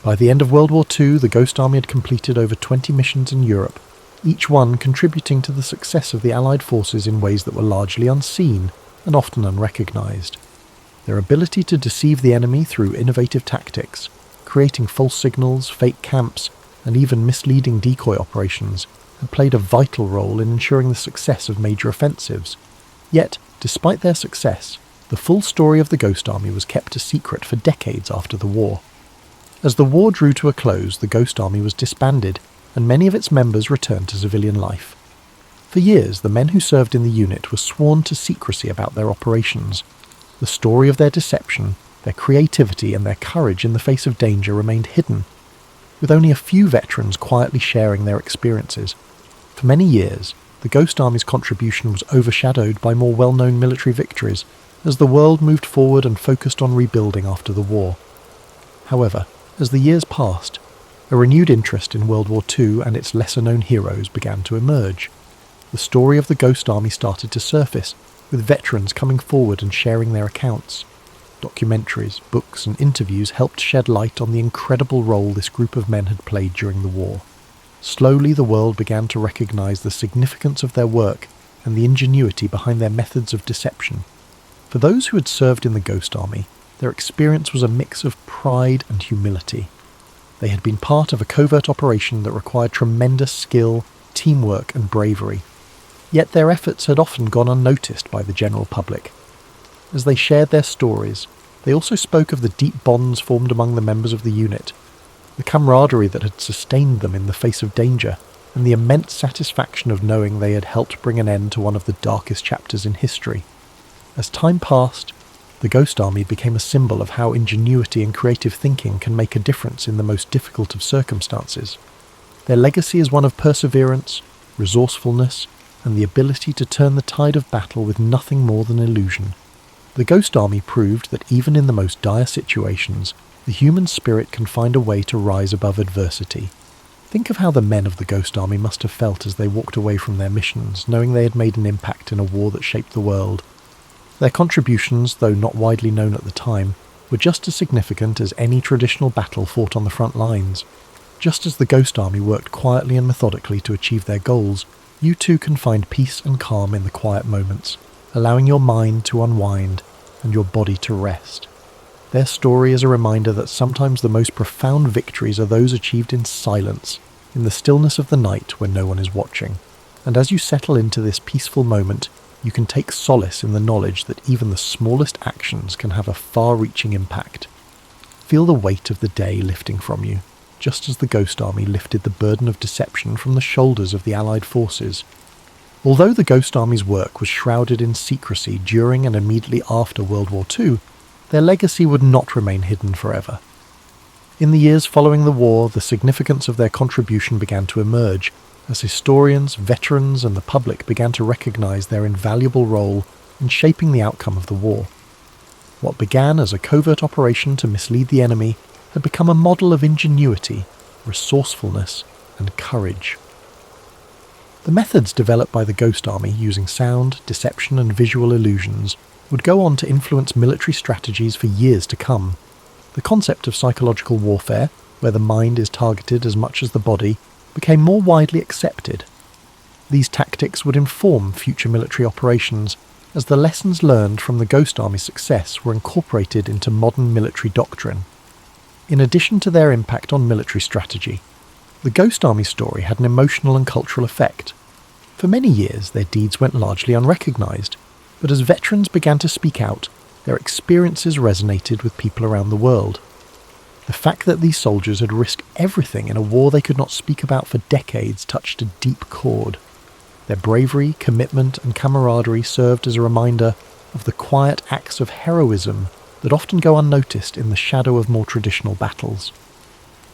By the end of World War II, the Ghost Army had completed over 20 missions in Europe, each one contributing to the success of the Allied forces in ways that were largely unseen and often unrecognised. Their ability to deceive the enemy through innovative tactics, creating false signals, fake camps, and even misleading decoy operations, had played a vital role in ensuring the success of major offensives. Yet, despite their success, the full story of the Ghost Army was kept a secret for decades after the war. As the war drew to a close, the Ghost Army was disbanded, and many of its members returned to civilian life. For years, the men who served in the unit were sworn to secrecy about their operations. The story of their deception, their creativity, and their courage in the face of danger remained hidden, with only a few veterans quietly sharing their experiences. For many years, the Ghost Army's contribution was overshadowed by more well-known military victories, as the world moved forward and focused on rebuilding after the war. However, as the years passed, a renewed interest in World War II and its lesser-known heroes began to emerge. The story of the Ghost Army started to surface, with veterans coming forward and sharing their accounts. Documentaries, books, and interviews helped shed light on the incredible role this group of men had played during the war. Slowly, the world began to recognize the significance of their work and the ingenuity behind their methods of deception. For those who had served in the Ghost Army, their experience was a mix of pride and humility. They had been part of a covert operation that required tremendous skill, teamwork, and bravery. Yet their efforts had often gone unnoticed by the general public. As they shared their stories, they also spoke of the deep bonds formed among the members of the unit, the camaraderie that had sustained them in the face of danger, and the immense satisfaction of knowing they had helped bring an end to one of the darkest chapters in history. As time passed, the Ghost Army became a symbol of how ingenuity and creative thinking can make a difference in the most difficult of circumstances. Their legacy is one of perseverance, resourcefulness, and the ability to turn the tide of battle with nothing more than illusion. The Ghost Army proved that even in the most dire situations, the human spirit can find a way to rise above adversity. Think of how the men of the Ghost Army must have felt as they walked away from their missions, knowing they had made an impact in a war that shaped the world. Their contributions, though not widely known at the time, were just as significant as any traditional battle fought on the front lines. Just as the Ghost Army worked quietly and methodically to achieve their goals, you too can find peace and calm in the quiet moments, allowing your mind to unwind and your body to rest. Their story is a reminder that sometimes the most profound victories are those achieved in silence, in the stillness of the night when no one is watching. And as you settle into this peaceful moment, you can take solace in the knowledge that even the smallest actions can have a far-reaching impact. Feel the weight of the day lifting from you, just as the Ghost Army lifted the burden of deception from the shoulders of the Allied forces. Although the Ghost Army's work was shrouded in secrecy during and immediately after World War II, their legacy would not remain hidden forever. In the years following the war, the significance of their contribution began to emerge, as historians, veterans, and the public began to recognize their invaluable role in shaping the outcome of the war. What began as a covert operation to mislead the enemy had become a model of ingenuity, resourcefulness, and courage. The methods developed by the Ghost Army using sound, deception, and visual illusions would go on to influence military strategies for years to come. The concept of psychological warfare, where the mind is targeted as much as the body, became more widely accepted. These tactics would inform future military operations, as the lessons learned from the Ghost Army's success were incorporated into modern military doctrine. In addition to their impact on military strategy, the Ghost Army story had an emotional and cultural effect. For many years, their deeds went largely unrecognised, but as veterans began to speak out, their experiences resonated with people around the world. The fact that these soldiers had risked everything in a war they could not speak about for decades touched a deep chord. Their bravery, commitment, and camaraderie served as a reminder of the quiet acts of heroism that often go unnoticed in the shadow of more traditional battles.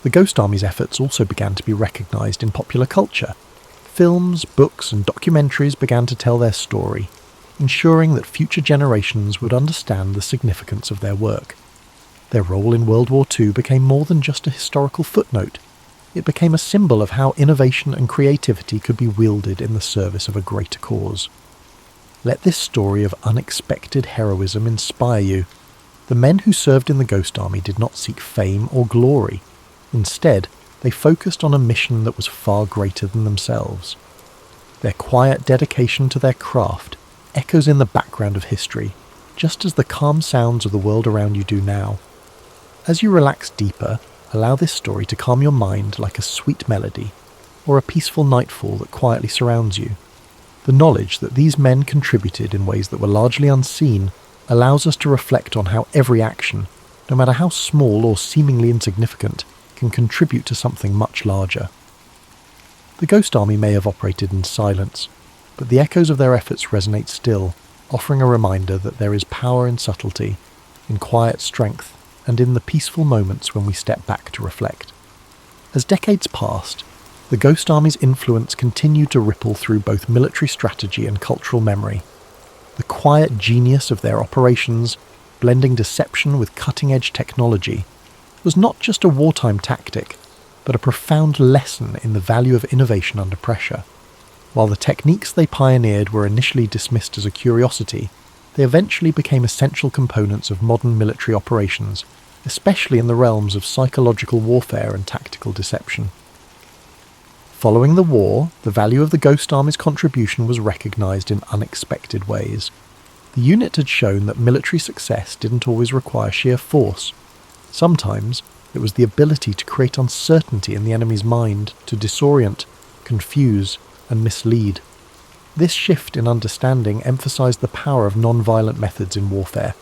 The Ghost Army's efforts also began to be recognised in popular culture. Films, books, and documentaries began to tell their story, ensuring that future generations would understand the significance of their work. Their role in World War II became more than just a historical footnote. It became a symbol of how innovation and creativity could be wielded in the service of a greater cause. Let this story of unexpected heroism inspire you. The men who served in the Ghost Army did not seek fame or glory. Instead, they focused on a mission that was far greater than themselves. Their quiet dedication to their craft echoes in the background of history, just as the calm sounds of the world around you do now. As you relax deeper, allow this story to calm your mind like a sweet melody, or a peaceful nightfall that quietly surrounds you. The knowledge that these men contributed in ways that were largely unseen allows us to reflect on how every action, no matter how small or seemingly insignificant, can contribute to something much larger. The Ghost Army may have operated in silence, but the echoes of their efforts resonate still, offering a reminder that there is power in subtlety, in quiet strength, and in the peaceful moments when we step back to reflect. As decades passed, the Ghost Army's influence continued to ripple through both military strategy and cultural memory. The quiet genius of their operations, blending deception with cutting-edge technology, was not just a wartime tactic, but a profound lesson in the value of innovation under pressure. While the techniques they pioneered were initially dismissed as a curiosity, they eventually became essential components of modern military operations, especially in the realms of psychological warfare and tactical deception. Following the war, the value of the Ghost Army's contribution was recognised in unexpected ways. The unit had shown that military success didn't always require sheer force. Sometimes, it was the ability to create uncertainty in the enemy's mind, to disorient, confuse, and mislead. This shift in understanding emphasized the power of non-violent methods in warfare,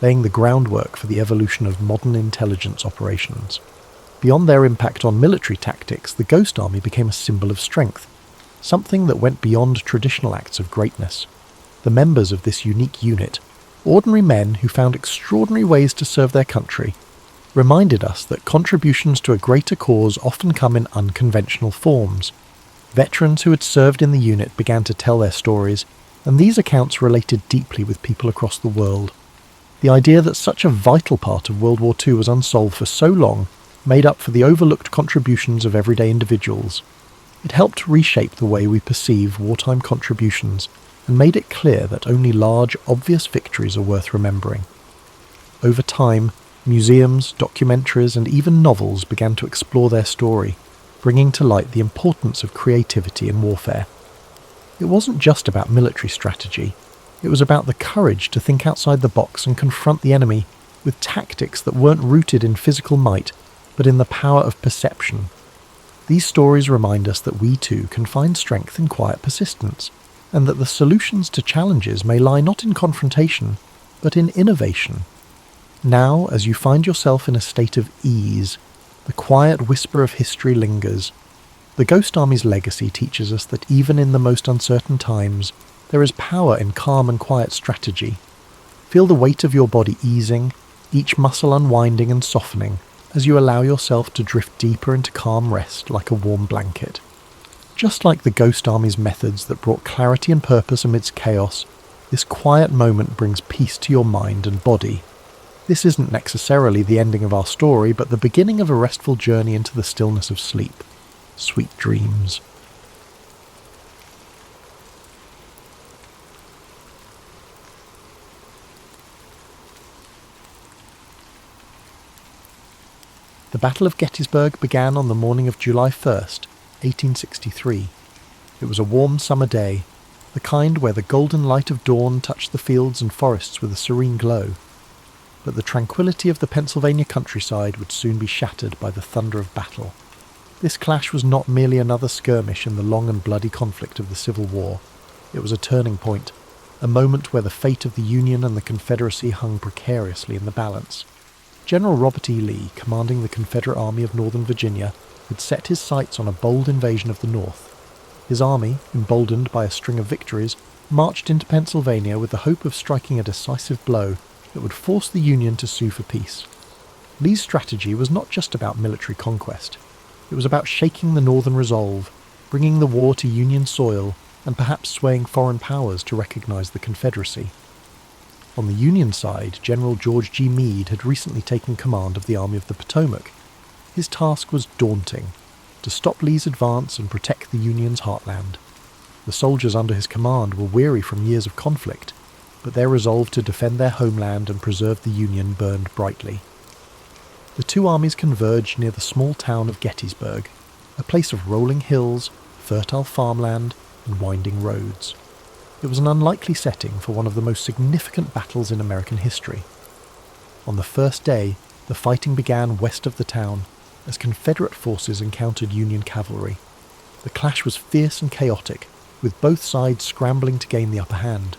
laying the groundwork for the evolution of modern intelligence operations. Beyond their impact on military tactics, the Ghost Army became a symbol of strength, something that went beyond traditional acts of greatness. The members of this unique unit, ordinary men who found extraordinary ways to serve their country, reminded us that contributions to a greater cause often come in unconventional forms. Veterans who had served in the unit began to tell their stories, and these accounts related deeply with people across the world. The idea that such a vital part of World War II was unsolved for so long made up for the overlooked contributions of everyday individuals. It helped reshape the way we perceive wartime contributions and made it clear that only large, obvious victories are worth remembering. Over time, museums, documentaries, and even novels began to explore their story, bringing to light the importance of creativity in warfare. It wasn't just about military strategy, it was about the courage to think outside the box and confront the enemy with tactics that weren't rooted in physical might, but in the power of perception. These stories remind us that we too can find strength in quiet persistence, and that the solutions to challenges may lie not in confrontation, but in innovation. Now, as you find yourself in a state of ease, the quiet whisper of history lingers. The Ghost Army's legacy teaches us that even in the most uncertain times, there is power in calm and quiet strategy. Feel the weight of your body easing, each muscle unwinding and softening, as you allow yourself to drift deeper into calm rest like a warm blanket. Just like the Ghost Army's methods that brought clarity and purpose amidst chaos, this quiet moment brings peace to your mind and body. This isn't necessarily the ending of our story, but the beginning of a restful journey into the stillness of sleep. Sweet dreams. The Battle of Gettysburg began on the morning of July 1st, 1863. It was a warm summer day, the kind where the golden light of dawn touched the fields and forests with a serene glow. But the tranquility of the Pennsylvania countryside would soon be shattered by the thunder of battle. This clash was not merely another skirmish in the long and bloody conflict of the Civil War. It was a turning point, a moment where the fate of the Union and the Confederacy hung precariously in the balance. General Robert E. Lee, commanding the Confederate Army of Northern Virginia, had set his sights on a bold invasion of the North. His army, emboldened by a string of victories, marched into Pennsylvania with the hope of striking a decisive blow that would force the Union to sue for peace. Lee's strategy was not just about military conquest. It was about shaking the Northern resolve, bringing the war to Union soil, and perhaps swaying foreign powers to recognize the Confederacy. On the Union side, General George G. Meade had recently taken command of the Army of the Potomac. His task was daunting: to stop Lee's advance and protect the Union's heartland. The soldiers under his command were weary from years of conflict, but their resolve to defend their homeland and preserve the Union burned brightly. The two armies converged near the small town of Gettysburg, a place of rolling hills, fertile farmland, and winding roads. It was an unlikely setting for one of the most significant battles in American history. On the first day, the fighting began west of the town, as Confederate forces encountered Union cavalry. The clash was fierce and chaotic, with both sides scrambling to gain the upper hand.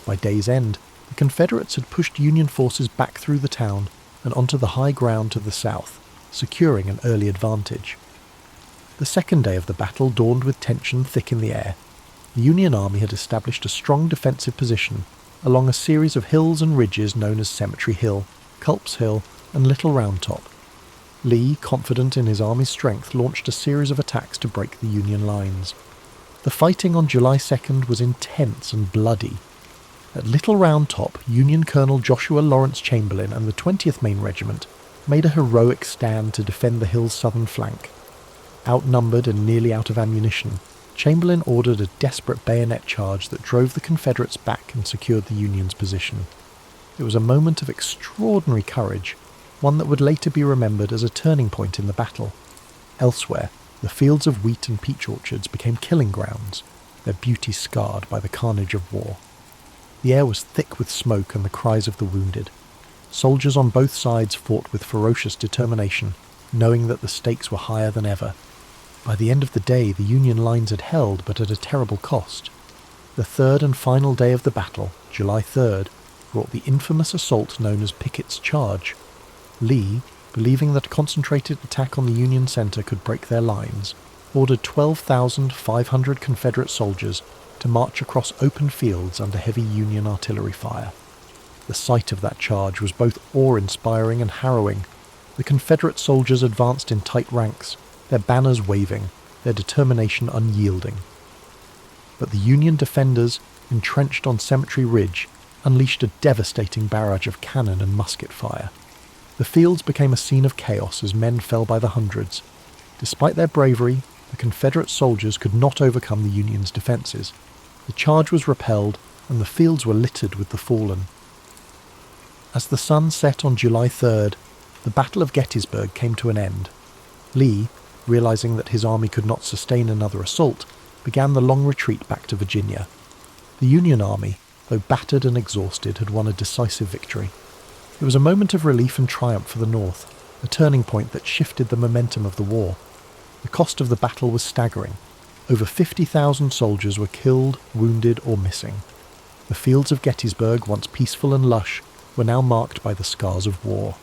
By day's end, the Confederates had pushed Union forces back through the town and onto the high ground to the south, securing an early advantage. The second day of the battle dawned with tension thick in the air. The Union Army had established a strong defensive position along a series of hills and ridges known as Cemetery Hill, Culp's Hill, and Little Round Top. Lee, confident in his army's strength, launched a series of attacks to break the Union lines. The fighting on July 2nd was intense and bloody. At Little Round Top, Union Colonel Joshua Lawrence Chamberlain and the 20th Maine Regiment made a heroic stand to defend the hill's southern flank. Outnumbered and nearly out of ammunition, Chamberlain ordered a desperate bayonet charge that drove the Confederates back and secured the Union's position. It was a moment of extraordinary courage, one that would later be remembered as a turning point in the battle. Elsewhere, the fields of wheat and peach orchards became killing grounds, their beauty scarred by the carnage of war. The air was thick with smoke and the cries of the wounded. Soldiers on both sides fought with ferocious determination, knowing that the stakes were higher than ever. By the end of the day, the Union lines had held, but at a terrible cost. The third and final day of the battle, July 3rd, brought the infamous assault known as Pickett's Charge. Lee, believing that a concentrated attack on the Union center could break their lines, ordered 12,500 Confederate soldiers to march across open fields under heavy Union artillery fire. The sight of that charge was both awe-inspiring and harrowing. The Confederate soldiers advanced in tight ranks, their banners waving, their determination unyielding. But the Union defenders, entrenched on Cemetery Ridge, unleashed a devastating barrage of cannon and musket fire. The fields became a scene of chaos as men fell by the hundreds. Despite their bravery, the Confederate soldiers could not overcome the Union's defences. The charge was repelled, and the fields were littered with the fallen. As the sun set on July 3rd, the Battle of Gettysburg came to an end. Lee, realising that his army could not sustain another assault, began the long retreat back to Virginia. The Union Army, though battered and exhausted, had won a decisive victory. It was a moment of relief and triumph for the North, a turning point that shifted the momentum of the war. The cost of the battle was staggering. Over 50,000 soldiers were killed, wounded, or missing. The fields of Gettysburg, once peaceful and lush, were now marked by the scars of war.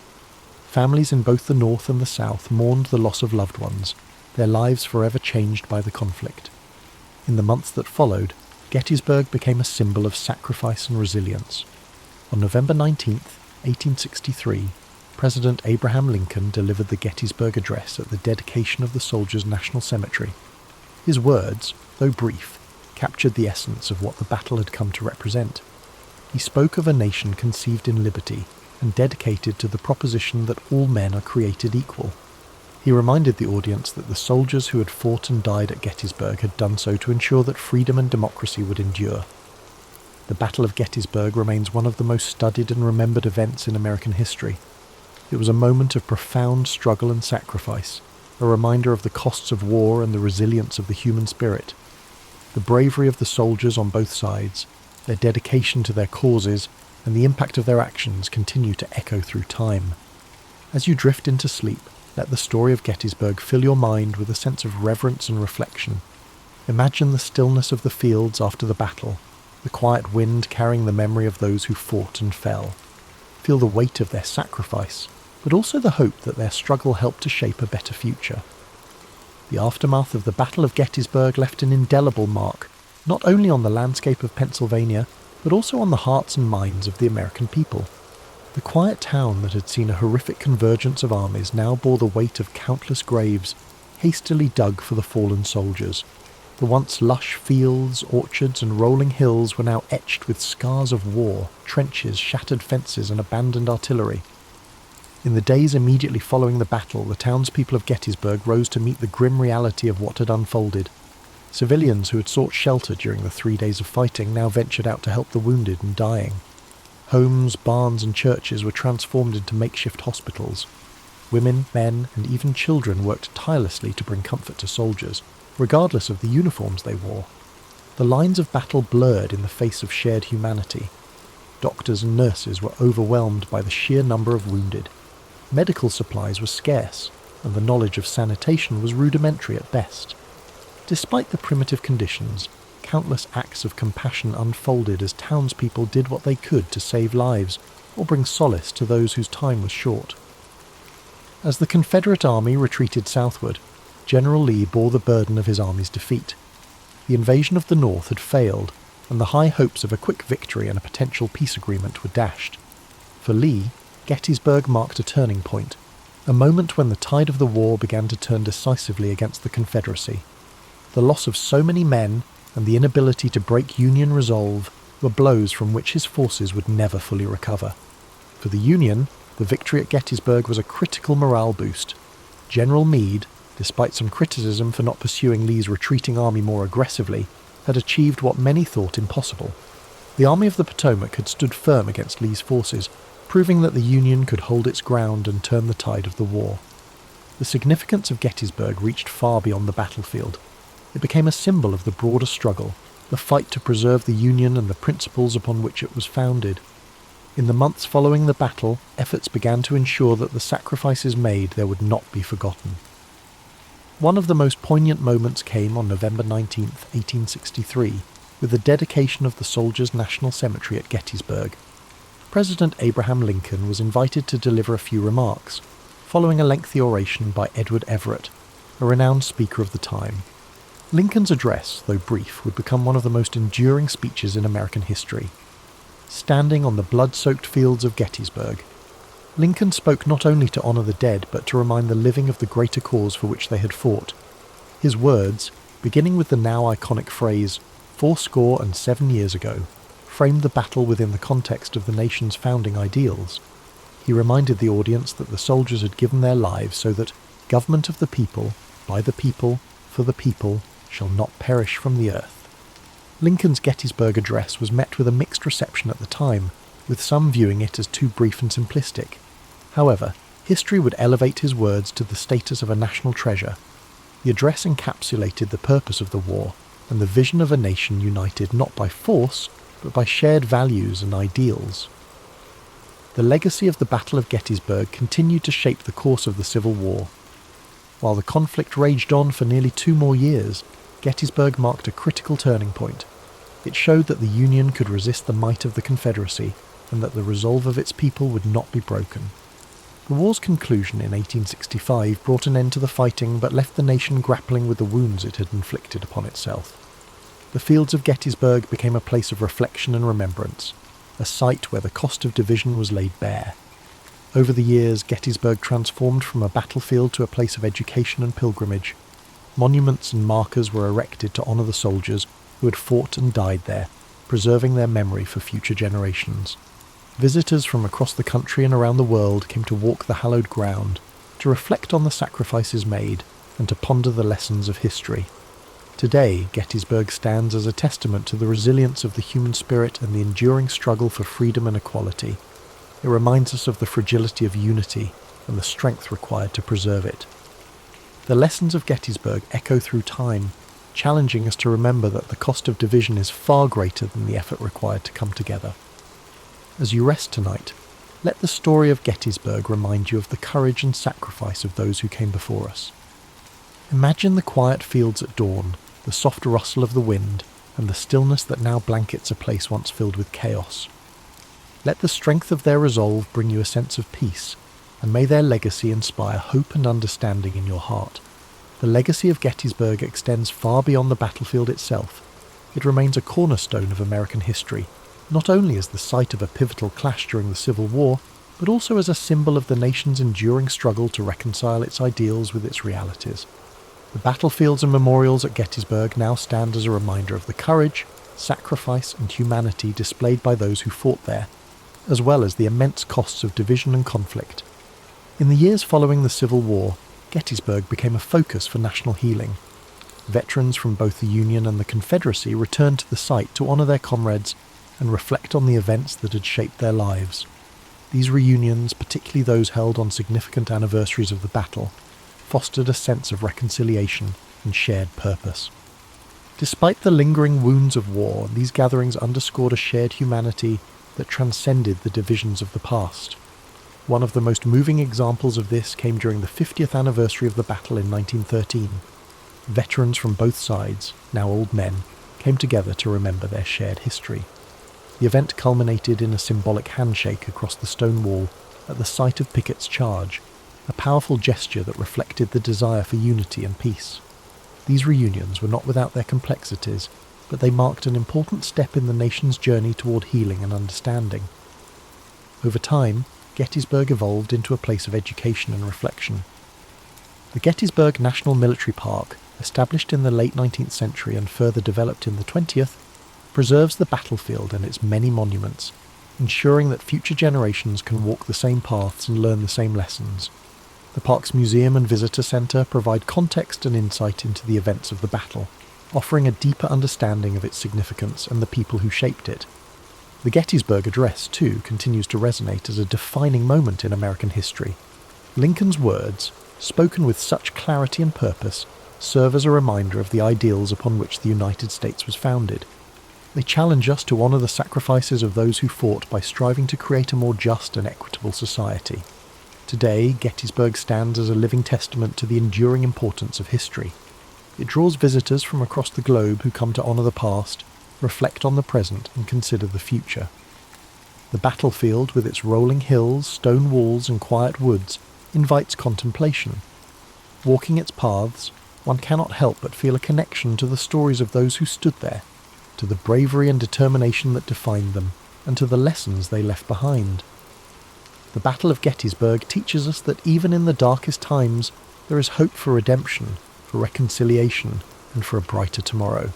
Families in both the North and the South mourned the loss of loved ones, their lives forever changed by the conflict. In the months that followed, Gettysburg became a symbol of sacrifice and resilience. On November 19th, 1863, President Abraham Lincoln delivered the Gettysburg Address at the dedication of the Soldiers' National Cemetery. His words, though brief, captured the essence of what the battle had come to represent. He spoke of a nation conceived in liberty and dedicated to the proposition that all men are created equal. He reminded the audience that the soldiers who had fought and died at Gettysburg had done so to ensure that freedom and democracy would endure. The Battle of Gettysburg remains one of the most studied and remembered events in American history. It was a moment of profound struggle and sacrifice, a reminder of the costs of war and the resilience of the human spirit. The bravery of the soldiers on both sides, their dedication to their causes, and the impact of their actions continue to echo through time. As you drift into sleep, let the story of Gettysburg fill your mind with a sense of reverence and reflection. Imagine the stillness of the fields after the battle, the quiet wind carrying the memory of those who fought and fell. Feel the weight of their sacrifice, but also the hope that their struggle helped to shape a better future. The aftermath of the Battle of Gettysburg left an indelible mark, not only on the landscape of Pennsylvania, but also on the hearts and minds of the American people. The quiet town that had seen a horrific convergence of armies now bore the weight of countless graves, hastily dug for the fallen soldiers. The once lush fields, orchards, and rolling hills were now etched with scars of war, trenches, shattered fences, and abandoned artillery. In the days immediately following the battle, the townspeople of Gettysburg rose to meet the grim reality of what had unfolded. Civilians who had sought shelter during the 3 days of fighting now ventured out to help the wounded and dying. Homes, barns, and churches were transformed into makeshift hospitals. Women, men, and even children worked tirelessly to bring comfort to soldiers, regardless of the uniforms they wore. The lines of battle blurred in the face of shared humanity. Doctors and nurses were overwhelmed by the sheer number of wounded. Medical supplies were scarce, and the knowledge of sanitation was rudimentary at best. Despite the primitive conditions, countless acts of compassion unfolded as townspeople did what they could to save lives or bring solace to those whose time was short. As the Confederate army retreated southward, General Lee bore the burden of his army's defeat. The invasion of the North had failed, and the high hopes of a quick victory and a potential peace agreement were dashed. For Lee, Gettysburg marked a turning point, a moment when the tide of the war began to turn decisively against the Confederacy. The loss of so many men and the inability to break Union resolve were blows from which his forces would never fully recover. For the Union, the victory at Gettysburg was a critical morale boost. General Meade, despite some criticism for not pursuing Lee's retreating army more aggressively, had achieved what many thought impossible. The Army of the Potomac had stood firm against Lee's forces, proving that the Union could hold its ground and turn the tide of the war. The significance of Gettysburg reached far beyond the battlefield. It became a symbol of the broader struggle, the fight to preserve the Union and the principles upon which it was founded. In the months following the battle, efforts began to ensure that the sacrifices made there would not be forgotten. One of the most poignant moments came on November 19, 1863, with the dedication of the Soldiers' National Cemetery at Gettysburg. President Abraham Lincoln was invited to deliver a few remarks, following a lengthy oration by Edward Everett, a renowned speaker of the time. Lincoln's address, though brief, would become one of the most enduring speeches in American history. Standing on the blood-soaked fields of Gettysburg, Lincoln spoke not only to honour the dead, but to remind the living of the greater cause for which they had fought. His words, beginning with the now iconic phrase, "407 years ago," framed the battle within the context of the nation's founding ideals. He reminded the audience that the soldiers had given their lives so that government of the people, by the people, for the people, shall not perish from the earth. Lincoln's Gettysburg Address was met with a mixed reception at the time, with some viewing it as too brief and simplistic. However, history would elevate his words to the status of a national treasure. The address encapsulated the purpose of the war and the vision of a nation united not by force, but by shared values and ideals. The legacy of the Battle of Gettysburg continued to shape the course of the Civil War. While the conflict raged on for nearly 2 more years, Gettysburg marked a critical turning point. It showed that the Union could resist the might of the Confederacy and that the resolve of its people would not be broken. The war's conclusion in 1865 brought an end to the fighting but left the nation grappling with the wounds it had inflicted upon itself. The fields of Gettysburg became a place of reflection and remembrance, a site where the cost of division was laid bare. Over the years, Gettysburg transformed from a battlefield to a place of education and pilgrimage. Monuments and markers were erected to honour the soldiers who had fought and died there, preserving their memory for future generations. Visitors from across the country and around the world came to walk the hallowed ground, to reflect on the sacrifices made, and to ponder the lessons of history. Today, Gettysburg stands as a testament to the resilience of the human spirit and the enduring struggle for freedom and equality. It reminds us of the fragility of unity and the strength required to preserve it. The lessons of Gettysburg echo through time, challenging us to remember that the cost of division is far greater than the effort required to come together. As you rest tonight, let the story of Gettysburg remind you of the courage and sacrifice of those who came before us. Imagine the quiet fields at dawn, the soft rustle of the wind, and the stillness that now blankets a place once filled with chaos. Let the strength of their resolve bring you a sense of peace, and may their legacy inspire hope and understanding in your heart. The legacy of Gettysburg extends far beyond the battlefield itself. It remains a cornerstone of American history, not only as the site of a pivotal clash during the Civil War, but also as a symbol of the nation's enduring struggle to reconcile its ideals with its realities. The battlefields and memorials at Gettysburg now stand as a reminder of the courage, sacrifice and humanity displayed by those who fought there, as well as the immense costs of division and conflict. In the years following the Civil War, Gettysburg became a focus for national healing. Veterans from both the Union and the Confederacy returned to the site to honour their comrades and reflect on the events that had shaped their lives. These reunions, particularly those held on significant anniversaries of the battle, fostered a sense of reconciliation and shared purpose. Despite the lingering wounds of war, these gatherings underscored a shared humanity that transcended the divisions of the past. One of the most moving examples of this came during the 50th anniversary of the battle in 1913. Veterans from both sides, now old men, came together to remember their shared history. The event culminated in a symbolic handshake across the stone wall at the site of Pickett's charge, a powerful gesture that reflected the desire for unity and peace. These reunions were not without their complexities, but they marked an important step in the nation's journey toward healing and understanding. Over time, Gettysburg evolved into a place of education and reflection. The Gettysburg National Military Park, established in the late 19th century and further developed in the 20th, preserves the battlefield and its many monuments, ensuring that future generations can walk the same paths and learn the same lessons. The park's museum and visitor centre provide context and insight into the events of the battle, offering a deeper understanding of its significance and the people who shaped it. The Gettysburg Address, too, continues to resonate as a defining moment in American history. Lincoln's words, spoken with such clarity and purpose, serve as a reminder of the ideals upon which the United States was founded. They challenge us to honour the sacrifices of those who fought by striving to create a more just and equitable society. Today, Gettysburg stands as a living testament to the enduring importance of history. It draws visitors from across the globe who come to honour the past, reflect on the present and consider the future. The battlefield, with its rolling hills, stone walls and quiet woods, invites contemplation. Walking its paths, one cannot help but feel a connection to the stories of those who stood there, to the bravery and determination that defined them, and to the lessons they left behind. The Battle of Gettysburg teaches us that even in the darkest times, there is hope for redemption, for reconciliation, and for a brighter tomorrow.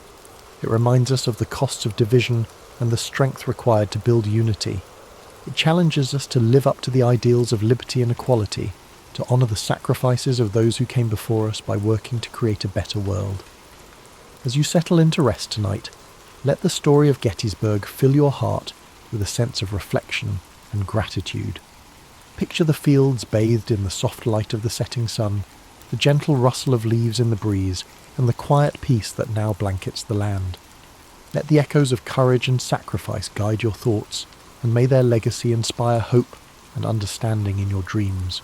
It reminds us of the costs of division and the strength required to build unity. It challenges us to live up to the ideals of liberty and equality, to honour the sacrifices of those who came before us by working to create a better world. As you settle into rest tonight, let the story of Gettysburg fill your heart with a sense of reflection and gratitude. Picture the fields bathed in the soft light of the setting sun, the gentle rustle of leaves in the breeze, and the quiet peace that now blankets the land. Let the echoes of courage and sacrifice guide your thoughts, and may their legacy inspire hope and understanding in your dreams.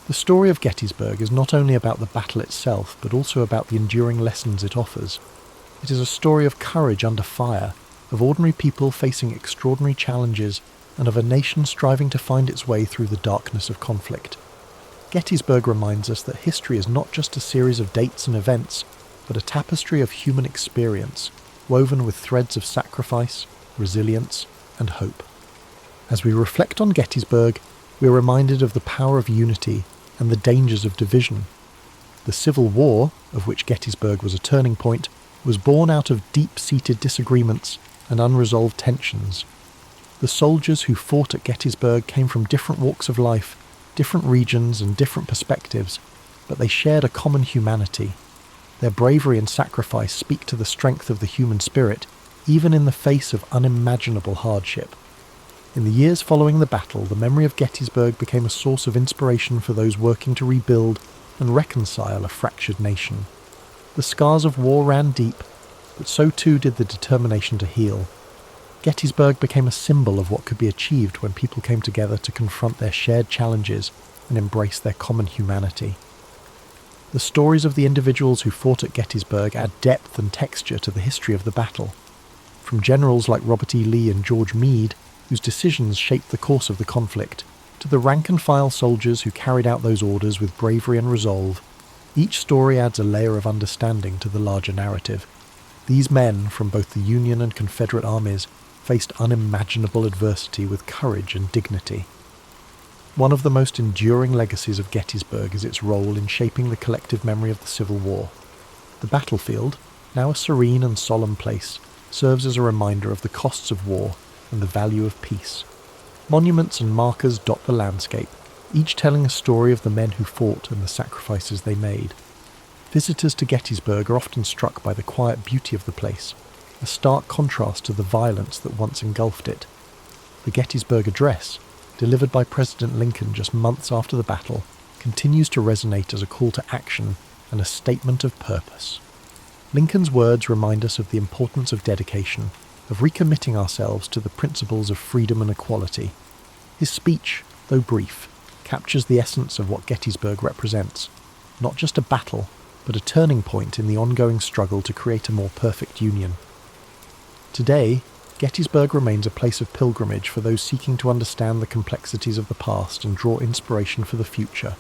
The story of Gettysburg is not only about the battle itself, but also about the enduring lessons it offers. It is a story of courage under fire, of ordinary people facing extraordinary challenges, and of a nation striving to find its way through the darkness of conflict. Gettysburg reminds us that history is not just a series of dates and events, but a tapestry of human experience, woven with threads of sacrifice, resilience, and hope. As we reflect on Gettysburg, we are reminded of the power of unity and the dangers of division. The Civil War, of which Gettysburg was a turning point, was born out of deep-seated disagreements and unresolved tensions. The soldiers who fought at Gettysburg came from different walks of life, different regions and different perspectives, but they shared a common humanity. Their bravery and sacrifice speak to the strength of the human spirit, even in the face of unimaginable hardship. In the years following the battle, the memory of Gettysburg became a source of inspiration for those working to rebuild and reconcile a fractured nation. The scars of war ran deep, but so too did the determination to heal. Gettysburg became a symbol of what could be achieved when people came together to confront their shared challenges and embrace their common humanity. The stories of the individuals who fought at Gettysburg add depth and texture to the history of the battle. From generals like Robert E. Lee and George Meade, whose decisions shaped the course of the conflict, to the rank-and-file soldiers who carried out those orders with bravery and resolve, each story adds a layer of understanding to the larger narrative. These men, from both the Union and Confederate armies, faced unimaginable adversity with courage and dignity. One of the most enduring legacies of Gettysburg is its role in shaping the collective memory of the Civil War. The battlefield, now a serene and solemn place, serves as a reminder of the costs of war and the value of peace. Monuments and markers dot the landscape, each telling a story of the men who fought and the sacrifices they made. Visitors to Gettysburg are often struck by the quiet beauty of the place, a stark contrast to the violence that once engulfed it. The Gettysburg Address, delivered by President Lincoln just months after the battle, continues to resonate as a call to action and a statement of purpose. Lincoln's words remind us of the importance of dedication, of recommitting ourselves to the principles of freedom and equality. His speech, though brief, captures the essence of what Gettysburg represents, not just a battle, but a turning point in the ongoing struggle to create a more perfect union. Today, Gettysburg remains a place of pilgrimage for those seeking to understand the complexities of the past and draw inspiration for the future.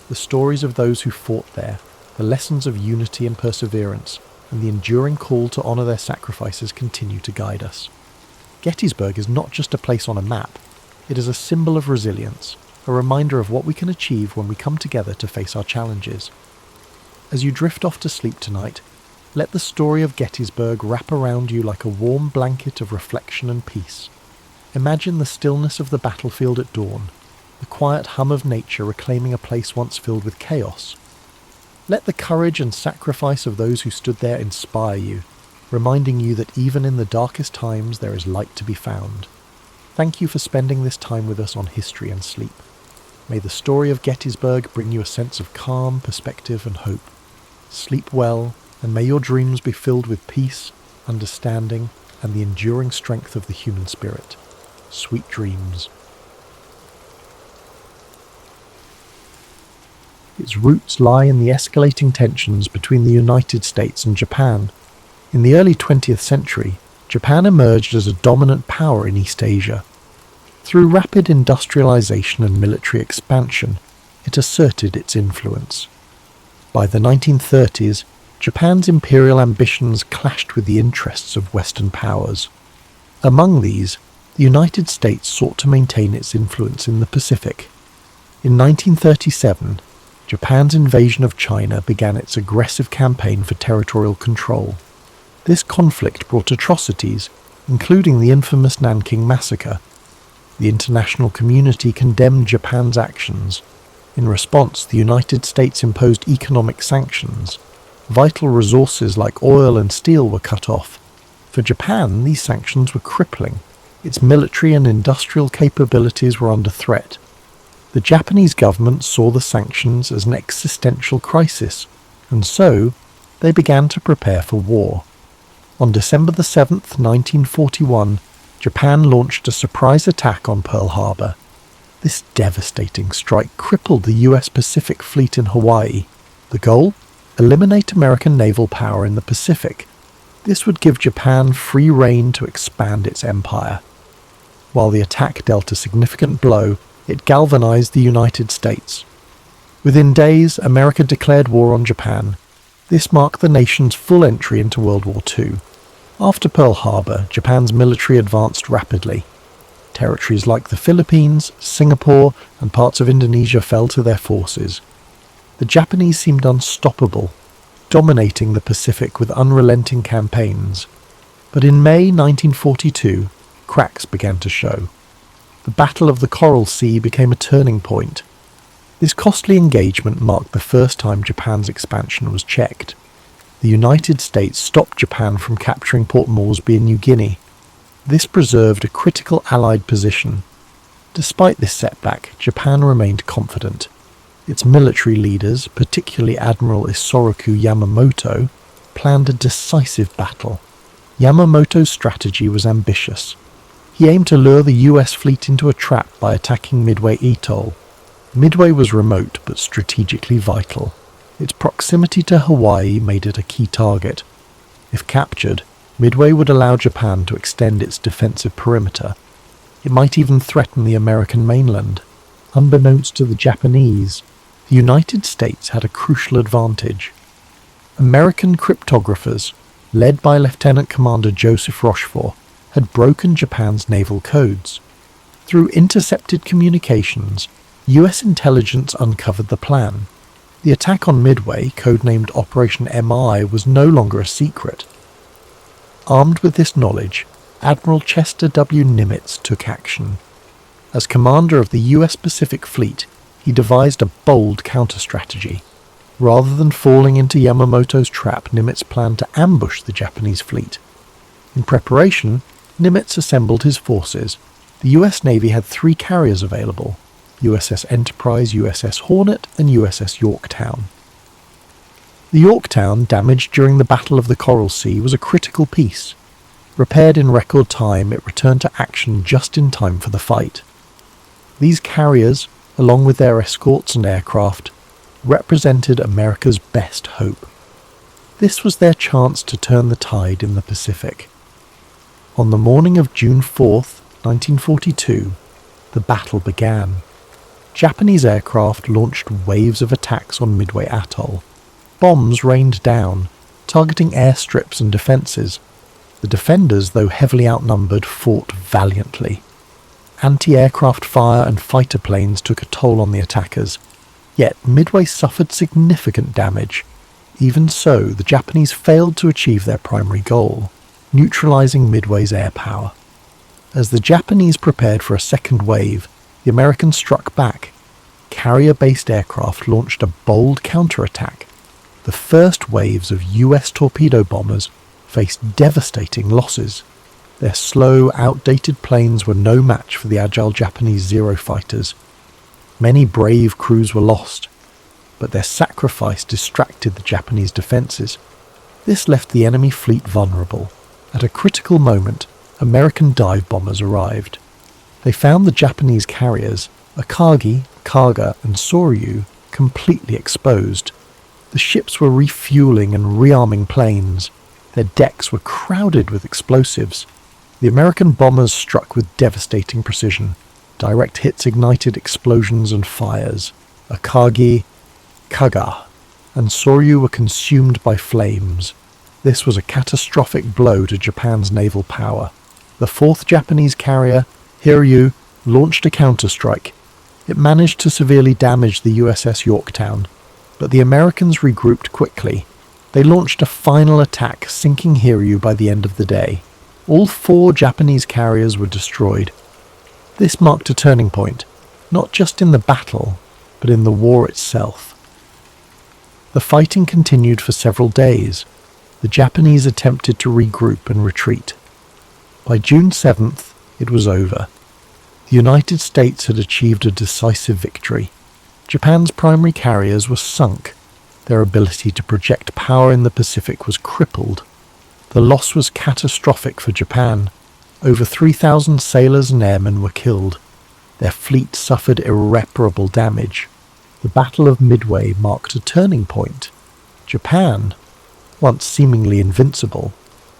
The stories of those who fought there, the lessons of unity and perseverance, and the enduring call to honour their sacrifices continue to guide us. Gettysburg is not just a place on a map, it is a symbol of resilience, a reminder of what we can achieve when we come together to face our challenges. As you drift off to sleep tonight, let the story of Gettysburg wrap around you like a warm blanket of reflection and peace. Imagine the stillness of the battlefield at dawn, the quiet hum of nature reclaiming a place once filled with chaos. Let the courage and sacrifice of those who stood there inspire you, reminding you that even in the darkest times there is light to be found. Thank you for spending this time with us on History and Sleep. May the story of Gettysburg bring you a sense of calm, perspective and hope. Sleep well, and may your dreams be filled with peace, understanding, and the enduring strength of the human spirit. Sweet dreams. Its roots lie in the escalating tensions between the United States and Japan. In the early 20th century, Japan emerged as a dominant power in East Asia. Through rapid industrialization and military expansion, it asserted its influence. By the 1930s, Japan's imperial ambitions clashed with the interests of Western powers. Among these, the United States sought to maintain its influence in the Pacific. In 1937, Japan's invasion of China began its aggressive campaign for territorial control. This conflict brought atrocities, including the infamous Nanking Massacre. The international community condemned Japan's actions. In response, the United States imposed economic sanctions. Vital resources like oil and steel were cut off. For Japan, these sanctions were crippling. Its military and industrial capabilities were under threat. The Japanese government saw the sanctions as an existential crisis, and so they began to prepare for war. On December the 7th, 1941, Japan launched a surprise attack on Pearl Harbor. This devastating strike crippled the US Pacific Fleet in Hawaii. The goal? Eliminate American naval power in the Pacific. This would give Japan free rein to expand its empire. While the attack dealt a significant blow, it galvanized the United States. Within days, America declared war on Japan. This marked the nation's full entry into World War II. After Pearl Harbor, Japan's military advanced rapidly. Territories like the Philippines, Singapore, and parts of Indonesia fell to their forces. The Japanese seemed unstoppable, dominating the Pacific with unrelenting campaigns. But in May 1942, cracks began to show. The Battle of the Coral Sea became a turning point. This costly engagement marked the first time Japan's expansion was checked. The United States stopped Japan from capturing Port Moresby in New Guinea. This preserved a critical Allied position. Despite this setback, Japan remained confident. Its military leaders, particularly Admiral Isoroku Yamamoto, planned a decisive battle. Yamamoto's strategy was ambitious. He aimed to lure the US fleet into a trap by attacking Midway Atoll. Midway was remote but strategically vital. Its proximity to Hawaii made it a key target. If captured, Midway would allow Japan to extend its defensive perimeter. It might even threaten the American mainland. Unbeknownst to the Japanese, the United States had a crucial advantage. American cryptographers, led by Lieutenant Commander Joseph Rochefort, had broken Japan's naval codes. Through intercepted communications, US intelligence uncovered the plan. The attack on Midway, codenamed Operation MI, was no longer a secret. Armed with this knowledge, Admiral Chester W. Nimitz took action. As commander of the US Pacific Fleet, he devised a bold counter-strategy. Rather than falling into Yamamoto's trap, Nimitz planned to ambush the Japanese fleet. In preparation, Nimitz assembled his forces. The US Navy had 3 carriers available: USS Enterprise, USS Hornet, and USS Yorktown. The Yorktown, damaged during the Battle of the Coral Sea, was a critical piece. Repaired in record time, it returned to action just in time for the fight. These carriers, along with their escorts and aircraft, represented America's best hope. This was their chance to turn the tide in the Pacific. On the morning of June 4th, 1942, the battle began. Japanese aircraft launched waves of attacks on Midway Atoll. Bombs rained down, targeting airstrips and defences. The defenders, though heavily outnumbered, fought valiantly. Anti-aircraft fire and fighter planes took a toll on the attackers. Yet Midway suffered significant damage. Even so, the Japanese failed to achieve their primary goal, neutralizing Midway's air power. As the Japanese prepared for a second wave, the Americans struck back. Carrier-based aircraft launched a bold counterattack. The first waves of US torpedo bombers faced devastating losses. Their slow, outdated planes were no match for the agile Japanese Zero fighters. Many brave crews were lost, but their sacrifice distracted the Japanese defences. This left the enemy fleet vulnerable. At a critical moment, American dive bombers arrived. They found the Japanese carriers, Akagi, Kaga, and Soryu, completely exposed. The ships were refueling and rearming planes. Their decks were crowded with explosives. The American bombers struck with devastating precision. Direct hits ignited explosions and fires. Akagi, Kaga, and Soryu were consumed by flames. This was a catastrophic blow to Japan's naval power. The 4th Japanese carrier, Hiryu, launched a counterstrike. It managed to severely damage the USS Yorktown, but the Americans regrouped quickly. They launched a final attack, sinking Hiryu by the end of the day. All 4 Japanese carriers were destroyed. This marked a turning point, not just in the battle, but in the war itself. The fighting continued for several days. The Japanese attempted to regroup and retreat. By June 7th, it was over. The United States had achieved a decisive victory. Japan's primary carriers were sunk. Their ability to project power in the Pacific was crippled. The loss was catastrophic for Japan. Over 3,000 sailors and airmen were killed. Their fleet suffered irreparable damage. The Battle of Midway marked a turning point. Japan, once seemingly invincible,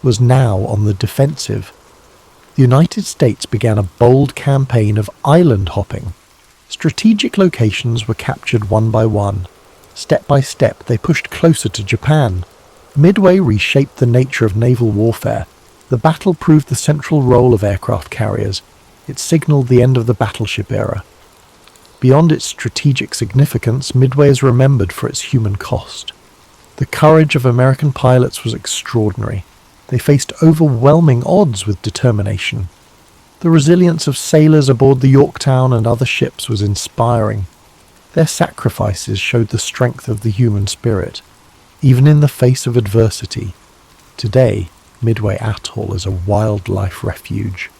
was now on the defensive. The United States began a bold campaign of island hopping. Strategic locations were captured one by one. Step by step, they pushed closer to Japan. Midway reshaped the nature of naval warfare. The battle proved the central role of aircraft carriers. It signaled the end of the battleship era. Beyond its strategic significance, Midway is remembered for its human cost. The courage of American pilots was extraordinary. They faced overwhelming odds with determination. The resilience of sailors aboard the Yorktown and other ships was inspiring. Their sacrifices showed the strength of the human spirit, even in the face of adversity. Today, Midway Atoll is a wildlife refuge.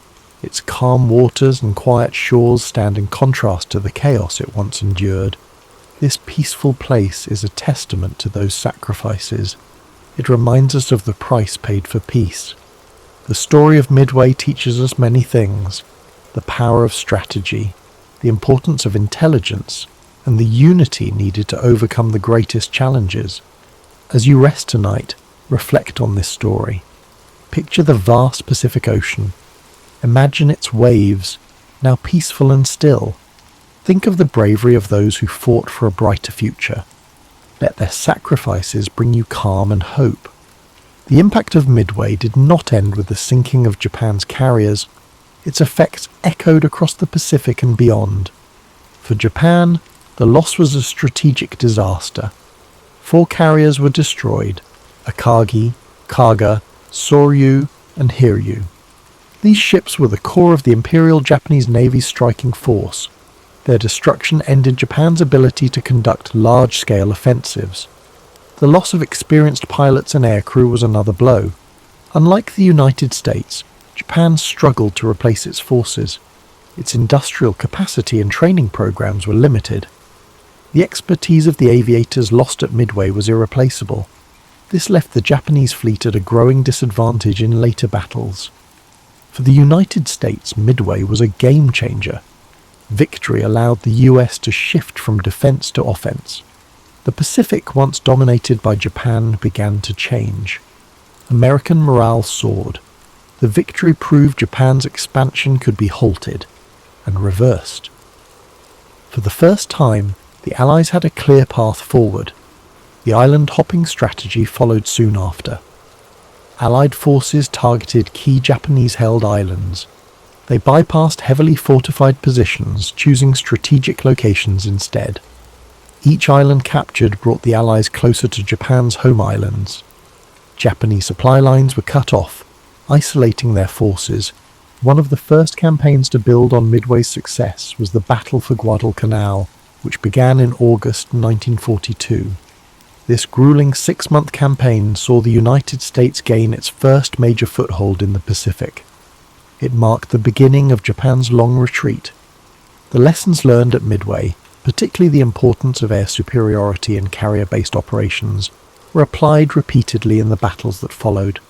Its calm waters and quiet shores stand in contrast to the chaos it once endured. This peaceful place is a testament to those sacrifices. It reminds us of the price paid for peace. The story of Midway teaches us many things: the power of strategy, the importance of intelligence, and the unity needed to overcome the greatest challenges. As you rest tonight, reflect on this story. Picture the vast Pacific Ocean. Imagine its waves, now peaceful and still. Think of the bravery of those who fought for a brighter future. Let their sacrifices bring you calm and hope. The impact of Midway did not end with the sinking of Japan's carriers. Its effects echoed across the Pacific and beyond. For Japan, the loss was a strategic disaster. 4 carriers were destroyed: Akagi, Kaga, Soryu, and Hiryu. These ships were the core of the Imperial Japanese Navy's striking force. Their destruction ended Japan's ability to conduct large-scale offensives. The loss of experienced pilots and aircrew was another blow. Unlike the United States, Japan struggled to replace its forces. Its industrial capacity and training programs were limited. The expertise of the aviators lost at Midway was irreplaceable. This left the Japanese fleet at a growing disadvantage in later battles. For the United States, Midway was a game-changer. Victory allowed the US to shift from defense to offense. The Pacific, once dominated by Japan, began to change. American morale soared. The victory proved Japan's expansion could be halted and reversed. For the first time, the Allies had a clear path forward. The island-hopping strategy followed soon after. Allied forces targeted key Japanese-held islands. They bypassed heavily fortified positions, choosing strategic locations instead. Each island captured brought the Allies closer to Japan's home islands. Japanese supply lines were cut off, isolating their forces. One of the first campaigns to build on Midway's success was the Battle for Guadalcanal, which began in August 1942. This grueling 6-month campaign saw the United States gain its first major foothold in the Pacific. It marked the beginning of Japan's long retreat. The lessons learned at Midway, particularly the importance of air superiority in carrier-based operations, were applied repeatedly in the battles that followed.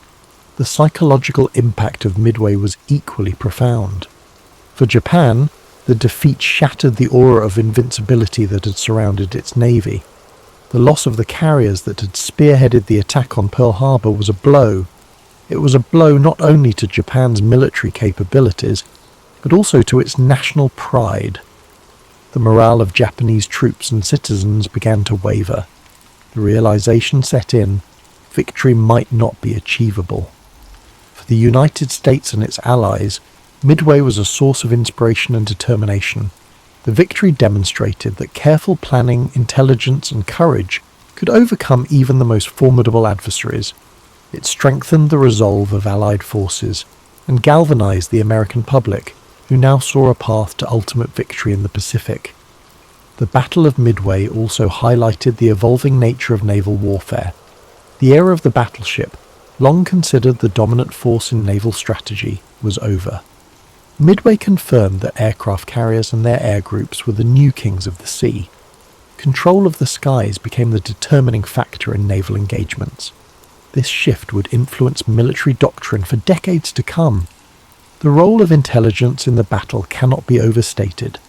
The psychological impact of Midway was equally profound. For Japan, the defeat shattered the aura of invincibility that had surrounded its navy. The loss of the carriers that had spearheaded the attack on Pearl Harbor was a blow. It was a blow not only to Japan's military capabilities, but also to its national pride. The morale of Japanese troops and citizens began to waver. The realization set in: victory might not be achievable. For the United States and its allies, Midway was a source of inspiration and determination. The victory demonstrated that careful planning, intelligence, and courage could overcome even the most formidable adversaries. It strengthened the resolve of Allied forces. and galvanized the American public, who now saw a path to ultimate victory in the Pacific. The Battle of Midway also highlighted the evolving nature of naval warfare. The era of the battleship, long considered the dominant force in naval strategy, was over. Midway confirmed that aircraft carriers and their air groups were the new kings of the sea. Control of the skies became the determining factor in naval engagements. This shift would influence military doctrine for decades to come. The role of intelligence in the battle cannot be overstated.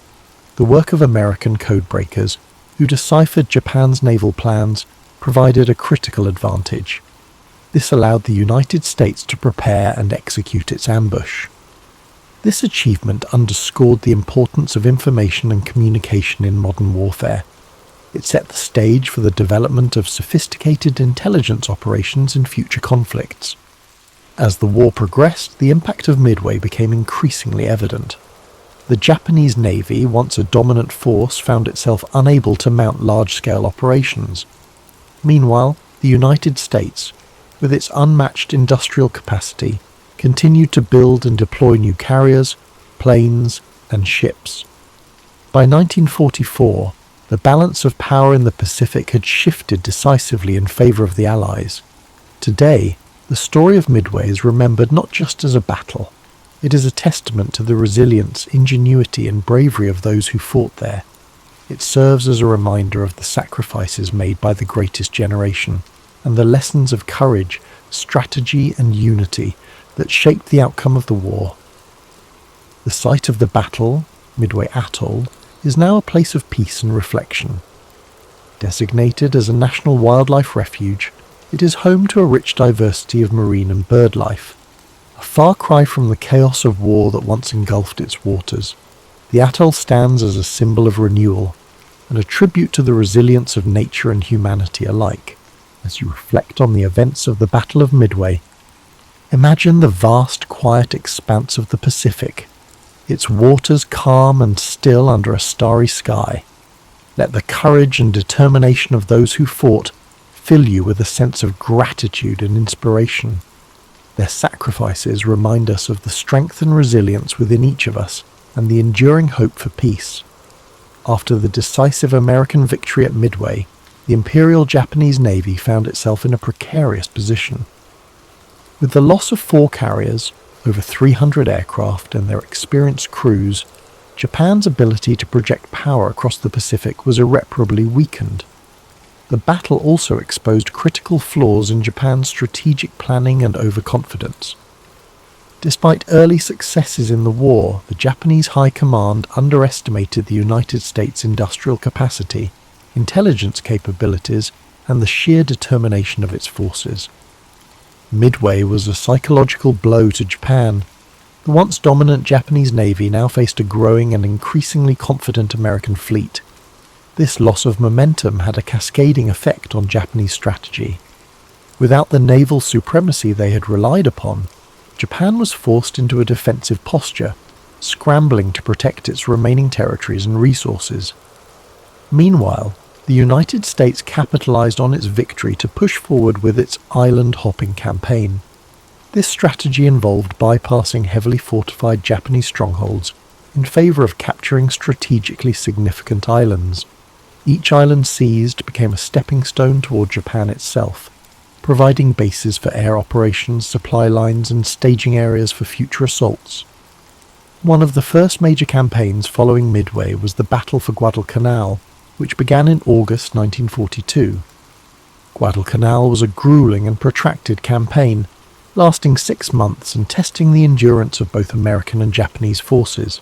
The work of American codebreakers, who deciphered Japan's naval plans, provided a critical advantage. This allowed the United States to prepare and execute its ambush. This achievement underscored the importance of information and communication in modern warfare. It set the stage for the development of sophisticated intelligence operations in future conflicts. As the war progressed, the impact of Midway became increasingly evident. The Japanese Navy, once a dominant force, found itself unable to mount large-scale operations. Meanwhile, the United States, with its unmatched industrial capacity, continued to build and deploy new carriers, planes, and ships. By 1944, the balance of power in the Pacific had shifted decisively in favor of the Allies. Today, the story of Midway is remembered not just as a battle. It is a testament to the resilience, ingenuity, and bravery of those who fought there. It serves as a reminder of the sacrifices made by the greatest generation, and the lessons of courage, strategy, and unity that shaped the outcome of the war. The site of the battle, Midway Atoll, is now a place of peace and reflection. Designated as a national wildlife refuge, it is home to a rich diversity of marine and bird life. A far cry from the chaos of war that once engulfed its waters, the atoll stands as a symbol of renewal and a tribute to the resilience of nature and humanity alike. As you reflect on the events of the Battle of Midway, imagine the vast, quiet expanse of the Pacific, its waters calm and still under a starry sky. Let the courage and determination of those who fought fill you with a sense of gratitude and inspiration. Their sacrifices remind us of the strength and resilience within each of us and the enduring hope for peace. After the decisive American victory at Midway, the Imperial Japanese Navy found itself in a precarious position. With the loss of 4 carriers, over 300 aircraft, and their experienced crews, Japan's ability to project power across the Pacific was irreparably weakened. The battle also exposed critical flaws in Japan's strategic planning and overconfidence. Despite early successes in the war, the Japanese High Command underestimated the United States' industrial capacity, intelligence capabilities, and the sheer determination of its forces. Midway was a psychological blow to Japan. The once dominant Japanese Navy now faced a growing and increasingly confident American fleet. This loss of momentum had a cascading effect on Japanese strategy. Without the naval supremacy they had relied upon, Japan was forced into a defensive posture, scrambling to protect its remaining territories and resources. Meanwhile, the United States capitalized on its victory to push forward with its island-hopping campaign. This strategy involved bypassing heavily fortified Japanese strongholds in favor of capturing strategically significant islands. Each island seized became a stepping stone toward Japan itself, providing bases for air operations, supply lines, and staging areas for future assaults. One of the first major campaigns following Midway was the Battle for Guadalcanal, which began in August 1942. Guadalcanal was a grueling and protracted campaign, lasting 6 months and testing the endurance of both American and Japanese forces.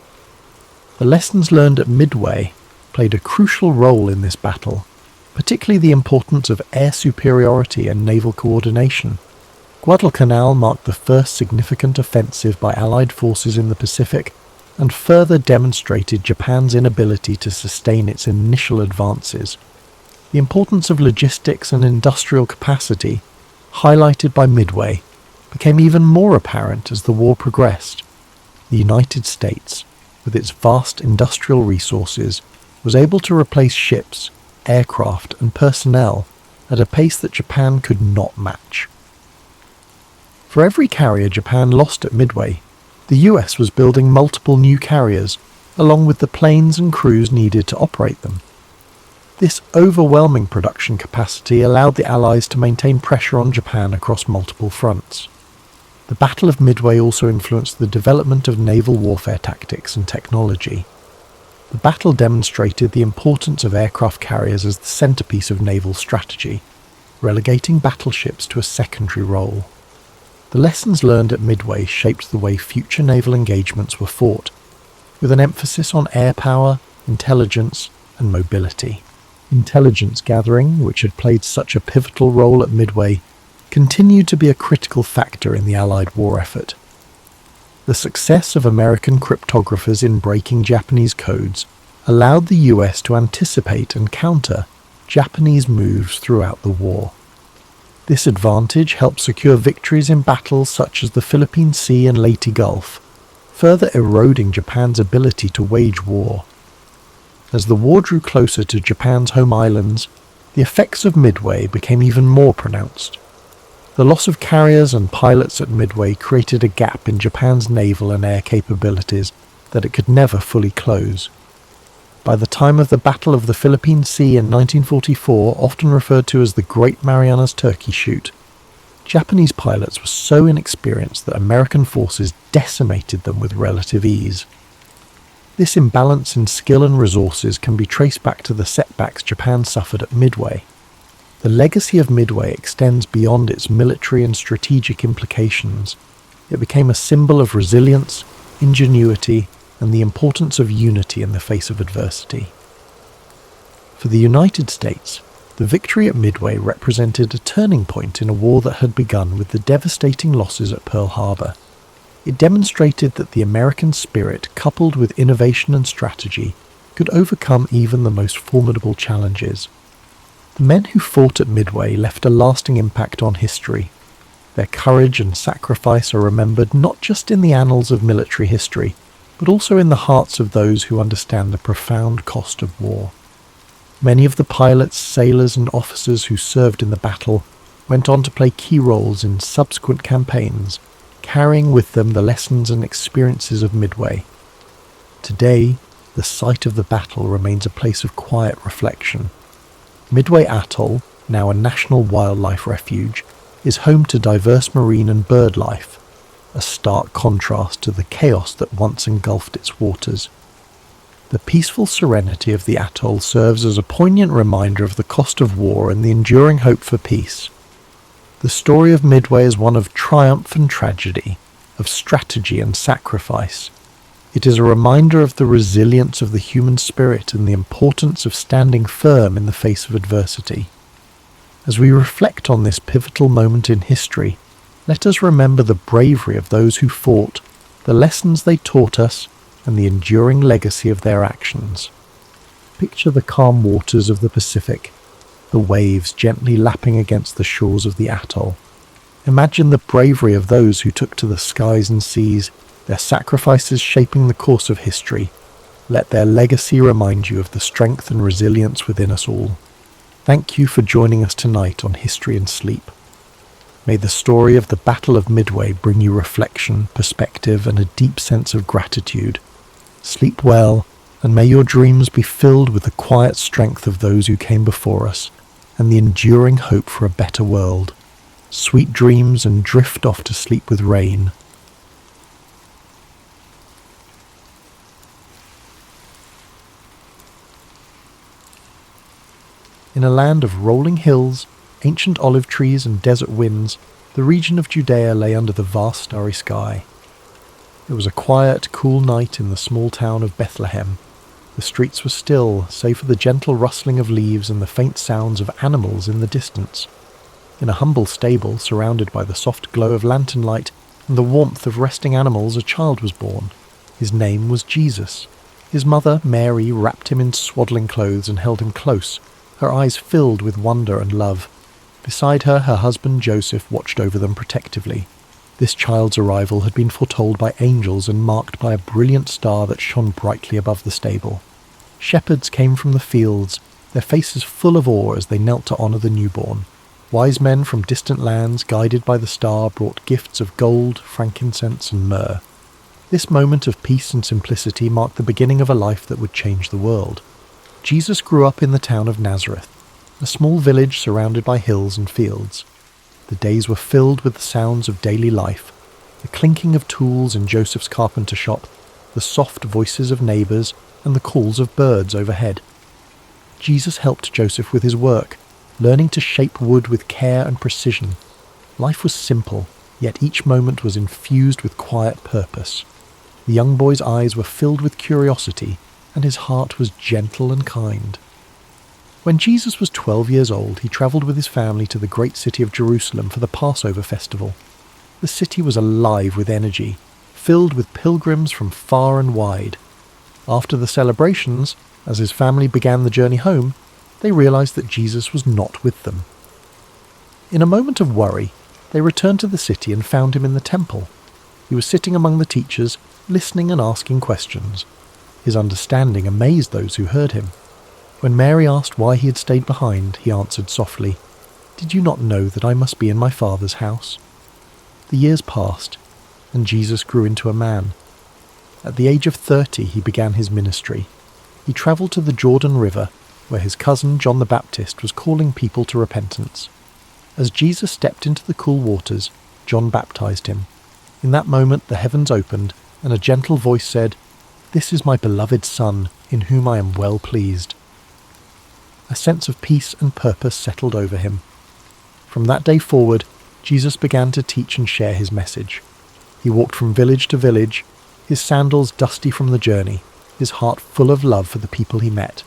The lessons learned at Midway played a crucial role in this battle, particularly the importance of air superiority and naval coordination. Guadalcanal marked the first significant offensive by Allied forces in the Pacific and further demonstrated Japan's inability to sustain its initial advances. The importance of logistics and industrial capacity, highlighted by Midway, became even more apparent as the war progressed. The United States, with its vast industrial resources, was able to replace ships, aircraft, and personnel at a pace that Japan could not match. For every carrier Japan lost at Midway, The US was building multiple new carriers, along with the planes and crews needed to operate them. This overwhelming production capacity allowed the Allies to maintain pressure on Japan across multiple fronts. The Battle of Midway also influenced the development of naval warfare tactics and technology. The battle demonstrated the importance of aircraft carriers as the centerpiece of naval strategy, relegating battleships to a secondary role. The lessons learned at Midway shaped the way future naval engagements were fought, with an emphasis on air power, intelligence, and mobility. Intelligence gathering, which had played such a pivotal role at Midway, continued to be a critical factor in the Allied war effort. The success of American cryptographers in breaking Japanese codes allowed the US to anticipate and counter Japanese moves throughout the war. This advantage helped secure victories in battles such as the Philippine Sea and Leyte Gulf, further eroding Japan's ability to wage war. As the war drew closer to Japan's home islands, the effects of Midway became even more pronounced. The loss of carriers and pilots at Midway created a gap in Japan's naval and air capabilities that it could never fully close. By the time of the Battle of the Philippine Sea in 1944, often referred to as the Great Marianas Turkey Shoot, Japanese pilots were so inexperienced that American forces decimated them with relative ease. This imbalance in skill and resources can be traced back to the setbacks Japan suffered at Midway. The legacy of Midway extends beyond its military and strategic implications. It became a symbol of resilience, ingenuity, and the importance of unity in the face of adversity. For the United States, the victory at Midway represented a turning point in a war that had begun with the devastating losses at Pearl Harbor. It demonstrated that the American spirit, coupled with innovation and strategy, could overcome even the most formidable challenges. The men who fought at Midway left a lasting impact on history. Their courage and sacrifice are remembered not just in the annals of military history, but also in the hearts of those who understand the profound cost of war. Many of the pilots, sailors, and officers who served in the battle went on to play key roles in subsequent campaigns, carrying with them the lessons and experiences of Midway. Today, the site of the battle remains a place of quiet reflection. Midway Atoll, now a national wildlife refuge, is home to diverse marine and bird life, a stark contrast to the chaos that once engulfed its waters. The peaceful serenity of the atoll serves as a poignant reminder of the cost of war and the enduring hope for peace. The story of Midway is one of triumph and tragedy, of strategy and sacrifice. It is a reminder of the resilience of the human spirit and the importance of standing firm in the face of adversity. As we reflect on this pivotal moment in history, let us remember the bravery of those who fought, the lessons they taught us, and the enduring legacy of their actions. Picture the calm waters of the Pacific, the waves gently lapping against the shores of the atoll. Imagine the bravery of those who took to the skies and seas, their sacrifices shaping the course of history. Let their legacy remind you of the strength and resilience within us all. Thank you for joining us tonight on History and Sleep. May the story of the Battle of Midway bring you reflection, perspective, and a deep sense of gratitude. Sleep well, and may your dreams be filled with the quiet strength of those who came before us, and the enduring hope for a better world. Sweet dreams, and drift off to sleep with rain. In a land of rolling hills, ancient olive trees and desert winds, the region of Judea lay under the vast starry sky. It was a quiet, cool night in the small town of Bethlehem. The streets were still, save for the gentle rustling of leaves and the faint sounds of animals in the distance. In a humble stable, surrounded by the soft glow of lantern light and the warmth of resting animals, a child was born. His name was Jesus. His mother, Mary, wrapped him in swaddling clothes and held him close, her eyes filled with wonder and love. Beside her, her husband Joseph watched over them protectively. This child's arrival had been foretold by angels and marked by a brilliant star that shone brightly above the stable. Shepherds came from the fields, their faces full of awe as they knelt to honour the newborn. Wise men from distant lands, guided by the star, brought gifts of gold, frankincense, and myrrh. This moment of peace and simplicity marked the beginning of a life that would change the world. Jesus grew up in the town of Nazareth, a small village surrounded by hills and fields. The days were filled with the sounds of daily life, the clinking of tools in Joseph's carpenter shop, the soft voices of neighbours, and the calls of birds overhead. Jesus helped Joseph with his work, learning to shape wood with care and precision. Life was simple, yet each moment was infused with quiet purpose. The young boy's eyes were filled with curiosity, and his heart was gentle and kind. When Jesus was 12 years old, he travelled with his family to the great city of Jerusalem for the Passover festival. The city was alive with energy, filled with pilgrims from far and wide. After the celebrations, as his family began the journey home, they realized that Jesus was not with them. In a moment of worry, they returned to the city and found him in the temple. He was sitting among the teachers, listening and asking questions. His understanding amazed those who heard him. When Mary asked why he had stayed behind, he answered softly, "Did you not know that I must be in my Father's house?" The years passed, and Jesus grew into a man. At the age of 30, he began his ministry. He travelled to the Jordan River, where his cousin John the Baptist was calling people to repentance. As Jesus stepped into the cool waters, John baptized him. In that moment the heavens opened, and a gentle voice said, "This is my beloved Son, in whom I am well pleased." A sense of peace and purpose settled over him. From that day forward, Jesus began to teach and share his message. He walked from village to village, his sandals dusty from the journey, his heart full of love for the people he met.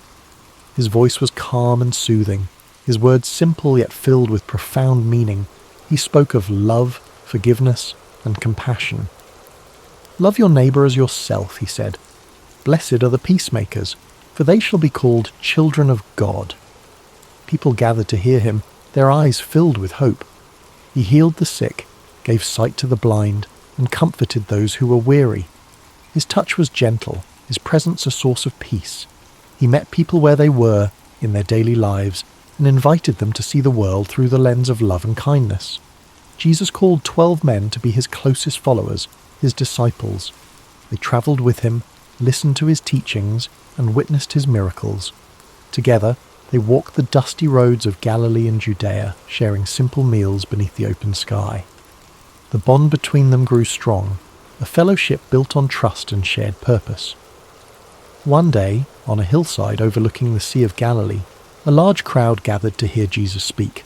His voice was calm and soothing, his words simple yet filled with profound meaning. He spoke of love, forgiveness, and compassion. "Love your neighbour as yourself," he said. "Blessed are the peacemakers, for they shall be called children of God." People gathered to hear him, their eyes filled with hope. He healed the sick, gave sight to the blind, and comforted those who were weary. His touch was gentle, his presence a source of peace. He met people where they were, in their daily lives, and invited them to see the world through the lens of love and kindness. Jesus called 12 men to be his closest followers, his disciples. They travelled with him, listened to his teachings, and witnessed his miracles. Together, they walked the dusty roads of Galilee and Judea, sharing simple meals beneath the open sky. The bond between them grew strong, a fellowship built on trust and shared purpose. One day, on a hillside overlooking the Sea of Galilee, a large crowd gathered to hear Jesus speak.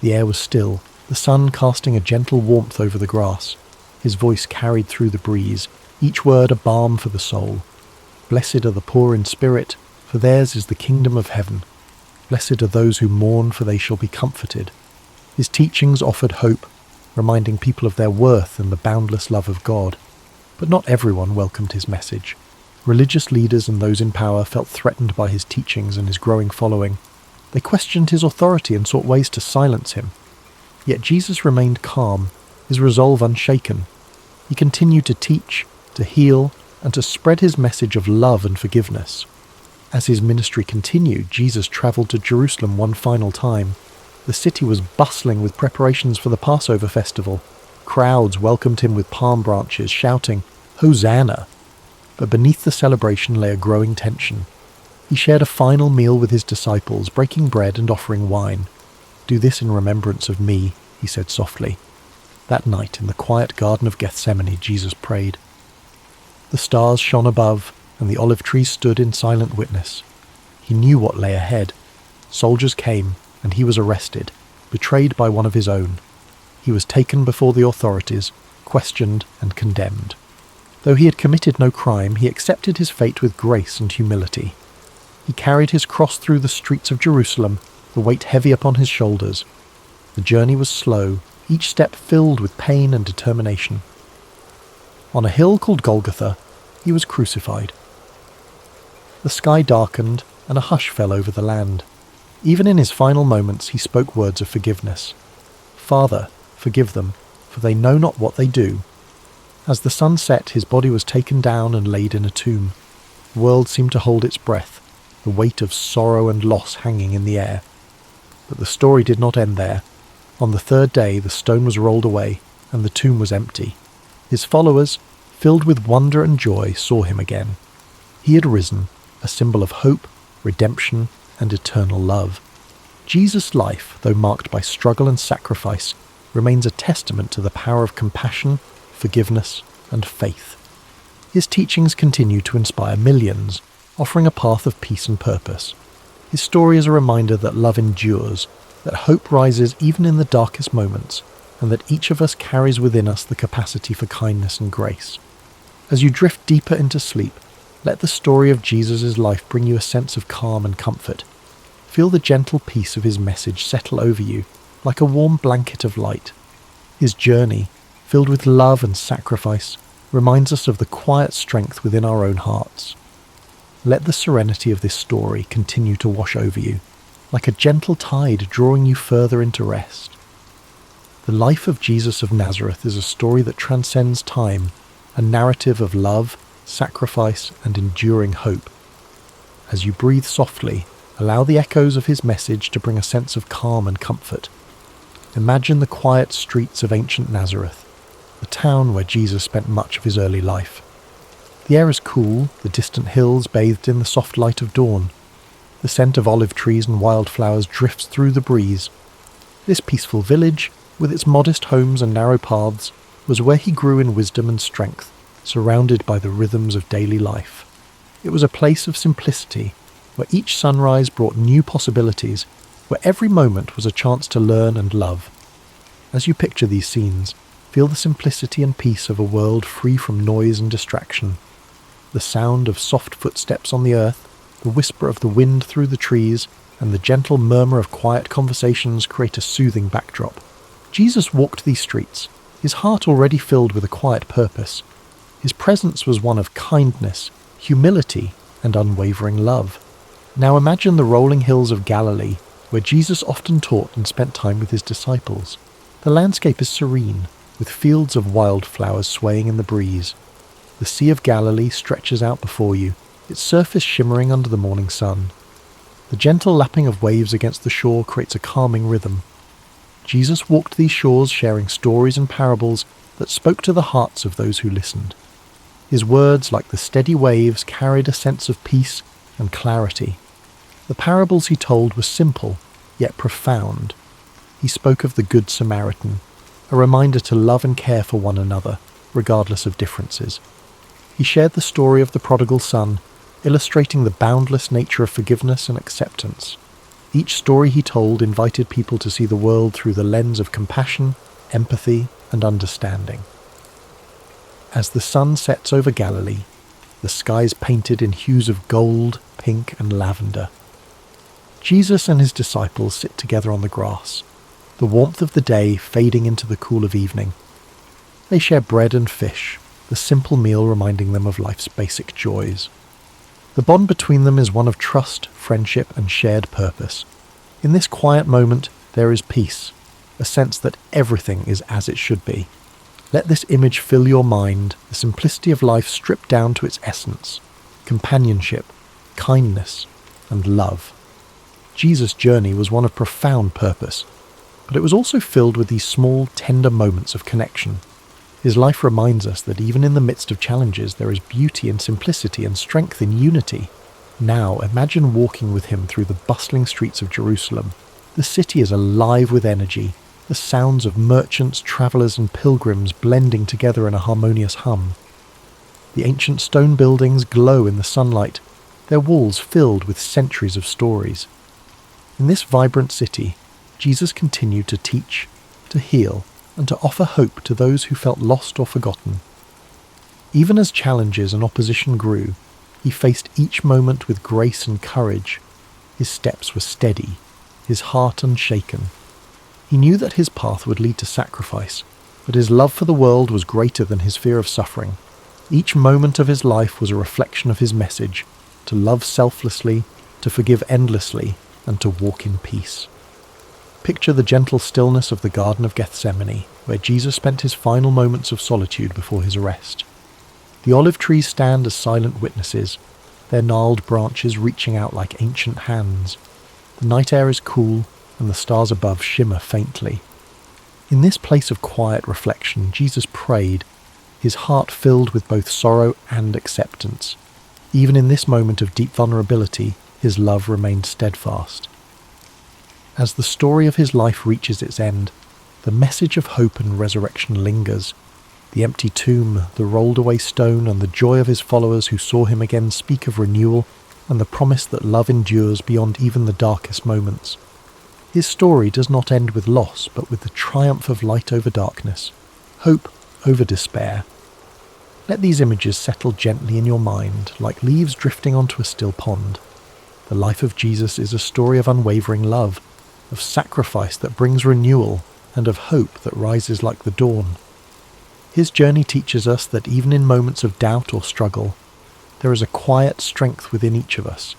The air was still, the sun casting a gentle warmth over the grass. His voice carried through the breeze, each word a balm for the soul. "Blessed are the poor in spirit, for theirs is the kingdom of heaven. Blessed are those who mourn, for they shall be comforted." His teachings offered hope, reminding people of their worth and the boundless love of God. But not everyone welcomed his message. Religious leaders and those in power felt threatened by his teachings and his growing following. They questioned his authority and sought ways to silence him. Yet Jesus remained calm, his resolve unshaken. He continued to teach, to heal, and to spread his message of love and forgiveness. As his ministry continued, Jesus travelled to Jerusalem one final time. The city was bustling with preparations for the Passover festival. Crowds welcomed him with palm branches, shouting, "Hosanna!" But beneath the celebration lay a growing tension. He shared a final meal with his disciples, breaking bread and offering wine. "Do this in remembrance of me," he said softly. That night, in the quiet Garden of Gethsemane, Jesus prayed. The stars shone above, and the olive trees stood in silent witness. He knew what lay ahead. Soldiers came, and he was arrested, betrayed by one of his own. He was taken before the authorities, questioned and condemned. Though he had committed no crime, he accepted his fate with grace and humility. He carried his cross through the streets of Jerusalem, the weight heavy upon his shoulders. The journey was slow, each step filled with pain and determination. On a hill called Golgotha, he was crucified. The sky darkened, and a hush fell over the land. Even in his final moments, he spoke words of forgiveness. "Father, forgive them, for they know not what they do." As the sun set, his body was taken down and laid in a tomb. The world seemed to hold its breath, the weight of sorrow and loss hanging in the air. But the story did not end there. On the third day, the stone was rolled away, and the tomb was empty. His followers, filled with wonder and joy, saw him again. He had risen, a symbol of hope, redemption, and eternal love. Jesus' life, though marked by struggle and sacrifice, remains a testament to the power of compassion, forgiveness, and faith. His teachings continue to inspire millions, offering a path of peace and purpose. His story is a reminder that love endures, that hope rises even in the darkest moments, and that each of us carries within us the capacity for kindness and grace. As you drift deeper into sleep, let the story of Jesus' life bring you a sense of calm and comfort. Feel the gentle peace of his message settle over you, like a warm blanket of light. His journey, filled with love and sacrifice, reminds us of the quiet strength within our own hearts. Let the serenity of this story continue to wash over you, like a gentle tide drawing you further into rest. The life of Jesus of Nazareth is a story that transcends time, a narrative of love, sacrifice, and enduring hope. As you breathe softly, allow the echoes of his message to bring a sense of calm and comfort. Imagine the quiet streets of ancient Nazareth, the town where Jesus spent much of his early life. The air is cool, the distant hills bathed in the soft light of dawn. The scent of olive trees and wildflowers drifts through the breeze. This peaceful village, with its modest homes and narrow paths, was where he grew in wisdom and strength, surrounded by the rhythms of daily life. It was a place of simplicity, where each sunrise brought new possibilities, where every moment was a chance to learn and love. As you picture these scenes, feel the simplicity and peace of a world free from noise and distraction. The sound of soft footsteps on the earth, the whisper of the wind through the trees, and the gentle murmur of quiet conversations create a soothing backdrop. Jesus walked these streets, his heart already filled with a quiet purpose. His presence was one of kindness, humility, and unwavering love. Now imagine the rolling hills of Galilee, where Jesus often taught and spent time with his disciples. The landscape is serene, with fields of wildflowers swaying in the breeze. The Sea of Galilee stretches out before you, its surface shimmering under the morning sun. The gentle lapping of waves against the shore creates a calming rhythm. Jesus walked these shores sharing stories and parables that spoke to the hearts of those who listened. His words, like the steady waves, carried a sense of peace and clarity. The parables he told were simple, yet profound. He spoke of the Good Samaritan, a reminder to love and care for one another, regardless of differences. He shared the story of the prodigal son, illustrating the boundless nature of forgiveness and acceptance. Each story he told invited people to see the world through the lens of compassion, empathy, and understanding. As the sun sets over Galilee, the skies painted in hues of gold, pink, and lavender. Jesus and his disciples sit together on the grass, the warmth of the day fading into the cool of evening. They share bread and fish, the simple meal reminding them of life's basic joys. The bond between them is one of trust, friendship, and shared purpose. In this quiet moment, there is peace, a sense that everything is as it should be. Let this image fill your mind, the simplicity of life stripped down to its essence, companionship, kindness, and love. Jesus' journey was one of profound purpose, but it was also filled with these small, tender moments of connection. His life reminds us that even in the midst of challenges, there is beauty in simplicity and strength in unity. Now, imagine walking with him through the bustling streets of Jerusalem. The city is alive with energy, the sounds of merchants, travellers, and pilgrims blending together in a harmonious hum. The ancient stone buildings glow in the sunlight, their walls filled with centuries of stories. In this vibrant city, Jesus continued to teach, to heal, and to offer hope to those who felt lost or forgotten. Even as challenges and opposition grew, he faced each moment with grace and courage. His steps were steady, his heart unshaken. He knew that his path would lead to sacrifice, but his love for the world was greater than his fear of suffering. Each moment of his life was a reflection of his message, to love selflessly, to forgive endlessly, and to walk in peace. Picture the gentle stillness of the Garden of Gethsemane, where Jesus spent his final moments of solitude before his arrest. The olive trees stand as silent witnesses, their gnarled branches reaching out like ancient hands. The night air is cool, and the stars above shimmer faintly. In this place of quiet reflection, Jesus prayed, his heart filled with both sorrow and acceptance. Even in this moment of deep vulnerability, his love remained steadfast. As the story of his life reaches its end, the message of hope and resurrection lingers. The empty tomb, the rolled-away stone, and the joy of his followers who saw him again speak of renewal and the promise that love endures beyond even the darkest moments. His story does not end with loss, but with the triumph of light over darkness, hope over despair. Let these images settle gently in your mind, like leaves drifting onto a still pond. The life of Jesus is a story of unwavering love, of sacrifice that brings renewal, and of hope that rises like the dawn. His journey teaches us that even in moments of doubt or struggle, there is a quiet strength within each of us,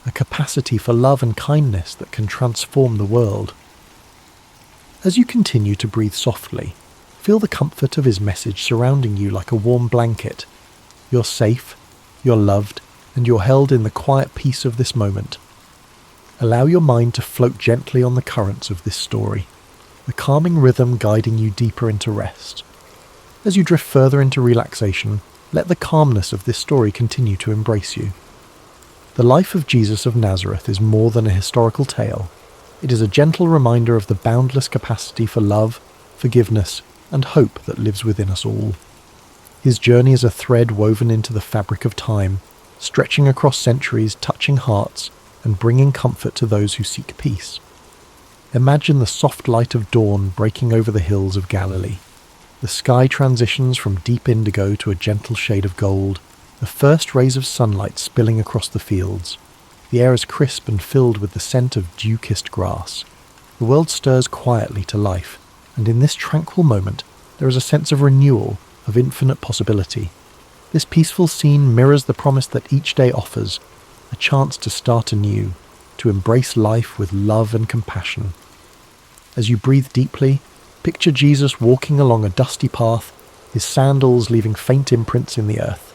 a capacity for love and kindness that can transform the world. As you continue to breathe softly, feel the comfort of his message surrounding you like a warm blanket. You're safe, you're loved, and you're held in the quiet peace of this moment. Allow your mind to float gently on the currents of this story, the calming rhythm guiding you deeper into rest. As you drift further into relaxation, let the calmness of this story continue to embrace you. The life of Jesus of Nazareth is more than a historical tale. It is a gentle reminder of the boundless capacity for love, forgiveness, and hope that lives within us all. His journey is a thread woven into the fabric of time, stretching across centuries, touching hearts, and bringing comfort to those who seek peace. Imagine the soft light of dawn breaking over the hills of Galilee. The sky transitions from deep indigo to a gentle shade of gold, the first rays of sunlight spilling across the fields. The air is crisp and filled with the scent of dew-kissed grass. The world stirs quietly to life, and in this tranquil moment there is a sense of renewal, of infinite possibility. This peaceful scene mirrors the promise that each day offers, a chance to start anew, to embrace life with love and compassion. As you breathe deeply, picture Jesus walking along a dusty path, his sandals leaving faint imprints in the earth.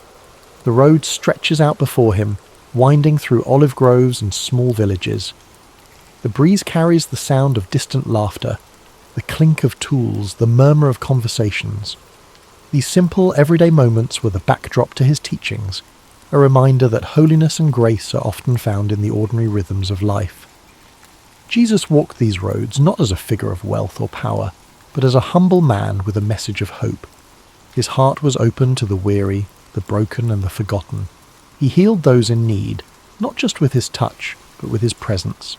The road stretches out before him, winding through olive groves and small villages. The breeze carries the sound of distant laughter, the clink of tools, the murmur of conversations. These simple, everyday moments were the backdrop to his teachings, a reminder that holiness and grace are often found in the ordinary rhythms of life. Jesus walked these roads not as a figure of wealth or power, but as a humble man with a message of hope. His heart was open to the weary, the broken, and the forgotten. He healed those in need, not just with his touch, but with his presence.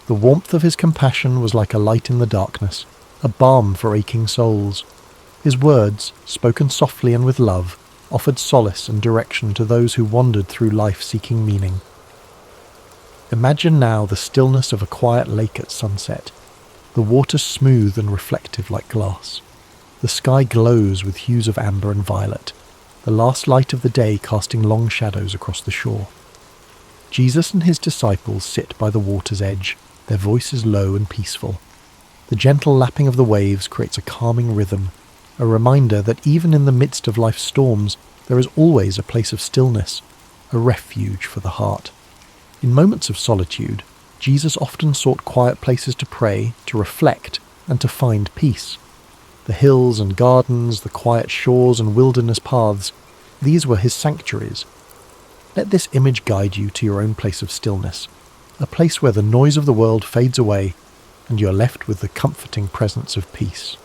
The warmth of his compassion was like a light in the darkness, a balm for aching souls. His words, spoken softly and with love, offered solace and direction to those who wandered through life seeking meaning. Imagine now the stillness of a quiet lake at sunset, the water smooth and reflective like glass. The sky glows with hues of amber and violet, the last light of the day casting long shadows across the shore. Jesus and his disciples sit by the water's edge, their voices low and peaceful. The gentle lapping of the waves creates a calming rhythm, a reminder that even in the midst of life's storms, there is always a place of stillness, a refuge for the heart. In moments of solitude, Jesus often sought quiet places to pray, to reflect, and to find peace. The hills and gardens, the quiet shores and wilderness paths, these were his sanctuaries. Let this image guide you to your own place of stillness, a place where the noise of the world fades away and you're left with the comforting presence of peace.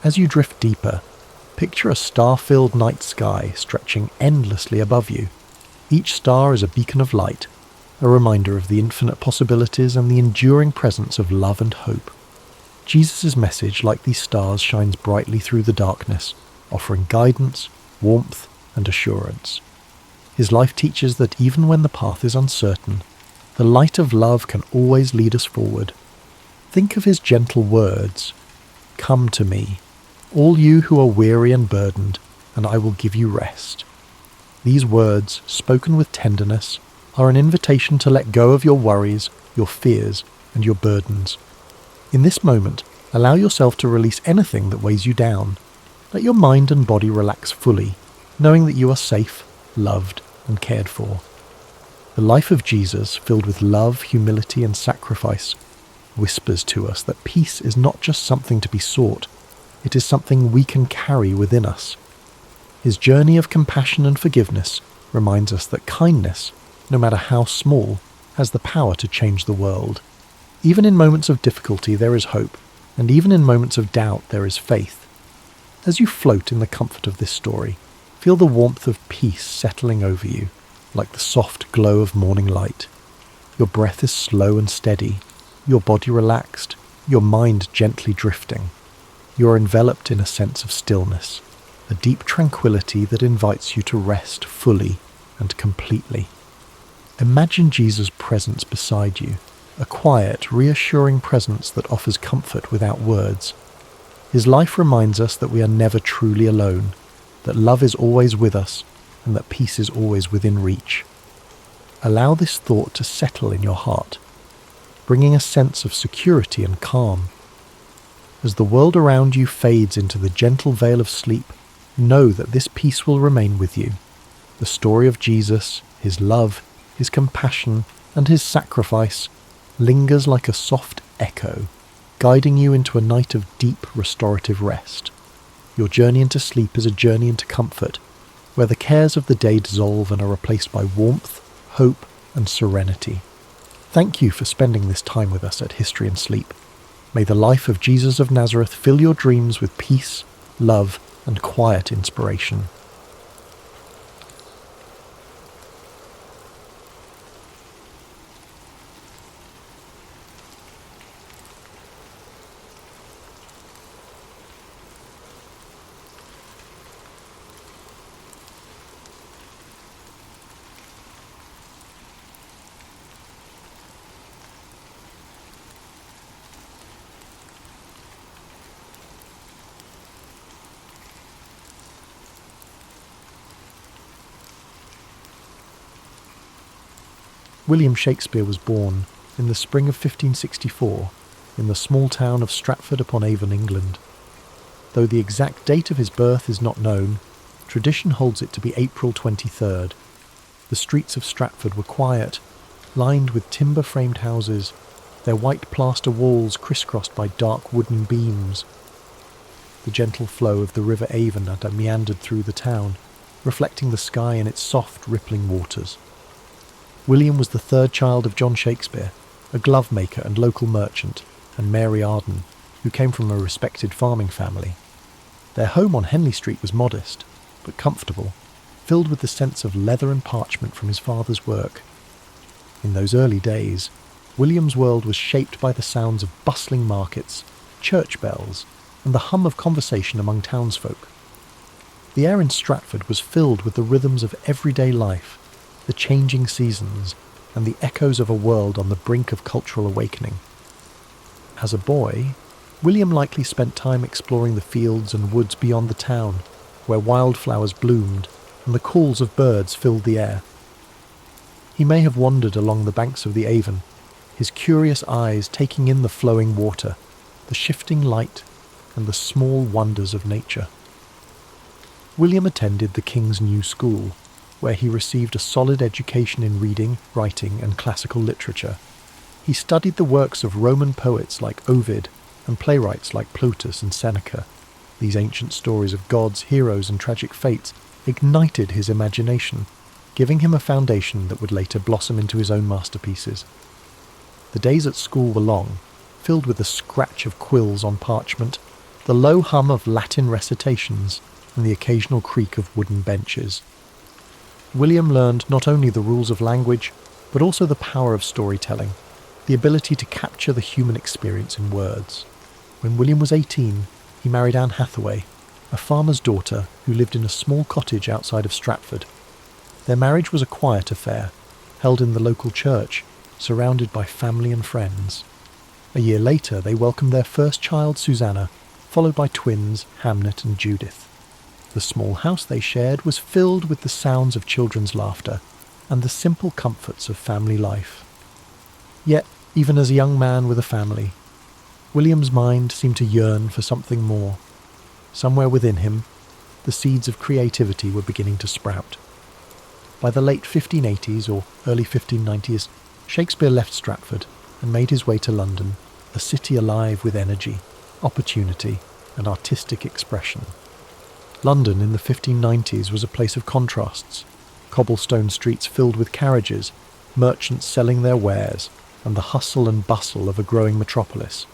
As you drift deeper, picture a star-filled night sky stretching endlessly above you. Each star is a beacon of light, a reminder of the infinite possibilities and the enduring presence of love and hope. Jesus' message, like these stars, shines brightly through the darkness, offering guidance, warmth, and assurance. His life teaches that even when the path is uncertain, the light of love can always lead us forward. Think of his gentle words, "Come to me, all you who are weary and burdened, and I will give you rest." These words, spoken with tenderness, are an invitation to let go of your worries, your fears, and your burdens. In this moment, allow yourself to release anything that weighs you down. Let your mind and body relax fully, knowing that you are safe, loved, and cared for. The life of Jesus, filled with love, humility, and sacrifice, whispers to us that peace is not just something to be sought, it is something we can carry within us. His journey of compassion and forgiveness reminds us that kindness, no matter how small, has the power to change the world. Even in moments of difficulty there is hope, and even in moments of doubt there is faith. As you float in the comfort of this story, feel the warmth of peace settling over you, like the soft glow of morning light. Your breath is slow and steady, your body relaxed, your mind gently drifting. You are enveloped in a sense of stillness, a deep tranquility that invites you to rest fully and completely. Imagine Jesus' presence beside you, a quiet, reassuring presence that offers comfort without words. His life reminds us that we are never truly alone, that love is always with us, and that peace is always within reach. Allow this thought to settle in your heart, bringing a sense of security and calm. As the world around you fades into the gentle veil of sleep, know that this peace will remain with you. The story of Jesus, his love, his compassion, and his sacrifice lingers like a soft echo, guiding you into a night of deep restorative rest. Your journey into sleep is a journey into comfort, where the cares of the day dissolve and are replaced by warmth, hope, and serenity. Thank you for spending this time with us at History and Sleep. May the life of Jesus of Nazareth fill your dreams with peace, love, and quiet inspiration. William Shakespeare was born in the spring of 1564 in the small town of Stratford-upon-Avon, England. Though the exact date of his birth is not known, tradition holds it to be April 23rd. The streets of Stratford were quiet, lined with timber-framed houses, their white plaster walls crisscrossed by dark wooden beams. The gentle flow of the River Avon had meandered through the town, reflecting the sky in its soft, rippling waters. William was the third child of John Shakespeare, a glove-maker and local merchant, and Mary Arden, who came from a respected farming family. Their home on Henley Street was modest, but comfortable, filled with the sense of leather and parchment from his father's work. In those early days, William's world was shaped by the sounds of bustling markets, church bells, and the hum of conversation among townsfolk. The air in Stratford was filled with the rhythms of everyday life, the changing seasons, and the echoes of a world on the brink of cultural awakening. As a boy, William likely spent time exploring the fields and woods beyond the town, where wildflowers bloomed and the calls of birds filled the air. He may have wandered along the banks of the Avon, his curious eyes taking in the flowing water, the shifting light, and the small wonders of nature. William attended the King's New School, where he received a solid education in reading, writing, and classical literature. He studied the works of Roman poets like Ovid and playwrights like Plautus and Seneca. These ancient stories of gods, heroes, and tragic fates ignited his imagination, giving him a foundation that would later blossom into his own masterpieces. The days at school were long, filled with the scratch of quills on parchment, the low hum of Latin recitations, and the occasional creak of wooden benches. William learned not only the rules of language, but also the power of storytelling, the ability to capture the human experience in words. When William was 18, he married Anne Hathaway, a farmer's daughter who lived in a small cottage outside of Stratford. Their marriage was a quiet affair, held in the local church, surrounded by family and friends. A year later, they welcomed their first child, Susanna, followed by twins, Hamnet and Judith. The small house they shared was filled with the sounds of children's laughter and the simple comforts of family life. Yet, even as a young man with a family, William's mind seemed to yearn for something more. Somewhere within him, the seeds of creativity were beginning to sprout. By the late 1580s or early 1590s, Shakespeare left Stratford and made his way to London, a city alive with energy, opportunity, and artistic expression. London in the 1590s was a place of contrasts: cobblestone streets filled with carriages, merchants selling their wares, and the hustle and bustle of a growing metropolis.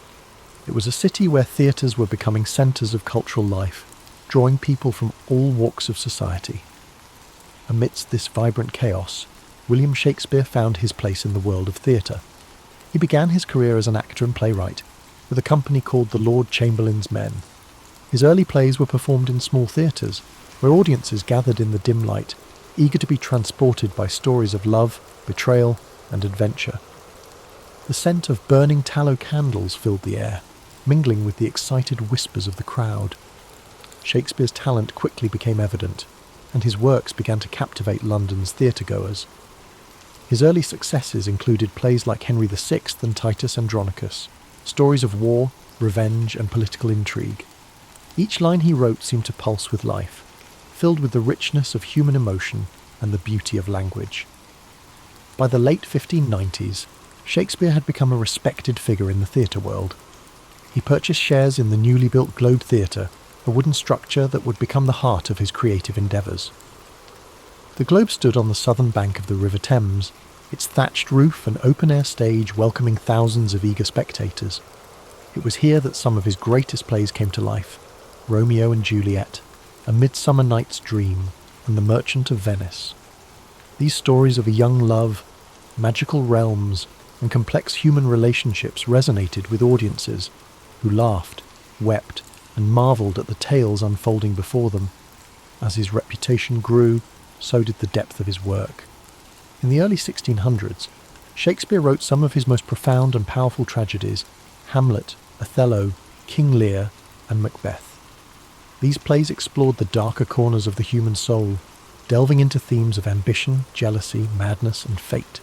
It was a city where theatres were becoming centres of cultural life, drawing people from all walks of society. Amidst this vibrant chaos, William Shakespeare found his place in the world of theatre. He began his career as an actor and playwright, with a company called the Lord Chamberlain's Men. His early plays were performed in small theatres, where audiences gathered in the dim light, eager to be transported by stories of love, betrayal, and adventure. The scent of burning tallow candles filled the air, mingling with the excited whispers of the crowd. Shakespeare's talent quickly became evident, and his works began to captivate London's theatre-goers. His early successes included plays like Henry VI and Titus Andronicus, stories of war, revenge, and political intrigue. Each line he wrote seemed to pulse with life, filled with the richness of human emotion and the beauty of language. By the late 1590s, Shakespeare had become a respected figure in the theatre world. He purchased shares in the newly built Globe Theatre, a wooden structure that would become the heart of his creative endeavours. The Globe stood on the southern bank of the River Thames, its thatched roof and open-air stage welcoming thousands of eager spectators. It was here that some of his greatest plays came to life: Romeo and Juliet, A Midsummer Night's Dream, and The Merchant of Venice. These stories of a young love, magical realms, and complex human relationships resonated with audiences who laughed, wept, and marvelled at the tales unfolding before them. As his reputation grew, so did the depth of his work. In the early 1600s, Shakespeare wrote some of his most profound and powerful tragedies: Hamlet, Othello, King Lear, and Macbeth. These plays explored the darker corners of the human soul, delving into themes of ambition, jealousy, madness, and fate.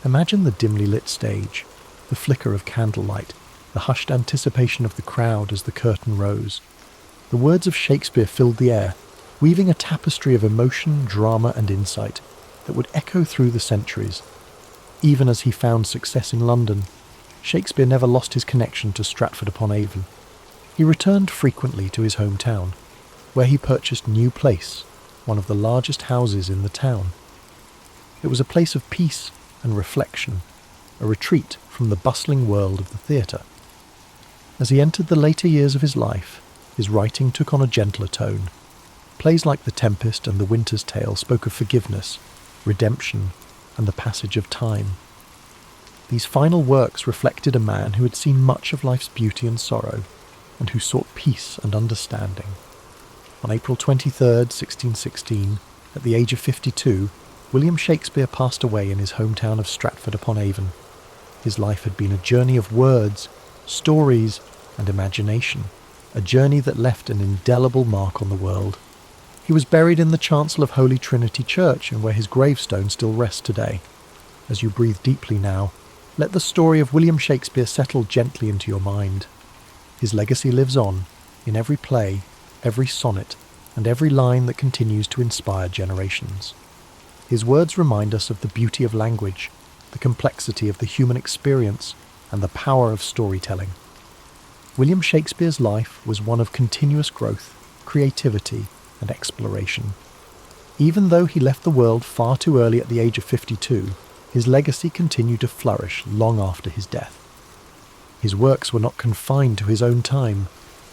Imagine the dimly lit stage, the flicker of candlelight, the hushed anticipation of the crowd as the curtain rose. The words of Shakespeare filled the air, weaving a tapestry of emotion, drama, and insight that would echo through the centuries. Even as he found success in London, Shakespeare never lost his connection to Stratford-upon-Avon. He returned frequently to his hometown, where he purchased New Place, one of the largest houses in the town. It was a place of peace and reflection, a retreat from the bustling world of the theatre. As he entered the later years of his life, his writing took on a gentler tone. Plays like The Tempest and The Winter's Tale spoke of forgiveness, redemption, and the passage of time. These final works reflected a man who had seen much of life's beauty and sorrow, and who sought peace and understanding. On April 23, 1616, at the age of 52, William Shakespeare passed away in his hometown of Stratford-upon-Avon. His life had been a journey of words, stories, and imagination, a journey that left an indelible mark on the world. He was buried in the chancel of Holy Trinity Church, and where his gravestone still rests today. As you breathe deeply now, let the story of William Shakespeare settle gently into your mind. His legacy lives on, in every play, every sonnet, and every line that continues to inspire generations. His words remind us of the beauty of language, the complexity of the human experience, and the power of storytelling. William Shakespeare's life was one of continuous growth, creativity, and exploration. Even though he left the world far too early at the age of 52, his legacy continued to flourish long after his death. His works were not confined to his own time.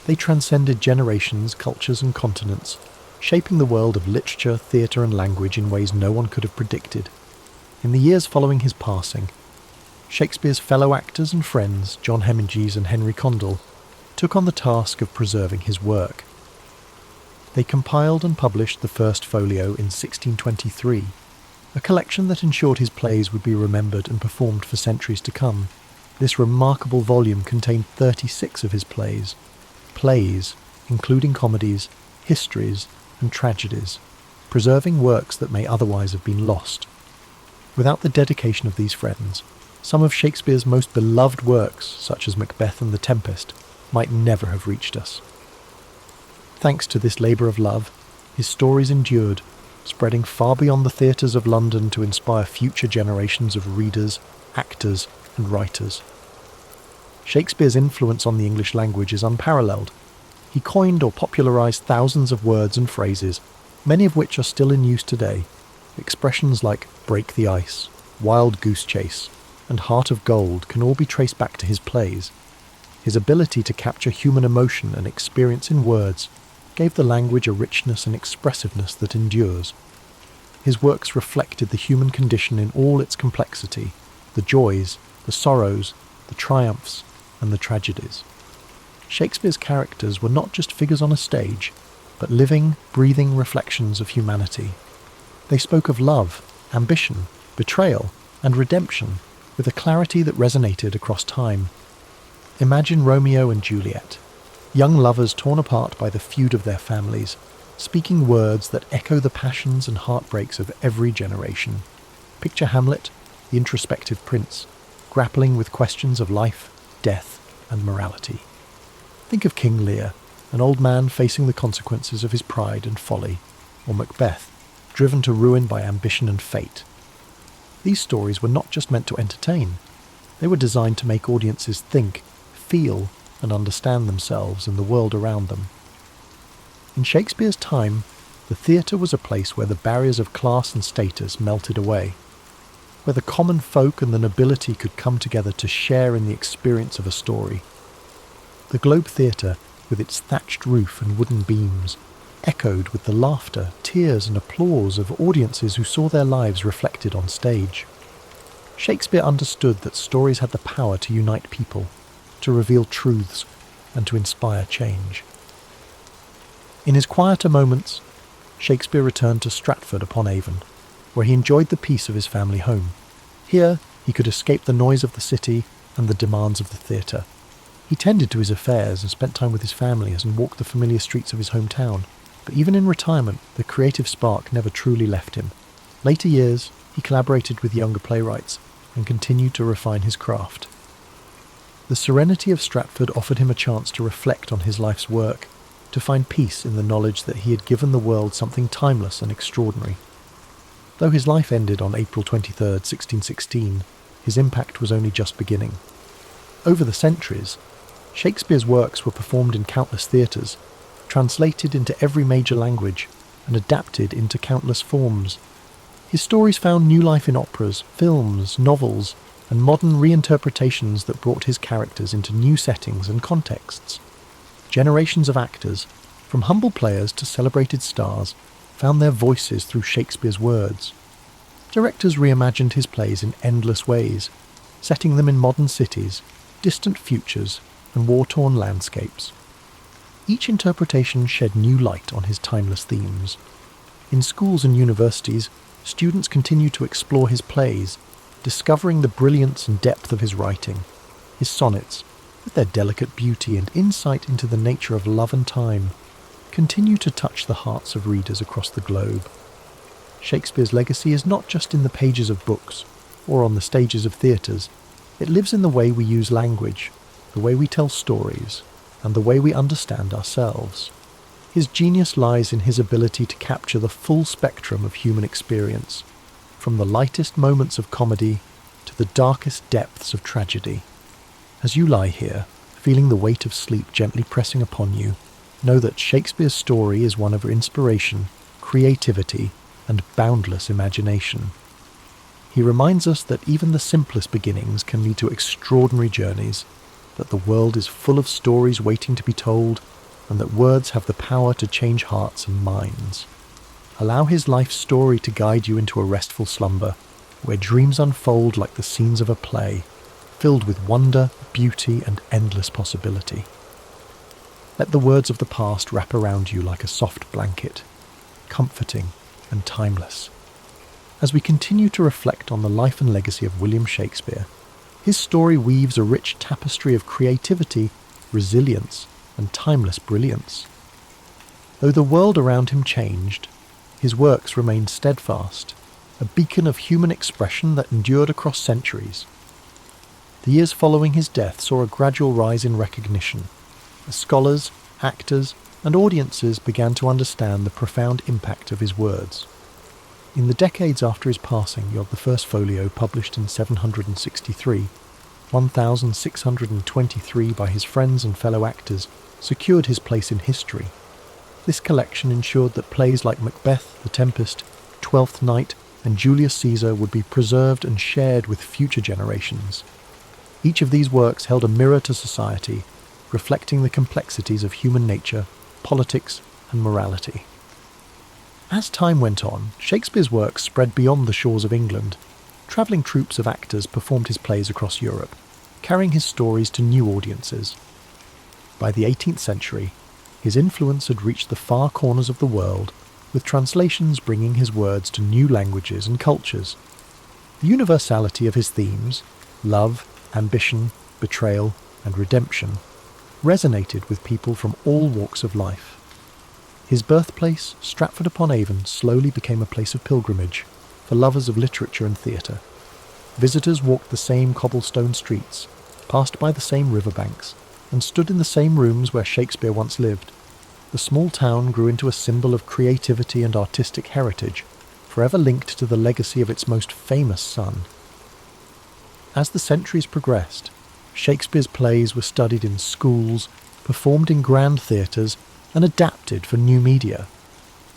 They transcended generations, cultures, and continents, shaping the world of literature, theatre, and language in ways no one could have predicted. In the years following his passing, Shakespeare's fellow actors and friends, John Hemingway and Henry Condell, took on the task of preserving his work. They compiled and published the first folio in 1623, a collection that ensured his plays would be remembered and performed for centuries to come. This remarkable volume contained 36 of his plays, including comedies, histories, and tragedies, preserving works that may otherwise have been lost. Without the dedication of these friends, some of Shakespeare's most beloved works, such as Macbeth and The Tempest, might never have reached us. Thanks to this labour of love, his stories endured, spreading far beyond the theatres of London to inspire future generations of readers, actors, and writers. Shakespeare's influence on the English language is unparalleled. He coined or popularized thousands of words and phrases, many of which are still in use today. Expressions like break the ice, wild goose chase, and heart of gold can all be traced back to his plays. His ability to capture human emotion and experience in words gave the language a richness and expressiveness that endures. His works reflected the human condition in all its complexity, the joys, the sorrows, the triumphs, and the tragedies. Shakespeare's characters were not just figures on a stage, but living, breathing reflections of humanity. They spoke of love, ambition, betrayal, and redemption with a clarity that resonated across time. Imagine Romeo and Juliet, young lovers torn apart by the feud of their families, speaking words that echo the passions and heartbreaks of every generation. Picture Hamlet, the introspective prince, grappling with questions of life, death, and morality. Think of King Lear, an old man facing the consequences of his pride and folly, or Macbeth, driven to ruin by ambition and fate. These stories were not just meant to entertain, they were designed to make audiences think, feel, and understand themselves and the world around them. In Shakespeare's time, the theatre was a place where the barriers of class and status melted away, where the common folk and the nobility could come together to share in the experience of a story. The Globe Theatre, with its thatched roof and wooden beams, echoed with the laughter, tears and applause of audiences who saw their lives reflected on stage. Shakespeare understood that stories had the power to unite people, to reveal truths, and to inspire change. In his quieter moments, Shakespeare returned to Stratford-upon-Avon, where he enjoyed the peace of his family home. Here, he could escape the noise of the city and the demands of the theatre. He tended to his affairs and spent time with his family and walked the familiar streets of his hometown. But even in retirement, the creative spark never truly left him. Later years, he collaborated with younger playwrights and continued to refine his craft. The serenity of Stratford offered him a chance to reflect on his life's work, to find peace in the knowledge that he had given the world something timeless and extraordinary. Though his life ended on April 23, 1616, his impact was only just beginning. Over the centuries, Shakespeare's works were performed in countless theatres, translated into every major language, and adapted into countless forms. His stories found new life in operas, films, novels, and modern reinterpretations that brought his characters into new settings and contexts. Generations of actors, from humble players to celebrated stars, found their voices through Shakespeare's words. Directors reimagined his plays in endless ways, setting them in modern cities, distant futures, and war-torn landscapes. Each interpretation shed new light on his timeless themes. In schools and universities, students continue to explore his plays, discovering the brilliance and depth of his writing. His sonnets, with their delicate beauty and insight into the nature of love and time, continue to touch the hearts of readers across the globe. Shakespeare's legacy is not just in the pages of books or on the stages of theatres. It lives in the way we use language, the way we tell stories, and the way we understand ourselves. His genius lies in his ability to capture the full spectrum of human experience, from the lightest moments of comedy to the darkest depths of tragedy. As you lie here, feeling the weight of sleep gently pressing upon you, know that Shakespeare's story is one of inspiration, creativity, and boundless imagination. He reminds us that even the simplest beginnings can lead to extraordinary journeys, that the world is full of stories waiting to be told, and that words have the power to change hearts and minds. Allow his life story to guide you into a restful slumber, where dreams unfold like the scenes of a play, filled with wonder, beauty, and endless possibility. Let the words of the past wrap around you like a soft blanket, comforting and timeless. As we continue to reflect on the life and legacy of William Shakespeare, his story weaves a rich tapestry of creativity, resilience, and timeless brilliance. Though the world around him changed, his works remained steadfast, a beacon of human expression that endured across centuries. The years following his death saw a gradual rise in recognition, as scholars, actors, and audiences began to understand the profound impact of his words. In the decades after his passing, you have the first folio published in 763, 1623 by his friends and fellow actors, secured his place in history. This collection ensured that plays like Macbeth, The Tempest, Twelfth Night, and Julius Caesar would be preserved and shared with future generations. Each of these works held a mirror to society, reflecting the complexities of human nature, politics, and morality. As time went on, Shakespeare's works spread beyond the shores of England. Travelling troupes of actors performed his plays across Europe, carrying his stories to new audiences. By the 18th century, his influence had reached the far corners of the world, with translations bringing his words to new languages and cultures. The universality of his themes, love, ambition, betrayal, and redemption, resonated with people from all walks of life. His birthplace, Stratford-upon-Avon, slowly became a place of pilgrimage for lovers of literature and theatre. Visitors walked the same cobblestone streets, passed by the same riverbanks, and stood in the same rooms where Shakespeare once lived. The small town grew into a symbol of creativity and artistic heritage, forever linked to the legacy of its most famous son. As the centuries progressed, Shakespeare's plays were studied in schools, performed in grand theatres, and adapted for new media.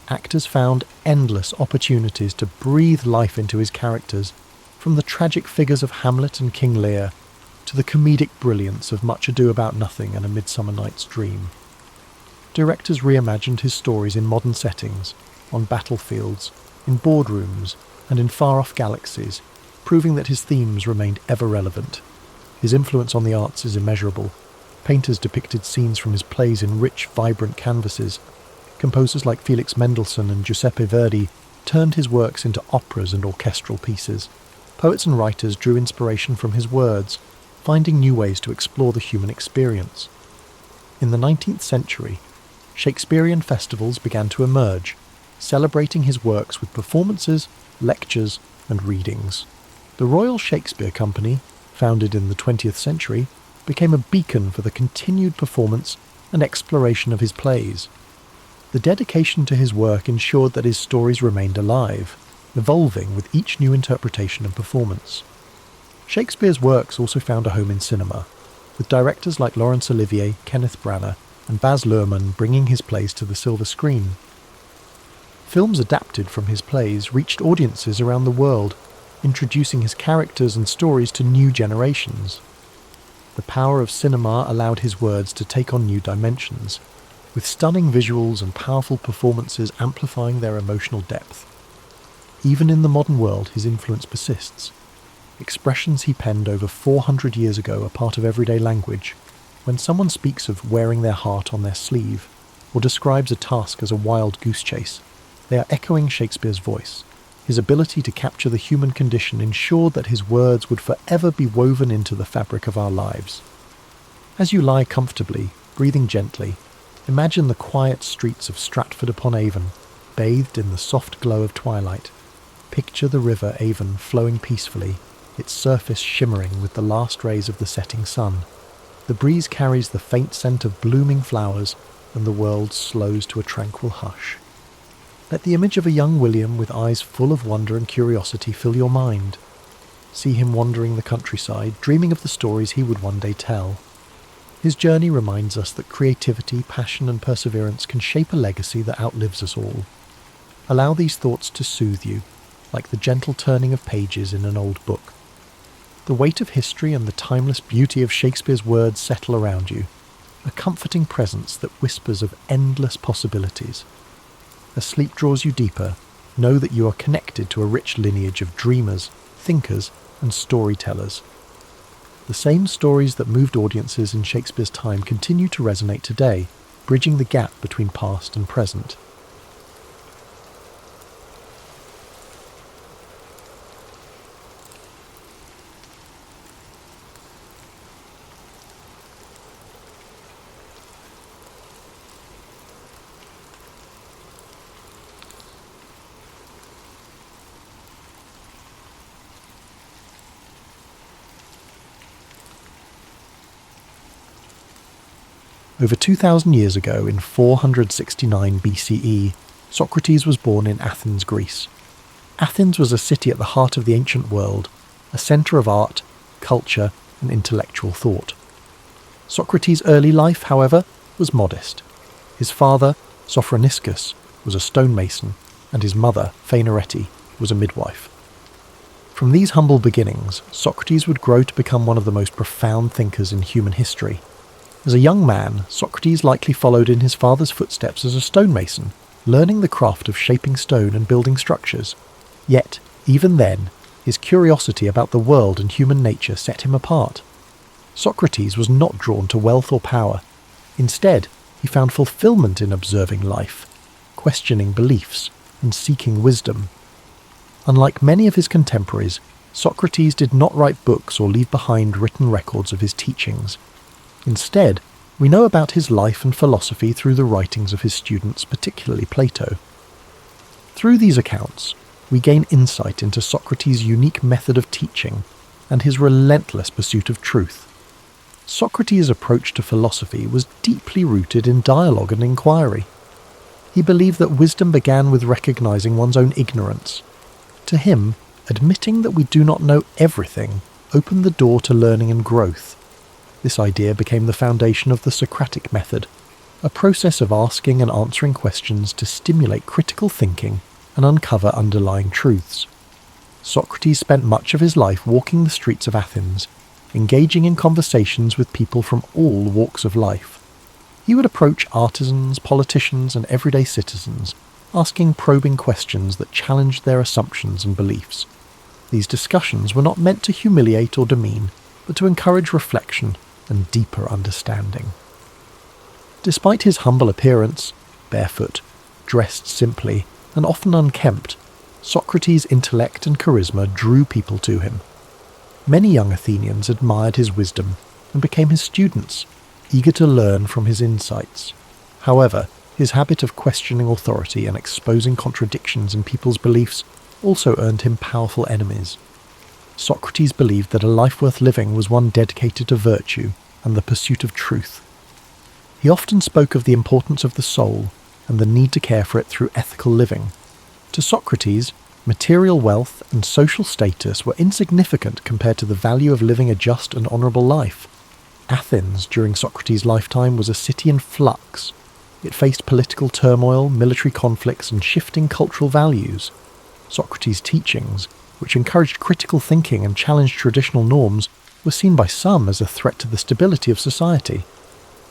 Actors found endless opportunities to breathe life into his characters, from the tragic figures of Hamlet and King Lear to the comedic brilliance of Much Ado About Nothing and A Midsummer Night's Dream. Directors reimagined his stories in modern settings, on battlefields, in boardrooms, and in far-off galaxies, proving that his themes remained ever relevant. His influence on the arts is immeasurable. Painters depicted scenes from his plays in rich, vibrant canvases. Composers like Felix Mendelssohn and Giuseppe Verdi turned his works into operas and orchestral pieces. Poets and writers drew inspiration from his words, finding new ways to explore the human experience. In the 19th century, Shakespearean festivals began to emerge, celebrating his works with performances, lectures, and readings. The Royal Shakespeare Company, founded in the 20th century, became a beacon for the continued performance and exploration of his plays. The dedication to his work ensured that his stories remained alive, evolving with each new interpretation and performance. Shakespeare's works also found a home in cinema, with directors like Laurence Olivier, Kenneth Branagh, and Baz Luhrmann bringing his plays to the silver screen. Films adapted from his plays reached audiences around the world, introducing his characters and stories to new generations. The power of cinema allowed his words to take on new dimensions, with stunning visuals and powerful performances amplifying their emotional depth. Even in the modern world, his influence persists. Expressions he penned over 400 years ago are part of everyday language. When someone speaks of wearing their heart on their sleeve, or describes a task as a wild goose chase, they are echoing Shakespeare's voice. His ability to capture the human condition ensured that his words would forever be woven into the fabric of our lives. As you lie comfortably, breathing gently, imagine the quiet streets of Stratford-upon-Avon, bathed in the soft glow of twilight. Picture the river Avon flowing peacefully, its surface shimmering with the last rays of the setting sun. The breeze carries the faint scent of blooming flowers, and the world slows to a tranquil hush. Let the image of a young William with eyes full of wonder and curiosity fill your mind. See him wandering the countryside, dreaming of the stories he would one day tell. His journey reminds us that creativity, passion, and perseverance can shape a legacy that outlives us all. Allow these thoughts to soothe you, like the gentle turning of pages in an old book. The weight of history and the timeless beauty of Shakespeare's words settle around you, a comforting presence that whispers of endless possibilities. As sleep draws you deeper, know that you are connected to a rich lineage of dreamers, thinkers, and storytellers. The same stories that moved audiences in Shakespeare's time continue to resonate today, bridging the gap between past and present. Over 2,000 years ago, in 469 BCE, Socrates was born in Athens, Greece. Athens was a city at the heart of the ancient world, a centre of art, culture, and intellectual thought. Socrates' early life, however, was modest. His father, Sophroniscus, was a stonemason, and his mother, Phaenorete, was a midwife. From these humble beginnings, Socrates would grow to become one of the most profound thinkers in human history. As a young man, Socrates likely followed in his father's footsteps as a stonemason, learning the craft of shaping stone and building structures. Yet, even then, his curiosity about the world and human nature set him apart. Socrates was not drawn to wealth or power. Instead, he found fulfillment in observing life, questioning beliefs, and seeking wisdom. Unlike many of his contemporaries, Socrates did not write books or leave behind written records of his teachings. Instead, we know about his life and philosophy through the writings of his students, particularly Plato. Through these accounts, we gain insight into Socrates' unique method of teaching and his relentless pursuit of truth. Socrates' approach to philosophy was deeply rooted in dialogue and inquiry. He believed that wisdom began with recognizing one's own ignorance. To him, admitting that we do not know everything opened the door to learning and growth. This idea became the foundation of the Socratic method, a process of asking and answering questions to stimulate critical thinking and uncover underlying truths. Socrates spent much of his life walking the streets of Athens, engaging in conversations with people from all walks of life. He would approach artisans, politicians, and everyday citizens, asking probing questions that challenged their assumptions and beliefs. These discussions were not meant to humiliate or demean, but to encourage reflection and deeper understanding. Despite his humble appearance, barefoot, dressed simply, and often unkempt, Socrates' intellect and charisma drew people to him. Many young Athenians admired his wisdom and became his students, eager to learn from his insights. However, his habit of questioning authority and exposing contradictions in people's beliefs also earned him powerful enemies. Socrates believed that a life worth living was one dedicated to virtue and the pursuit of truth. He often spoke of the importance of the soul and the need to care for it through ethical living. To Socrates, material wealth and social status were insignificant compared to the value of living a just and honourable life. Athens, during Socrates' lifetime, was a city in flux. It faced political turmoil, military conflicts, and shifting cultural values. Socrates' teachings, which encouraged critical thinking and challenged traditional norms, were seen by some as a threat to the stability of society.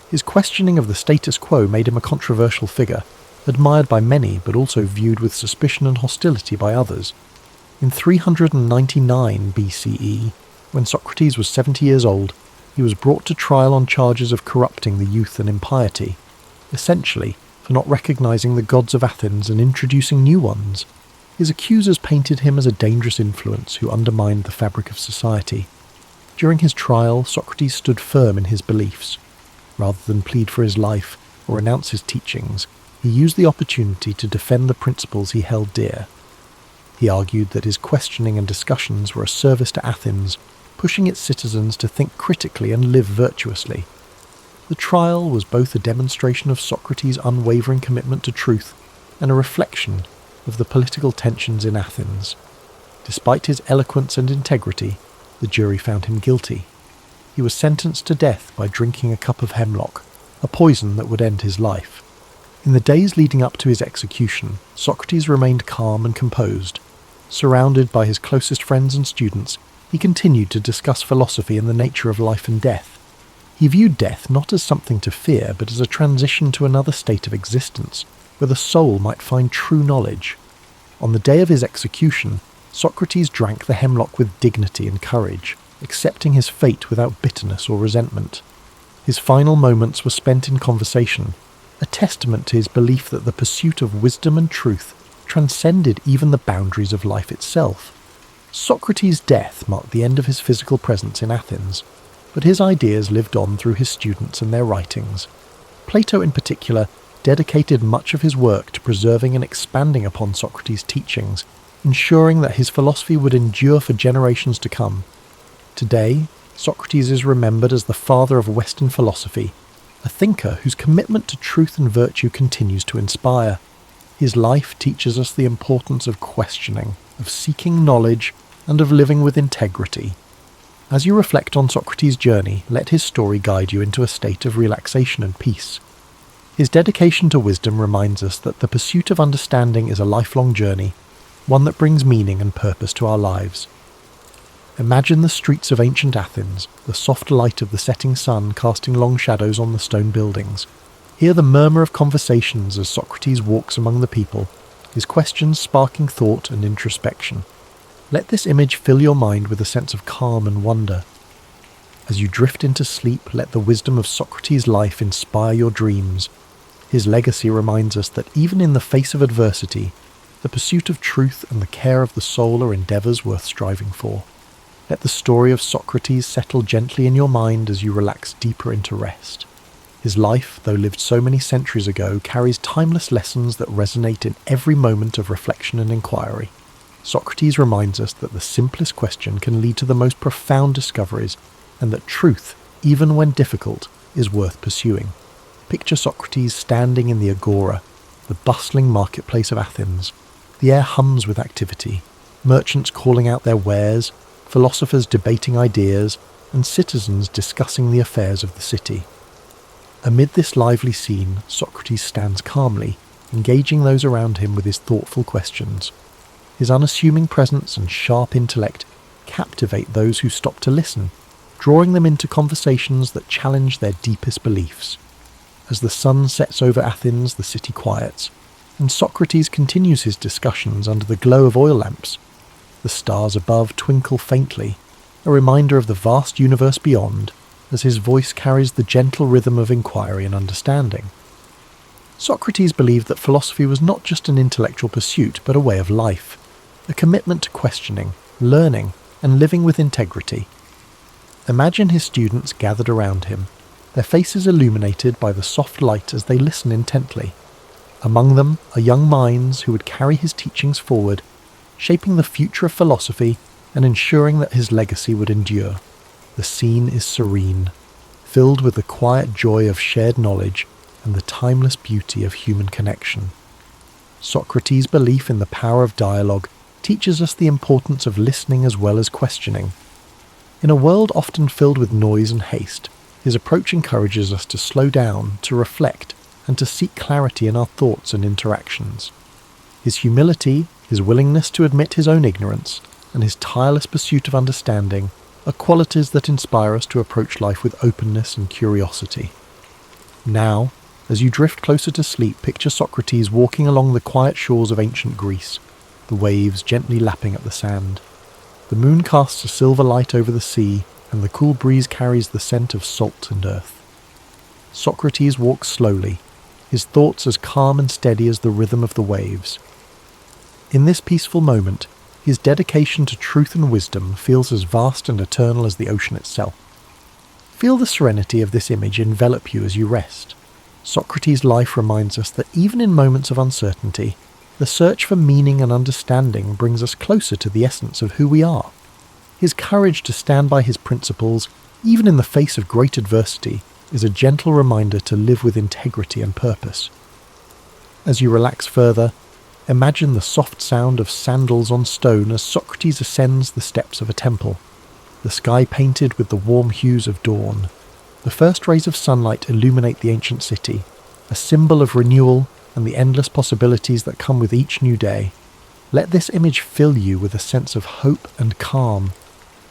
His questioning of the status quo made him a controversial figure, admired by many but also viewed with suspicion and hostility by others. In 399 BCE, when Socrates was 70 years old, he was brought to trial on charges of corrupting the youth and impiety, essentially for not recognizing the gods of Athens and introducing new ones. His accusers painted him as a dangerous influence who undermined the fabric of society. During his trial, Socrates stood firm in his beliefs. Rather than plead for his life or renounce his teachings, he used the opportunity to defend the principles he held dear. He argued that his questioning and discussions were a service to Athens, pushing its citizens to think critically and live virtuously. The trial was both a demonstration of Socrates' unwavering commitment to truth and a reflection of the political tensions in Athens. Despite his eloquence and integrity, the jury found him guilty. He was sentenced to death by drinking a cup of hemlock, a poison that would end his life. In the days leading up to his execution, Socrates remained calm and composed. Surrounded by his closest friends and students, he continued to discuss philosophy and the nature of life and death. He viewed death not as something to fear, but as a transition to another state of existence, where the soul might find true knowledge. On the day of his execution, Socrates drank the hemlock with dignity and courage, accepting his fate without bitterness or resentment. His final moments were spent in conversation, a testament to his belief that the pursuit of wisdom and truth transcended even the boundaries of life itself. Socrates' death marked the end of his physical presence in Athens, but his ideas lived on through his students and their writings. Plato, in particular, dedicated much of his work to preserving and expanding upon Socrates' teachings, ensuring that his philosophy would endure for generations to come. Today, Socrates is remembered as the father of Western philosophy, a thinker whose commitment to truth and virtue continues to inspire. His life teaches us the importance of questioning, of seeking knowledge, and of living with integrity. As you reflect on Socrates' journey, let his story guide you into a state of relaxation and peace. His dedication to wisdom reminds us that the pursuit of understanding is a lifelong journey, one that brings meaning and purpose to our lives. Imagine the streets of ancient Athens, the soft light of the setting sun casting long shadows on the stone buildings. Hear the murmur of conversations as Socrates walks among the people, his questions sparking thought and introspection. Let this image fill your mind with a sense of calm and wonder. As you drift into sleep, let the wisdom of Socrates' life inspire your dreams. His legacy reminds us that even in the face of adversity, the pursuit of truth and the care of the soul are endeavours worth striving for. Let the story of Socrates settle gently in your mind as you relax deeper into rest. His life, though lived so many centuries ago, carries timeless lessons that resonate in every moment of reflection and inquiry. Socrates reminds us that the simplest question can lead to the most profound discoveries, and that truth, even when difficult, is worth pursuing. Picture Socrates standing in the agora, the bustling marketplace of Athens. The air hums with activity, merchants calling out their wares, philosophers debating ideas, and citizens discussing the affairs of the city. Amid this lively scene, Socrates stands calmly, engaging those around him with his thoughtful questions. His unassuming presence and sharp intellect captivate those who stop to listen, drawing them into conversations that challenge their deepest beliefs. As the sun sets over Athens, the city quiets, and Socrates continues his discussions under the glow of oil lamps. The stars above twinkle faintly, a reminder of the vast universe beyond, as his voice carries the gentle rhythm of inquiry and understanding. Socrates believed that philosophy was not just an intellectual pursuit, but a way of life, a commitment to questioning, learning, and living with integrity. Imagine his students gathered around him, their faces illuminated by the soft light as they listen intently. Among them are young minds who would carry his teachings forward, shaping the future of philosophy and ensuring that his legacy would endure. The scene is serene, filled with the quiet joy of shared knowledge and the timeless beauty of human connection. Socrates' belief in the power of dialogue teaches us the importance of listening as well as questioning. In a world often filled with noise and haste, his approach encourages us to slow down, to reflect, and to seek clarity in our thoughts and interactions. His humility, his willingness to admit his own ignorance, and his tireless pursuit of understanding are qualities that inspire us to approach life with openness and curiosity. Now, as you drift closer to sleep, picture Socrates walking along the quiet shores of ancient Greece, the waves gently lapping at the sand. The moon casts a silver light over the sea, and the cool breeze carries the scent of salt and earth. Socrates walks slowly, his thoughts as calm and steady as the rhythm of the waves. In this peaceful moment, his dedication to truth and wisdom feels as vast and eternal as the ocean itself. Feel the serenity of this image envelop you as you rest. Socrates' life reminds us that even in moments of uncertainty, the search for meaning and understanding brings us closer to the essence of who we are. His courage to stand by his principles, even in the face of great adversity, is a gentle reminder to live with integrity and purpose. As you relax further, imagine the soft sound of sandals on stone as Socrates ascends the steps of a temple, the sky painted with the warm hues of dawn. The first rays of sunlight illuminate the ancient city, a symbol of renewal and the endless possibilities that come with each new day. Let this image fill you with a sense of hope and calm,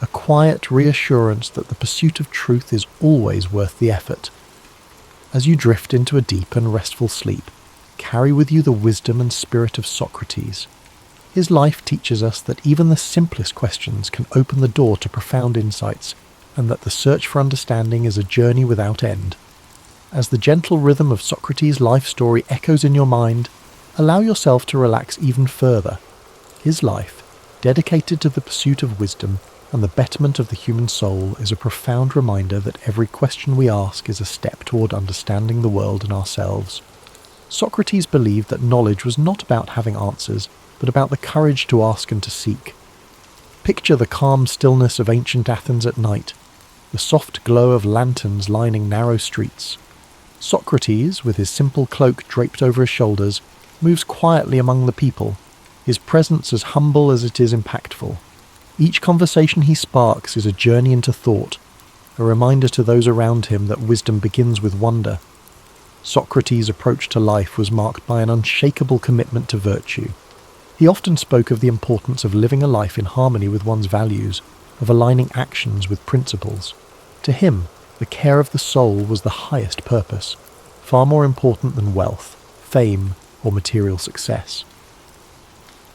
a quiet reassurance that the pursuit of truth is always worth the effort. As you drift into a deep and restful sleep, carry with you the wisdom and spirit of Socrates. His life teaches us that even the simplest questions can open the door to profound insights, and that the search for understanding is a journey without end. As the gentle rhythm of Socrates' life story echoes in your mind, allow yourself to relax even further. His life, dedicated to the pursuit of wisdom and the betterment of the human soul, is a profound reminder that every question we ask is a step toward understanding the world and ourselves. Socrates believed that knowledge was not about having answers, but about the courage to ask and to seek. Picture the calm stillness of ancient Athens at night, the soft glow of lanterns lining narrow streets. Socrates, with his simple cloak draped over his shoulders, moves quietly among the people, his presence as humble as it is impactful. Each conversation he sparks is a journey into thought, a reminder to those around him that wisdom begins with wonder. Socrates' approach to life was marked by an unshakable commitment to virtue. He often spoke of the importance of living a life in harmony with one's values, of aligning actions with principles. To him, the care of the soul was the highest purpose, far more important than wealth, fame, or material success.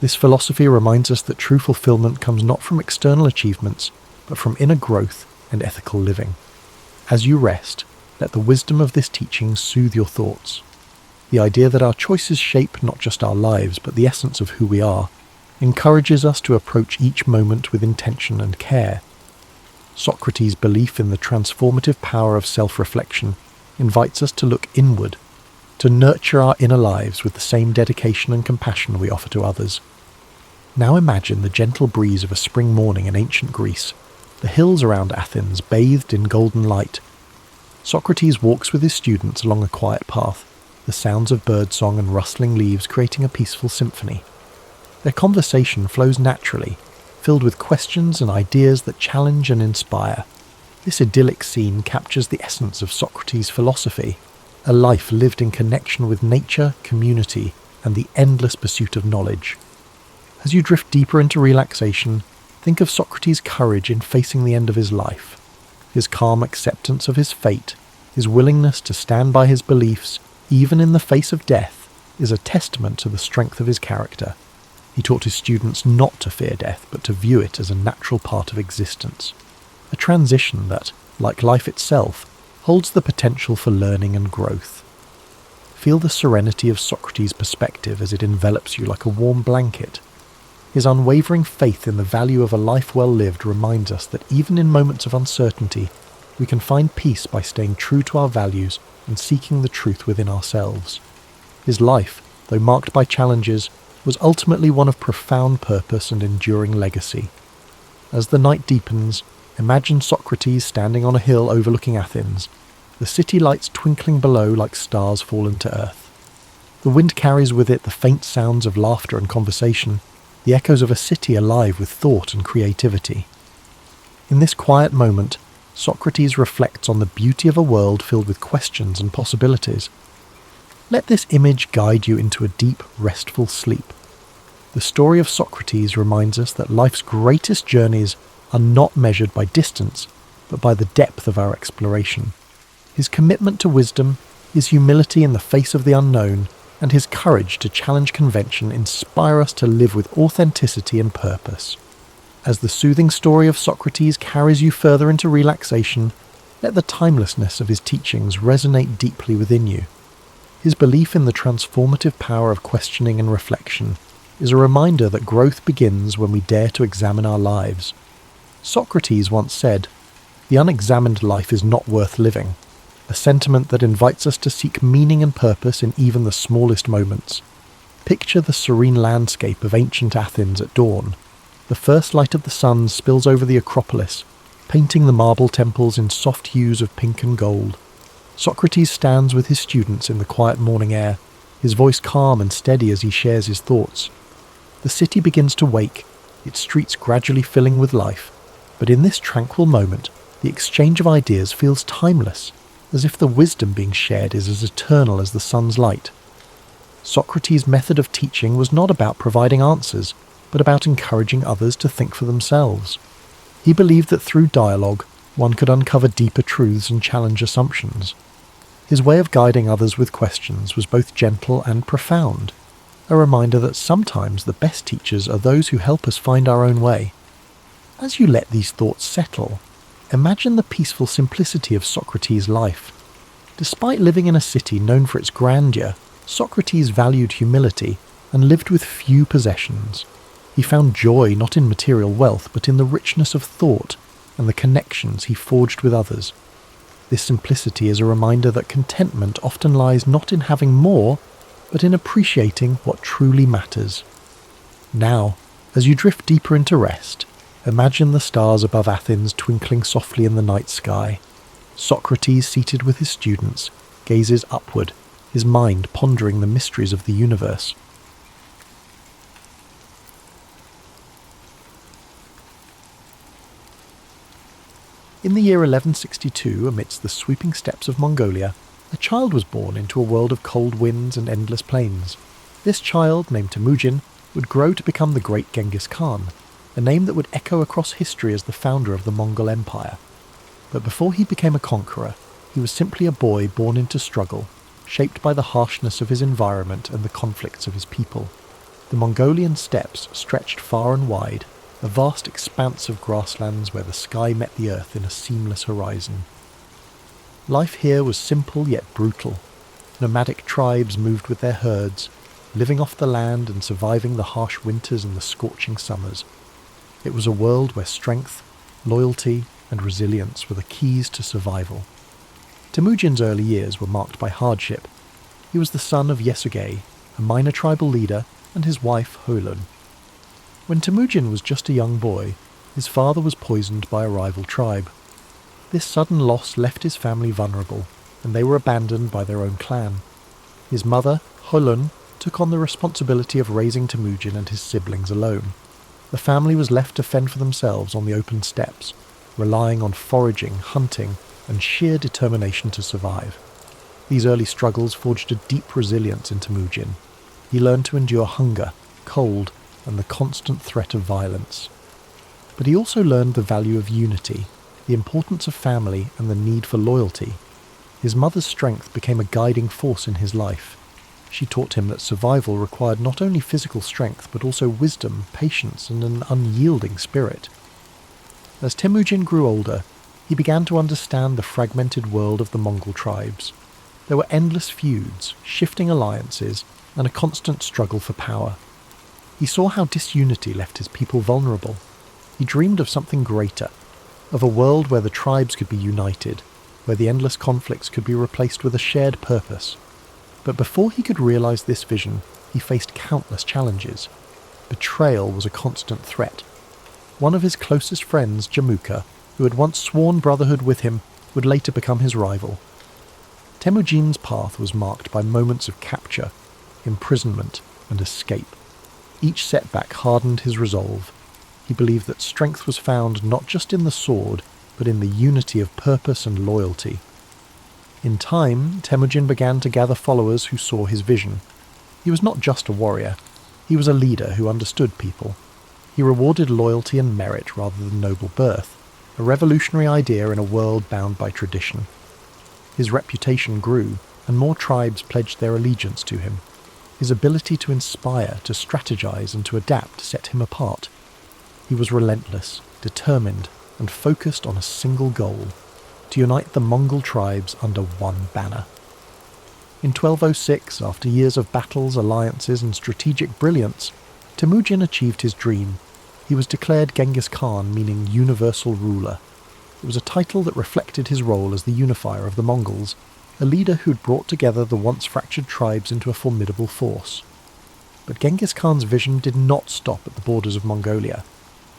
This philosophy reminds us that true fulfillment comes not from external achievements, but from inner growth and ethical living. As you rest, let the wisdom of this teaching soothe your thoughts. The idea that our choices shape not just our lives, but the essence of who we are, encourages us to approach each moment with intention and care. Socrates' belief in the transformative power of self-reflection invites us to look inward, to nurture our inner lives with the same dedication and compassion we offer to others. Now imagine the gentle breeze of a spring morning in ancient Greece, the hills around Athens bathed in golden light. Socrates walks with his students along a quiet path, the sounds of birdsong and rustling leaves creating a peaceful symphony. Their conversation flows naturally, filled with questions and ideas that challenge and inspire. This idyllic scene captures the essence of Socrates' philosophy, a life lived in connection with nature, community, and the endless pursuit of knowledge. As you drift deeper into relaxation, think of Socrates' courage in facing the end of his life. His calm acceptance of his fate, his willingness to stand by his beliefs, even in the face of death, is a testament to the strength of his character. He taught his students not to fear death, but to view it as a natural part of existence. A transition that, like life itself, holds the potential for learning and growth. Feel the serenity of Socrates' perspective as it envelops you like a warm blanket. His unwavering faith in the value of a life well lived reminds us that even in moments of uncertainty, we can find peace by staying true to our values and seeking the truth within ourselves. His life, though marked by challenges, was ultimately one of profound purpose and enduring legacy. As the night deepens, imagine Socrates standing on a hill overlooking Athens, the city lights twinkling below like stars fallen to earth. The wind carries with it the faint sounds of laughter and conversation, the echoes of a city alive with thought and creativity. In this quiet moment, Socrates reflects on the beauty of a world filled with questions and possibilities. Let this image guide you into a deep, restful sleep. The story of Socrates reminds us that life's greatest journeys are not measured by distance, but by the depth of our exploration. His commitment to wisdom, his humility in the face of the unknown, and his courage to challenge convention inspire us to live with authenticity and purpose. As the soothing story of Socrates carries you further into relaxation, let the timelessness of his teachings resonate deeply within you. His belief in the transformative power of questioning and reflection is a reminder that growth begins when we dare to examine our lives. Socrates once said, "The unexamined life is not worth living," a sentiment that invites us to seek meaning and purpose in even the smallest moments. Picture the serene landscape of ancient Athens at dawn. The first light of the sun spills over the Acropolis, painting the marble temples in soft hues of pink and gold. Socrates stands with his students in the quiet morning air, his voice calm and steady as he shares his thoughts. The city begins to wake, its streets gradually filling with life, but in this tranquil moment, the exchange of ideas feels timeless, as if the wisdom being shared is as eternal as the sun's light. Socrates' method of teaching was not about providing answers, but about encouraging others to think for themselves. He believed that through dialogue, one could uncover deeper truths and challenge assumptions. His way of guiding others with questions was both gentle and profound, a reminder that sometimes the best teachers are those who help us find our own way. As you let these thoughts settle, imagine the peaceful simplicity of Socrates' life. Despite living in a city known for its grandeur, Socrates valued humility and lived with few possessions. He found joy not in material wealth, but in the richness of thought and the connections he forged with others. This simplicity is a reminder that contentment often lies not in having more, but in appreciating what truly matters. Now, as you drift deeper into rest, imagine the stars above Athens twinkling softly in the night sky. Socrates, seated with his students, gazes upward, his mind pondering the mysteries of the universe. In the year 1162, amidst the sweeping steppes of Mongolia, a child was born into a world of cold winds and endless plains. This child, named Temujin, would grow to become the great Genghis Khan, a name that would echo across history as the founder of the Mongol Empire. But before he became a conqueror, he was simply a boy born into struggle, shaped by the harshness of his environment and the conflicts of his people. The Mongolian steppes stretched far and wide, a vast expanse of grasslands where the sky met the earth in a seamless horizon. Life here was simple yet brutal. Nomadic tribes moved with their herds, living off the land and surviving the harsh winters and the scorching summers. It was a world where strength, loyalty, and resilience were the keys to survival. Temujin's early years were marked by hardship. He was the son of Yesugei, a minor tribal leader, and his wife Holun. When Temujin was just a young boy, his father was poisoned by a rival tribe. This sudden loss left his family vulnerable, and they were abandoned by their own clan. His mother, Holun, took on the responsibility of raising Temujin and his siblings alone. The family was left to fend for themselves on the open steppes, relying on foraging, hunting, and sheer determination to survive. These early struggles forged a deep resilience in Temujin. He learned to endure hunger, cold, and the constant threat of violence. But he also learned the value of unity, the importance of family, and the need for loyalty. His mother's strength became a guiding force in his life. She taught him that survival required not only physical strength but also wisdom, patience, and an unyielding spirit. As Temujin grew older, he began to understand the fragmented world of the Mongol tribes. There were endless feuds, shifting alliances, and a constant struggle for power. He saw how disunity left his people vulnerable. He dreamed of something greater, of a world where the tribes could be united, where the endless conflicts could be replaced with a shared purpose. But before he could realize this vision, he faced countless challenges. Betrayal was a constant threat. One of his closest friends, Jamuka, who had once sworn brotherhood with him, would later become his rival. Temujin's path was marked by moments of capture, imprisonment, and escape. Each setback hardened his resolve. He believed that strength was found not just in the sword, but in the unity of purpose and loyalty. In time, Temujin began to gather followers who saw his vision. He was not just a warrior. He was a leader who understood people. He rewarded loyalty and merit rather than noble birth, a revolutionary idea in a world bound by tradition. His reputation grew, and more tribes pledged their allegiance to him. His ability to inspire, to strategize, and to adapt set him apart. He was relentless, determined, and focused on a single goal: to unite the Mongol tribes under one banner. In 1206, after years of battles, alliances, and strategic brilliance, Temujin achieved his dream. He was declared Genghis Khan, meaning universal ruler. It was a title that reflected his role as the unifier of the Mongols, a leader who'd brought together the once fractured tribes into a formidable force. But Genghis Khan's vision did not stop at the borders of Mongolia.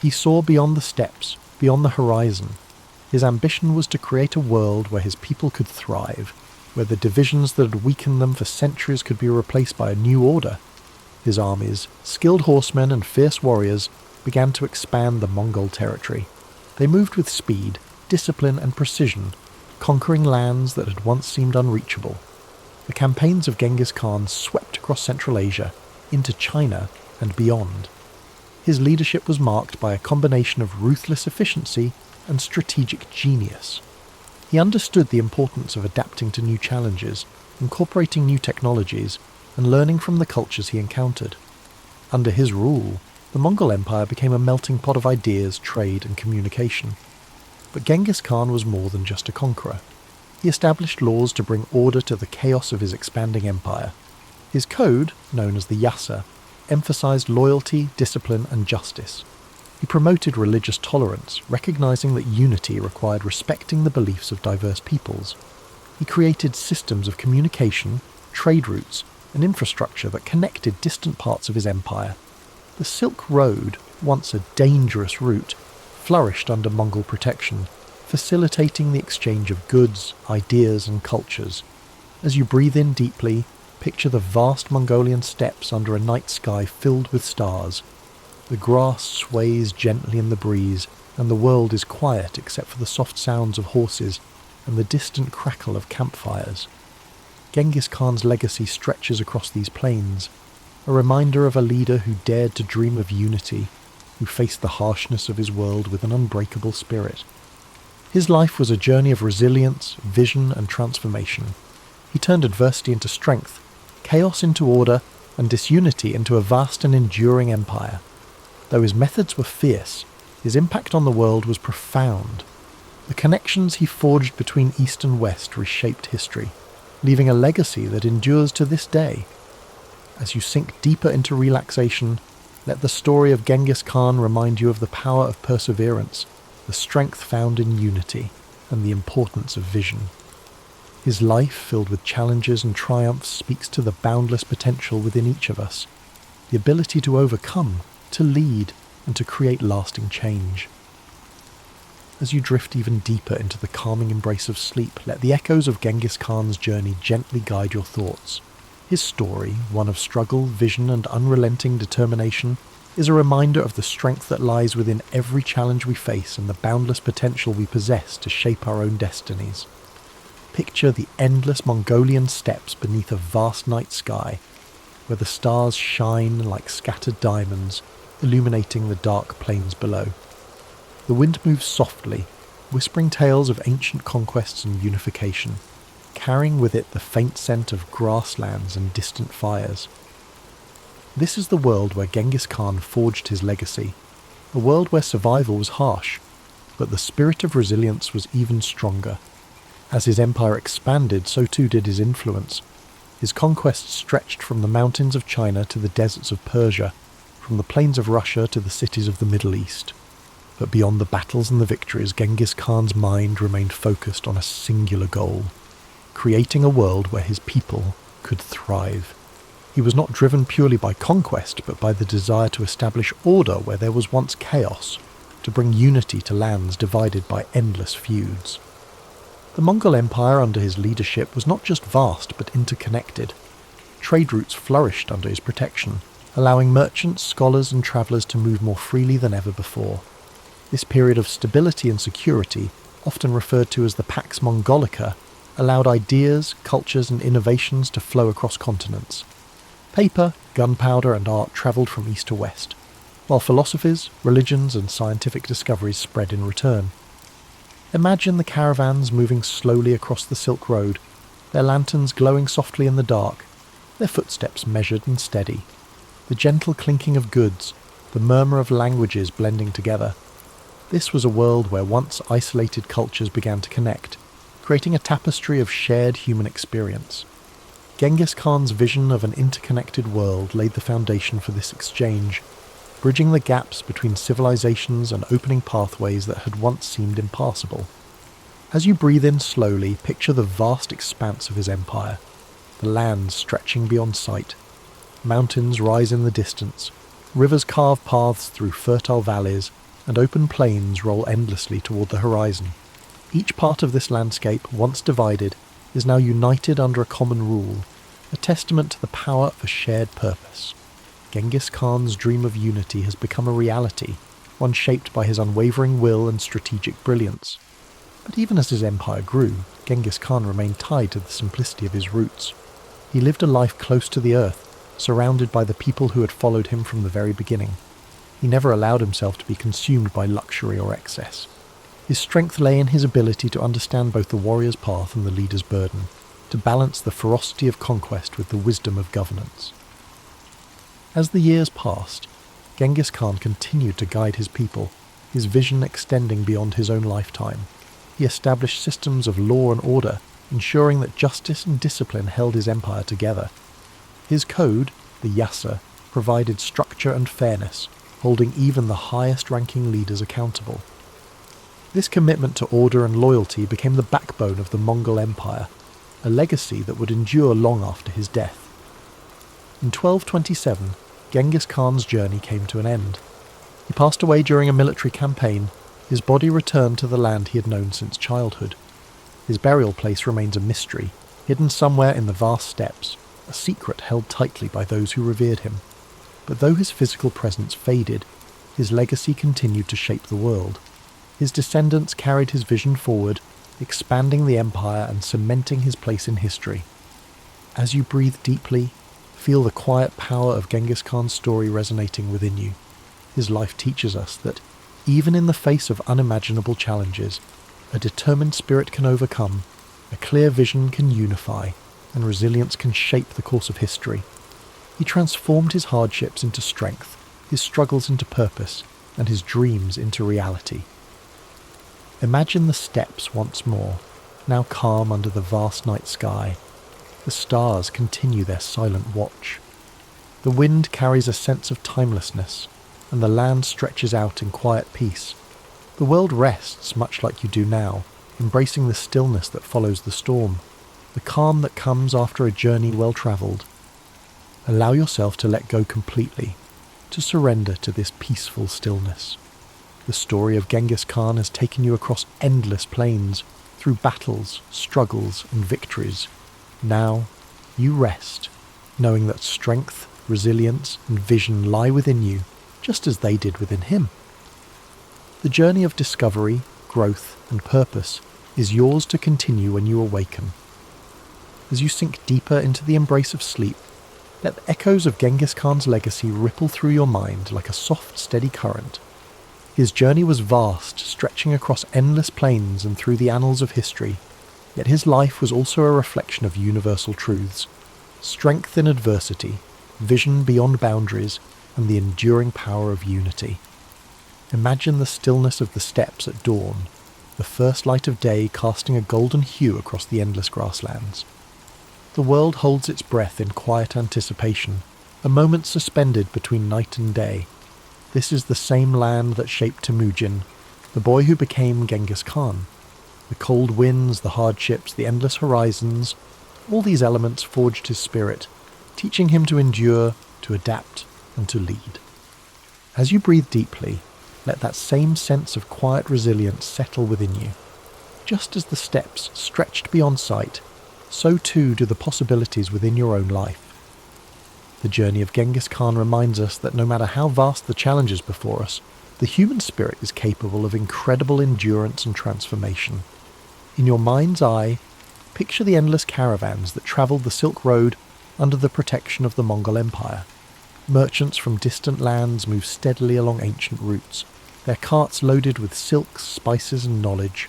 He saw beyond the steppes, beyond the horizon. His ambition was to create a world where his people could thrive, where the divisions that had weakened them for centuries could be replaced by a new order. His armies, skilled horsemen and fierce warriors, began to expand the Mongol territory. They moved with speed, discipline, and precision, conquering lands that had once seemed unreachable. The campaigns of Genghis Khan swept across Central Asia, into China, and beyond. His leadership was marked by a combination of ruthless efficiency and strategic genius. He understood the importance of adapting to new challenges, incorporating new technologies, and learning from the cultures he encountered. Under his rule, the Mongol Empire became a melting pot of ideas, trade, and communication. But Genghis Khan was more than just a conqueror. He established laws to bring order to the chaos of his expanding empire. His code, known as the Yasa, emphasized loyalty, discipline, and justice. He promoted religious tolerance, recognizing that unity required respecting the beliefs of diverse peoples. He created systems of communication, trade routes, and infrastructure that connected distant parts of his empire. The Silk Road, once a dangerous route, flourished under Mongol protection, facilitating the exchange of goods, ideas, and cultures. As you breathe in deeply, picture the vast Mongolian steppes under a night sky filled with stars. The grass sways gently in the breeze, and the world is quiet except for the soft sounds of horses and the distant crackle of campfires. Genghis Khan's legacy stretches across these plains, a reminder of a leader who dared to dream of unity, who faced the harshness of his world with an unbreakable spirit. His life was a journey of resilience, vision, and transformation. He turned adversity into strength, chaos into order, and disunity into a vast and enduring empire. Though his methods were fierce, his impact on the world was profound. The connections he forged between East and West reshaped history, leaving a legacy that endures to this day. As you sink deeper into relaxation, let the story of Genghis Khan remind you of the power of perseverance, the strength found in unity, and the importance of vision. His life, filled with challenges and triumphs, speaks to the boundless potential within each of us, the ability to overcome, to lead, and to create lasting change. As you drift even deeper into the calming embrace of sleep, let the echoes of Genghis Khan's journey gently guide your thoughts. His story, one of struggle, vision, and unrelenting determination, is a reminder of the strength that lies within every challenge we face and the boundless potential we possess to shape our own destinies. Picture the endless Mongolian steppes beneath a vast night sky, where the stars shine like scattered diamonds, illuminating the dark plains below. The wind moves softly, whispering tales of ancient conquests and unification, carrying with it the faint scent of grasslands and distant fires. This is the world where Genghis Khan forged his legacy, a world where survival was harsh, but the spirit of resilience was even stronger. As his empire expanded, so too did his influence. His conquests stretched from the mountains of China to the deserts of Persia, from the plains of Russia to the cities of the Middle East. But beyond the battles and the victories, Genghis Khan's mind remained focused on a singular goal: creating a world where his people could thrive. He was not driven purely by conquest, but by the desire to establish order where there was once chaos, to bring unity to lands divided by endless feuds. The Mongol Empire under his leadership was not just vast, but interconnected. Trade routes flourished under his protection, allowing merchants, scholars, and travellers to move more freely than ever before. This period of stability and security, often referred to as the Pax Mongolica, allowed ideas, cultures, and innovations to flow across continents. Paper, gunpowder, and art travelled from east to west, while philosophies, religions, and scientific discoveries spread in return. Imagine the caravans moving slowly across the Silk Road, their lanterns glowing softly in the dark, their footsteps measured and steady, the gentle clinking of goods, the murmur of languages blending together. This was a world where once isolated cultures began to connect, creating a tapestry of shared human experience. Genghis Khan's vision of an interconnected world laid the foundation for this exchange, bridging the gaps between civilizations and opening pathways that had once seemed impassable. As you breathe in slowly, picture the vast expanse of his empire, the lands stretching beyond sight. Mountains rise in the distance, rivers carve paths through fertile valleys, and open plains roll endlessly toward the horizon. Each part of this landscape, once divided, is now united under a common rule, a testament to the power of a shared purpose. Genghis Khan's dream of unity has become a reality, one shaped by his unwavering will and strategic brilliance. But even as his empire grew, Genghis Khan remained tied to the simplicity of his roots. He lived a life close to the earth, surrounded by the people who had followed him from the very beginning. He never allowed himself to be consumed by luxury or excess. His strength lay in his ability to understand both the warrior's path and the leader's burden, to balance the ferocity of conquest with the wisdom of governance. As the years passed, Genghis Khan continued to guide his people, his vision extending beyond his own lifetime. He established systems of law and order, ensuring that justice and discipline held his empire together. His code, the Yasa, provided structure and fairness, holding even the highest-ranking leaders accountable. This commitment to order and loyalty became the backbone of the Mongol Empire, a legacy that would endure long after his death. In 1227, Genghis Khan's journey came to an end. He passed away during a military campaign. His body returned to the land he had known since childhood. His burial place remains a mystery, hidden somewhere in the vast steppes, a secret held tightly by those who revered him. But though his physical presence faded, his legacy continued to shape the world. His descendants carried his vision forward, expanding the empire and cementing his place in history. As you breathe deeply, feel the quiet power of Genghis Khan's story resonating within you. His life teaches us that, even in the face of unimaginable challenges, a determined spirit can overcome, a clear vision can unify, and resilience can shape the course of history. He transformed his hardships into strength, his struggles into purpose, and his dreams into reality. Imagine the steppes once more, now calm under the vast night sky. The stars continue their silent watch. The wind carries a sense of timelessness, and the land stretches out in quiet peace. The world rests much like you do now, embracing the stillness that follows the storm, the calm that comes after a journey well travelled. Allow yourself to let go completely, to surrender to this peaceful stillness. The story of Genghis Khan has taken you across endless plains, through battles, struggles, and victories. Now, you rest, knowing that strength, resilience, and vision lie within you, just as they did within him. The journey of discovery, growth, and purpose is yours to continue when you awaken. As you sink deeper into the embrace of sleep, let the echoes of Genghis Khan's legacy ripple through your mind like a soft, steady current. His journey was vast, stretching across endless plains and through the annals of history, yet his life was also a reflection of universal truths: strength in adversity, vision beyond boundaries, and the enduring power of unity. Imagine the stillness of the steppes at dawn, the first light of day casting a golden hue across the endless grasslands. The world holds its breath in quiet anticipation, a moment suspended between night and day. This is the same land that shaped Temujin, the boy who became Genghis Khan. The cold winds, the hardships, the endless horizons, all these elements forged his spirit, teaching him to endure, to adapt, and to lead. As you breathe deeply, let that same sense of quiet resilience settle within you. Just as the steppes stretched beyond sight, so too do the possibilities within your own life. The journey of Genghis Khan reminds us that no matter how vast the challenges before us, the human spirit is capable of incredible endurance and transformation. In your mind's eye, picture the endless caravans that travelled the Silk Road under the protection of the Mongol Empire. Merchants from distant lands move steadily along ancient routes, their carts loaded with silks, spices, and knowledge.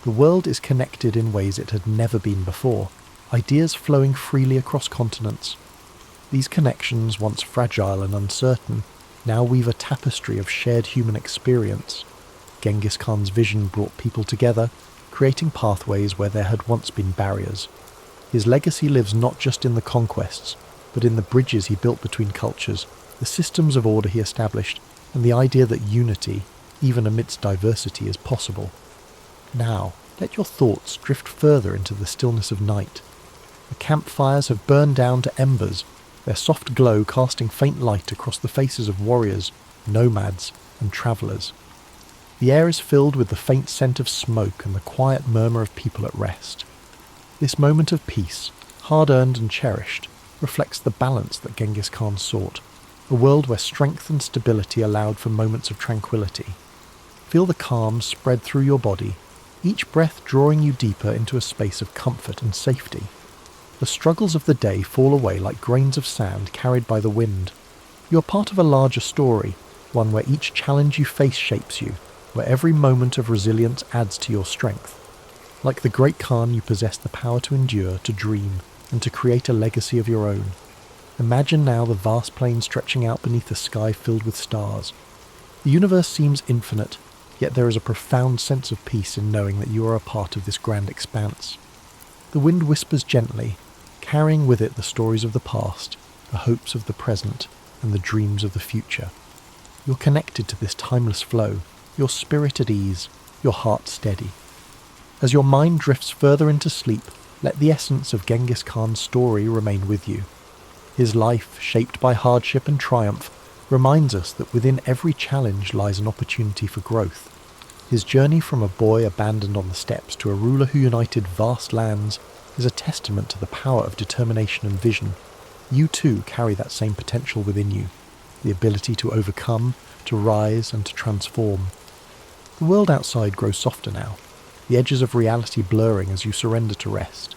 The world is connected in ways it had never been before, ideas flowing freely across continents. These connections, once fragile and uncertain, now weave a tapestry of shared human experience. Genghis Khan's vision brought people together, creating pathways where there had once been barriers. His legacy lives not just in the conquests, but in the bridges he built between cultures, the systems of order he established, and the idea that unity, even amidst diversity, is possible. Now, let your thoughts drift further into the stillness of night. The campfires have burned down to embers, their soft glow casting faint light across the faces of warriors, nomads, and travellers. The air is filled with the faint scent of smoke and the quiet murmur of people at rest. This moment of peace, hard-earned and cherished, reflects the balance that Genghis Khan sought, a world where strength and stability allowed for moments of tranquility. Feel the calm spread through your body, each breath drawing you deeper into a space of comfort and safety. The struggles of the day fall away like grains of sand carried by the wind. You are part of a larger story, one where each challenge you face shapes you, where every moment of resilience adds to your strength. Like the great Khan, you possess the power to endure, to dream, and to create a legacy of your own. Imagine now the vast plain stretching out beneath a sky filled with stars. The universe seems infinite, yet there is a profound sense of peace in knowing that you are a part of this grand expanse. The wind whispers gently, carrying with it the stories of the past, the hopes of the present, and the dreams of the future. You're connected to this timeless flow, your spirit at ease, your heart steady. As your mind drifts further into sleep, let the essence of Genghis Khan's story remain with you. His life, shaped by hardship and triumph, reminds us that within every challenge lies an opportunity for growth. His journey from a boy abandoned on the steppes to a ruler who united vast lands is a testament to the power of determination and vision. You too carry that same potential within you, the ability to overcome, to rise, and to transform. The world outside grows softer now, the edges of reality blurring as you surrender to rest.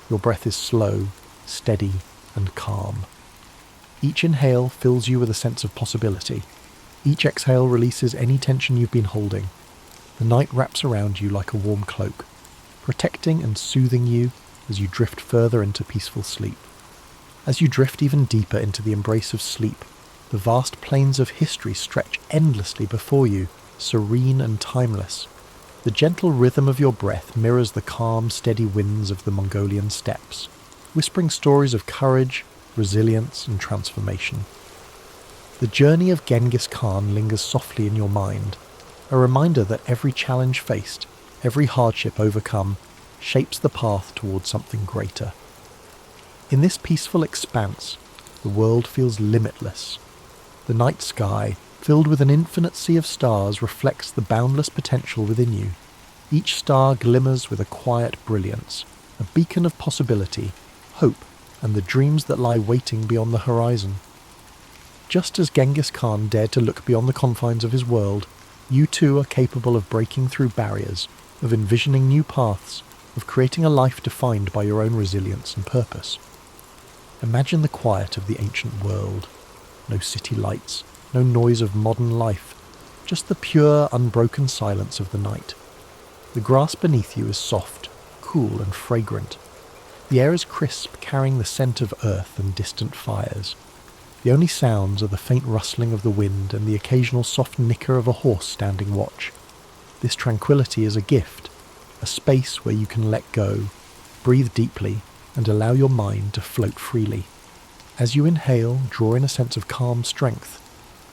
Your breath is slow, steady, and calm. Each inhale fills you with a sense of possibility. Each exhale releases any tension you've been holding. The night wraps around you like a warm cloak, protecting and soothing you as you drift further into peaceful sleep. As you drift even deeper into the embrace of sleep, the vast plains of history stretch endlessly before you, serene and timeless. The gentle rhythm of your breath mirrors the calm, steady winds of the Mongolian steppes, whispering stories of courage, resilience, and transformation. The journey of Genghis Khan lingers softly in your mind, a reminder that every challenge faced, every hardship overcome, shapes the path towards something greater. In this peaceful expanse, the world feels limitless. The night sky, filled with an infinite sea of stars, reflects the boundless potential within you. Each star glimmers with a quiet brilliance, a beacon of possibility, hope, and the dreams that lie waiting beyond the horizon. Just as Genghis Khan dared to look beyond the confines of his world, you too are capable of breaking through barriers, of envisioning new paths, of creating a life defined by your own resilience and purpose. Imagine the quiet of the ancient world. No city lights, no noise of modern life, just the pure, unbroken silence of the night. The grass beneath you is soft, cool, and fragrant. The air is crisp, carrying the scent of earth and distant fires. The only sounds are the faint rustling of the wind and the occasional soft nicker of a horse standing watch. This tranquility is a gift, a space where you can let go, breathe deeply, and allow your mind to float freely. As you inhale, draw in a sense of calm strength.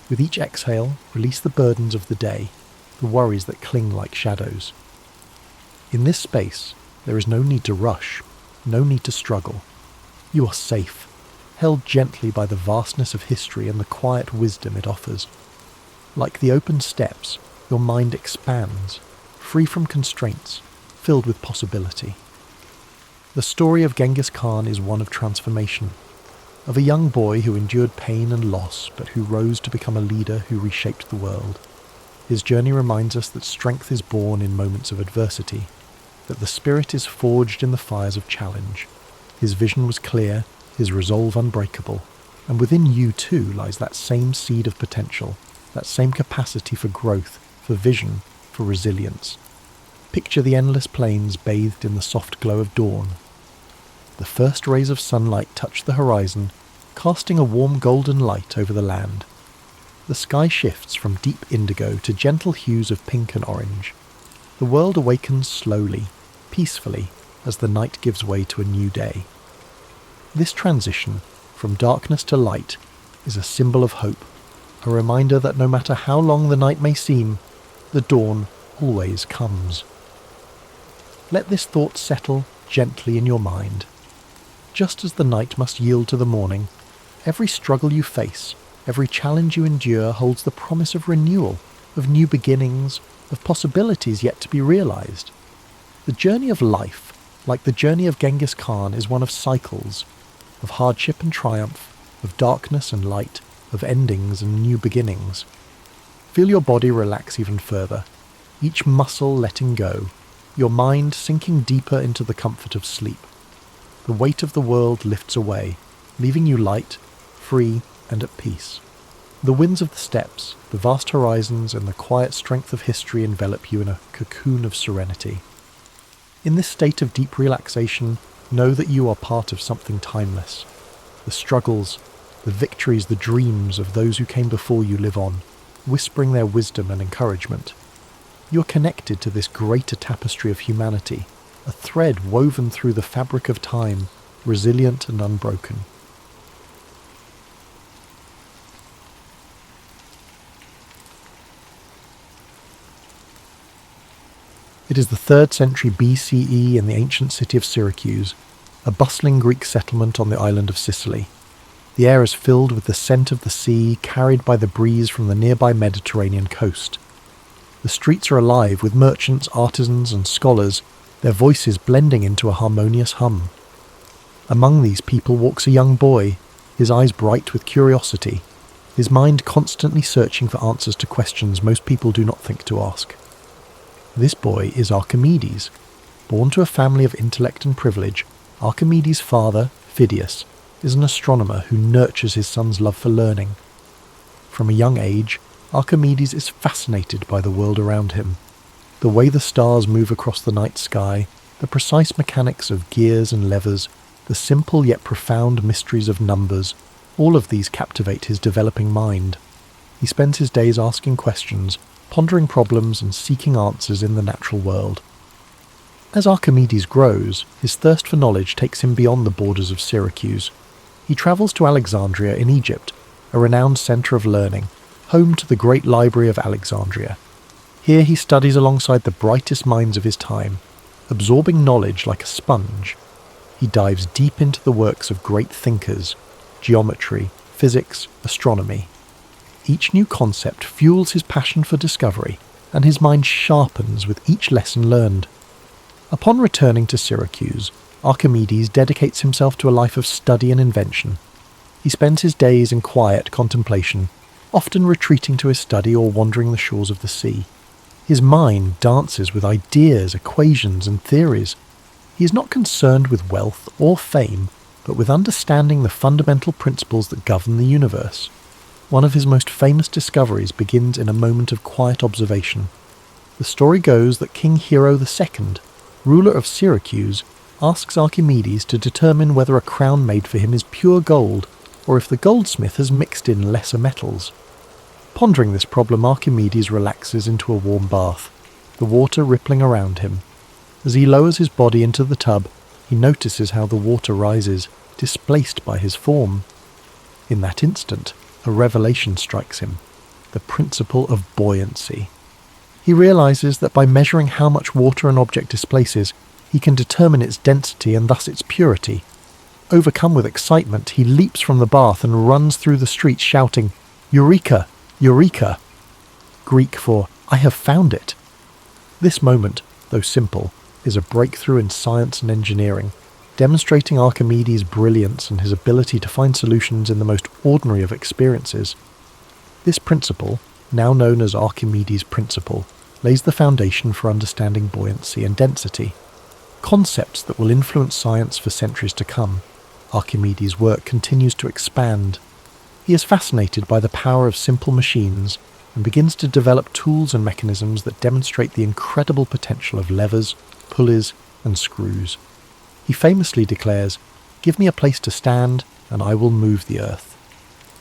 With each exhale, release the burdens of the day, the worries that cling like shadows. In this space, there is no need to rush, no need to struggle. You are safe, held gently by the vastness of history and the quiet wisdom it offers. Like the open steps, your mind expands, free from constraints, filled with possibility. The story of Genghis Khan is one of transformation, of a young boy who endured pain and loss, but who rose to become a leader who reshaped the world. His journey reminds us that strength is born in moments of adversity, that the spirit is forged in the fires of challenge. His vision was clear, his resolve unbreakable, and within you too lies that same seed of potential, that same capacity for growth, for vision, for resilience. Picture the endless plains bathed in the soft glow of dawn. The first rays of sunlight touch the horizon, casting a warm golden light over the land. The sky shifts from deep indigo to gentle hues of pink and orange. The world awakens slowly, peacefully, as the night gives way to a new day. This transition, from darkness to light, is a symbol of hope, a reminder that no matter how long the night may seem, the dawn always comes. Let this thought settle gently in your mind. Just as the night must yield to the morning, every struggle you face, every challenge you endure holds the promise of renewal, of new beginnings, of possibilities yet to be realized. The journey of life, like the journey of Genghis Khan, is one of cycles, of hardship and triumph, of darkness and light, of endings and new beginnings. Feel your body relax even further, each muscle letting go, your mind sinking deeper into the comfort of sleep. The weight of the world lifts away, leaving you light, free, and at peace. The winds of the steppes, the vast horizons, and the quiet strength of history envelop you in a cocoon of serenity. In this state of deep relaxation, know that you are part of something timeless. The struggles, the victories, the dreams of those who came before you live on, whispering their wisdom and encouragement. You are connected to this greater tapestry of humanity, a thread woven through the fabric of time, resilient and unbroken. It is the 3rd century BCE in the ancient city of Syracuse, a bustling Greek settlement on the island of Sicily. The air is filled with the scent of the sea carried by the breeze from the nearby Mediterranean coast. The streets are alive with merchants, artisans, and scholars, their voices blending into a harmonious hum. Among these people walks a young boy, his eyes bright with curiosity, his mind constantly searching for answers to questions most people do not think to ask. This boy is Archimedes. Born to a family of intellect and privilege, Archimedes' father, Phidias, is an astronomer who nurtures his son's love for learning. From a young age, Archimedes is fascinated by the world around him. The way the stars move across the night sky, the precise mechanics of gears and levers, the simple yet profound mysteries of numbers, all of these captivate his developing mind. He spends his days asking questions, pondering problems and seeking answers in the natural world. As Archimedes grows, his thirst for knowledge takes him beyond the borders of Syracuse. He travels to Alexandria in Egypt, a renowned centre of learning, home to the great library of Alexandria. Here he studies alongside the brightest minds of his time, absorbing knowledge like a sponge. He dives deep into the works of great thinkers, geometry, physics, astronomy. Each new concept fuels his passion for discovery, and his mind sharpens with each lesson learned. Upon returning to Syracuse, Archimedes dedicates himself to a life of study and invention. He spends his days in quiet contemplation, often retreating to his study or wandering the shores of the sea. His mind dances with ideas, equations, and theories. He is not concerned with wealth or fame, but with understanding the fundamental principles that govern the universe. One of his most famous discoveries begins in a moment of quiet observation. The story goes that King Hero II, ruler of Syracuse, asks Archimedes to determine whether a crown made for him is pure gold, or if the goldsmith has mixed in lesser metals. Pondering this problem, Archimedes relaxes into a warm bath, the water rippling around him. As he lowers his body into the tub, he notices how the water rises, displaced by his form. In that instant, a revelation strikes him, the principle of buoyancy. He realizes that by measuring how much water an object displaces, he can determine its density and thus its purity. Overcome with excitement, he leaps from the bath and runs through the streets shouting, "Eureka! Eureka!" Greek for "I have found it." This moment, though simple, is a breakthrough in science and engineering, demonstrating Archimedes' brilliance and his ability to find solutions in the most ordinary of experiences. This principle, now known as Archimedes' principle, lays the foundation for understanding buoyancy and density, concepts that will influence science for centuries to come. Archimedes' work continues to expand. He is fascinated by the power of simple machines and begins to develop tools and mechanisms that demonstrate the incredible potential of levers, pulleys, and screws. He famously declares, "Give me a place to stand, and I will move the earth."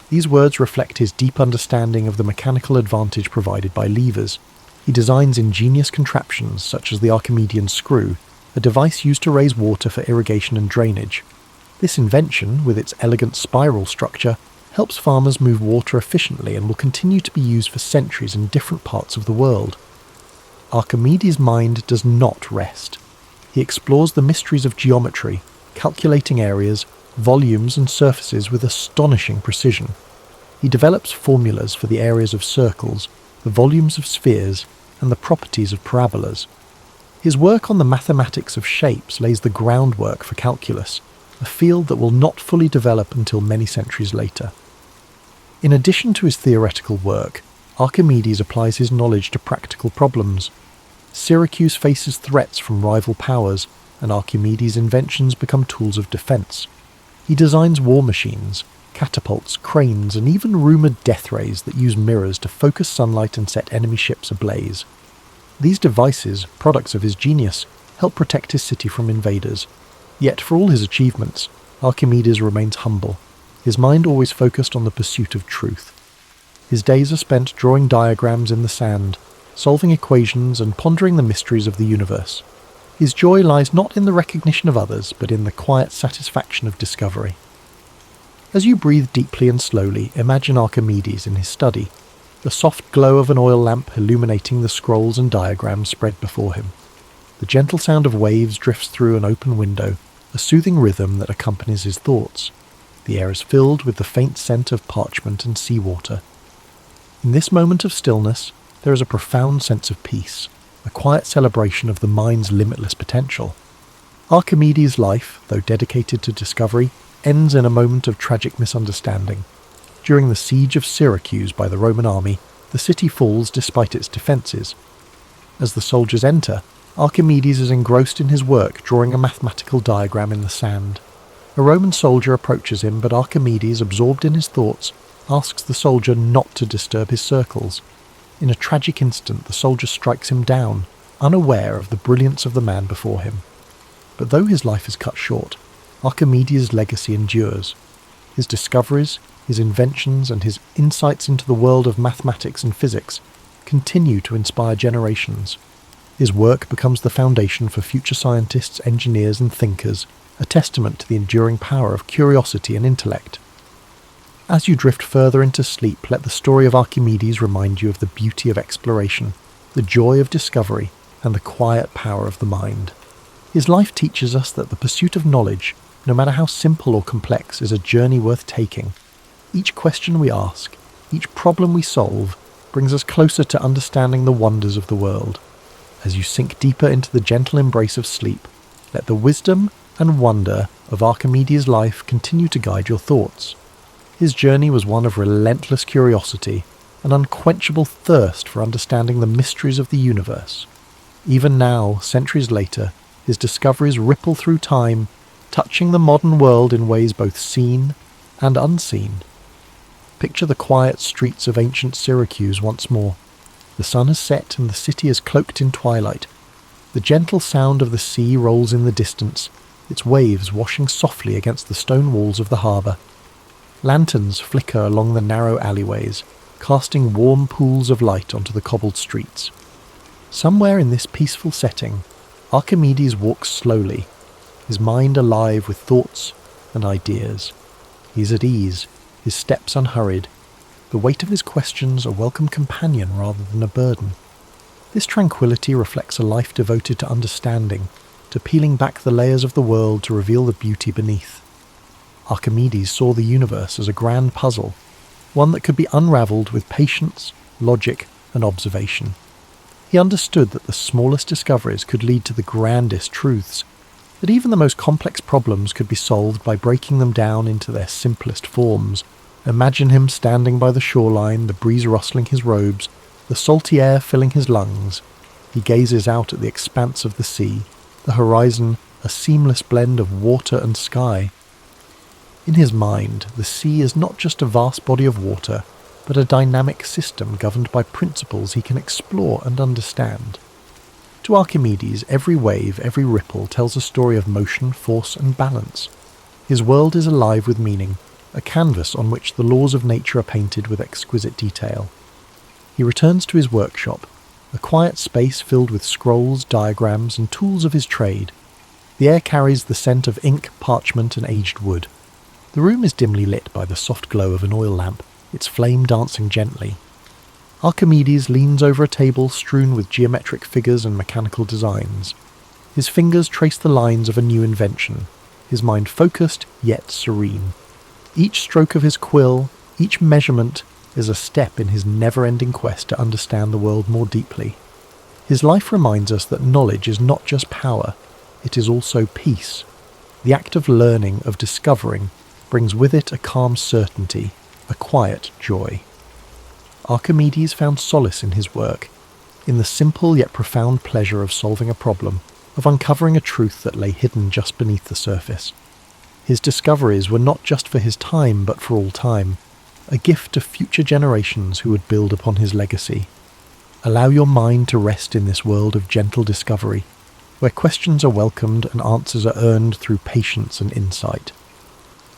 These words reflect his deep understanding of the mechanical advantage provided by levers. He designs ingenious contraptions such as the Archimedean screw, a device used to raise water for irrigation and drainage. This invention, with its elegant spiral structure, helps farmers move water efficiently and will continue to be used for centuries in different parts of the world. Archimedes' mind does not rest. He explores the mysteries of geometry, calculating areas, volumes and surfaces with astonishing precision. He develops formulas for the areas of circles, the volumes of spheres, and the properties of parabolas. His work on the mathematics of shapes lays the groundwork for calculus, a field that will not fully develop until many centuries later. In addition to his theoretical work, Archimedes applies his knowledge to practical problems. Syracuse faces threats from rival powers, and Archimedes' inventions become tools of defense. He designs war machines, catapults, cranes, and even rumored death rays that use mirrors to focus sunlight and set enemy ships ablaze. These devices, products of his genius, help protect his city from invaders. Yet for all his achievements, Archimedes remains humble, his mind always focused on the pursuit of truth. His days are spent drawing diagrams in the sand, solving equations and pondering the mysteries of the universe. His joy lies not in the recognition of others, but in the quiet satisfaction of discovery. As you breathe deeply and slowly, imagine Archimedes in his study, the soft glow of an oil lamp illuminating the scrolls and diagrams spread before him. The gentle sound of waves drifts through an open window, a soothing rhythm that accompanies his thoughts. The air is filled with the faint scent of parchment and seawater. In this moment of stillness, there is a profound sense of peace, a quiet celebration of the mind's limitless potential. Archimedes' life, though dedicated to discovery, ends in a moment of tragic misunderstanding. During the siege of Syracuse by the Roman army, the city falls despite its defences. As the soldiers enter, Archimedes is engrossed in his work, drawing a mathematical diagram in the sand. A Roman soldier approaches him, but Archimedes, absorbed in his thoughts, asks the soldier not to disturb his circles. In a tragic instant, the soldier strikes him down, unaware of the brilliance of the man before him. But though his life is cut short, Archimedes' legacy endures. His discoveries, his inventions, and his insights into the world of mathematics and physics continue to inspire generations. His work becomes the foundation for future scientists, engineers, and thinkers, a testament to the enduring power of curiosity and intellect. As you drift further into sleep, let the story of Archimedes remind you of the beauty of exploration, the joy of discovery, and the quiet power of the mind. His life teaches us that the pursuit of knowledge, no matter how simple or complex, is a journey worth taking. Each question we ask, each problem we solve, brings us closer to understanding the wonders of the world. As you sink deeper into the gentle embrace of sleep, let the wisdom and wonder of Archimedes' life continue to guide your thoughts. His journey was one of relentless curiosity, an unquenchable thirst for understanding the mysteries of the universe. Even now, centuries later, his discoveries ripple through time, touching the modern world in ways both seen and unseen. Picture the quiet streets of ancient Syracuse once more. The sun has set and the city is cloaked in twilight. The gentle sound of the sea rolls in the distance, its waves washing softly against the stone walls of the harbour. Lanterns flicker along the narrow alleyways, casting warm pools of light onto the cobbled streets. Somewhere in this peaceful setting, Archimedes walks slowly, his mind alive with thoughts and ideas. He is at ease, his steps unhurried, the weight of his questions a welcome companion rather than a burden. This tranquility reflects a life devoted to understanding, to peeling back the layers of the world to reveal the beauty beneath. Archimedes saw the universe as a grand puzzle, one that could be unravelled with patience, logic, and observation. He understood that the smallest discoveries could lead to the grandest truths, that even the most complex problems could be solved by breaking them down into their simplest forms. Imagine him standing by the shoreline, the breeze rustling his robes, the salty air filling his lungs. He gazes out at the expanse of the sea, the horizon a seamless blend of water and sky. In his mind, the sea is not just a vast body of water, but a dynamic system governed by principles he can explore and understand. To Archimedes, every wave, every ripple tells a story of motion, force, and balance. His world is alive with meaning, a canvas on which the laws of nature are painted with exquisite detail. He returns to his workshop, a quiet space filled with scrolls, diagrams, and tools of his trade. The air carries the scent of ink, parchment, and aged wood. The room is dimly lit by the soft glow of an oil lamp, its flame dancing gently. Archimedes leans over a table strewn with geometric figures and mechanical designs. His fingers trace the lines of a new invention, his mind focused yet serene. Each stroke of his quill, each measurement, is a step in his never-ending quest to understand the world more deeply. His life reminds us that knowledge is not just power, it is also peace. The act of learning, of discovering, brings with it a calm certainty, a quiet joy. Archimedes found solace in his work, in the simple yet profound pleasure of solving a problem, of uncovering a truth that lay hidden just beneath the surface. His discoveries were not just for his time, but for all time, a gift to future generations who would build upon his legacy. Allow your mind to rest in this world of gentle discovery, where questions are welcomed and answers are earned through patience and insight.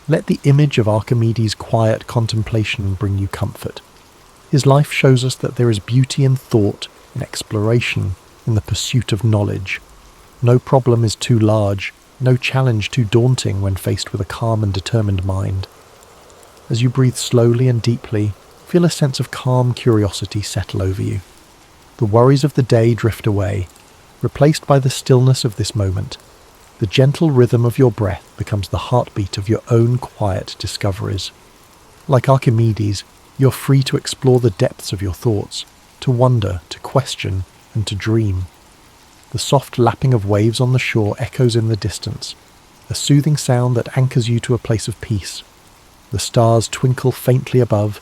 Let the image of Archimedes' quiet contemplation bring you comfort. His life shows us that there is beauty in thought, in exploration, in the pursuit of knowledge. No problem is too large, no challenge too daunting when faced with a calm and determined mind. As you breathe slowly and deeply, feel a sense of calm curiosity settle over you. The worries of the day drift away, replaced by the stillness of this moment. The gentle rhythm of your breath becomes the heartbeat of your own quiet discoveries. Like Archimedes, you're free to explore the depths of your thoughts, to wonder, to question, and to dream. The soft lapping of waves on the shore echoes in the distance, a soothing sound that anchors you to a place of peace. The stars twinkle faintly above,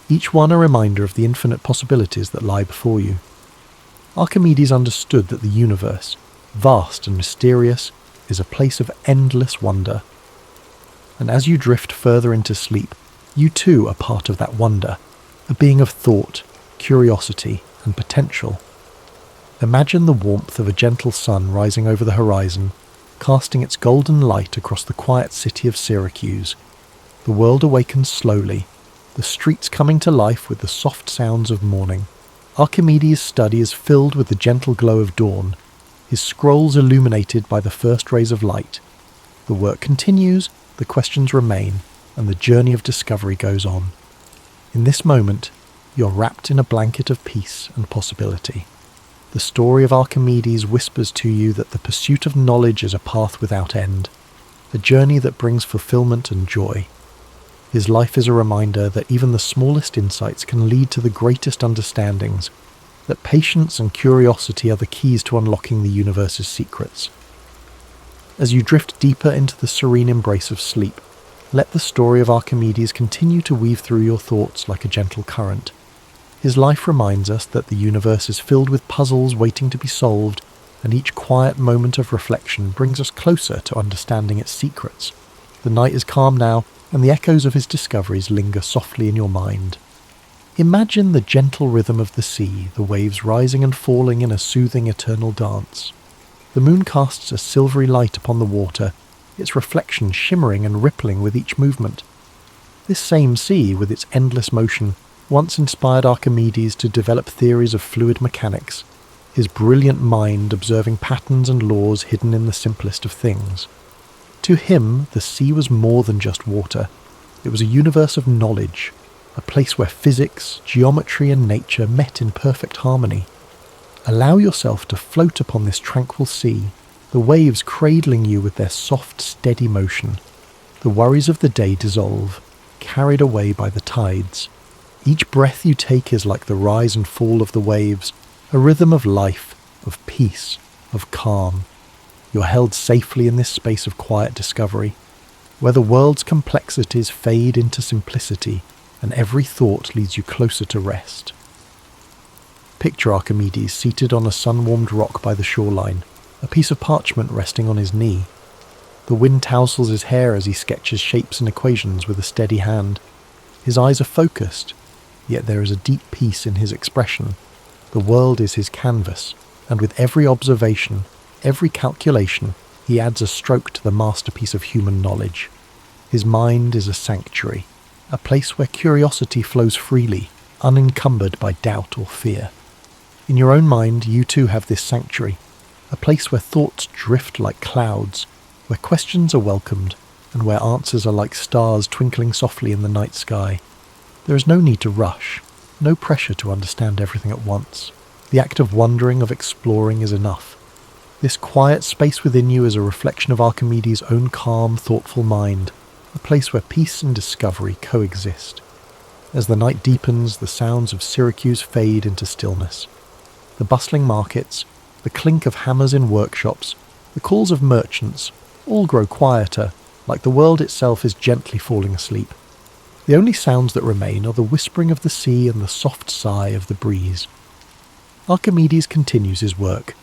each one a reminder of the infinite possibilities that lie before you. Archimedes understood that the universe, vast and mysterious, is a place of endless wonder. And as you drift further into sleep, you too are part of that wonder, a being of thought, curiosity, and potential. Imagine the warmth of a gentle sun rising over the horizon, casting its golden light across the quiet city of Syracuse. The world awakens slowly, the streets coming to life with the soft sounds of morning. Archimedes' study is filled with the gentle glow of dawn, his scrolls illuminated by the first rays of light. The work continues, the questions remain, and the journey of discovery goes on. In this moment, you're wrapped in a blanket of peace and possibility. The story of Archimedes whispers to you that the pursuit of knowledge is a path without end, a journey that brings fulfillment and joy. His life is a reminder that even the smallest insights can lead to the greatest understandings, that patience and curiosity are the keys to unlocking the universe's secrets. As you drift deeper into the serene embrace of sleep, let the story of Archimedes continue to weave through your thoughts like a gentle current. His life reminds us that the universe is filled with puzzles waiting to be solved, and each quiet moment of reflection brings us closer to understanding its secrets. The night is calm now, and the echoes of his discoveries linger softly in your mind. Imagine the gentle rhythm of the sea, the waves rising and falling in a soothing eternal dance. The moon casts a silvery light upon the water, its reflection shimmering and rippling with each movement. This same sea, with its endless motion, once inspired Archimedes to develop theories of fluid mechanics, his brilliant mind observing patterns and laws hidden in the simplest of things. To him, the sea was more than just water. It was a universe of knowledge, a place where physics, geometry, and nature met in perfect harmony. Allow yourself to float upon this tranquil sea, the waves cradling you with their soft, steady motion. The worries of the day dissolve, carried away by the tides. Each breath you take is like the rise and fall of the waves, a rhythm of life, of peace, of calm. You're held safely in this space of quiet discovery, where the world's complexities fade into simplicity, and every thought leads you closer to rest. Picture Archimedes seated on a sun-warmed rock by the shoreline, a piece of parchment resting on his knee. The wind tousles his hair as he sketches shapes and equations with a steady hand. His eyes are focused, yet there is a deep peace in his expression. The world is his canvas, and with every observation, every calculation, he adds a stroke to the masterpiece of human knowledge. His mind is a sanctuary, a place where curiosity flows freely, unencumbered by doubt or fear. In your own mind, you too have this sanctuary, a place where thoughts drift like clouds, where questions are welcomed, and where answers are like stars twinkling softly in the night sky. There is no need to rush, no pressure to understand everything at once. The act of wondering, of exploring, is enough. This quiet space within you is a reflection of Archimedes' own calm, thoughtful mind, a place where peace and discovery coexist. As the night deepens, the sounds of Syracuse fade into stillness. The bustling markets, the clink of hammers in workshops, the calls of merchants, all grow quieter, like the world itself is gently falling asleep. The only sounds that remain are the whispering of the sea and the soft sigh of the breeze. Archimedes continues his work,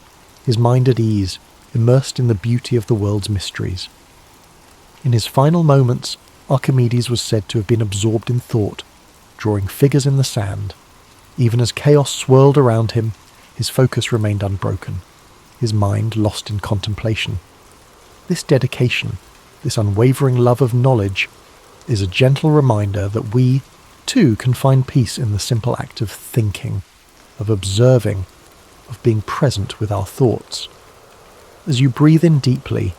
his mind at ease, immersed in the beauty of the world's mysteries. In his final moments, Archimedes was said to have been absorbed in thought, drawing figures in the sand. Even as chaos swirled around him, his focus remained unbroken, his mind lost in contemplation. This dedication, this unwavering love of knowledge, is a gentle reminder that we, too, can find peace in the simple act of thinking, of observing, of being present with our thoughts. As you breathe in deeply,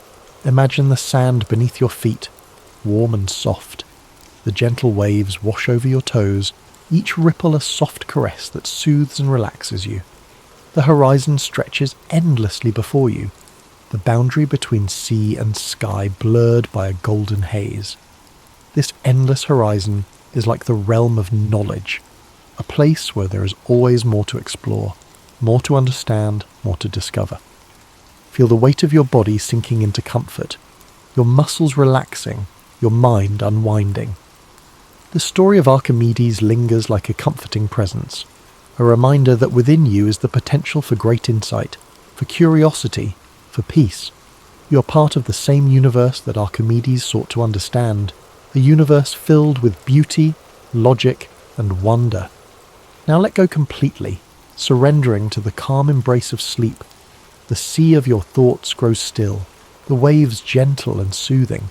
imagine the sand beneath your feet, warm and soft. The gentle waves wash over your toes, each ripple a soft caress that soothes and relaxes you. The horizon stretches endlessly before you, the boundary between sea and sky blurred by a golden haze. This endless horizon is like the realm of knowledge, a place where there is always more to explore, more to understand, more to discover. Feel the weight of your body sinking into comfort, your muscles relaxing, your mind unwinding. The story of Archimedes lingers like a comforting presence, a reminder that within you is the potential for great insight, for curiosity, for peace. You are part of the same universe that Archimedes sought to understand, a universe filled with beauty, logic, and wonder. Now let go completely, surrendering to the calm embrace of sleep. The sea of your thoughts grows still, the waves gentle and soothing.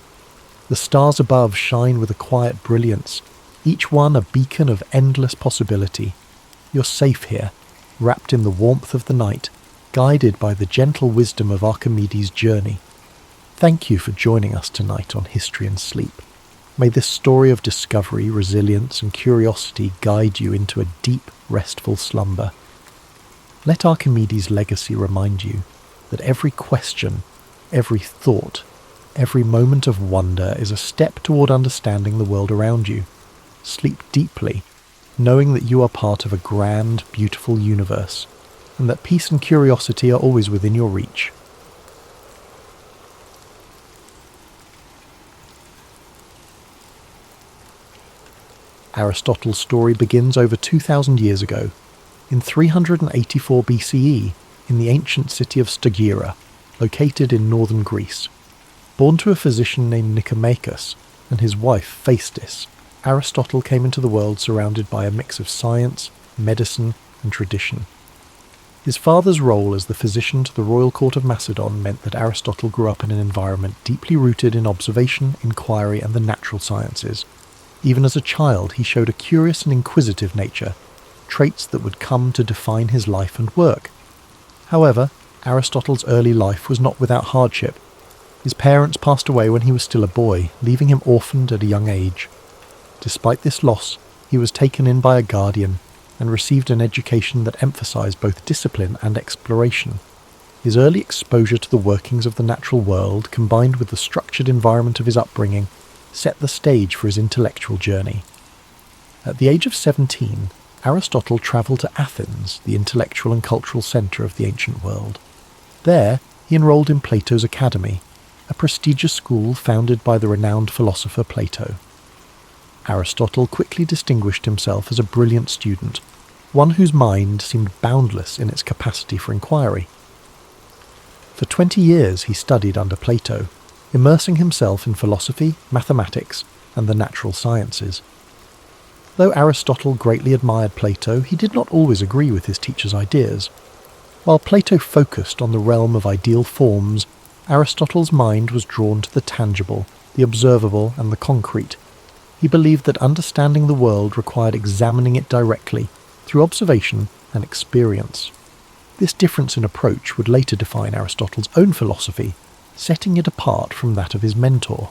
The stars above shine with a quiet brilliance, each one a beacon of endless possibility. You're safe here, wrapped in the warmth of the night, guided by the gentle wisdom of Archimedes' journey. Thank you for joining us tonight on History and Sleep. May this story of discovery, resilience, and curiosity guide you into a deep, restful slumber. Let Archimedes' legacy remind you that every question, every thought, every moment of wonder is a step toward understanding the world around you. Sleep deeply, knowing that you are part of a grand, beautiful universe, and that peace and curiosity are always within your reach. Aristotle's story begins over 2,000 years ago, in 384 BCE, in the ancient city of Stagira, located in northern Greece. Born to a physician named Nicomachus and his wife Phaestis, Aristotle came into the world surrounded by a mix of science, medicine, and tradition. His father's role as the physician to the royal court of Macedon meant that Aristotle grew up in an environment deeply rooted in observation, inquiry, and the natural sciences. Even as a child, he showed a curious and inquisitive nature, traits that would come to define his life and work. However, Aristotle's early life was not without hardship. His parents passed away when he was still a boy, leaving him orphaned at a young age. Despite this loss, he was taken in by a guardian and received an education that emphasized both discipline and exploration. His early exposure to the workings of the natural world, combined with the structured environment of his upbringing, set the stage for his intellectual journey. At the age of 17, Aristotle travelled to Athens, the intellectual and cultural centre of the ancient world. There, he enrolled in Plato's Academy, a prestigious school founded by the renowned philosopher Plato. Aristotle quickly distinguished himself as a brilliant student, one whose mind seemed boundless in its capacity for inquiry. For 20 years he studied under Plato, immersing himself in philosophy, mathematics, and the natural sciences. Though Aristotle greatly admired Plato, he did not always agree with his teacher's ideas. While Plato focused on the realm of ideal forms, Aristotle's mind was drawn to the tangible, the observable, and the concrete. He believed that understanding the world required examining it directly, through observation and experience. This difference in approach would later define Aristotle's own philosophy, setting it apart from that of his mentor.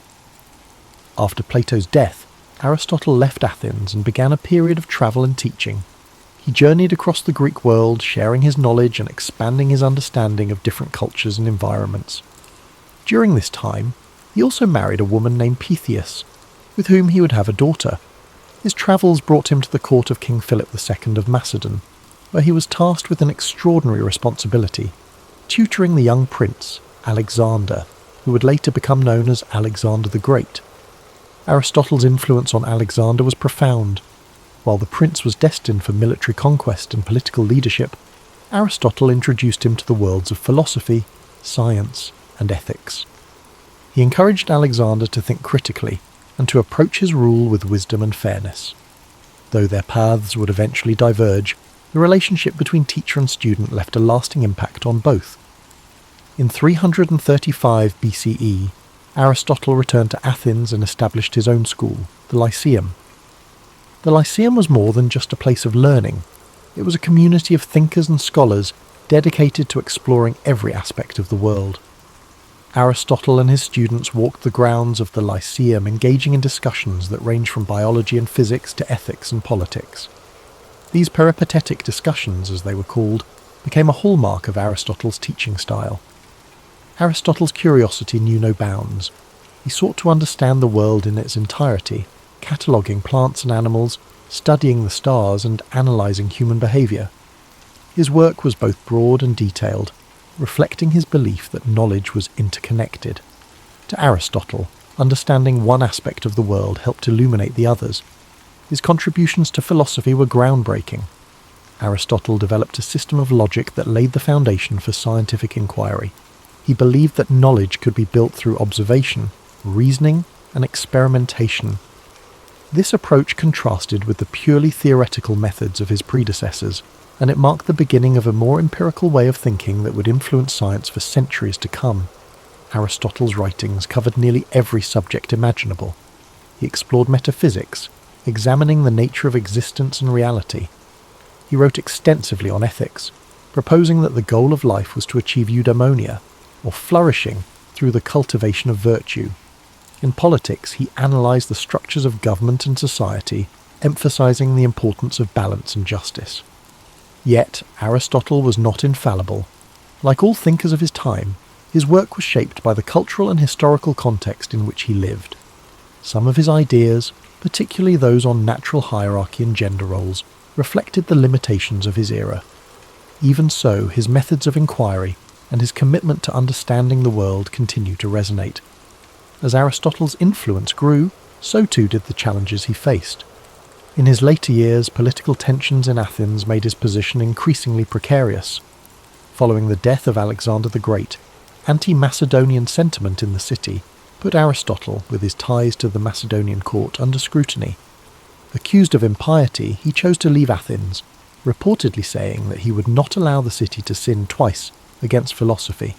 After Plato's death, Aristotle left Athens and began a period of travel and teaching. He journeyed across the Greek world, sharing his knowledge and expanding his understanding of different cultures and environments. During this time, he also married a woman named Pythias, with whom he would have a daughter. His travels brought him to the court of King Philip II of Macedon, where he was tasked with an extraordinary responsibility, tutoring the young prince, Alexander, who would later become known as Alexander the Great. Aristotle's influence on Alexander was profound. While the prince was destined for military conquest and political leadership, Aristotle introduced him to the worlds of philosophy, science, and ethics. He encouraged Alexander to think critically and to approach his rule with wisdom and fairness. Though their paths would eventually diverge, the relationship between teacher and student left a lasting impact on both. In 335 BCE, Aristotle returned to Athens and established his own school, the Lyceum. The Lyceum was more than just a place of learning. It was a community of thinkers and scholars dedicated to exploring every aspect of the world. Aristotle and his students walked the grounds of the Lyceum, engaging in discussions that range from biology and physics to ethics and politics. These peripatetic discussions, as they were called, became a hallmark of Aristotle's teaching style. Aristotle's curiosity knew no bounds. He sought to understand the world in its entirety, cataloguing plants and animals, studying the stars, and analysing human behaviour. His work was both broad and detailed, reflecting his belief that knowledge was interconnected. To Aristotle, understanding one aspect of the world helped illuminate the others. His contributions to philosophy were groundbreaking. Aristotle developed a system of logic that laid the foundation for scientific inquiry. He believed that knowledge could be built through observation, reasoning, and experimentation. This approach contrasted with the purely theoretical methods of his predecessors, and it marked the beginning of a more empirical way of thinking that would influence science for centuries to come. Aristotle's writings covered nearly every subject imaginable. He explored metaphysics, examining the nature of existence and reality. He wrote extensively on ethics, proposing that the goal of life was to achieve eudaimonia, or flourishing through the cultivation of virtue. In politics, he analysed the structures of government and society, emphasising the importance of balance and justice. Yet, Aristotle was not infallible. Like all thinkers of his time, his work was shaped by the cultural and historical context in which he lived. Some of his ideas, particularly those on natural hierarchy and gender roles, reflected the limitations of his era. Even so, his methods of inquiry and his commitment to understanding the world continue to resonate. As Aristotle's influence grew, so too did the challenges he faced. In his later years, political tensions in Athens made his position increasingly precarious. Following the death of Alexander the Great, anti-Macedonian sentiment in the city put Aristotle, with his ties to the Macedonian court, under scrutiny. Accused of impiety, he chose to leave Athens, reportedly saying that he would not allow the city to sin twice against philosophy,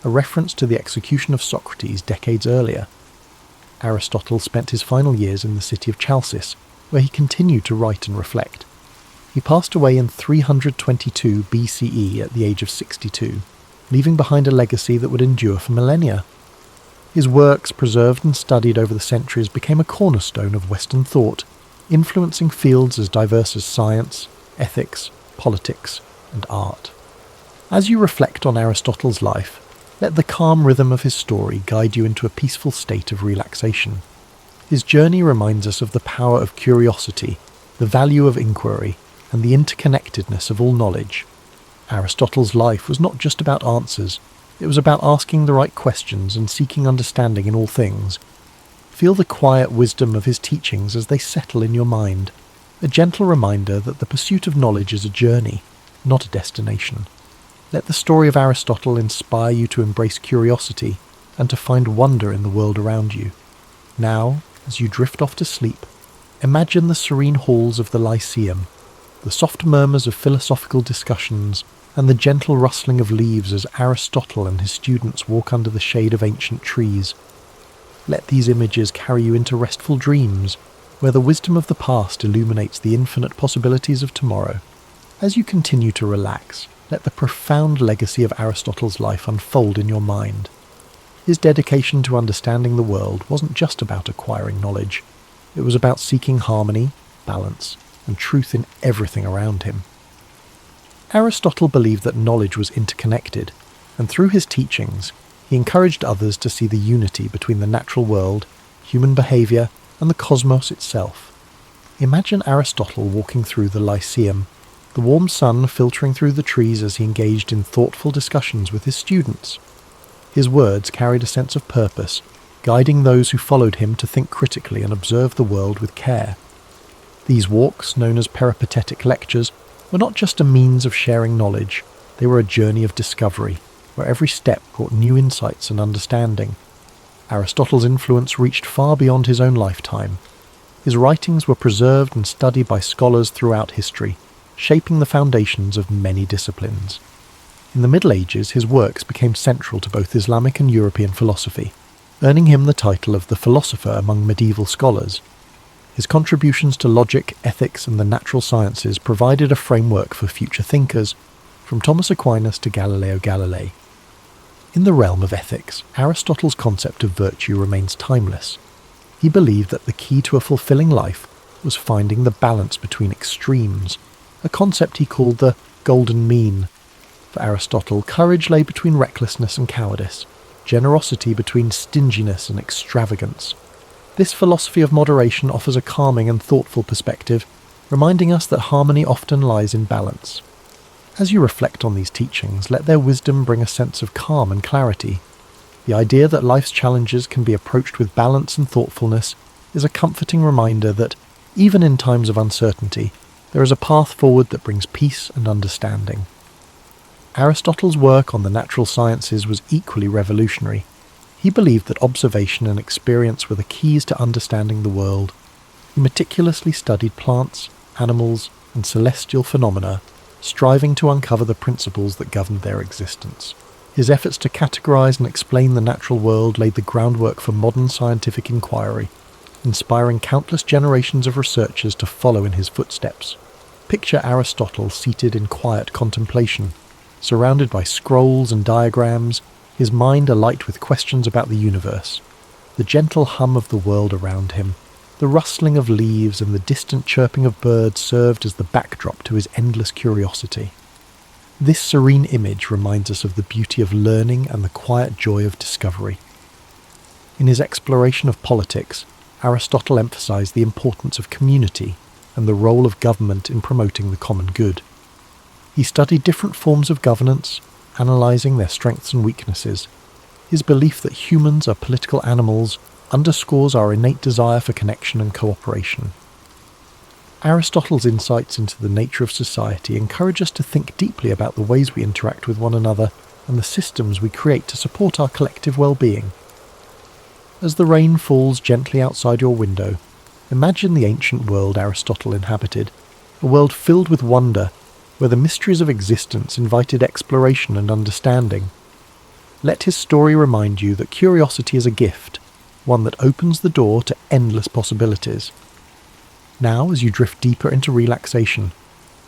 a reference to the execution of Socrates decades earlier. Aristotle spent his final years in the city of Chalcis, where he continued to write and reflect. He passed away in 322 BCE at the age of 62, leaving behind a legacy that would endure for millennia. His works, preserved and studied over the centuries, became a cornerstone of Western thought, influencing fields as diverse as science, ethics, politics, and art. As you reflect on Aristotle's life, let the calm rhythm of his story guide you into a peaceful state of relaxation. His journey reminds us of the power of curiosity, the value of inquiry, and the interconnectedness of all knowledge. Aristotle's life was not just about answers, it was about asking the right questions and seeking understanding in all things. Feel the quiet wisdom of his teachings as they settle in your mind, a gentle reminder that the pursuit of knowledge is a journey, not a destination. Let the story of Aristotle inspire you to embrace curiosity and to find wonder in the world around you. Now, as you drift off to sleep, imagine the serene halls of the Lyceum, the soft murmurs of philosophical discussions, and the gentle rustling of leaves as Aristotle and his students walk under the shade of ancient trees. Let these images carry you into restful dreams, where the wisdom of the past illuminates the infinite possibilities of tomorrow. As you continue to relax, let the profound legacy of Aristotle's life unfold in your mind. His dedication to understanding the world wasn't just about acquiring knowledge. It was about seeking harmony, balance, and truth in everything around him. Aristotle believed that knowledge was interconnected, and through his teachings, he encouraged others to see the unity between the natural world, human behaviour, and the cosmos itself. Imagine Aristotle walking through the Lyceum, the warm sun filtering through the trees as he engaged in thoughtful discussions with his students. His words carried a sense of purpose, guiding those who followed him to think critically and observe the world with care. These walks, known as peripatetic lectures, were not just a means of sharing knowledge, they were a journey of discovery, where every step brought new insights and understanding. Aristotle's influence reached far beyond his own lifetime. His writings were preserved and studied by scholars throughout history, shaping the foundations of many disciplines. In the Middle Ages, his works became central to both Islamic and European philosophy, earning him the title of the philosopher among medieval scholars. His contributions to logic, ethics, and the natural sciences provided a framework for future thinkers, from Thomas Aquinas to Galileo Galilei. In the realm of ethics, Aristotle's concept of virtue remains timeless. He believed that the key to a fulfilling life was finding the balance between extremes, a concept he called the golden mean. For Aristotle, courage lay between recklessness and cowardice, generosity between stinginess and extravagance. This philosophy of moderation offers a calming and thoughtful perspective, reminding us that harmony often lies in balance. As you reflect on these teachings, let their wisdom bring a sense of calm and clarity. The idea that life's challenges can be approached with balance and thoughtfulness is a comforting reminder that, even in times of uncertainty, there is a path forward that brings peace and understanding. Aristotle's work on the natural sciences was equally revolutionary. He believed that observation and experience were the keys to understanding the world. He meticulously studied plants, animals, and celestial phenomena, striving to uncover the principles that governed their existence. His efforts to categorize and explain the natural world laid the groundwork for modern scientific inquiry, inspiring countless generations of researchers to follow in his footsteps. Picture Aristotle seated in quiet contemplation, surrounded by scrolls and diagrams, his mind alight with questions about the universe. The gentle hum of the world around him, the rustling of leaves and the distant chirping of birds served as the backdrop to his endless curiosity. This serene image reminds us of the beauty of learning and the quiet joy of discovery. In his exploration of politics, Aristotle emphasized the importance of community and the role of government in promoting the common good. He studied different forms of governance, analyzing their strengths and weaknesses. His belief that humans are political animals underscores our innate desire for connection and cooperation. Aristotle's insights into the nature of society encourage us to think deeply about the ways we interact with one another and the systems we create to support our collective well-being. As the rain falls gently outside your window, imagine the ancient world Aristotle inhabited, a world filled with wonder, where the mysteries of existence invited exploration and understanding. Let his story remind you that curiosity is a gift, one that opens the door to endless possibilities. Now, as you drift deeper into relaxation,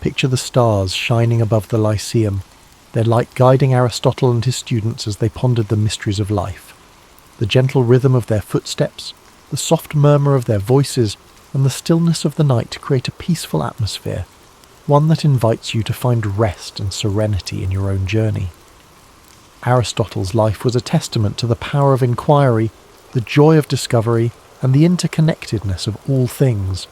picture the stars shining above the Lyceum, their light guiding Aristotle and his students as they pondered the mysteries of life. The gentle rhythm of their footsteps, the soft murmur of their voices, and the stillness of the night create a peaceful atmosphere, one that invites you to find rest and serenity in your own journey. Aristotle's life was a testament to the power of inquiry, the joy of discovery, and the interconnectedness of all things.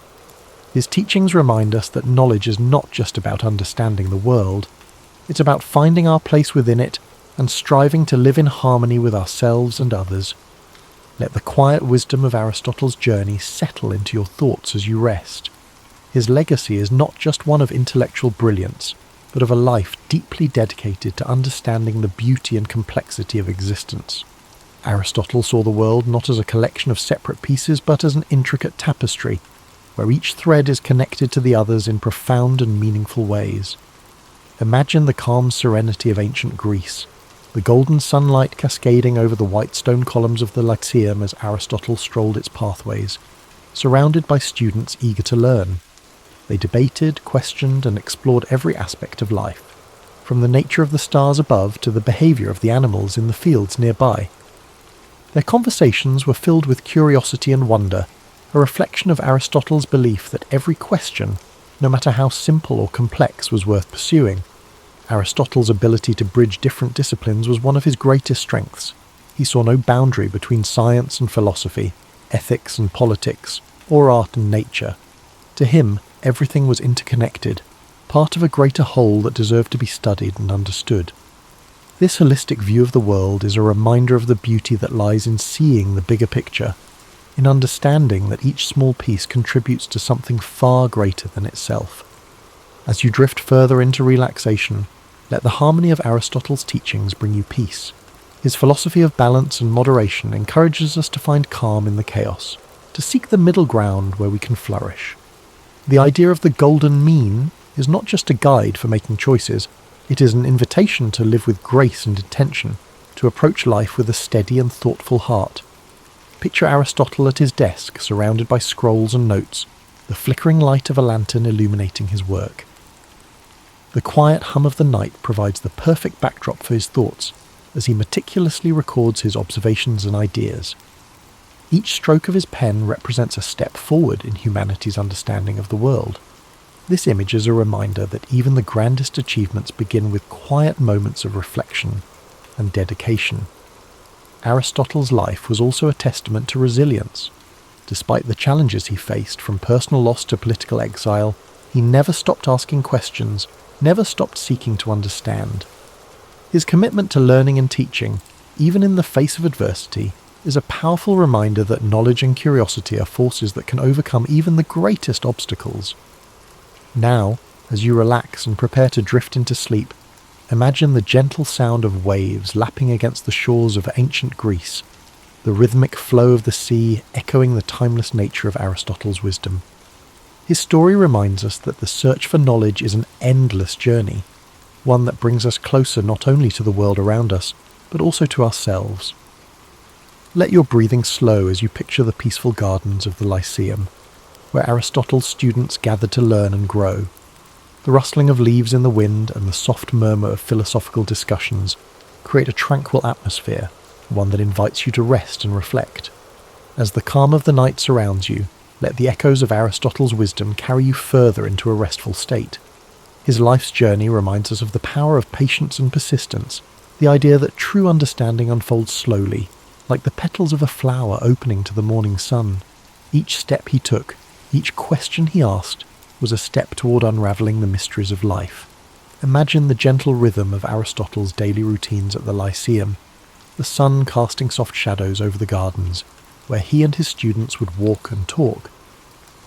His teachings remind us that knowledge is not just about understanding the world, it's about finding our place within it and striving to live in harmony with ourselves and others. Let the quiet wisdom of Aristotle's journey settle into your thoughts as you rest. His legacy is not just one of intellectual brilliance, but of a life deeply dedicated to understanding the beauty and complexity of existence. Aristotle saw the world not as a collection of separate pieces, but as an intricate tapestry, where each thread is connected to the others in profound and meaningful ways. Imagine the calm serenity of ancient Greece, the golden sunlight cascading over the white stone columns of the Lyceum as Aristotle strolled its pathways, surrounded by students eager to learn. They debated, questioned, and explored every aspect of life, from the nature of the stars above to the behaviour of the animals in the fields nearby. Their conversations were filled with curiosity and wonder, a reflection of Aristotle's belief that every question, no matter how simple or complex, was worth pursuing. Aristotle's ability to bridge different disciplines was one of his greatest strengths. He saw no boundary between science and philosophy, ethics and politics, or art and nature. To him, everything was interconnected, part of a greater whole that deserved to be studied and understood. This holistic view of the world is a reminder of the beauty that lies in seeing the bigger picture, in understanding that each small piece contributes to something far greater than itself. As you drift further into relaxation, let the harmony of Aristotle's teachings bring you peace. His philosophy of balance and moderation encourages us to find calm in the chaos, to seek the middle ground where we can flourish. The idea of the golden mean is not just a guide for making choices, it is an invitation to live with grace and intention, to approach life with a steady and thoughtful heart. Picture Aristotle at his desk, surrounded by scrolls and notes, the flickering light of a lantern illuminating his work. The quiet hum of the night provides the perfect backdrop for his thoughts, as he meticulously records his observations and ideas. Each stroke of his pen represents a step forward in humanity's understanding of the world. This image is a reminder that even the grandest achievements begin with quiet moments of reflection and dedication. Aristotle's life was also a testament to resilience. Despite the challenges he faced, from personal loss to political exile, he never stopped asking questions, never stopped seeking to understand. His commitment to learning and teaching, even in the face of adversity, is a powerful reminder that knowledge and curiosity are forces that can overcome even the greatest obstacles. Now, as you relax and prepare to drift into sleep, imagine the gentle sound of waves lapping against the shores of ancient Greece, the rhythmic flow of the sea echoing the timeless nature of Aristotle's wisdom. His story reminds us that the search for knowledge is an endless journey, one that brings us closer not only to the world around us, but also to ourselves. Let your breathing slow as you picture the peaceful gardens of the Lyceum, where Aristotle's students gathered to learn and grow. The rustling of leaves in the wind and the soft murmur of philosophical discussions create a tranquil atmosphere, one that invites you to rest and reflect. As the calm of the night surrounds you, let the echoes of Aristotle's wisdom carry you further into a restful state. His life's journey reminds us of the power of patience and persistence, the idea that true understanding unfolds slowly, like the petals of a flower opening to the morning sun. Each step he took, each question he asked, was a step toward unravelling the mysteries of life. Imagine the gentle rhythm of Aristotle's daily routines at the Lyceum, the sun casting soft shadows over the gardens, where he and his students would walk and talk.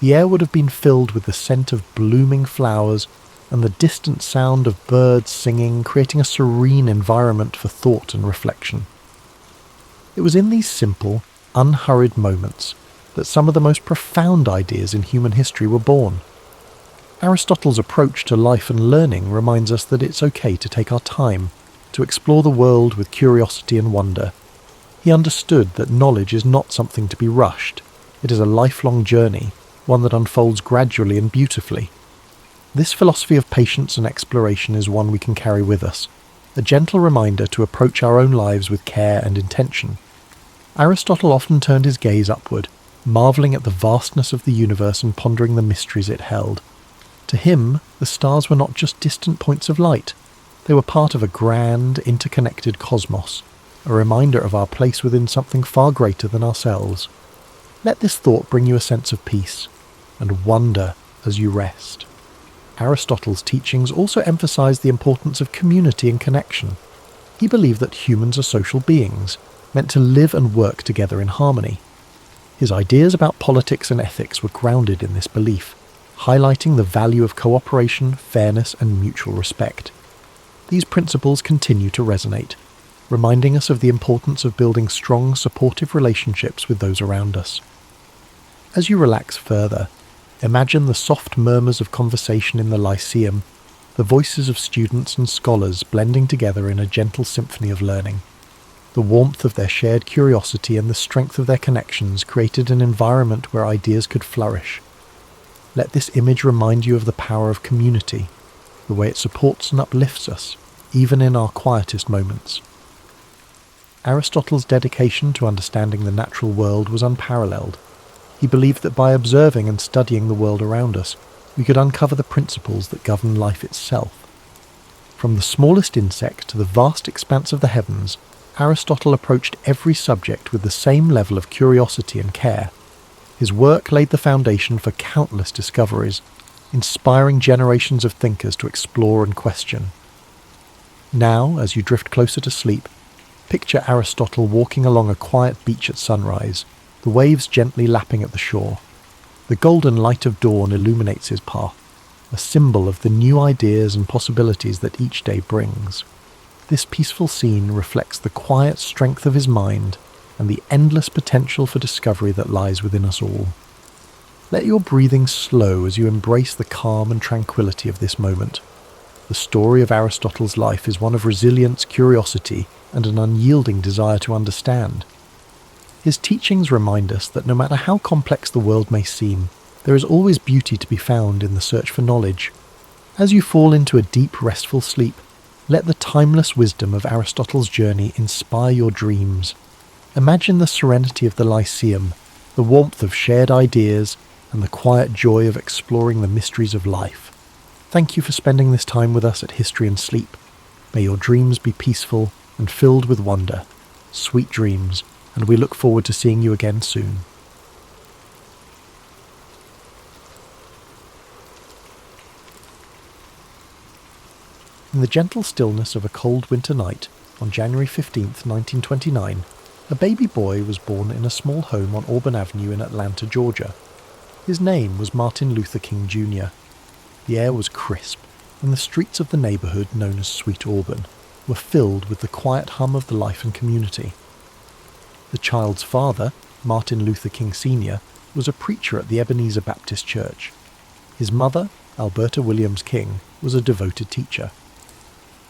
The air would have been filled with the scent of blooming flowers and the distant sound of birds singing, creating a serene environment for thought and reflection. It was in these simple, unhurried moments that some of the most profound ideas in human history were born. Aristotle's approach to life and learning reminds us that it's okay to take our time, to explore the world with curiosity and wonder. He understood that knowledge is not something to be rushed. It is a lifelong journey, one that unfolds gradually and beautifully. This philosophy of patience and exploration is one we can carry with us, a gentle reminder to approach our own lives with care and intention. Aristotle often turned his gaze upward, marvelling at the vastness of the universe and pondering the mysteries it held. To him, the stars were not just distant points of light. They were part of a grand, interconnected cosmos, a reminder of our place within something far greater than ourselves. Let this thought bring you a sense of peace and wonder as you rest. Aristotle's teachings also emphasized the importance of community and connection. He believed that humans are social beings, meant to live and work together in harmony. His ideas about politics and ethics were grounded in this belief, highlighting the value of cooperation, fairness, and mutual respect. These principles continue to resonate, reminding us of the importance of building strong, supportive relationships with those around us. As you relax further, imagine the soft murmurs of conversation in the Lyceum, the voices of students and scholars blending together in a gentle symphony of learning. The warmth of their shared curiosity and the strength of their connections created an environment where ideas could flourish. Let this image remind you of the power of community, the way it supports and uplifts us, even in our quietest moments. Aristotle's dedication to understanding the natural world was unparalleled. He believed that by observing and studying the world around us, we could uncover the principles that govern life itself. From the smallest insect to the vast expanse of the heavens, Aristotle approached every subject with the same level of curiosity and care. His work laid the foundation for countless discoveries, inspiring generations of thinkers to explore and question. Now, as you drift closer to sleep, picture Aristotle walking along a quiet beach at sunrise, the waves gently lapping at the shore. The golden light of dawn illuminates his path, a symbol of the new ideas and possibilities that each day brings. This peaceful scene reflects the quiet strength of his mind and the endless potential for discovery that lies within us all. Let your breathing slow as you embrace the calm and tranquility of this moment. The story of Aristotle's life is one of resilience, curiosity, and an unyielding desire to understand. His teachings remind us that no matter how complex the world may seem, there is always beauty to be found in the search for knowledge. As you fall into a deep, restful sleep, let the timeless wisdom of Aristotle's journey inspire your dreams. Imagine the serenity of the Lyceum, the warmth of shared ideas, and the quiet joy of exploring the mysteries of life. Thank you for spending this time with us at History and Sleep. May your dreams be peaceful and filled with wonder. Sweet dreams, and we look forward to seeing you again soon. In the gentle stillness of a cold winter night, on January 15th, 1929, a baby boy was born in a small home on Auburn Avenue in Atlanta, Georgia. His name was Martin Luther King Jr. The air was crisp, and the streets of the neighbourhood known as Sweet Auburn were filled with the quiet hum of the life and community. The child's father, Martin Luther King Sr., was a preacher at the Ebenezer Baptist Church. His mother, Alberta Williams King, was a devoted teacher.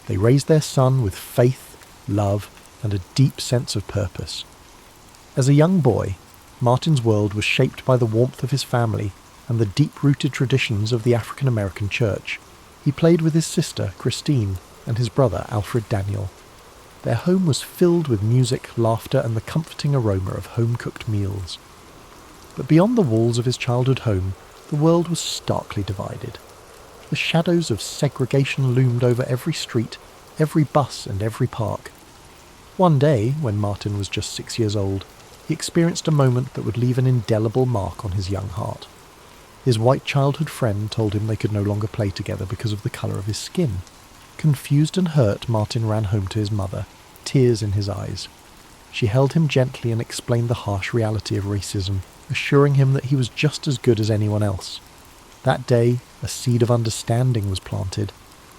They raised their son with faith, love, and a deep sense of purpose. As a young boy, Martin's world was shaped by the warmth of his family and the deep-rooted traditions of the African American church. He played with his sister, Christine, and his brother, Alfred Daniel. Their home was filled with music, laughter, and the comforting aroma of home-cooked meals. But beyond the walls of his childhood home, the world was starkly divided. The shadows of segregation loomed over every street, every bus, and every park. One day, when Martin was just 6 years old, he experienced a moment that would leave an indelible mark on his young heart. His white childhood friend told him they could no longer play together because of the colour of his skin. Confused and hurt, Martin ran home to his mother, tears in his eyes. She held him gently and explained the harsh reality of racism, assuring him that he was just as good as anyone else. That day, a seed of understanding was planted,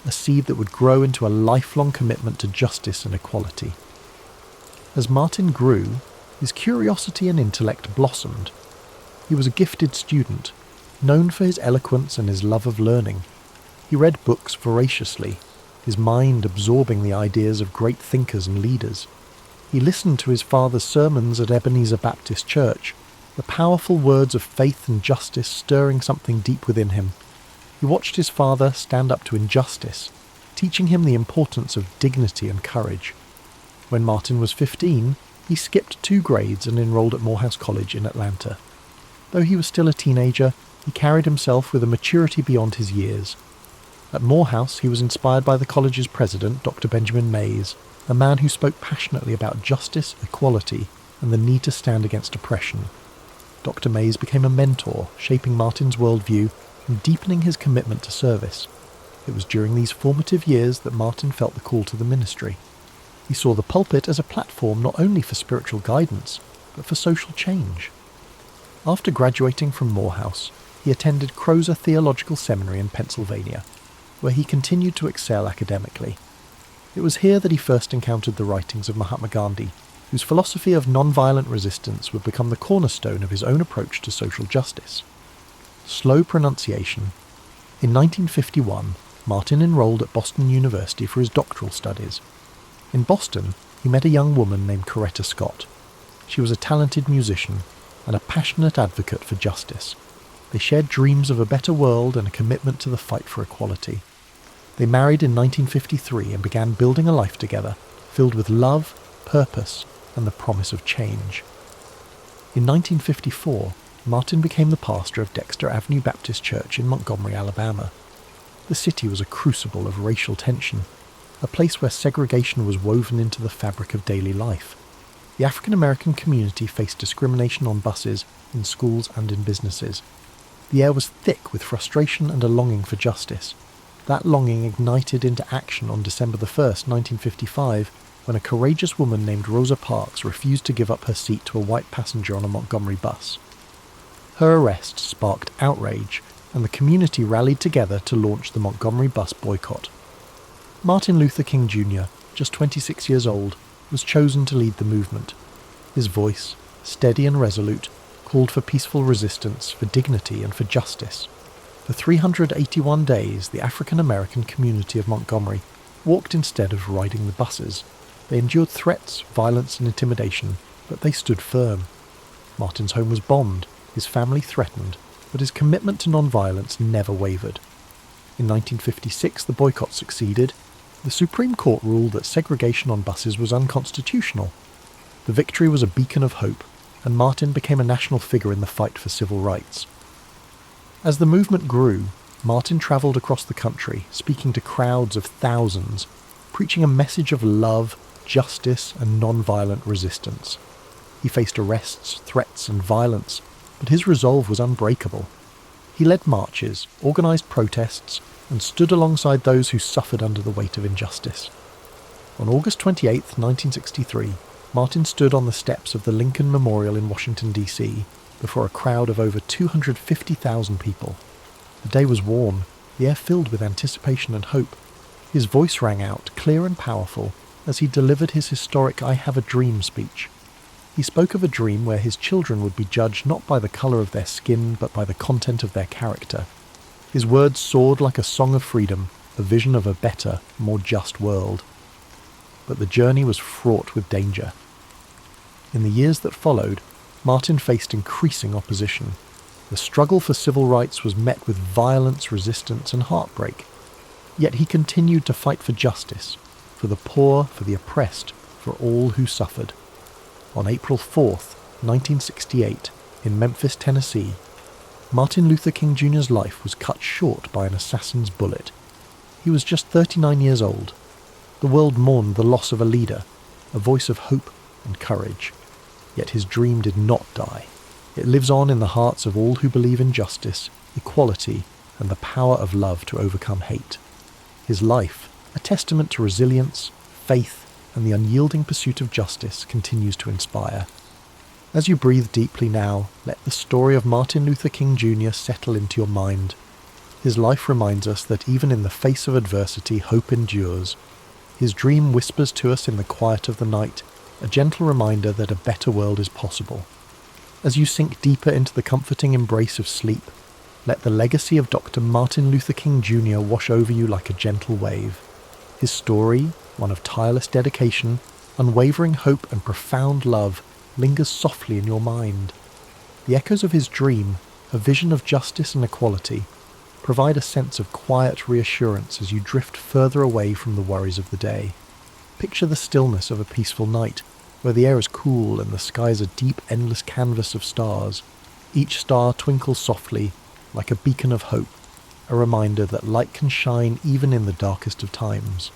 a seed that would grow into a lifelong commitment to justice and equality. As Martin grew, his curiosity and intellect blossomed. He was a gifted student, known for his eloquence and his love of learning. He read books voraciously, his mind absorbing the ideas of great thinkers and leaders. He listened to his father's sermons at Ebenezer Baptist Church, the powerful words of faith and justice stirring something deep within him. He watched his father stand up to injustice, teaching him the importance of dignity and courage. When Martin was 15, he skipped 2 grades and enrolled at Morehouse College in Atlanta. Though he was still a teenager, he carried himself with a maturity beyond his years. At Morehouse, he was inspired by the college's president, Dr. Benjamin Mays, a man who spoke passionately about justice, equality, and the need to stand against oppression. Dr. Mays became a mentor, shaping Martin's worldview and deepening his commitment to service. It was during these formative years that Martin felt the call to the ministry. He saw the pulpit as a platform not only for spiritual guidance, but for social change. After graduating from Morehouse, he attended Crozer Theological Seminary in Pennsylvania, where he continued to excel academically. It was here that he first encountered the writings of Mahatma Gandhi, whose philosophy of non-violent resistance would become the cornerstone of his own approach to social justice. Slow pronunciation. In 1951, Martin enrolled at Boston University for his doctoral studies. In Boston, he met a young woman named Coretta Scott. She was a talented musician and a passionate advocate for justice. They shared dreams of a better world and a commitment to the fight for equality. They married in 1953 and began building a life together, filled with love, purpose, and the promise of change. In 1954, Martin became the pastor of Dexter Avenue Baptist Church in Montgomery, Alabama. The city was a crucible of racial tension, a place where segregation was woven into the fabric of daily life. The African American community faced discrimination on buses, in schools, and in businesses. The air was thick with frustration and a longing for justice. That longing ignited into action on December 1st, 1955, when a courageous woman named Rosa Parks refused to give up her seat to a white passenger on a Montgomery bus. Her arrest sparked outrage, and the community rallied together to launch the Montgomery bus boycott. Martin Luther King Jr., just 26 years old, was chosen to lead the movement. His voice, steady and resolute, called for peaceful resistance, for dignity, and for justice. For 381 days, the African American community of Montgomery walked instead of riding the buses. They endured threats, violence, and intimidation, but they stood firm. Martin's home was bombed, his family threatened, but his commitment to non-violence never wavered. In 1956, the boycott succeeded. The Supreme Court ruled that segregation on buses was unconstitutional. The victory was a beacon of hope, and Martin became a national figure in the fight for civil rights. As the movement grew, Martin travelled across the country, speaking to crowds of thousands, preaching a message of love, justice, and non-violent resistance. He faced arrests, threats, and violence, but his resolve was unbreakable. He led marches, organised protests, and stood alongside those who suffered under the weight of injustice. On August 28, 1963, Martin stood on the steps of the Lincoln Memorial in Washington, D.C., before a crowd of over 250,000 people. The day was warm, the air filled with anticipation and hope. His voice rang out, clear and powerful, as he delivered his historic "I Have a Dream" speech. He spoke of a dream where his children would be judged not by the colour of their skin, but by the content of their character. His words soared like a song of freedom, a vision of a better, more just world. But the journey was fraught with danger. In the years that followed, Martin faced increasing opposition. The struggle for civil rights was met with violence, resistance, and heartbreak. Yet he continued to fight for justice, for the poor, for the oppressed, for all who suffered. On April 4th, 1968, in Memphis, Tennessee, Martin Luther King Jr.'s life was cut short by an assassin's bullet. He was just 39 years old. The world mourned the loss of a leader, a voice of hope and courage. Yet his dream did not die. It lives on in the hearts of all who believe in justice, equality, and the power of love to overcome hate. His life, a testament to resilience, faith, and the unyielding pursuit of justice, continues to inspire. As you breathe deeply now, let the story of Martin Luther King Jr. settle into your mind. His life reminds us that even in the face of adversity, hope endures. His dream whispers to us in the quiet of the night, a gentle reminder that a better world is possible. As you sink deeper into the comforting embrace of sleep, let the legacy of Dr. Martin Luther King Jr. wash over you like a gentle wave. His story, one of tireless dedication, unwavering hope, and profound love, lingers softly in your mind. The echoes of his dream, a vision of justice and equality, provide a sense of quiet reassurance as you drift further away from the worries of the day. Picture the stillness of a peaceful night, where the air is cool and the sky is a deep, endless canvas of stars. Each star twinkles softly, like a beacon of hope, a reminder that light can shine even in the darkest of times.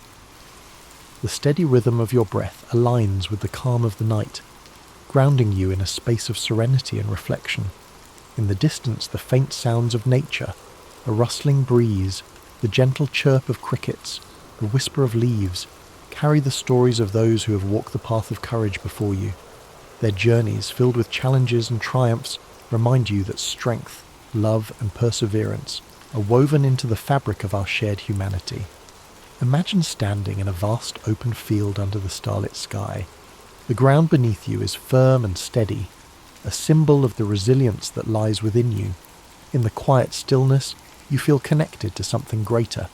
The steady rhythm of your breath aligns with the calm of the night, grounding you in a space of serenity and reflection. In the distance, the faint sounds of nature, a rustling breeze, the gentle chirp of crickets, the whisper of leaves, carry the stories of those who have walked the path of courage before you. Their journeys, filled with challenges and triumphs, remind you that strength, love, and perseverance are woven into the fabric of our shared humanity. Imagine standing in a vast open field under the starlit sky. The ground beneath you is firm and steady, a symbol of the resilience that lies within you. In the quiet stillness, you feel connected to something greater,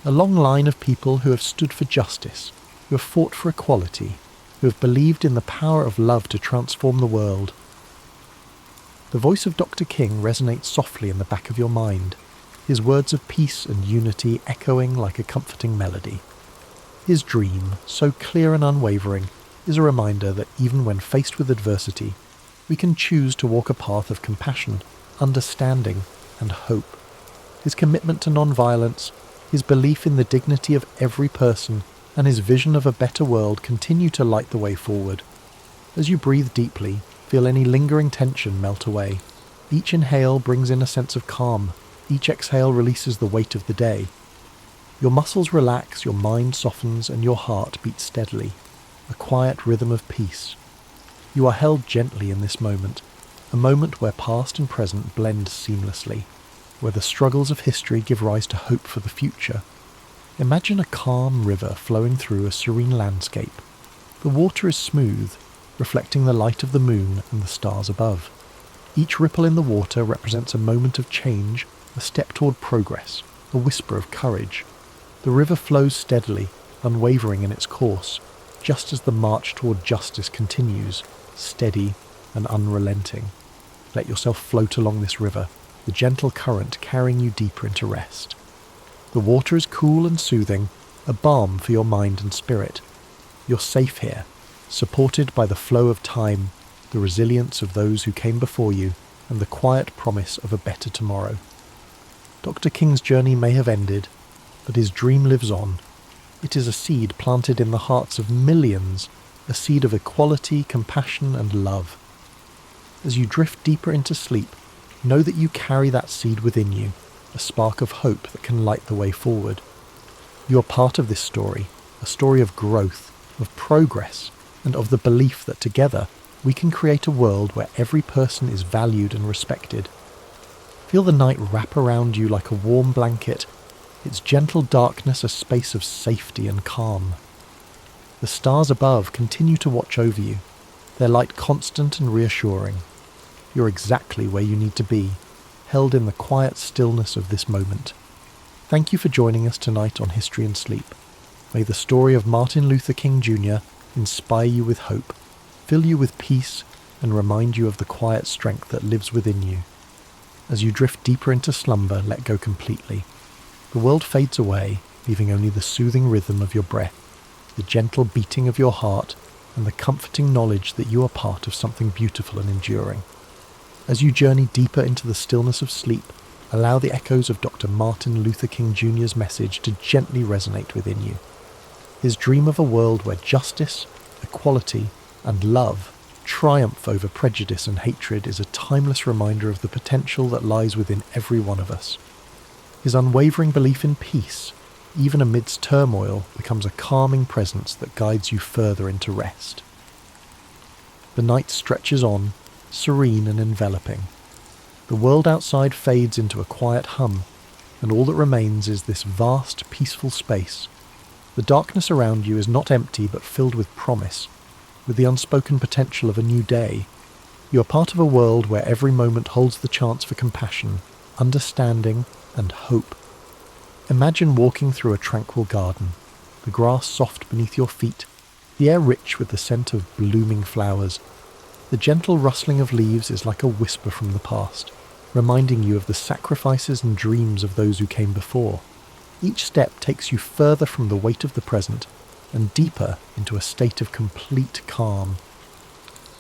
a long line of people who have stood for justice, who have fought for equality, who have believed in the power of love to transform the world. The voice of Dr. King resonates softly in the back of your mind, his words of peace and unity echoing like a comforting melody. His dream, so clear and unwavering, is a reminder that even when faced with adversity, we can choose to walk a path of compassion, understanding, and hope. His commitment to non-violence, his belief in the dignity of every person, and his vision of a better world continue to light the way forward. As you breathe deeply, feel any lingering tension melt away. Each inhale brings in a sense of calm. Each exhale releases the weight of the day. Your muscles relax, your mind softens, and your heart beats steadily, a quiet rhythm of peace. You are held gently in this moment, a moment where past and present blend seamlessly, where the struggles of history give rise to hope for the future. Imagine a calm river flowing through a serene landscape. The water is smooth, reflecting the light of the moon and the stars above. Each ripple in the water represents a moment of change, a step toward progress, a whisper of courage. The river flows steadily, unwavering in its course, just as the march toward justice continues, steady and unrelenting. Let yourself float along this river, the gentle current carrying you deeper into rest. The water is cool and soothing, a balm for your mind and spirit. You're safe here, supported by the flow of time, the resilience of those who came before you, and the quiet promise of a better tomorrow. Dr. King's journey may have ended, but his dream lives on. It is a seed planted in the hearts of millions, a seed of equality, compassion, and love. As you drift deeper into sleep, know that you carry that seed within you, a spark of hope that can light the way forward. You are part of this story, a story of growth, of progress, and of the belief that together we can create a world where every person is valued and respected. Feel the night wrap around you like a warm blanket its gentle darkness a space of safety and calm. The stars above continue to watch over you, their light constant and reassuring. You're exactly where you need to be, held in the quiet stillness of this moment. Thank you for joining us tonight on History and Sleep. May the story of Martin Luther King Jr. inspire you with hope, fill you with peace, and remind you of the quiet strength that lives within you. As you drift deeper into slumber, let go completely. The world fades away, leaving only the soothing rhythm of your breath, the gentle beating of your heart, and the comforting knowledge that you are part of something beautiful and enduring. As you journey deeper into the stillness of sleep, allow the echoes of Dr. Martin Luther King Jr.'s message to gently resonate within you. His dream of a world where justice, equality, and love triumph over prejudice and hatred is a timeless reminder of the potential that lies within every one of us. His unwavering belief in peace, even amidst turmoil, becomes a calming presence that guides you further into rest. The night stretches on, serene and enveloping. The world outside fades into a quiet hum, and all that remains is this vast, peaceful space. The darkness around you is not empty but filled with promise, with the unspoken potential of a new day. You are part of a world where every moment holds the chance for compassion, understanding, and hope. Imagine walking through a tranquil garden, the grass soft beneath your feet, the air rich with the scent of blooming flowers. The gentle rustling of leaves is like a whisper from the past, reminding you of the sacrifices and dreams of those who came before. Each step takes you further from the weight of the present and deeper into a state of complete calm.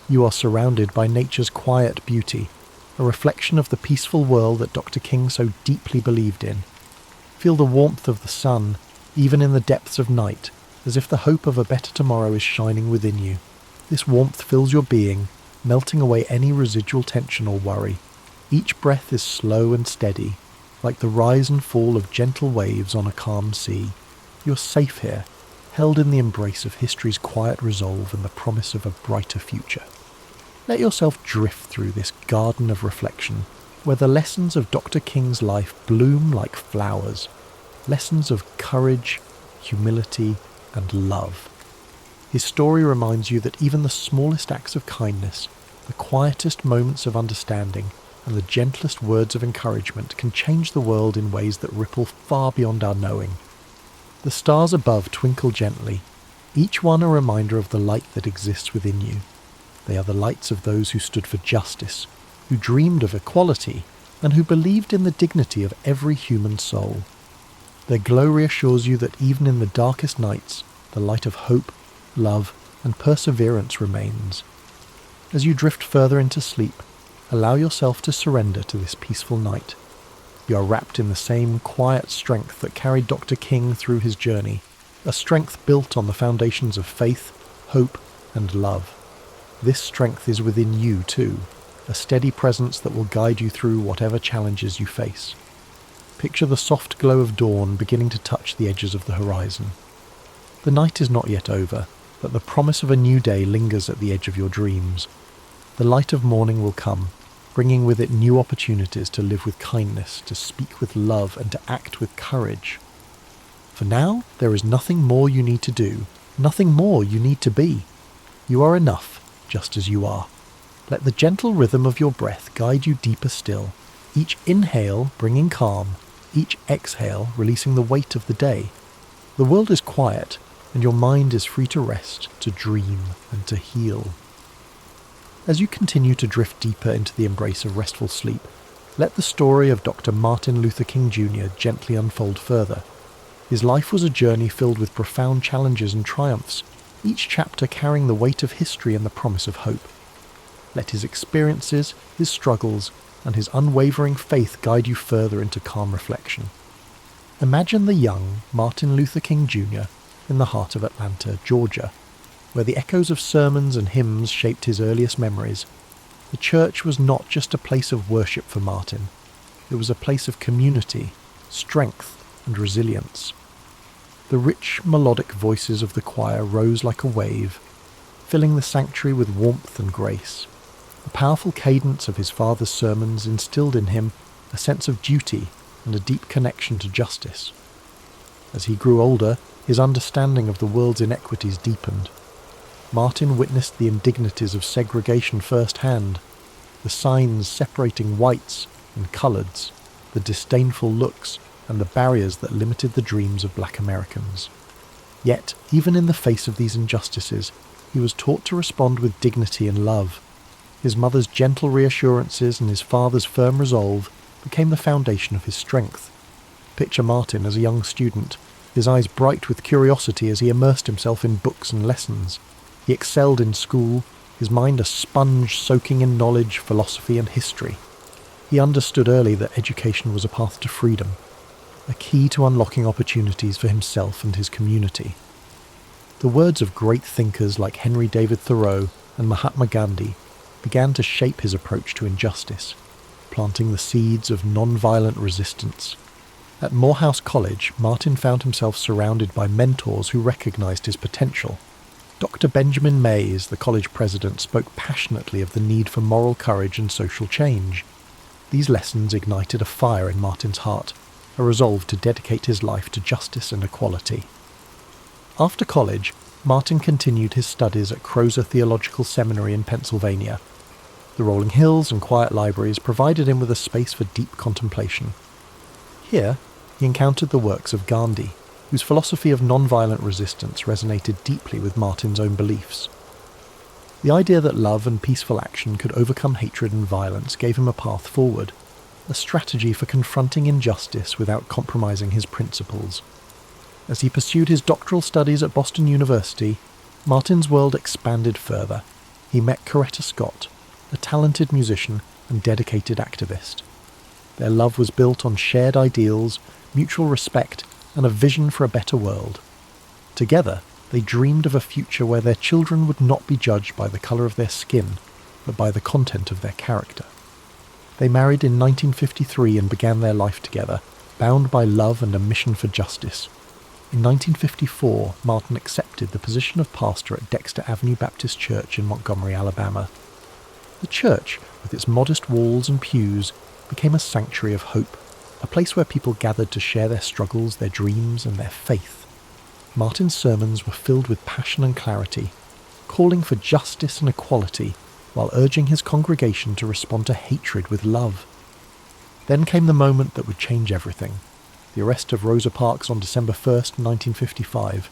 You are surrounded by nature's quiet beauty, a reflection of the peaceful world that Dr. King so deeply believed in. Feel the warmth of the sun, even in the depths of night, as if the hope of a better tomorrow is shining within you. This warmth fills your being, melting away any residual tension or worry. Each breath is slow and steady, like the rise and fall of gentle waves on a calm sea. You're safe here, held in the embrace of history's quiet resolve and the promise of a brighter future. Let yourself drift through this garden of reflection, where the lessons of Dr. King's life bloom like flowers, lessons of courage, humility, and love. His story reminds you that even the smallest acts of kindness, the quietest moments of understanding, and the gentlest words of encouragement can change the world in ways that ripple far beyond our knowing. The stars above twinkle gently, each one a reminder of the light that exists within you. They are the lights of those who stood for justice, who dreamed of equality, and who believed in the dignity of every human soul. Their glow reassures you that even in the darkest nights, the light of hope, love, and perseverance remains. As you drift further into sleep, allow yourself to surrender to this peaceful night. You are wrapped in the same quiet strength that carried Dr. King through his journey, a strength built on the foundations of faith, hope, and love. This strength is within you too, a steady presence that will guide you through whatever challenges you face. Picture the soft glow of dawn beginning to touch the edges of the horizon. The night is not yet over, but the promise of a new day lingers at the edge of your dreams. The light of morning will come, bringing with it new opportunities to live with kindness, to speak with love, and to act with courage. For now, there is nothing more you need to do, nothing more you need to be. You are enough, just as you are. Let the gentle rhythm of your breath guide you deeper still, each inhale bringing calm, each exhale releasing the weight of the day. The world is quiet, and your mind is free to rest, to dream, and to heal. As you continue to drift deeper into the embrace of restful sleep, let the story of Dr. Martin Luther King Jr. gently unfold further. His life was a journey filled with profound challenges and triumphs, each chapter carrying the weight of history and the promise of hope. Let his experiences, his struggles, and his unwavering faith guide you further into calm reflection. Imagine the young Martin Luther King Jr. in the heart of Atlanta, Georgia, where the echoes of sermons and hymns shaped his earliest memories. The church was not just a place of worship for Martin. It was a place of community, strength, and resilience. The rich, melodic voices of the choir rose like a wave, filling the sanctuary with warmth and grace. The powerful cadence of his father's sermons instilled in him a sense of duty and a deep connection to justice. As he grew older, his understanding of the world's inequities deepened. Martin witnessed the indignities of segregation firsthand, the signs separating whites and coloureds, the disdainful looks, and the barriers that limited the dreams of black Americans. Yet, even in the face of these injustices, he was taught to respond with dignity and love. His mother's gentle reassurances and his father's firm resolve became the foundation of his strength. Picture Martin as a young student, his eyes bright with curiosity as he immersed himself in books and lessons. He excelled in school, his mind a sponge soaking in knowledge, philosophy and history. He understood early that education was a path to freedom, a key to unlocking opportunities for himself and his community. The words of great thinkers like Henry David Thoreau and Mahatma Gandhi began to shape his approach to injustice, planting the seeds of non-violent resistance. At Morehouse College, Martin found himself surrounded by mentors who recognized his potential. Dr. Benjamin Mays, the college president, spoke passionately of the need for moral courage and social change. These lessons ignited a fire in Martin's heart, a resolve to dedicate his life to justice and equality. After college, Martin continued his studies at Crozer Theological Seminary in Pennsylvania. The rolling hills and quiet libraries provided him with a space for deep contemplation. Here, he encountered the works of Gandhi, whose philosophy of non-violent resistance resonated deeply with Martin's own beliefs. The idea that love and peaceful action could overcome hatred and violence gave him a path forward, a strategy for confronting injustice without compromising his principles. As he pursued his doctoral studies at Boston University, Martin's world expanded further. He met Coretta Scott, a talented musician and dedicated activist. Their love was built on shared ideals, mutual respect, and a vision for a better world. Together, they dreamed of a future where their children would not be judged by the colour of their skin, but by the content of their character. They married in 1953 and began their life together, bound by love and a mission for justice. In 1954, Martin accepted the position of pastor at Dexter Avenue Baptist Church in Montgomery, Alabama. The church, with its modest walls and pews, became a sanctuary of hope, a place where people gathered to share their struggles, their dreams, and their faith. Martin's sermons were filled with passion and clarity, calling for justice and equality, while urging his congregation to respond to hatred with love. Then came the moment that would change everything. The arrest of Rosa Parks on December 1st, 1955.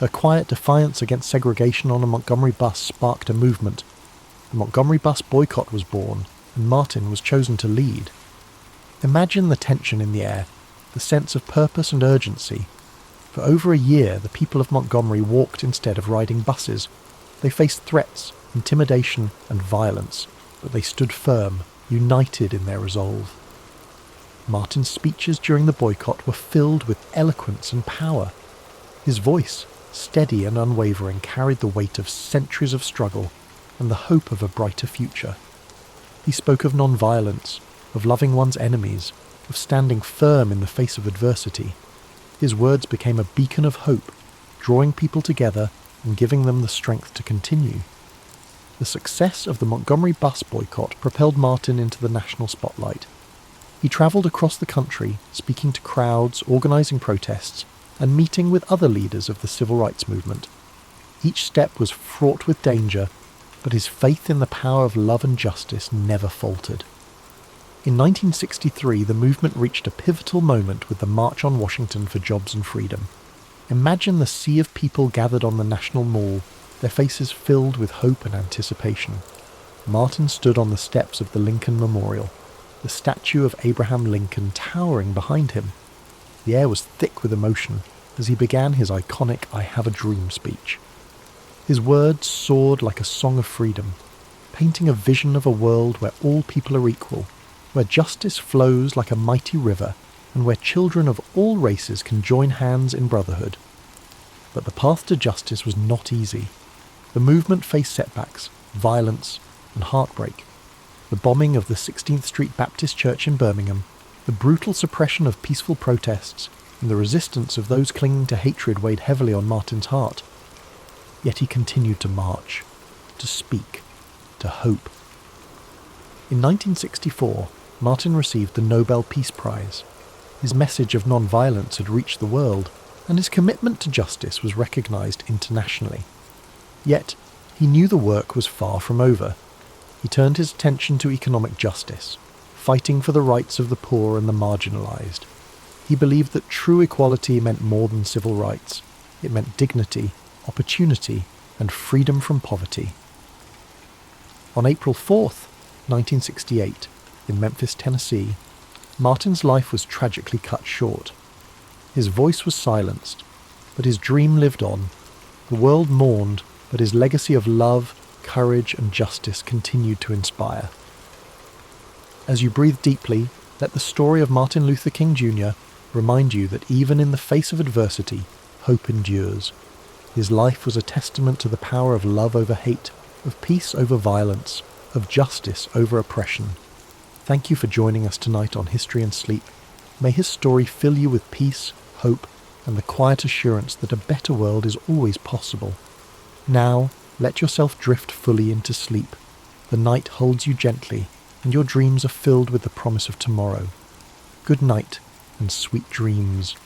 Her quiet defiance against segregation on a Montgomery bus sparked a movement. The Montgomery bus boycott was born, and Martin was chosen to lead. Imagine the tension in the air, the sense of purpose and urgency. For over a year, the people of Montgomery walked instead of riding buses. They faced threats, intimidation, and violence, but they stood firm, united in their resolve. Martin's speeches during the boycott were filled with eloquence and power. His voice, steady and unwavering, carried the weight of centuries of struggle and the hope of a brighter future. He spoke of non-violence, of loving one's enemies, of standing firm in the face of adversity. His words became a beacon of hope, drawing people together and giving them the strength to continue. The success of the Montgomery bus boycott propelled Martin into the national spotlight. He travelled across the country, speaking to crowds, organising protests, and meeting with other leaders of the civil rights movement. Each step was fraught with danger, but his faith in the power of love and justice never faltered. In 1963, the movement reached a pivotal moment with the March on Washington for Jobs and Freedom. Imagine the sea of people gathered on the National Mall, their faces filled with hope and anticipation. Martin stood on the steps of the Lincoln Memorial, the statue of Abraham Lincoln towering behind him. The air was thick with emotion as he began his iconic "I Have a Dream" speech. His words soared like a song of freedom, painting a vision of a world where all people are equal, where justice flows like a mighty river, and where children of all races can join hands in brotherhood. But the path to justice was not easy. The movement faced setbacks, violence, and heartbreak. The bombing of the 16th Street Baptist Church in Birmingham, the brutal suppression of peaceful protests, and the resistance of those clinging to hatred weighed heavily on Martin's heart. Yet he continued to march, to speak, to hope. In 1964, Martin received the Nobel Peace Prize. His message of non-violence had reached the world, and his commitment to justice was recognised internationally. Yet, he knew the work was far from over. He turned his attention to economic justice, fighting for the rights of the poor and the marginalised. He believed that true equality meant more than civil rights. It meant dignity, opportunity, and freedom from poverty. On April 4th, 1968, in Memphis, Tennessee, Martin's life was tragically cut short. His voice was silenced, but his dream lived on. The world mourned, but his legacy of love, courage, and justice continued to inspire. As you breathe deeply, let the story of Martin Luther King Jr. remind you that even in the face of adversity, hope endures. His life was a testament to the power of love over hate, of peace over violence, of justice over oppression. Thank you for joining us tonight on History and Sleep. May his story fill you with peace, hope, and the quiet assurance that a better world is always possible. Now, let yourself drift fully into sleep. The night holds you gently, and your dreams are filled with the promise of tomorrow. Good night, and sweet dreams.